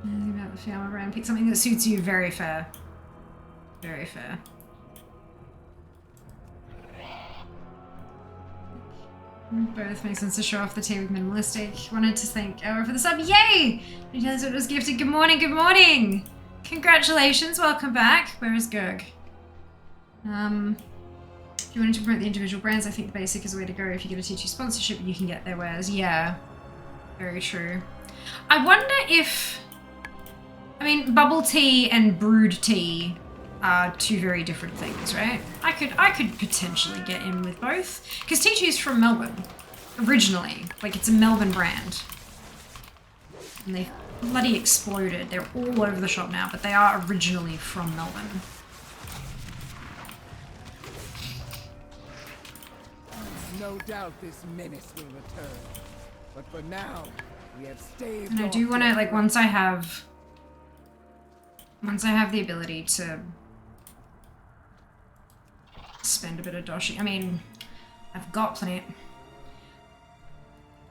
About the Fiamma brand. Pick something that suits you. Very fair. Very fair. Both make sense to show off the tea with minimalistic. Wanted to thank Ella for the sub. Yay! He tells us it was gifted. Good morning, good morning! Congratulations, welcome back. Where is Gerg? If you wanted to promote the individual brands, I think the basic is the way to go. If you get a T2 sponsorship, you can get their wares. Yeah. Very true. I wonder if... I mean, bubble tea and brewed tea are 2 very different things, right? I could potentially get in with both. Because T2's from Melbourne, originally. Like, it's a Melbourne brand. And they bloody exploded. They're all over the shop now, but they are originally from Melbourne. No doubt this menace will return. But for now, we have staved And I off do want to, their like, once I have the ability to spend a bit of doshi. I mean, I've got plenty.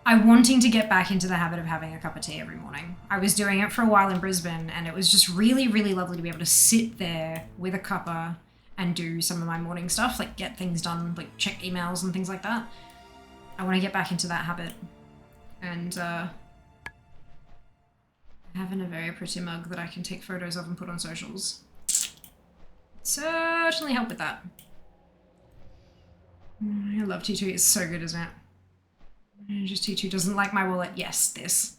I'm wanting to get back into the habit of having a cup of tea every morning. I was doing it for a while in Brisbane, and it was just really, really lovely to be able to sit there with a cuppa and do some of my morning stuff, like get things done, like check emails and things like that. I want to get back into that habit. And having a very pretty mug that I can take photos of and put on socials certainly help with that. I love T2, it's so good, isn't it? Just T2 doesn't like my wallet. Yes, this.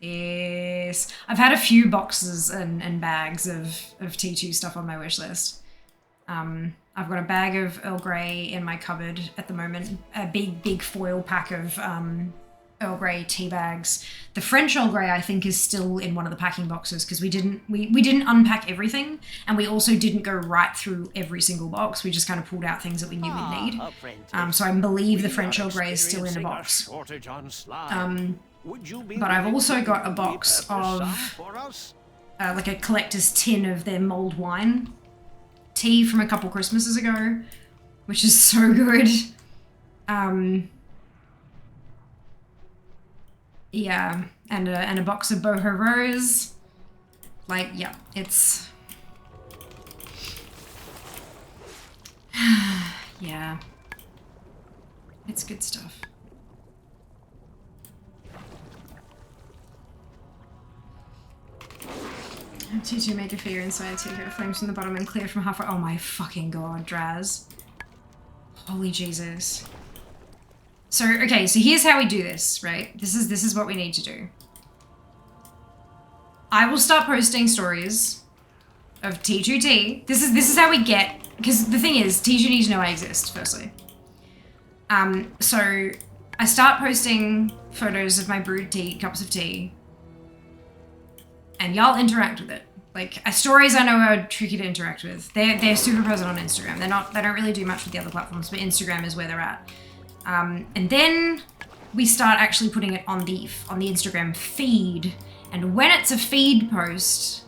I've had a few boxes and bags of T2 stuff on my wish list. I've got a bag of Earl Grey in my cupboard at the moment. A big foil pack of Earl Grey tea bags. The French Earl Grey, I think, is still in one of the packing boxes because we didn't unpack everything, and we also didn't go right through every single box. We just kind of pulled out things that we knew we'd need. So I believe the French Earl Grey is still in a box. But I've also got a box of like a collector's tin of their mulled wine tea from a couple Christmases ago, which is so good. Yeah, and a box of Boho Rose. Like, yeah, it's... yeah. It's good stuff. T2 make a figure inside, take out flames from the bottom and clear from halfway. Oh my fucking god, Draz. Holy Jesus. So, okay, so here's how we do this, right? This is what we need to do. I will start posting stories of T2T. This is how we get, because the thing is, T2 needs to know I exist, firstly. So I start posting photos of my brewed tea, cups of tea, and y'all interact with it. Like, stories I know are tricky to interact with. They're super present on Instagram. They don't really do much with the other platforms, but Instagram is where they're at. And then we start actually putting it on the Instagram feed. And when it's a feed post,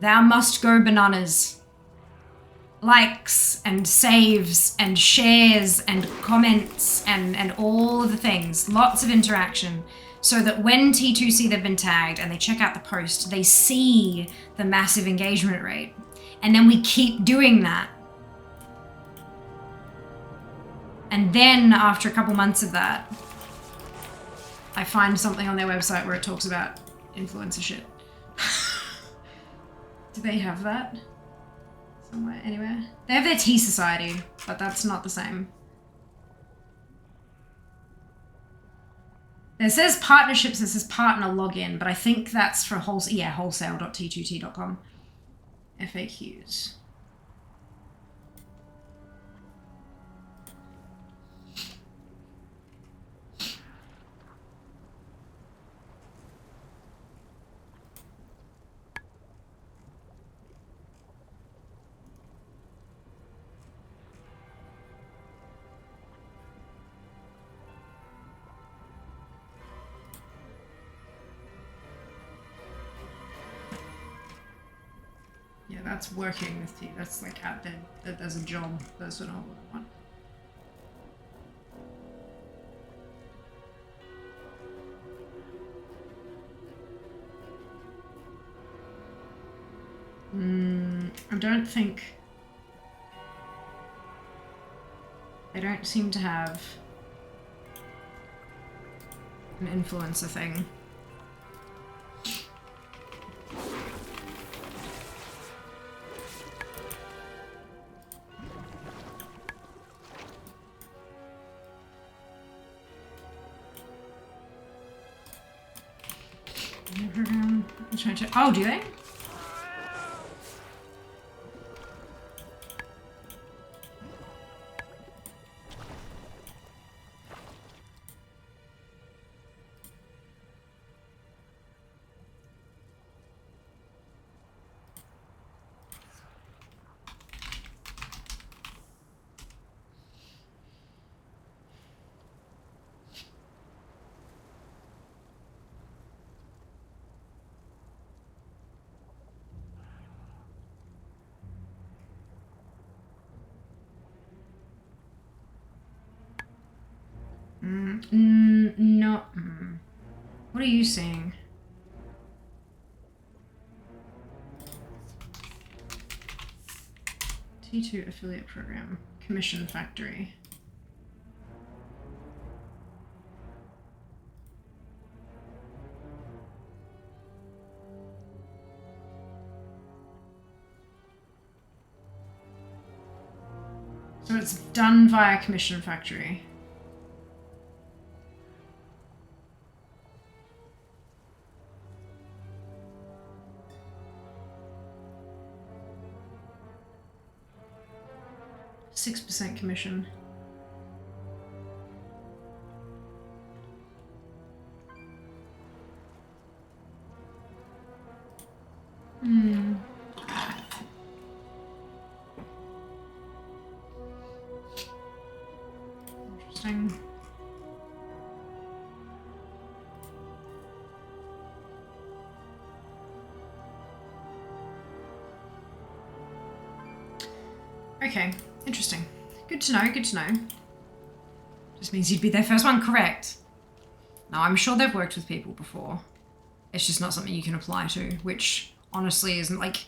thou must go bananas. Likes and saves and shares and comments and all of the things. Lots of interaction. So that when T2 see they've been tagged and they check out the post, they see the massive engagement rate. And then we keep doing that. And then after a couple months of that, I find something on their website where it talks about influencer shit. Do they have that? Somewhere, anywhere? They have their Tea Society, but that's not the same. It says partnerships, it says partner login, but I think that's for wholesale.t2t.com. FAQs. Yeah, that's working with you. That's like out there. There's a job. That's what I want. I don't think... They don't seem to have an influencer thing. I'm trying to... Oh, do they? No. What are you saying? T2 affiliate program. Commission factory. So it's done via commission factory. %6 commission. Interesting. Okay. Interesting. Good to know, good to know. Just means you'd be their first one, correct? No, I'm sure they've worked with people before. It's just not something you can apply to, which honestly isn't like...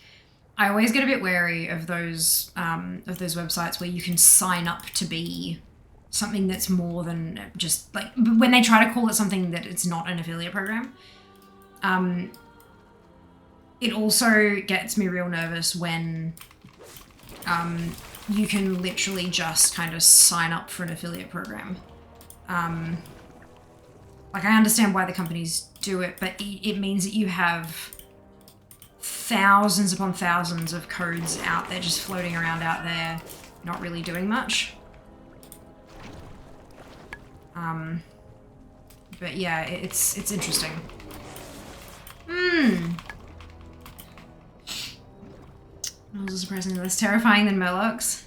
I always get a bit wary of those websites where you can sign up to be something that's more than just like... When they try to call it something that it's not an affiliate program. It also gets me real nervous when... you can literally just kind of sign up for an affiliate program. Like, I understand why the companies do it, but it means that you have thousands upon thousands of codes out there just floating around out there, not really doing much. But yeah, it's interesting. Gnolls are surprisingly less terrifying than Murlocs.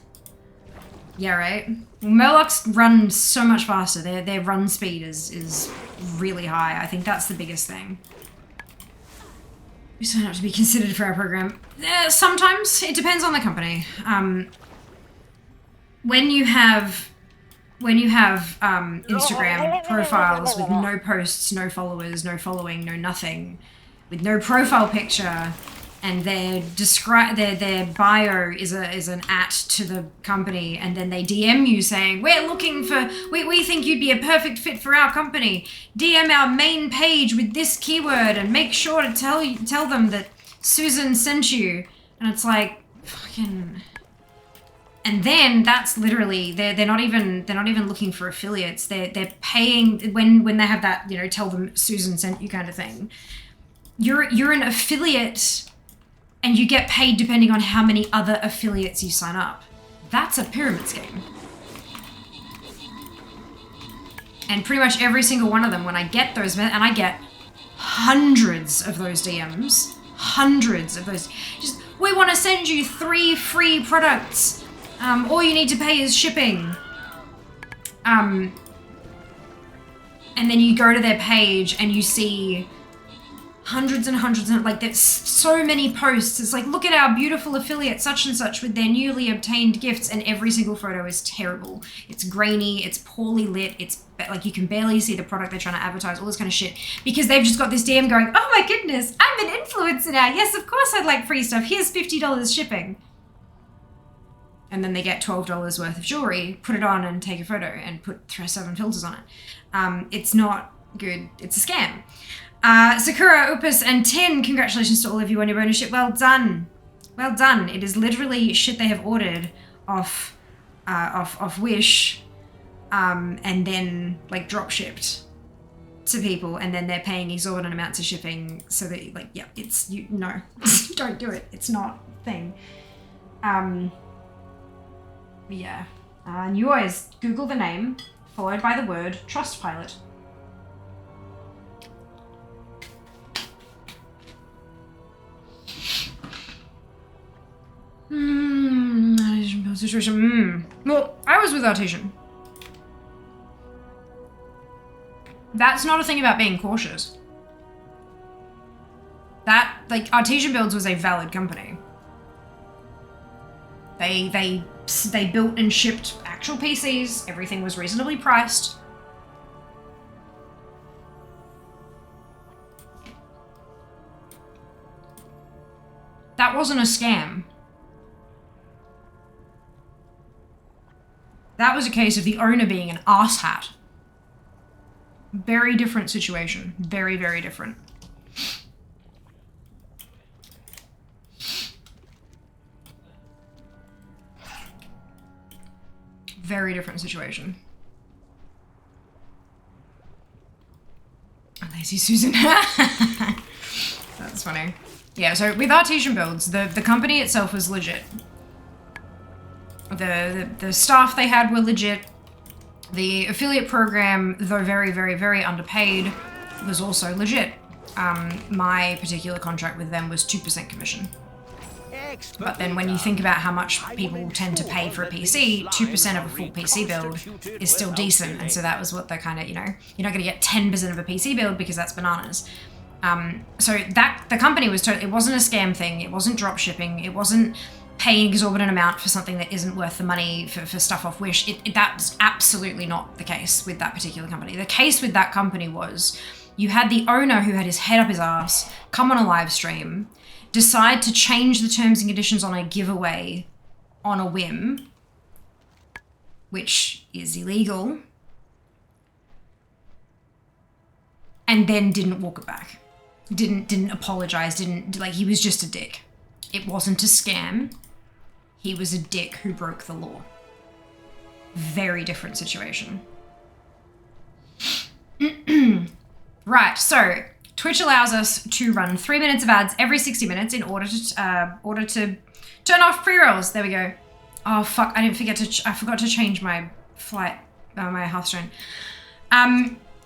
Yeah, right? Well, Murlocs run so much faster. Their run speed is really high. I think that's the biggest thing. We sign up to be considered for our program. Sometimes. It depends on the company. When you have Instagram profiles with no posts, no followers, no following, no nothing, with no profile picture, and their bio is an @ to the company, and then they DM you saying, we're looking for, we think you'd be a perfect fit for our company. DM our main page with this keyword and make sure to tell them that Susan sent you. And it's like, fucking. And then that's literally, they're not even looking for affiliates. They're paying when they have that, tell them Susan sent you kind of thing. You're an affiliate. And you get paid depending on how many other affiliates you sign up. That's a pyramid scheme. And pretty much every single one of them, when I get those, and I get hundreds of those DMs, hundreds of those, just, we want to send you 3 free products. All you need to pay is shipping. And then you go to their page and you see hundreds and hundreds and like there's so many posts. It's like, look at our beautiful affiliate such and such with their newly obtained gifts, and every single photo is terrible. It's grainy, it's poorly lit, it's like you can barely see the product they're trying to advertise, all this kind of shit, because they've just got this DM going, oh my goodness, I'm an influencer now. Yes, of course I'd like free stuff. Here's $50 shipping. And then they get $12 worth of jewelry, put it on and take a photo and put 7 filters on it. It's not good. It's a scam. Sakura, Opus, and 10, congratulations to all of you on your ownership. Well done. Well done. It is literally shit they have ordered off Wish, and then like drop shipped to people, and then they're paying exorbitant amounts of shipping, so that like, yeah, it's, no, don't do it. It's not a thing. Yeah. And you always Google the name, followed by the word Trustpilot. Situation. Well, I was with Artesian. That's not a thing about being cautious. That, like, Artesian Builds was a valid company. They built and shipped actual PCs. Everything was reasonably priced. That wasn't a scam. That was a case of the owner being an asshat. Very different situation. Very, very different. Very different situation. Lazy Susan. That's funny. Yeah, so with Artesian Builds, the company itself was legit. The staff they had were legit. The affiliate program, though very, very, very underpaid, was also legit. My particular contract with them was 2% commission. But then when you think about how much people tend to pay for a PC, 2% of a full PC build is still decent. And so that was what they're kind of, you're not going to get 10% of a PC build because that's bananas. So the company was totally, it wasn't a scam thing. It wasn't drop shipping. It wasn't paying an exorbitant amount for something that isn't worth the money for stuff off Wish. That's absolutely not the case with that particular company. The case with that company was you had the owner who had his head up his ass, come on a live stream, decide to change the terms and conditions on a giveaway on a whim, which is illegal, and then didn't walk it back. Didn't apologize, he was just a dick. It wasn't a scam. He was a dick who broke the law. Very different situation. Right, so Twitch allows us to run 3 minutes of ads every 60 minutes in order to turn off pre-rolls. There we go. Oh fuck! I forgot to change my flight, my Hearthstone.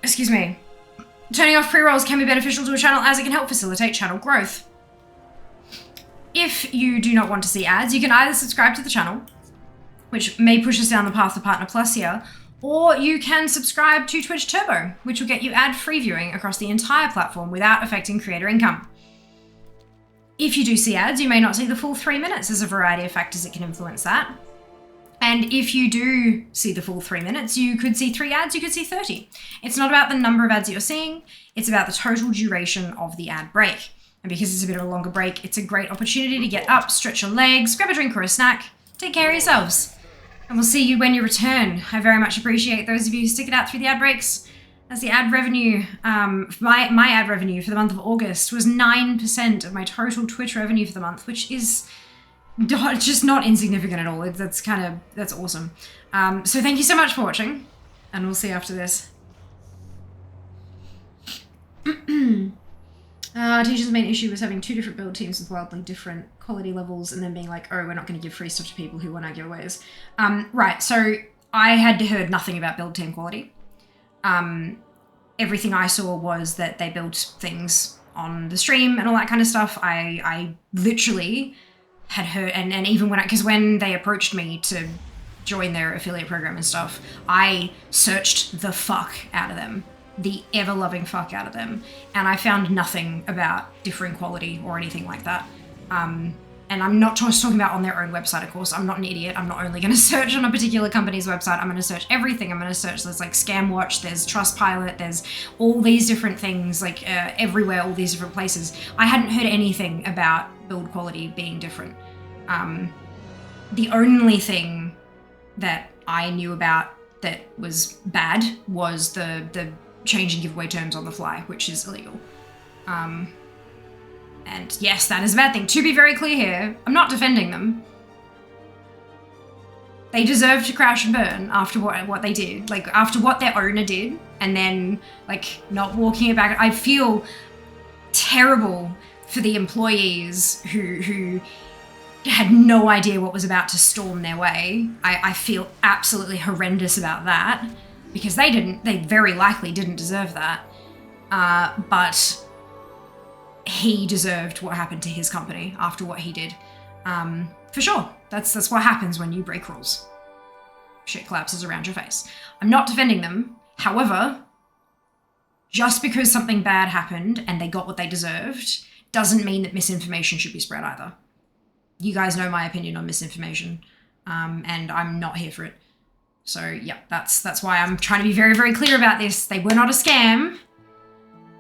Excuse me. Turning off pre-rolls can be beneficial to a channel as it can help facilitate channel growth. if you do not want to see ads, you can either subscribe to the channel, which may push us down the path to Partner Plus here, or you can subscribe to Twitch Turbo, which will get you ad-free viewing across the entire platform without affecting creator income. If you do see ads, you may not see the full 3 minutes. There's a variety of factors that can influence that. And if you do see the full 3 minutes, you could see 3 ads, you could see 30. It's not about the number of ads that you're seeing, it's about the total duration of the ad break. And because it's a bit of a longer break, it's a great opportunity to get up, stretch your legs, grab a drink or a snack, take care of yourselves. And we'll see you when you return. I very much appreciate those of you who stick it out through the ad breaks. As the ad revenue, my ad revenue for the month of August was 9% of my total Twitch revenue for the month, which is just not insignificant at all. That's awesome. So thank you so much for watching, and we'll see you after this. Teacher's main issue was having 2 different build teams with wildly different quality levels and then being like, oh, we're not going to give free stuff to people who want our giveaways. Right, so I had heard nothing about build team quality. Everything I saw was that they built things on the stream and all that kind of stuff. I literally had heard, and even when they approached me to join their affiliate program and stuff, I searched the fuck out of them. The ever-loving fuck out of them, and I found nothing about differing quality or anything like that. And I'm not just talking about on their own website, of course. I'm not an idiot. I'm not only going to search on a particular company's website. I'm going to search everything. I'm going to search, there's like ScamWatch, there's Trustpilot, there's all these different things, like everywhere, all these different places. I hadn't heard anything about build quality being different. The only thing that I knew about that was bad was the changing giveaway terms on the fly, which is illegal. And yes, that is a bad thing. To be very clear here, I'm not defending them. They deserve to crash and burn after what they did. Like, after what their owner did, and then, like, not walking it back. I feel terrible for the employees who had no idea what was about to storm their way. I feel absolutely horrendous about that, because they very likely didn't deserve that. But he deserved what happened to his company after what he did. For sure. That's what happens when you break rules. Shit collapses around your face. I'm not defending them. However, just because something bad happened and they got what they deserved doesn't mean that misinformation should be spread either. You guys know my opinion on misinformation, and I'm not here for it. So yeah, that's why I'm trying to be very, very clear about this. They were not a scam.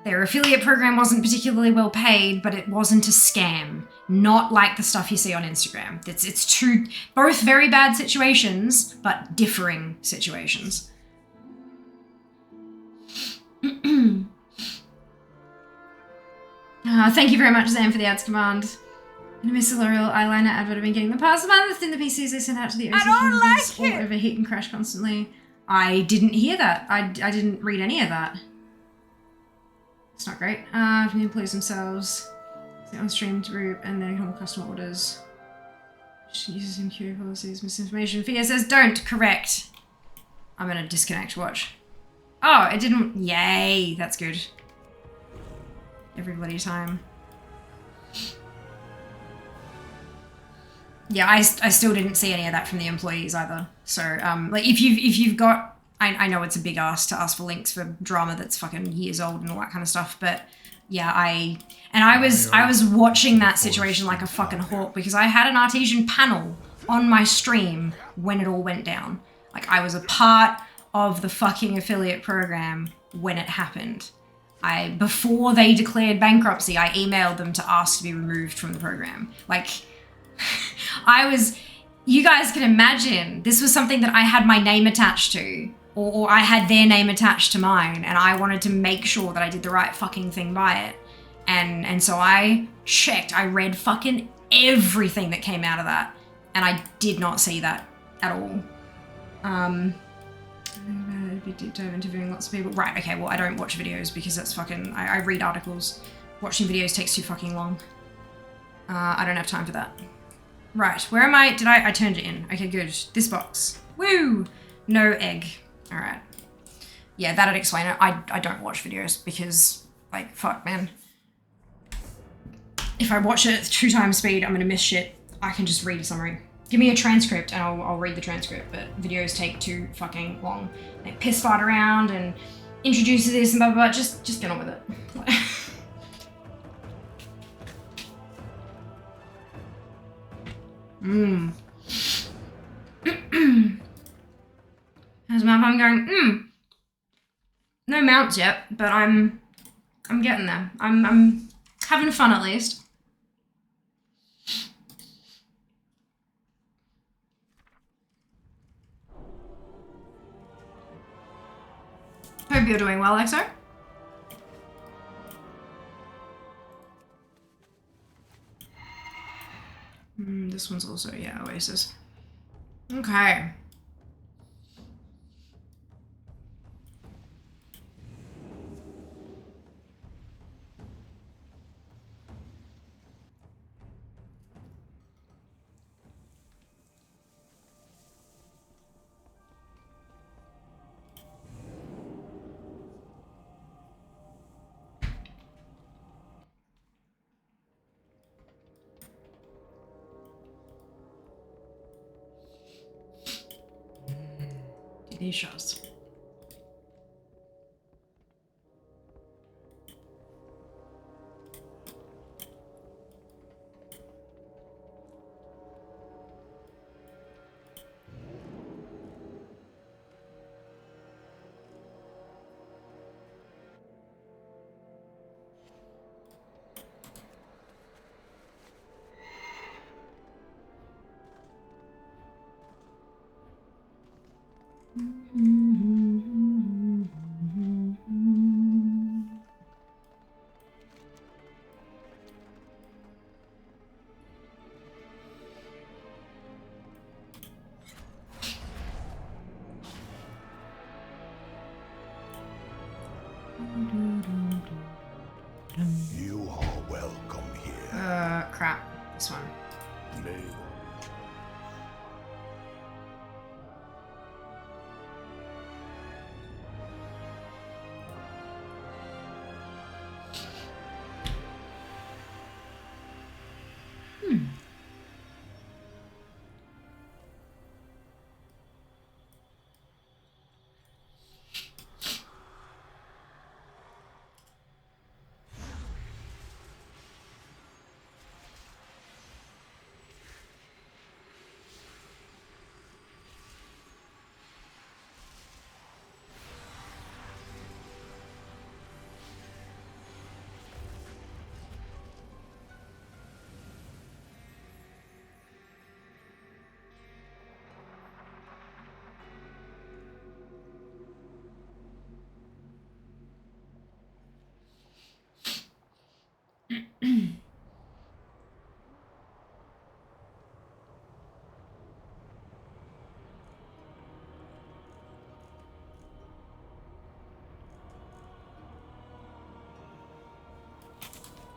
Their affiliate program wasn't particularly well paid, but it wasn't a scam. Not like the stuff you see on Instagram. It's two, both very bad situations, but differing situations. Thank you very much, Zam, for the ads command. And Miss L'Oreal eyeliner advert I've been getting the past month in the PCs they sent out to the OC candidates all overheat and crash constantly. I didn't hear that. I didn't read any of that. It's not great. From the employees themselves, on stream group, and then normal customer orders. Uses MQA policies, misinformation. Fia says don't. Correct. I'm gonna disconnect watch. Oh, it didn't. Yay, that's good. Every bloody time. Yeah, I still didn't see any of that from the employees either. So, like, if you've got, I know it's a big ask to ask for links for drama that's fucking years old and all that kind of stuff, but yeah, I was watching that situation like a fucking hawk because I had an Artesian panel on my stream when it all went down. Like, I was a part of the fucking affiliate program when it happened. Before they declared bankruptcy, I emailed them to ask to be removed from the program. Like, you guys can imagine, this was something that I had my name attached to, or I had their name attached to mine, and I wanted to make sure that I did the right fucking thing by it. And so I checked, I read fucking everything that came out of that, and I did not see that at all. Deep dive interviewing lots of people. Right, okay, well, I don't watch videos because that's fucking, I read articles. Watching videos takes too fucking long. I don't have time for that. Right, where am I? I turned it in. Okay, good. This box. Woo! No egg. All right. Yeah, that'd explain it. I don't watch videos because, like, fuck, man. if I watch it at 2 times speed, I'm gonna miss shit. I can just read a summary. Give me a transcript and I'll read the transcript, but videos take too fucking long. They piss fart around and introduce this and blah blah blah. Just get on with it. How's my mum going? No mounts yet, but I'm getting there. I'm having fun at least. Hope you're doing well, Exo. This one's also, yeah, Oasis. Okay. Delicious. You are welcome here. Crap. This one.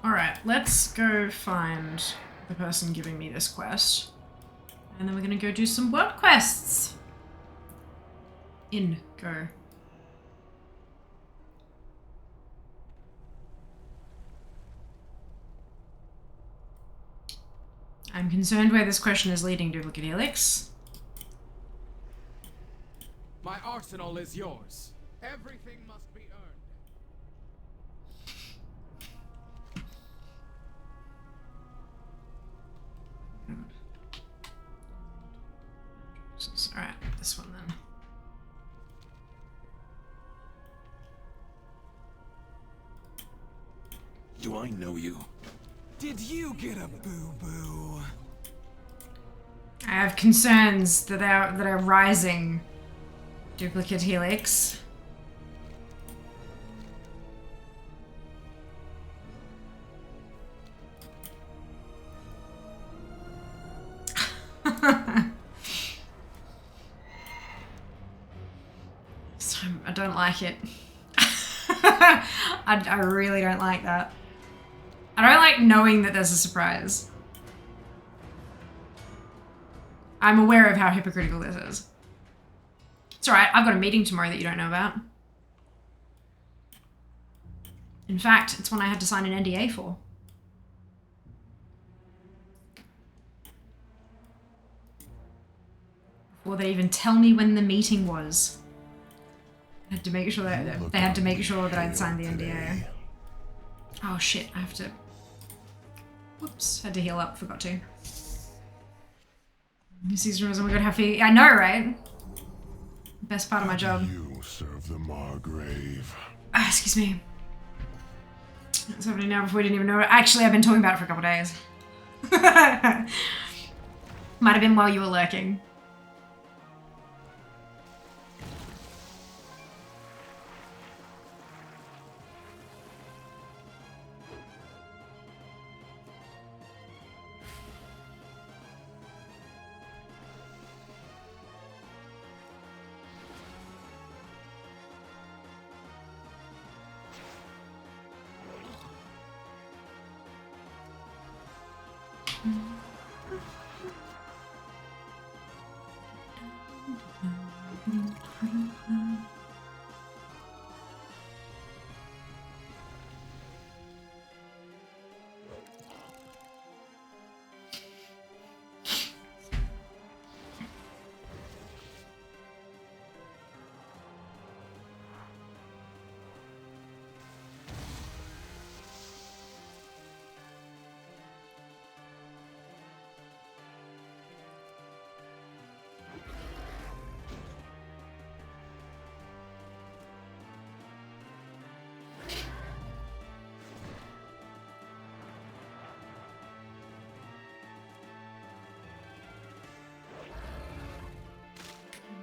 Alright, let's go find the person giving me this quest. And then we're gonna go do some world quests. Go. I'm concerned where this question is leading, Duplicate Helix. My arsenal is yours. Everything must be earned. Alright, this one then. Do I know you? Did you get a boo-boo? I have concerns that are rising, Duplicate Helix. I don't like it. I really don't like that. I don't like knowing that there's a surprise. I'm aware of how hypocritical this is. It's alright, I've got a meeting tomorrow that you don't know about. In fact, it's one I had to sign an NDA for. or they even tell me when the meeting was. I had to make sure that they had to make sure that I'd signed the NDA. Oh shit, I have to. Whoops, had to heal up, forgot to. These rooms, oh my god, how few. I know, right? Best part of my job. You serve the Margrave. Ah, excuse me. It's happening now before we didn't even know it. Actually, I've been talking about it for a couple days. Might have been while you were lurking.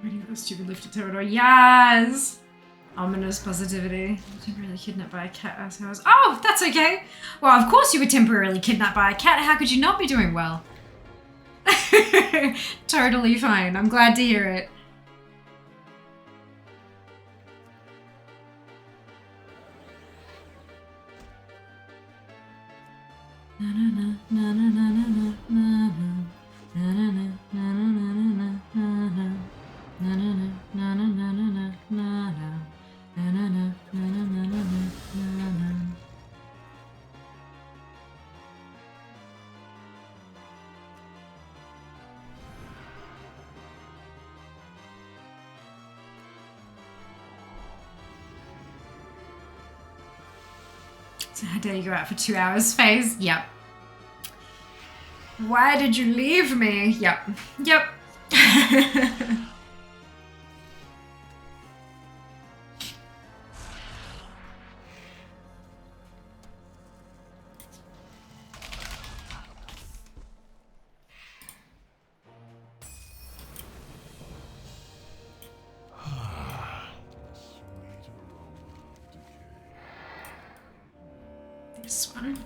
Ready for the stupid lifted territory. Yes! Ominous positivity. Temporarily kidnapped by a cat. Oh, that's okay. Well, of course you were temporarily kidnapped by a cat. How could you not be doing well? Totally fine. I'm glad to hear it. So how dare you go out for 2 hours, phase? Yep. Why did you leave me? Yep. Yep. This one.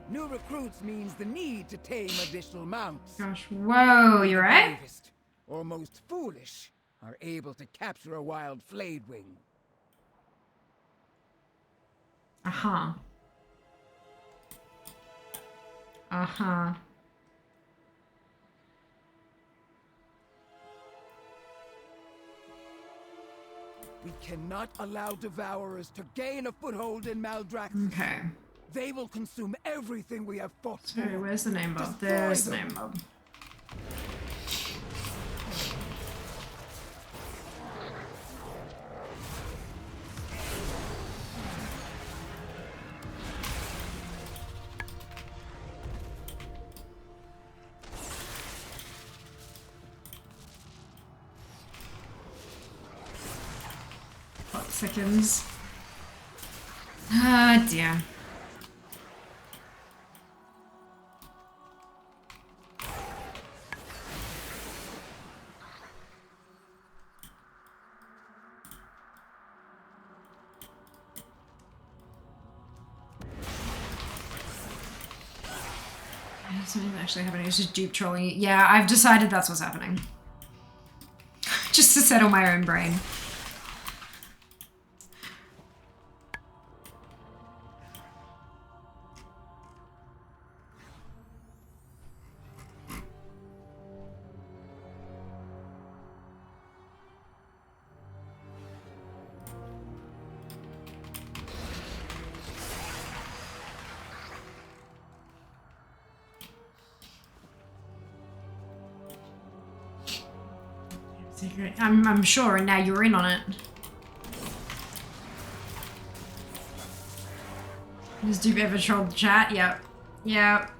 New recruits means the need to tame additional mounts. Gosh, whoa, you're right? Bravest, or most foolish, are able to capture a wild flayed wing. Uh-huh. Uh-huh. We cannot allow devourers to gain a foothold in Maldrax. Okay. They will consume everything we have fought for. Sorry, where's the name bob? Destroy There's the them. name bob. What seconds? Ah, dear. It's not even actually happening, it's just dupe trolling. Yeah, I've decided that's what's happening. Just to settle my own brain. Secret. I'm sure, and now you're in on it. Has Dupe ever trolled the chat? Yep. Yep.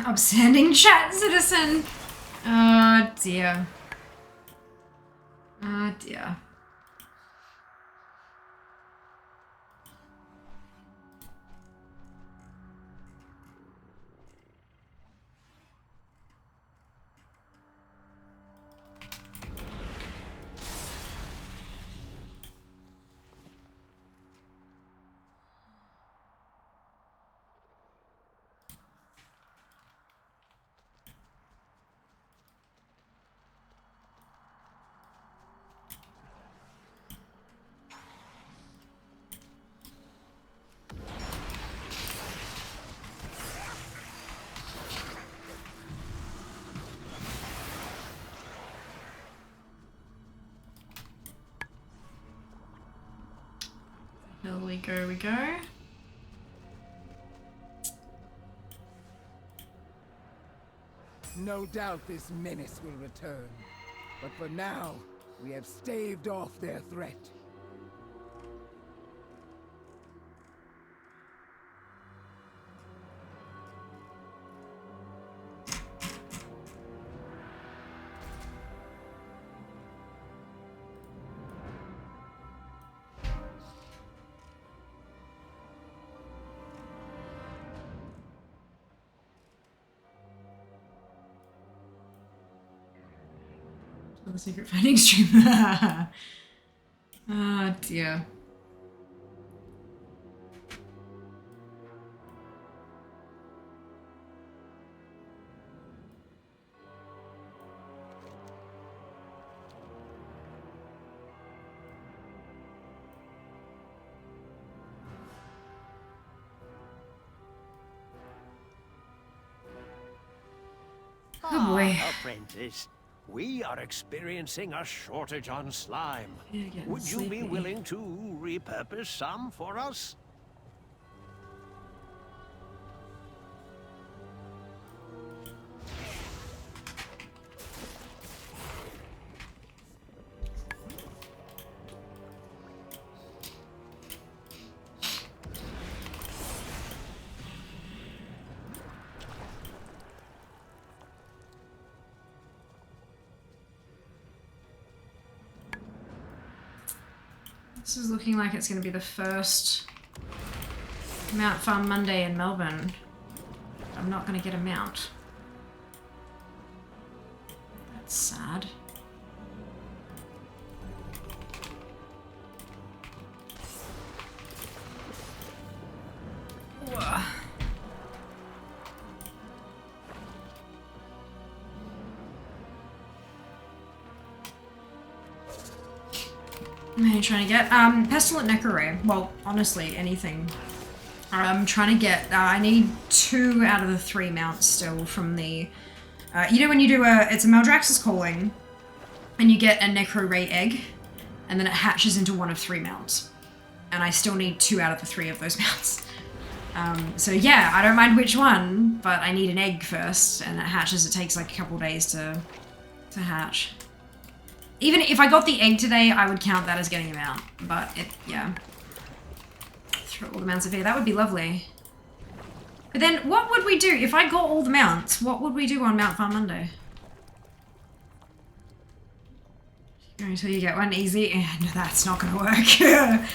Upstanding chat citizen. Oh dear. Oh dear. Here we go. No doubt this menace will return. But for now, we have staved off their threat. The secret finding stream. Oh dear. Oh boy. Apprentice, we are experiencing a shortage on slime. Yeah, getting Would you be sleepy. willing to repurpose some for us? This is looking like it's going to be the first Mount Farm Monday in Melbourne. I'm not going to get a mount. That's sad. Ugh. What am I trying to get? Pestilent Necro. Well, honestly, anything. I'm trying to get, I need 2 out of the 3 mounts still from the, you know when you do it's a Maldraxxus Calling, and you get a Necro Ray egg, and then it hatches into one of 3 mounts. And I still need 2 out of the 3 of those mounts. So yeah, I don't mind which one, but I need an egg first, and it hatches, it takes like a couple days to hatch. Even if I got the egg today, I would count that as getting a mount, but it, yeah. Throw all the mounts of here, that would be lovely. But then, what would we do, if I got all the mounts, what would we do on Mount Farm Monday? Until you get one easy, and that's not gonna work. I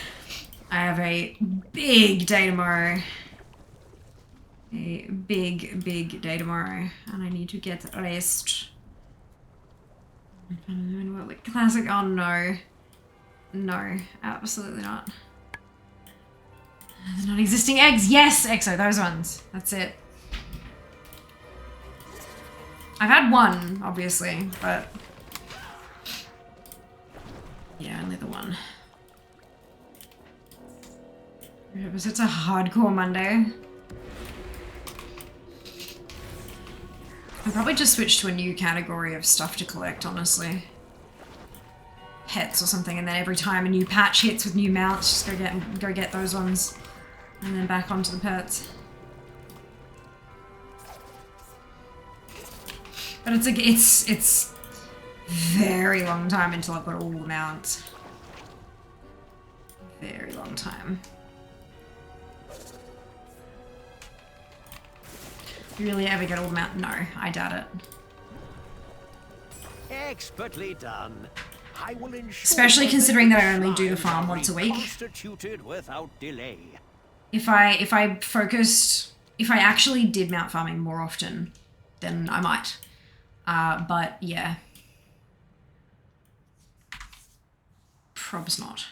have a big day tomorrow. A big, big day tomorrow, and I need to get rest. Classic, oh no. No, absolutely not. There's not existing eggs, yes, Exo, those ones, that's it. I've had one, obviously, but Yeah, only the one. Because it's a hardcore Monday. I'll probably just switch to a new category of stuff to collect, honestly. Pets or something, and then every time a new patch hits with new mounts, just go get those ones. And then back onto the pets. But it's very long time until I've got all the mounts. Very long time. You really ever get all the mount? No, I doubt it. Expertly done. I will ensure Especially considering that I only do the farm once a week. Constituted without delay. If I focused, if I actually did mount farming more often, then I might. But yeah. Probs not.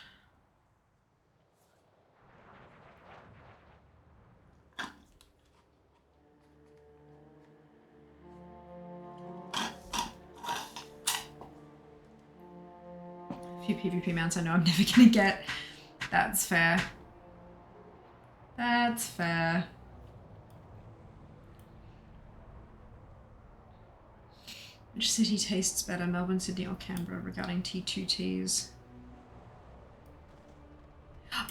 Few PvP mounts I know I'm never gonna get. That's fair. That's fair. Which city tastes better, Melbourne, Sydney, or Canberra regarding T2Ts?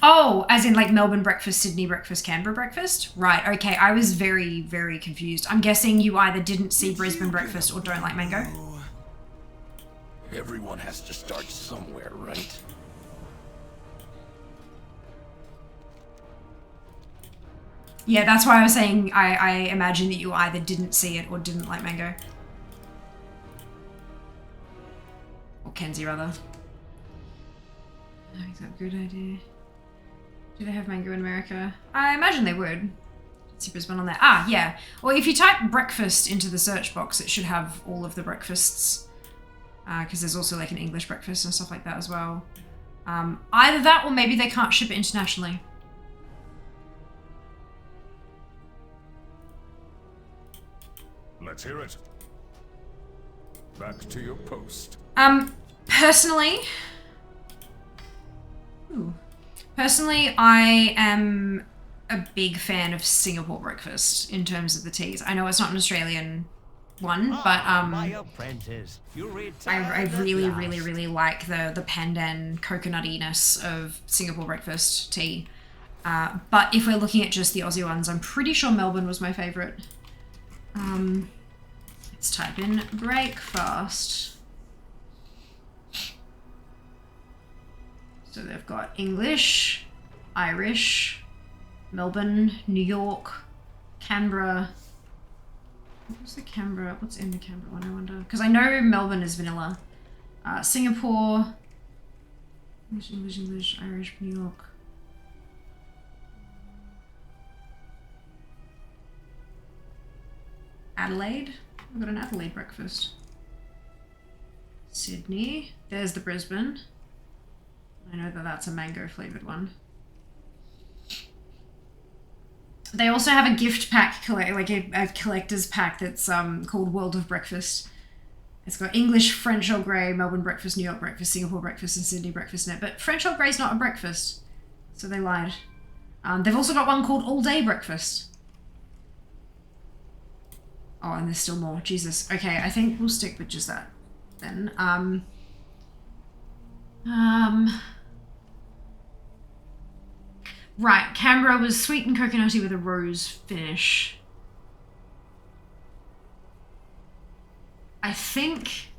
Oh, as in like Melbourne breakfast, Sydney breakfast, Canberra breakfast? Right, okay, I was very, very confused. I'm guessing you either didn't see Brisbane breakfast or don't like mango. Everyone has to start somewhere, right? Yeah, that's why I was saying I imagine that you either didn't see it or didn't like mango. Or Kenzie, rather. Oh, is that a good idea? Do they have mango in America? I imagine they would. Let's see Brisbane on there. Ah, yeah. Well, if you type breakfast into the search box, it should have all of the breakfasts. Because there's also like an English breakfast and stuff like that as well. Either that or maybe they can't ship it internationally. Let's hear it. Back to your post. Personally... Ooh. Personally, I am a big fan of Singapore breakfast in terms of the teas. I know it's not an Australian one, but my apprentice, I really, really, really like the pandan coconuttiness of Singapore breakfast tea. But if we're looking at just the Aussie ones, I'm pretty sure Melbourne was my favourite. Let's type in breakfast. So they've got English, Irish, Melbourne, New York, Canberra. What's the Canberra? What's in the Canberra one, I wonder? Because I know Melbourne is vanilla. Singapore, English, Irish, New York. Adelaide. I've got an Adelaide breakfast. Sydney. There's the Brisbane. I know that that's a mango flavoured one. They also have a gift pack, like a collector's pack that's called World of Breakfast. It's got English, French Earl Grey, Melbourne breakfast, New York breakfast, Singapore breakfast, and Sydney breakfast in it. But French Earl Grey's not a breakfast, so they lied. They've also got one called All Day Breakfast. Oh, and there's still more. Jesus. Okay, I think we'll stick with just that then. Right, Canberra was sweet and coconutty with a rose finish. I think...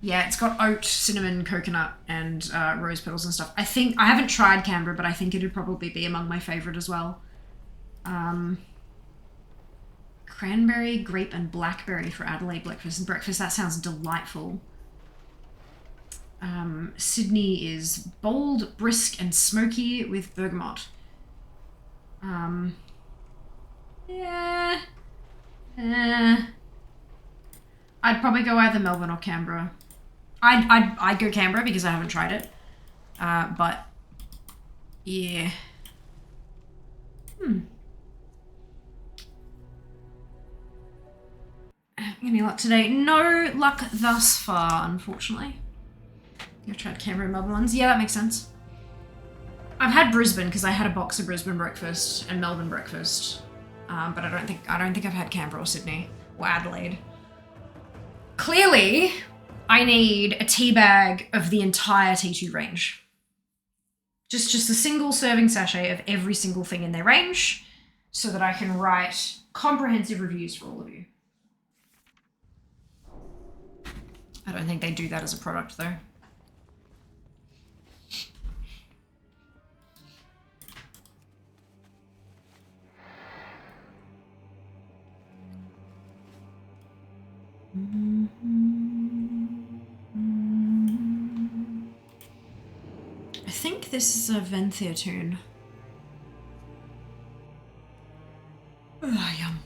Yeah, it's got oat, cinnamon, coconut, and rose petals and stuff. I haven't tried Canberra, but I think it'd probably be among my favourite as well. Cranberry, grape, and blackberry for Adelaide breakfast. That sounds delightful. Sydney is bold, brisk, and smoky with bergamot. Yeah. I'd probably go either Melbourne or Canberra. I'd go Canberra because I haven't tried it. But yeah. Any luck today? No luck thus far, unfortunately. You've tried Canberra and Melbourne ones? Yeah, that makes sense. I've had Brisbane because I had a box of Brisbane breakfast and Melbourne breakfast, but I don't think I've had Canberra or Sydney or Adelaide. Clearly, I need a tea bag of the entire T2 range. Just a single serving sachet of every single thing in their range, so that I can write comprehensive reviews for all of you. I don't think they do that as a product though. I think this is a Venthia tune. Oh, yum.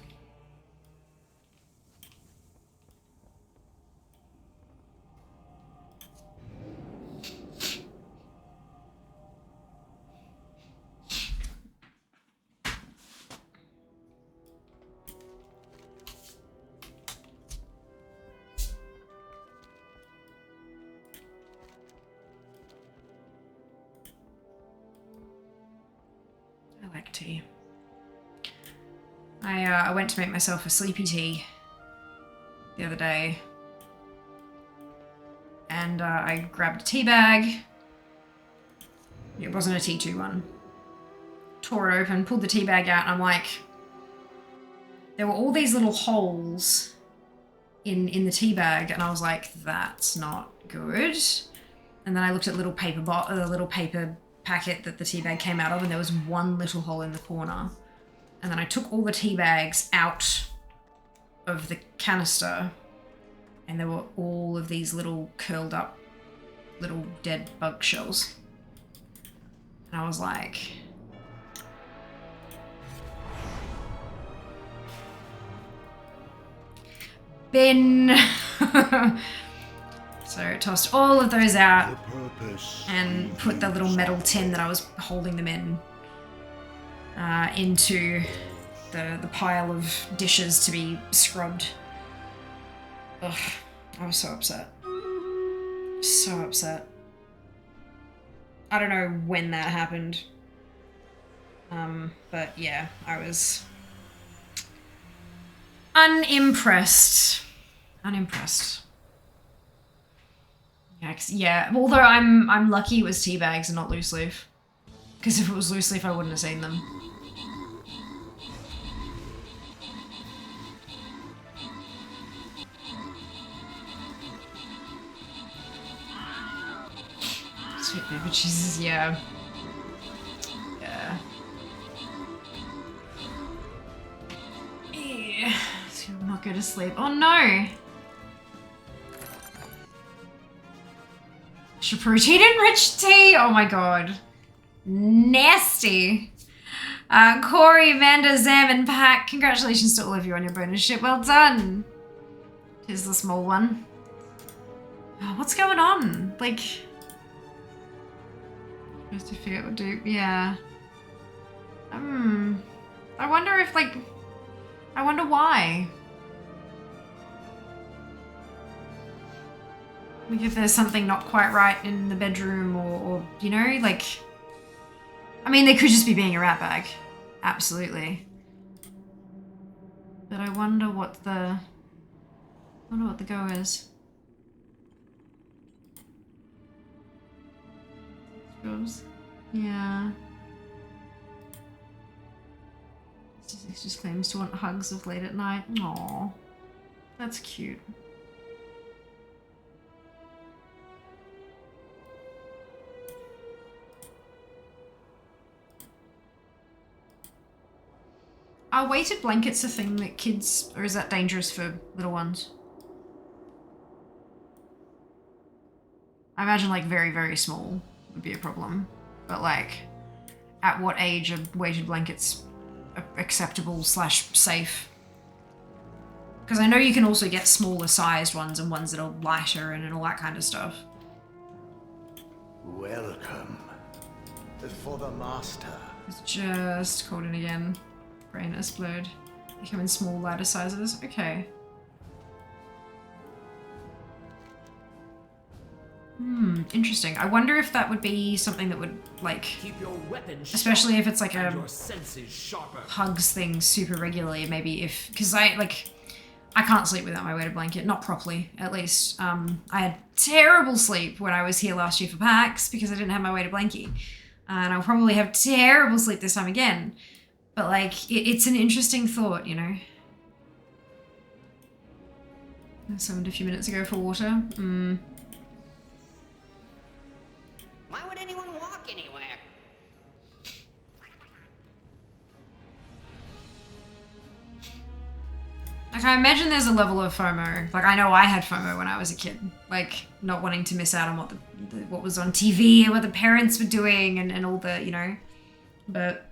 I like tea. I went to make myself a sleepy tea the other day, and I grabbed a tea bag. It wasn't a T2 one. Tore it open, pulled the tea bag out, and I'm like, there were all these little holes in the tea bag, and I was like, that's not good. And then I looked at the little paper packet that the tea bag came out of, and there was one little hole in the corner. And then I took all the tea bags out of the canister, and there were all of these little curled up little dead bug shells. And I was like, bin. So I tossed all of those out and put the little metal tin that I was holding them in into the pile of dishes to be scrubbed. Ugh, I was so upset. So upset. I don't know when that happened. But yeah, I was unimpressed. Unimpressed. Yeah, although I'm lucky it was tea bags and not loose leaf. Because if it was loose leaf, I wouldn't have seen them. Sweet baby Jesus, yeah. Yeah. Yeah. So I'm not go to sleep. Oh no! Protein enriched tea! Oh my god. Nasty. Corey, Amanda, Zam, and Pack, congratulations to all of you on your bonus ship. Well done. Here's the small one. Oh, what's going on? Like, just to figure out what to do. Yeah. I wonder if, like, I wonder why. Like if there's something not quite right in the bedroom or you know, like, I mean, they could just be being a rat bag. Absolutely. But I wonder what the go is. Yeah. He just claims to want hugs of late at night. Aww. That's cute. Are weighted blankets a thing that kids, or is that dangerous for little ones? I imagine like very, very small would be a problem. But like, at what age are weighted blankets acceptable / safe? Because I know you can also get smaller sized ones and ones that are lighter and all that kind of stuff. Welcome. For the master. It's just called in again. Brain explode. They come in small, lighter sizes. Okay. Interesting. I wonder if that would be something that would, like, Keep your weapons especially if it's like and a your senses sharper. hugs thing super regularly, maybe if, because I can't sleep without my weighted blanket, not properly, at least. I had terrible sleep when I was here last year for PAX because I didn't have my weighted blankie. And I'll probably have terrible sleep this time again. But, like, it's an interesting thought, you know? I summoned a few minutes ago for water. Why would anyone walk anywhere? Like, I imagine there's a level of FOMO. Like, I know I had FOMO when I was a kid. Like, not wanting to miss out on what was on TV and what the parents were doing and all the, you know. But,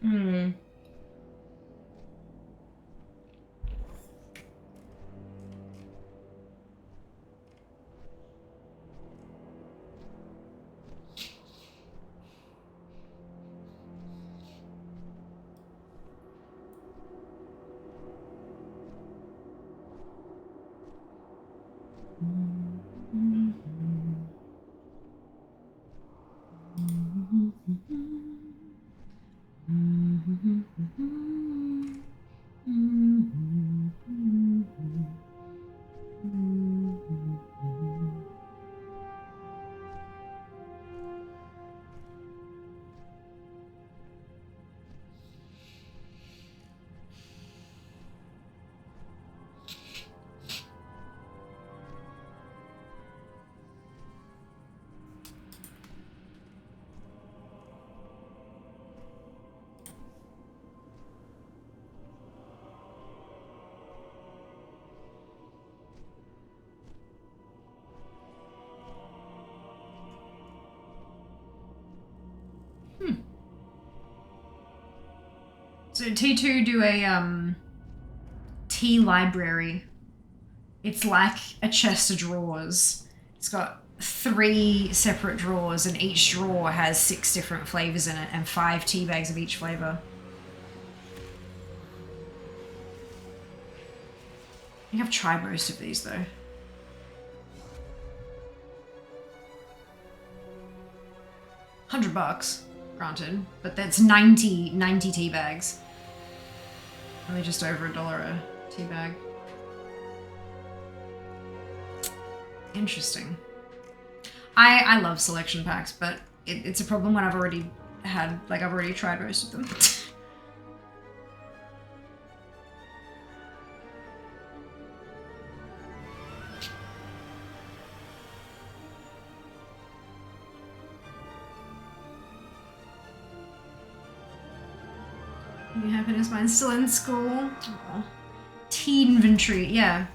So T2 do a tea library. It's like a chest of drawers. It's got 3 separate drawers and each drawer has 6 different flavors in it and 5 tea bags of each flavor. I think I've tried most of these though. $100, granted, but that's 90 tea bags. Only just over $1 a tea bag. Interesting. I love selection packs, but it's a problem when I've already had, like, I've already tried most of them. New happiness, mine's still in school. Aww. Tea inventory, yeah.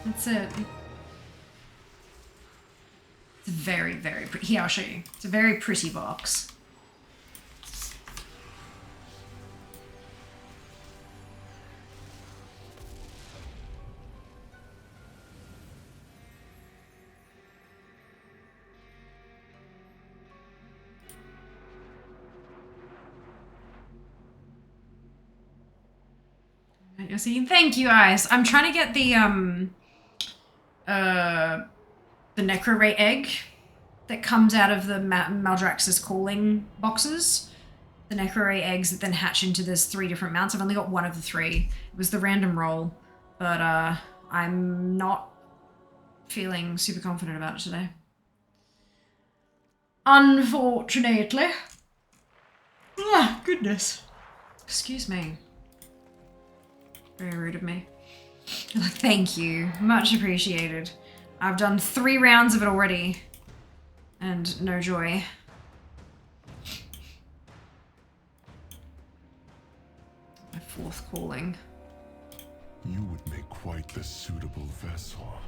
That's it. It's very, very pretty. Here, I'll show you. It's a very pretty box. You're seeing, thank you, Ice. I'm trying to get the Necro-Ray egg that comes out of the Maldraxxus calling boxes. The Necro-Ray eggs that then hatch into this 3 different mounts. I've only got 1 of the 3. It was the random roll, but I'm not feeling super confident about it today. Unfortunately. Ah, goodness. Excuse me. Very rude of me. Thank you. Much appreciated. I've done 3 rounds of it already. And no joy. My 4th calling. You would make quite the suitable vessel.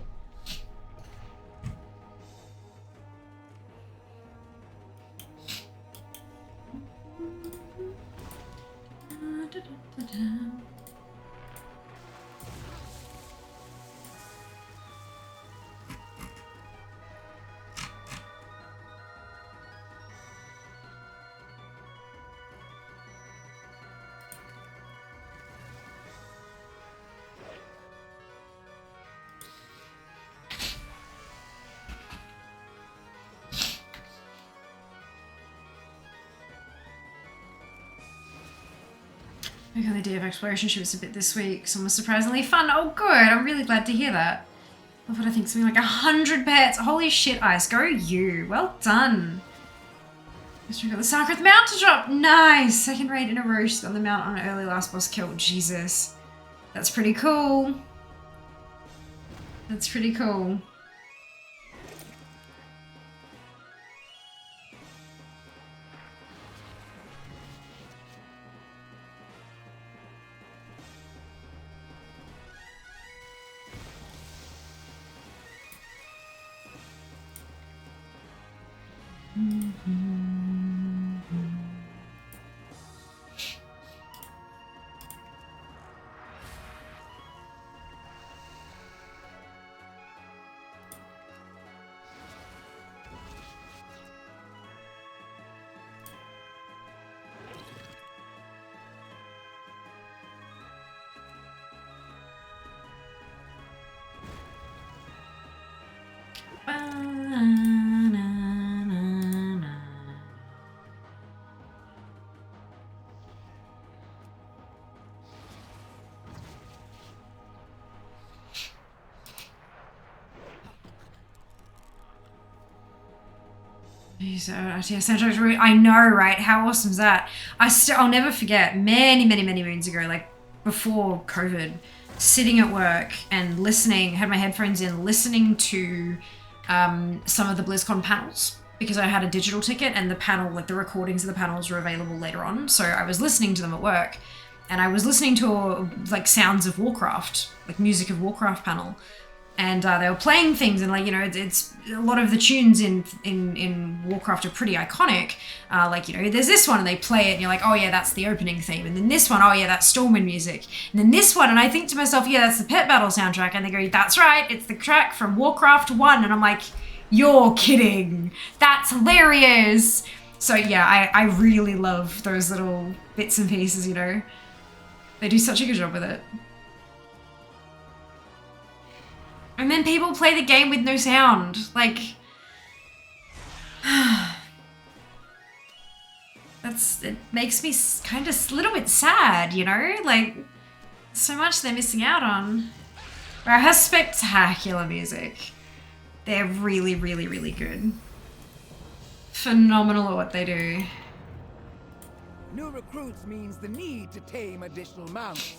Like on the day of exploration, she was a bit this week. Some was surprisingly fun. Oh, good. I'm really glad to hear that. Love what I think, something like 100 pets. Holy shit, Ice. Go you. Well done. We got the Sarketh Mount to drop. Nice. Second raid in a row. She's on the mount on an early last boss kill. Jesus. That's pretty cool. That's pretty cool. I know, right? How awesome is that? I'll never forget many moons ago, like before COVID, sitting at work and listening, had my headphones in, listening to some of the BlizzCon panels because I had a digital ticket and the panel, like the recordings of the panels were available later on. So I was listening to them at work and I was listening to like sounds of Warcraft, like music of Warcraft panel. And they were playing things, and like, you know, it's a lot of the tunes in Warcraft are pretty iconic. Like, you know, there's this one and they play it and you're like, oh yeah, that's the opening theme. And then this one, oh yeah, that's Stormwind music. And then this one, and I think to myself, yeah, that's the Pet Battle soundtrack. And they go, that's right, it's the track from Warcraft 1. And I'm like, you're kidding. That's hilarious. So yeah, I really love those little bits and pieces, you know. They do such a good job with it. And then people play the game with no sound. Like, it makes me kind of a little bit sad, you know? Like, so much they're missing out on. It has spectacular music. They're really good. Phenomenal at what they do. New recruits means the need to tame additional mounts.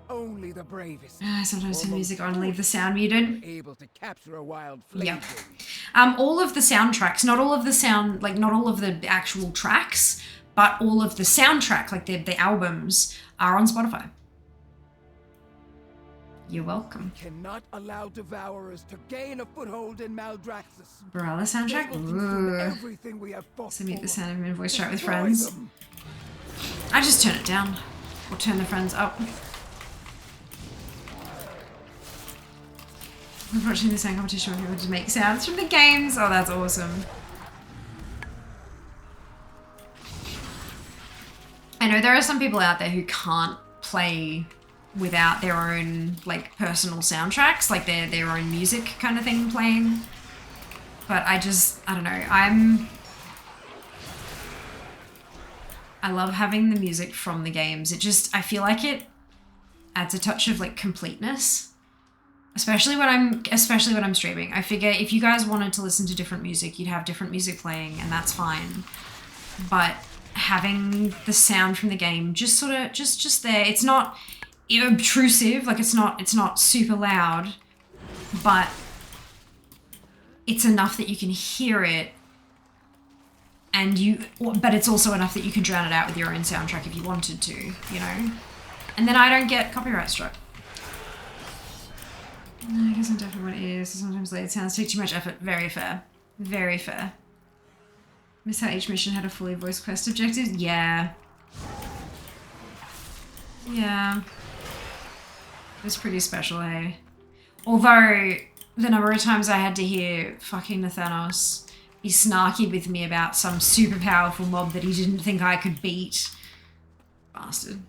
Only the bravest. Sometimes the music on, leave the sound muted. Able to capture a wild flame. Yep. All of the soundtracks, not all of the actual tracks, but all of the soundtrack, like the albums, are on Spotify. You're welcome. Cannot allow devourers to gain a foothold in Maldraxxus. Barala soundtrack? Ooh. So mute the sound of my voice chat with friends. I just turn it down. Or turn the friends up. I was watching the sound competition where people just make sounds from the games. Oh, that's awesome. I know there are some people out there who can't play without their own, like, personal soundtracks, like their own music kind of thing playing. But I don't know. I love having the music from the games. I feel like it adds a touch of, like, completeness. Especially when I'm streaming. I figure if you guys wanted to listen to different music, you'd have different music playing, and that's fine. But having the sound from the game just sort of just there, it's not obtrusive, like it's not super loud, but it's enough that you can hear it, but it's also enough that you can drown it out with your own soundtrack if you wanted to, you know? And then I don't get copyright struck. I guess I'm definitely what it is. Sometimes lead sounds take too much effort. Very fair. Very fair. Miss how each mission had a fully voiced quest objective? Yeah. Yeah. It was pretty special, eh? Although, the number of times I had to hear fucking Nathanos be snarky with me about some super powerful mob that he didn't think I could beat. Bastard.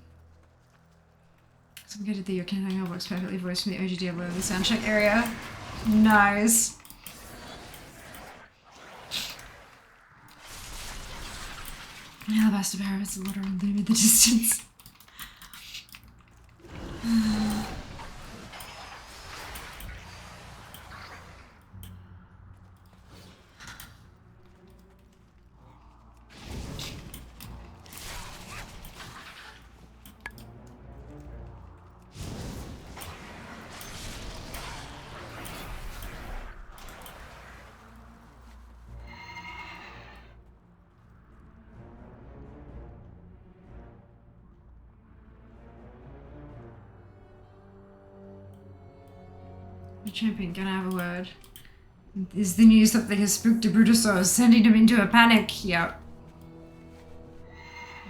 I'm good at the Your King works perfectly voiced from the OG Diablo, the soundtrack area. Nice. Alabaster Parapets, a lot of loom in the distance. The champion, can I have a word? Is the news something has spooked to Brutuso, sending him into a panic? Yep.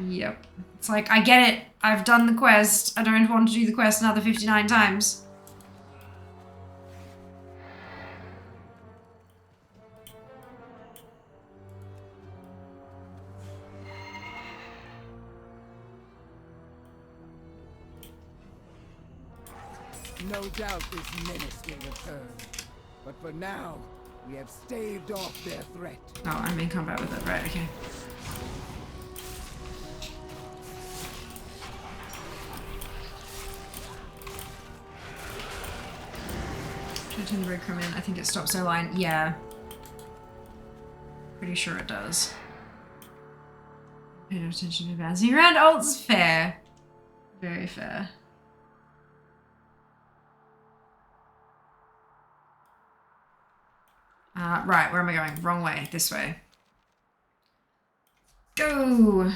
Yep. It's like, I get it. I've done the quest. I don't want to do the quest another 59 times. No doubt this menace will return. But for now, we have staved off their threat. Oh, I'm in combat with it. Right, okay. Should I turn the breadcrumb in? I think it stops their line. Yeah. Pretty sure it does. Pay no attention to advancing around ults. Fair. Very fair. Right, where am I going? Wrong way. This way. Go!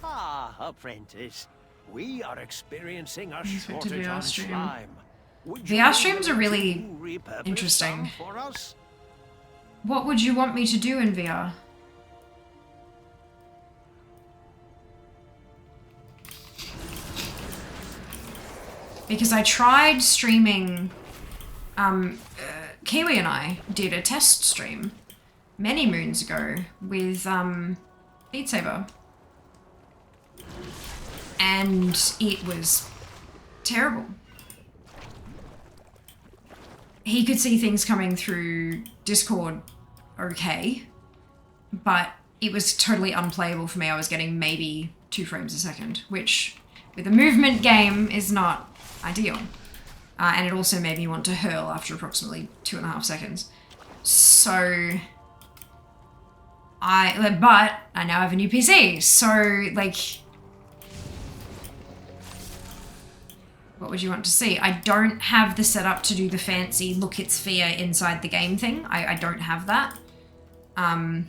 Ah, apprentice. We are experiencing a Let's wait to shortage VR on stream. slime. Would VR you streams are really to repurpose interesting. some for us? What would you want me to do in VR? Because I tried streaming, Kiwi and I did a test stream many moons ago with Beat Saber. And it was terrible. He could see things coming through Discord okay, but it was totally unplayable for me. I was getting maybe 2 frames a second, which with a movement game is not ideal. And it also made me want to hurl after approximately 2.5 seconds. So but I now have a new PC, so like, what would you want to see? I don't have the setup to do the fancy look it's fear inside the game thing. I don't have that. I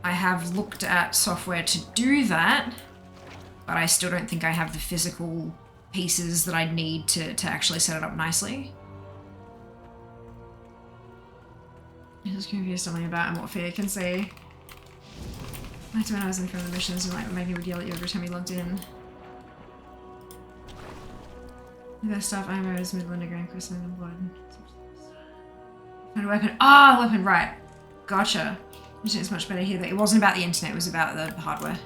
have looked at software to do that, but I still don't think I have the physical pieces that I'd need to actually set it up nicely. I'm just confused something about and what fear can say. Like when I was in front of the missions and like Maggie would yell at you every time you logged in. The best stuff I know is Middle Underground, Christmas and Blood. Find a weapon. Ah, oh, weapon, right. Gotcha. It's much better here. That it wasn't about the internet, it was about the hardware.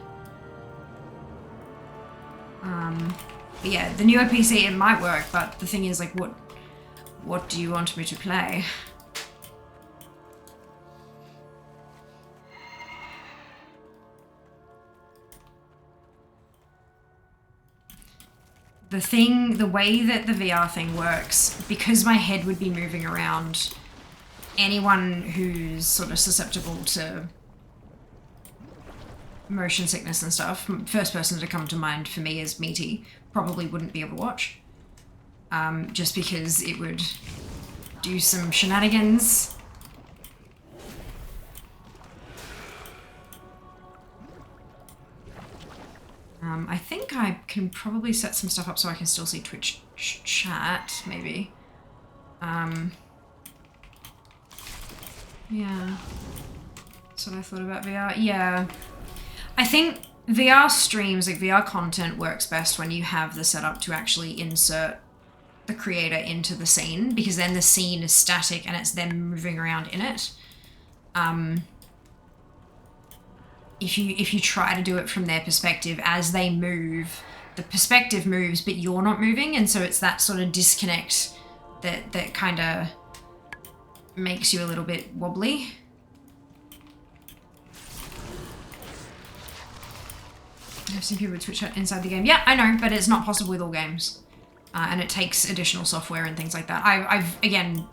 But yeah, the newer PC, it might work, but the thing is, like, what do you want me to play? The way that the VR thing works, because my head would be moving around, anyone who's sort of susceptible to motion sickness and stuff, first person to come to mind for me is Meaty, probably wouldn't be able to watch. Just because it would do some shenanigans. I think I can probably set some stuff up so I can still see Twitch chat, maybe. Yeah. That's what I thought about VR. Yeah. I think VR streams, like VR content, works best when you have the setup to actually insert the creator into the scene, because then the scene is static and it's them moving around in it. If you try to do it from their perspective, as they move, the perspective moves, but you're not moving, and so it's that sort of disconnect that kind of makes you a little bit wobbly. I've seen people Twitch inside the game. Yeah, I know, but it's not possible with all games. And it takes additional software and things like that. I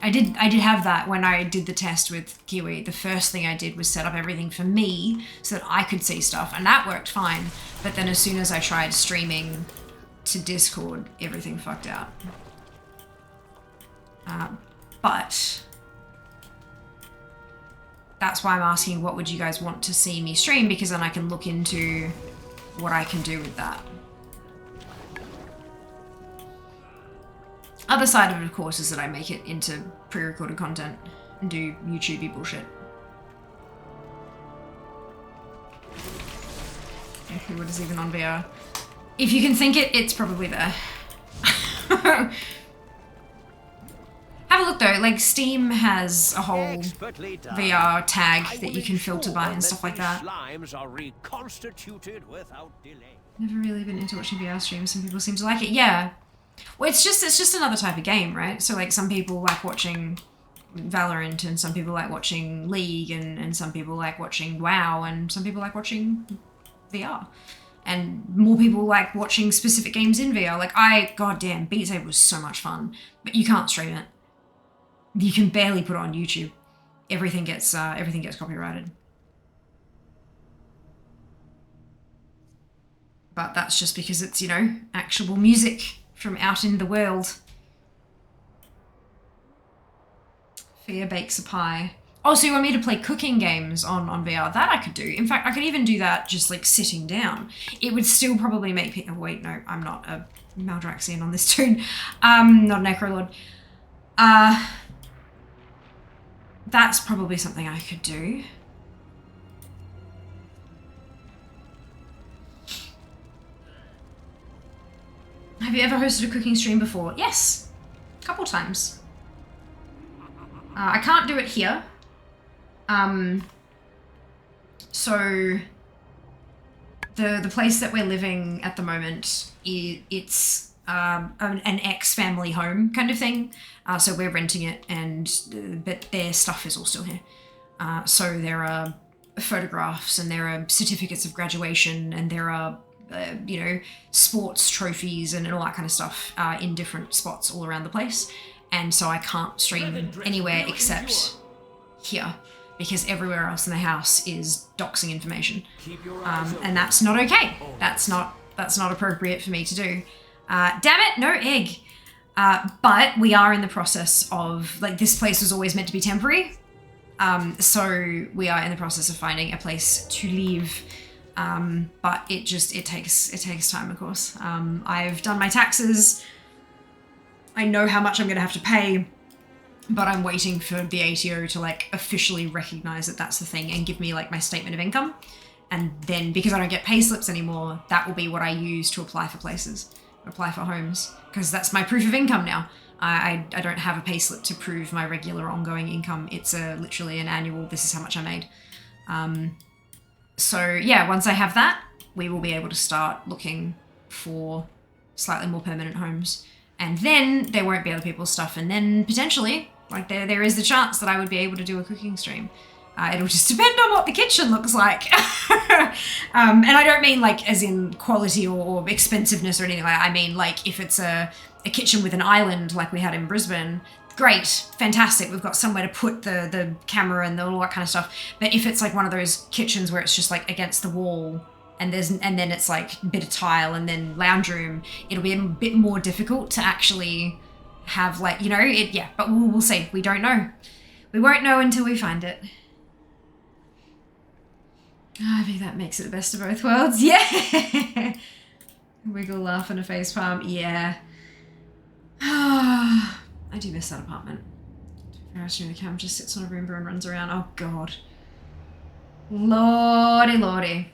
did have that when I did the test with Kiwi. The first thing I did was set up everything for me so that I could see stuff, and that worked fine. But then as soon as I tried streaming to Discord, everything fucked out. But that's why I'm asking, what would you guys want to see me stream? Because then I can look into what I can do with that. Other side of it, of course, is that I make it into pre-recorded content and do YouTubey bullshit. Okay, what is even on VR? If you can think it, it's probably there. Have a look though, like Steam has a whole VR tag that you can filter by and stuff like that. Slimes are reconstituted without delay. Never really been into watching VR streams. Some people seem to like it. Yeah. Well, it's just another type of game, right? So like some people like watching Valorant, and some people like watching League, and some people like watching WoW, and some people like watching VR. And more people like watching specific games in VR. Like goddamn, Beat Saber was so much fun, but you can't stream it. You can barely put it on YouTube. Everything gets copyrighted. But that's just because it's, you know, actual music from out in the world. Fia bakes a pie. Oh, so you want me to play cooking games on VR? That I could do. In fact, I could even do that just like sitting down. It would still probably make people... Wait, no, I'm not a Maldraxian on this tune. Not an Necrolord. That's probably something I could do. Have you ever hosted a cooking stream before? Yes, a couple times. I can't do it here. So the place that we're living at the moment, it's an ex-family home kind of thing. So we're renting it, but their stuff is all still here. So there are photographs, and there are certificates of graduation, and there are you know, sports trophies and all that kind of stuff in different spots all around the place. And so I can't stream anywhere except here, because everywhere else in the house is doxing information. And that's not okay. That's not appropriate for me to do. Damn it, no egg. But we are in the process of, like, this place was always meant to be temporary. So we are in the process of finding a place to live. But it takes time, of course. I've done my taxes. I know how much I'm going to have to pay, but I'm waiting for the ATO to like officially recognize that that's the thing and give me like my statement of income. And then, because I don't get pay slips anymore, that will be what I use to apply for places, apply for homes, because that's my proof of income now. I don't have a pay slip to prove my regular ongoing income. It's literally an annual, this is how much I made. So yeah, once I have that, we will be able to start looking for slightly more permanent homes. And then there won't be other people's stuff. And then potentially, like there is the chance that I would be able to do a cooking stream. It'll just depend on what the kitchen looks like. And I don't mean like as in quality or expensiveness or anything like that. I mean like if it's a kitchen with an island like we had in Brisbane, great, fantastic. We've got somewhere to put the camera and all that kind of stuff. But if it's like one of those kitchens where it's just like against the wall and then it's like a bit of tile and then lounge room, it'll be a bit more difficult to actually have like, you know, yeah, but we'll see. We don't know. We won't know until we find it. I think that makes it the best of both worlds. Yeah. Wiggle, laugh, and a face palm. Yeah. I do miss that apartment. The cam just sits on a Roomba and runs around. Oh god. Lordy, lordy.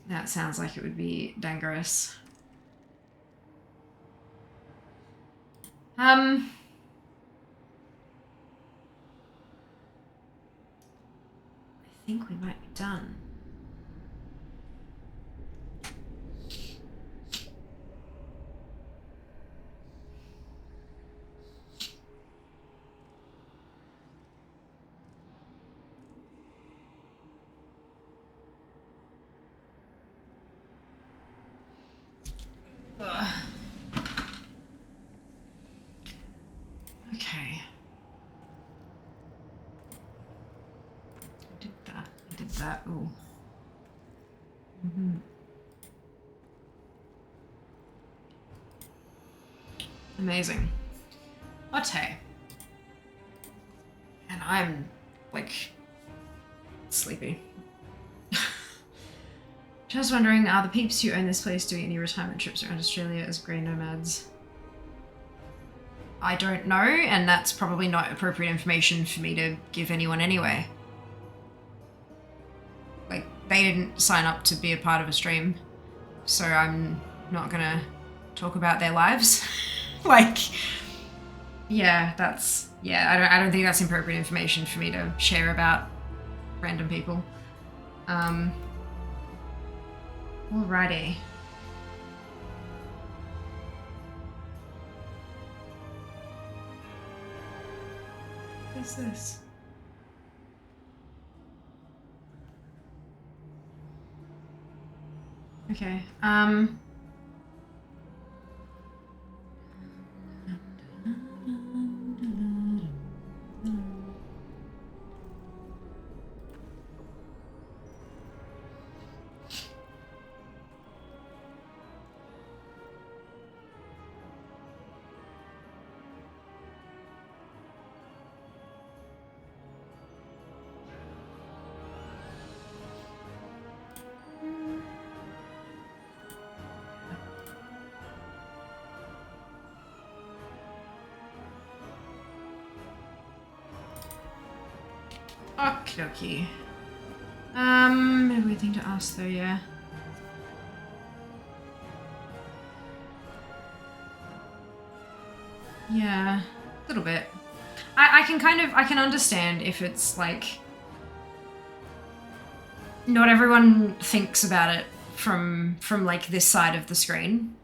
That sounds like it would be dangerous. I think we might be done. Ugh. Okay. I did that. Ooh. Amazing. Okay. And I'm, like, sleepy. Just wondering, are the peeps who own this place doing any retirement trips around Australia as grey nomads? I don't know, and that's probably not appropriate information for me to give anyone anyway. Like, they didn't sign up to be a part of a stream, so I'm not gonna talk about their lives. Like, yeah, that's, yeah, I don't think that's appropriate information for me to share about random people. Alrighty. What's this? Okay, okie dokie. Everything to ask though, yeah. Yeah, a little bit. I can understand if it's like, not everyone thinks about it from like this side of the screen.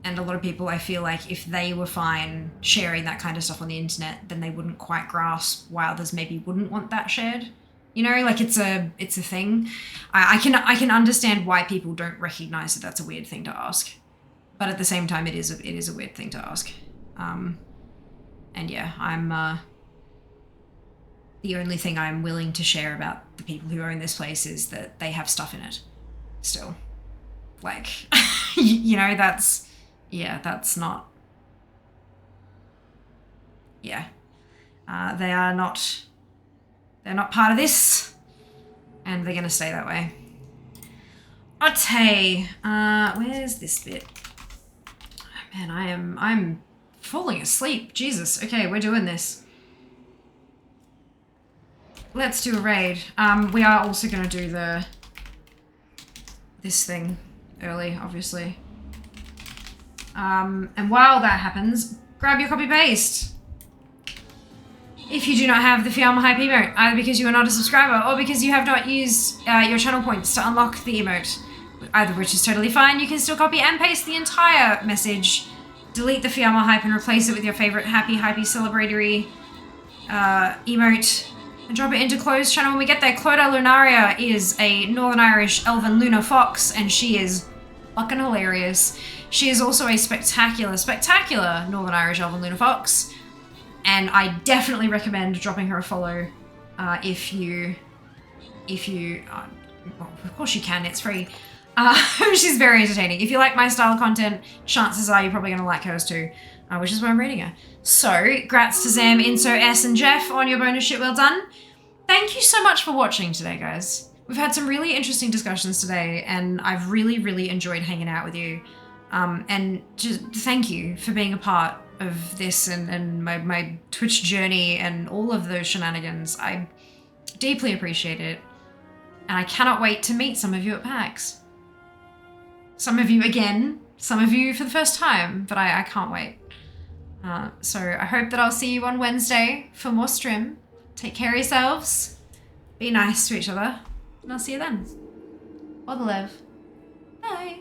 And a lot of people, I feel like if they were fine sharing that kind of stuff on the internet, then they wouldn't quite grasp why others maybe wouldn't want that shared. You know, like it's a thing. I can understand why people don't recognize that that's a weird thing to ask, but at the same time, it is a weird thing to ask. And yeah, I'm the only thing I'm willing to share about the people who own this place is that they have stuff in it. Still, like, you know, that's. Yeah, that's not... Yeah. They're not part of this, and they're gonna stay that way. Okay, where's this bit? Oh, man, I'm falling asleep. Jesus. Okay, we're doing this. Let's do a raid. We are also gonna do this thing early, obviously. And while that happens, grab your copy-paste. If you do not have the Fiamma Hype emote, either because you are not a subscriber or because you have not used your channel points to unlock the emote, either of which is totally fine, you can still copy and paste the entire message, delete the Fiamma Hype and replace it with your favorite happy, hypey, celebratory emote, and drop it into Chloe's channel when we get there. Clodagh Lunaria is a Northern Irish elven lunar fox, and she is fucking hilarious. She is also a spectacular Northern Irish elven lunar fox, and I definitely recommend dropping her a follow if you well, of course you can, it's free. She's very entertaining. If you like my style of content, chances are you're probably going to like hers too, which is why I'm reading her. So, grats to Zam, Inso, S, and Jeff on your bonus shit, well done. Thank you so much for watching today, guys. We've had some really interesting discussions today, and I've really, really enjoyed hanging out with you. And just thank you for being a part of this and my Twitch journey and all of those shenanigans. I deeply appreciate it. And I cannot wait to meet some of you at PAX. Some of you, again, some of you for the first time, but I can't wait. So I hope that I'll see you on Wednesday for more stream. Take care of yourselves. Be nice to each other. And I'll see you then. All the love. Bye.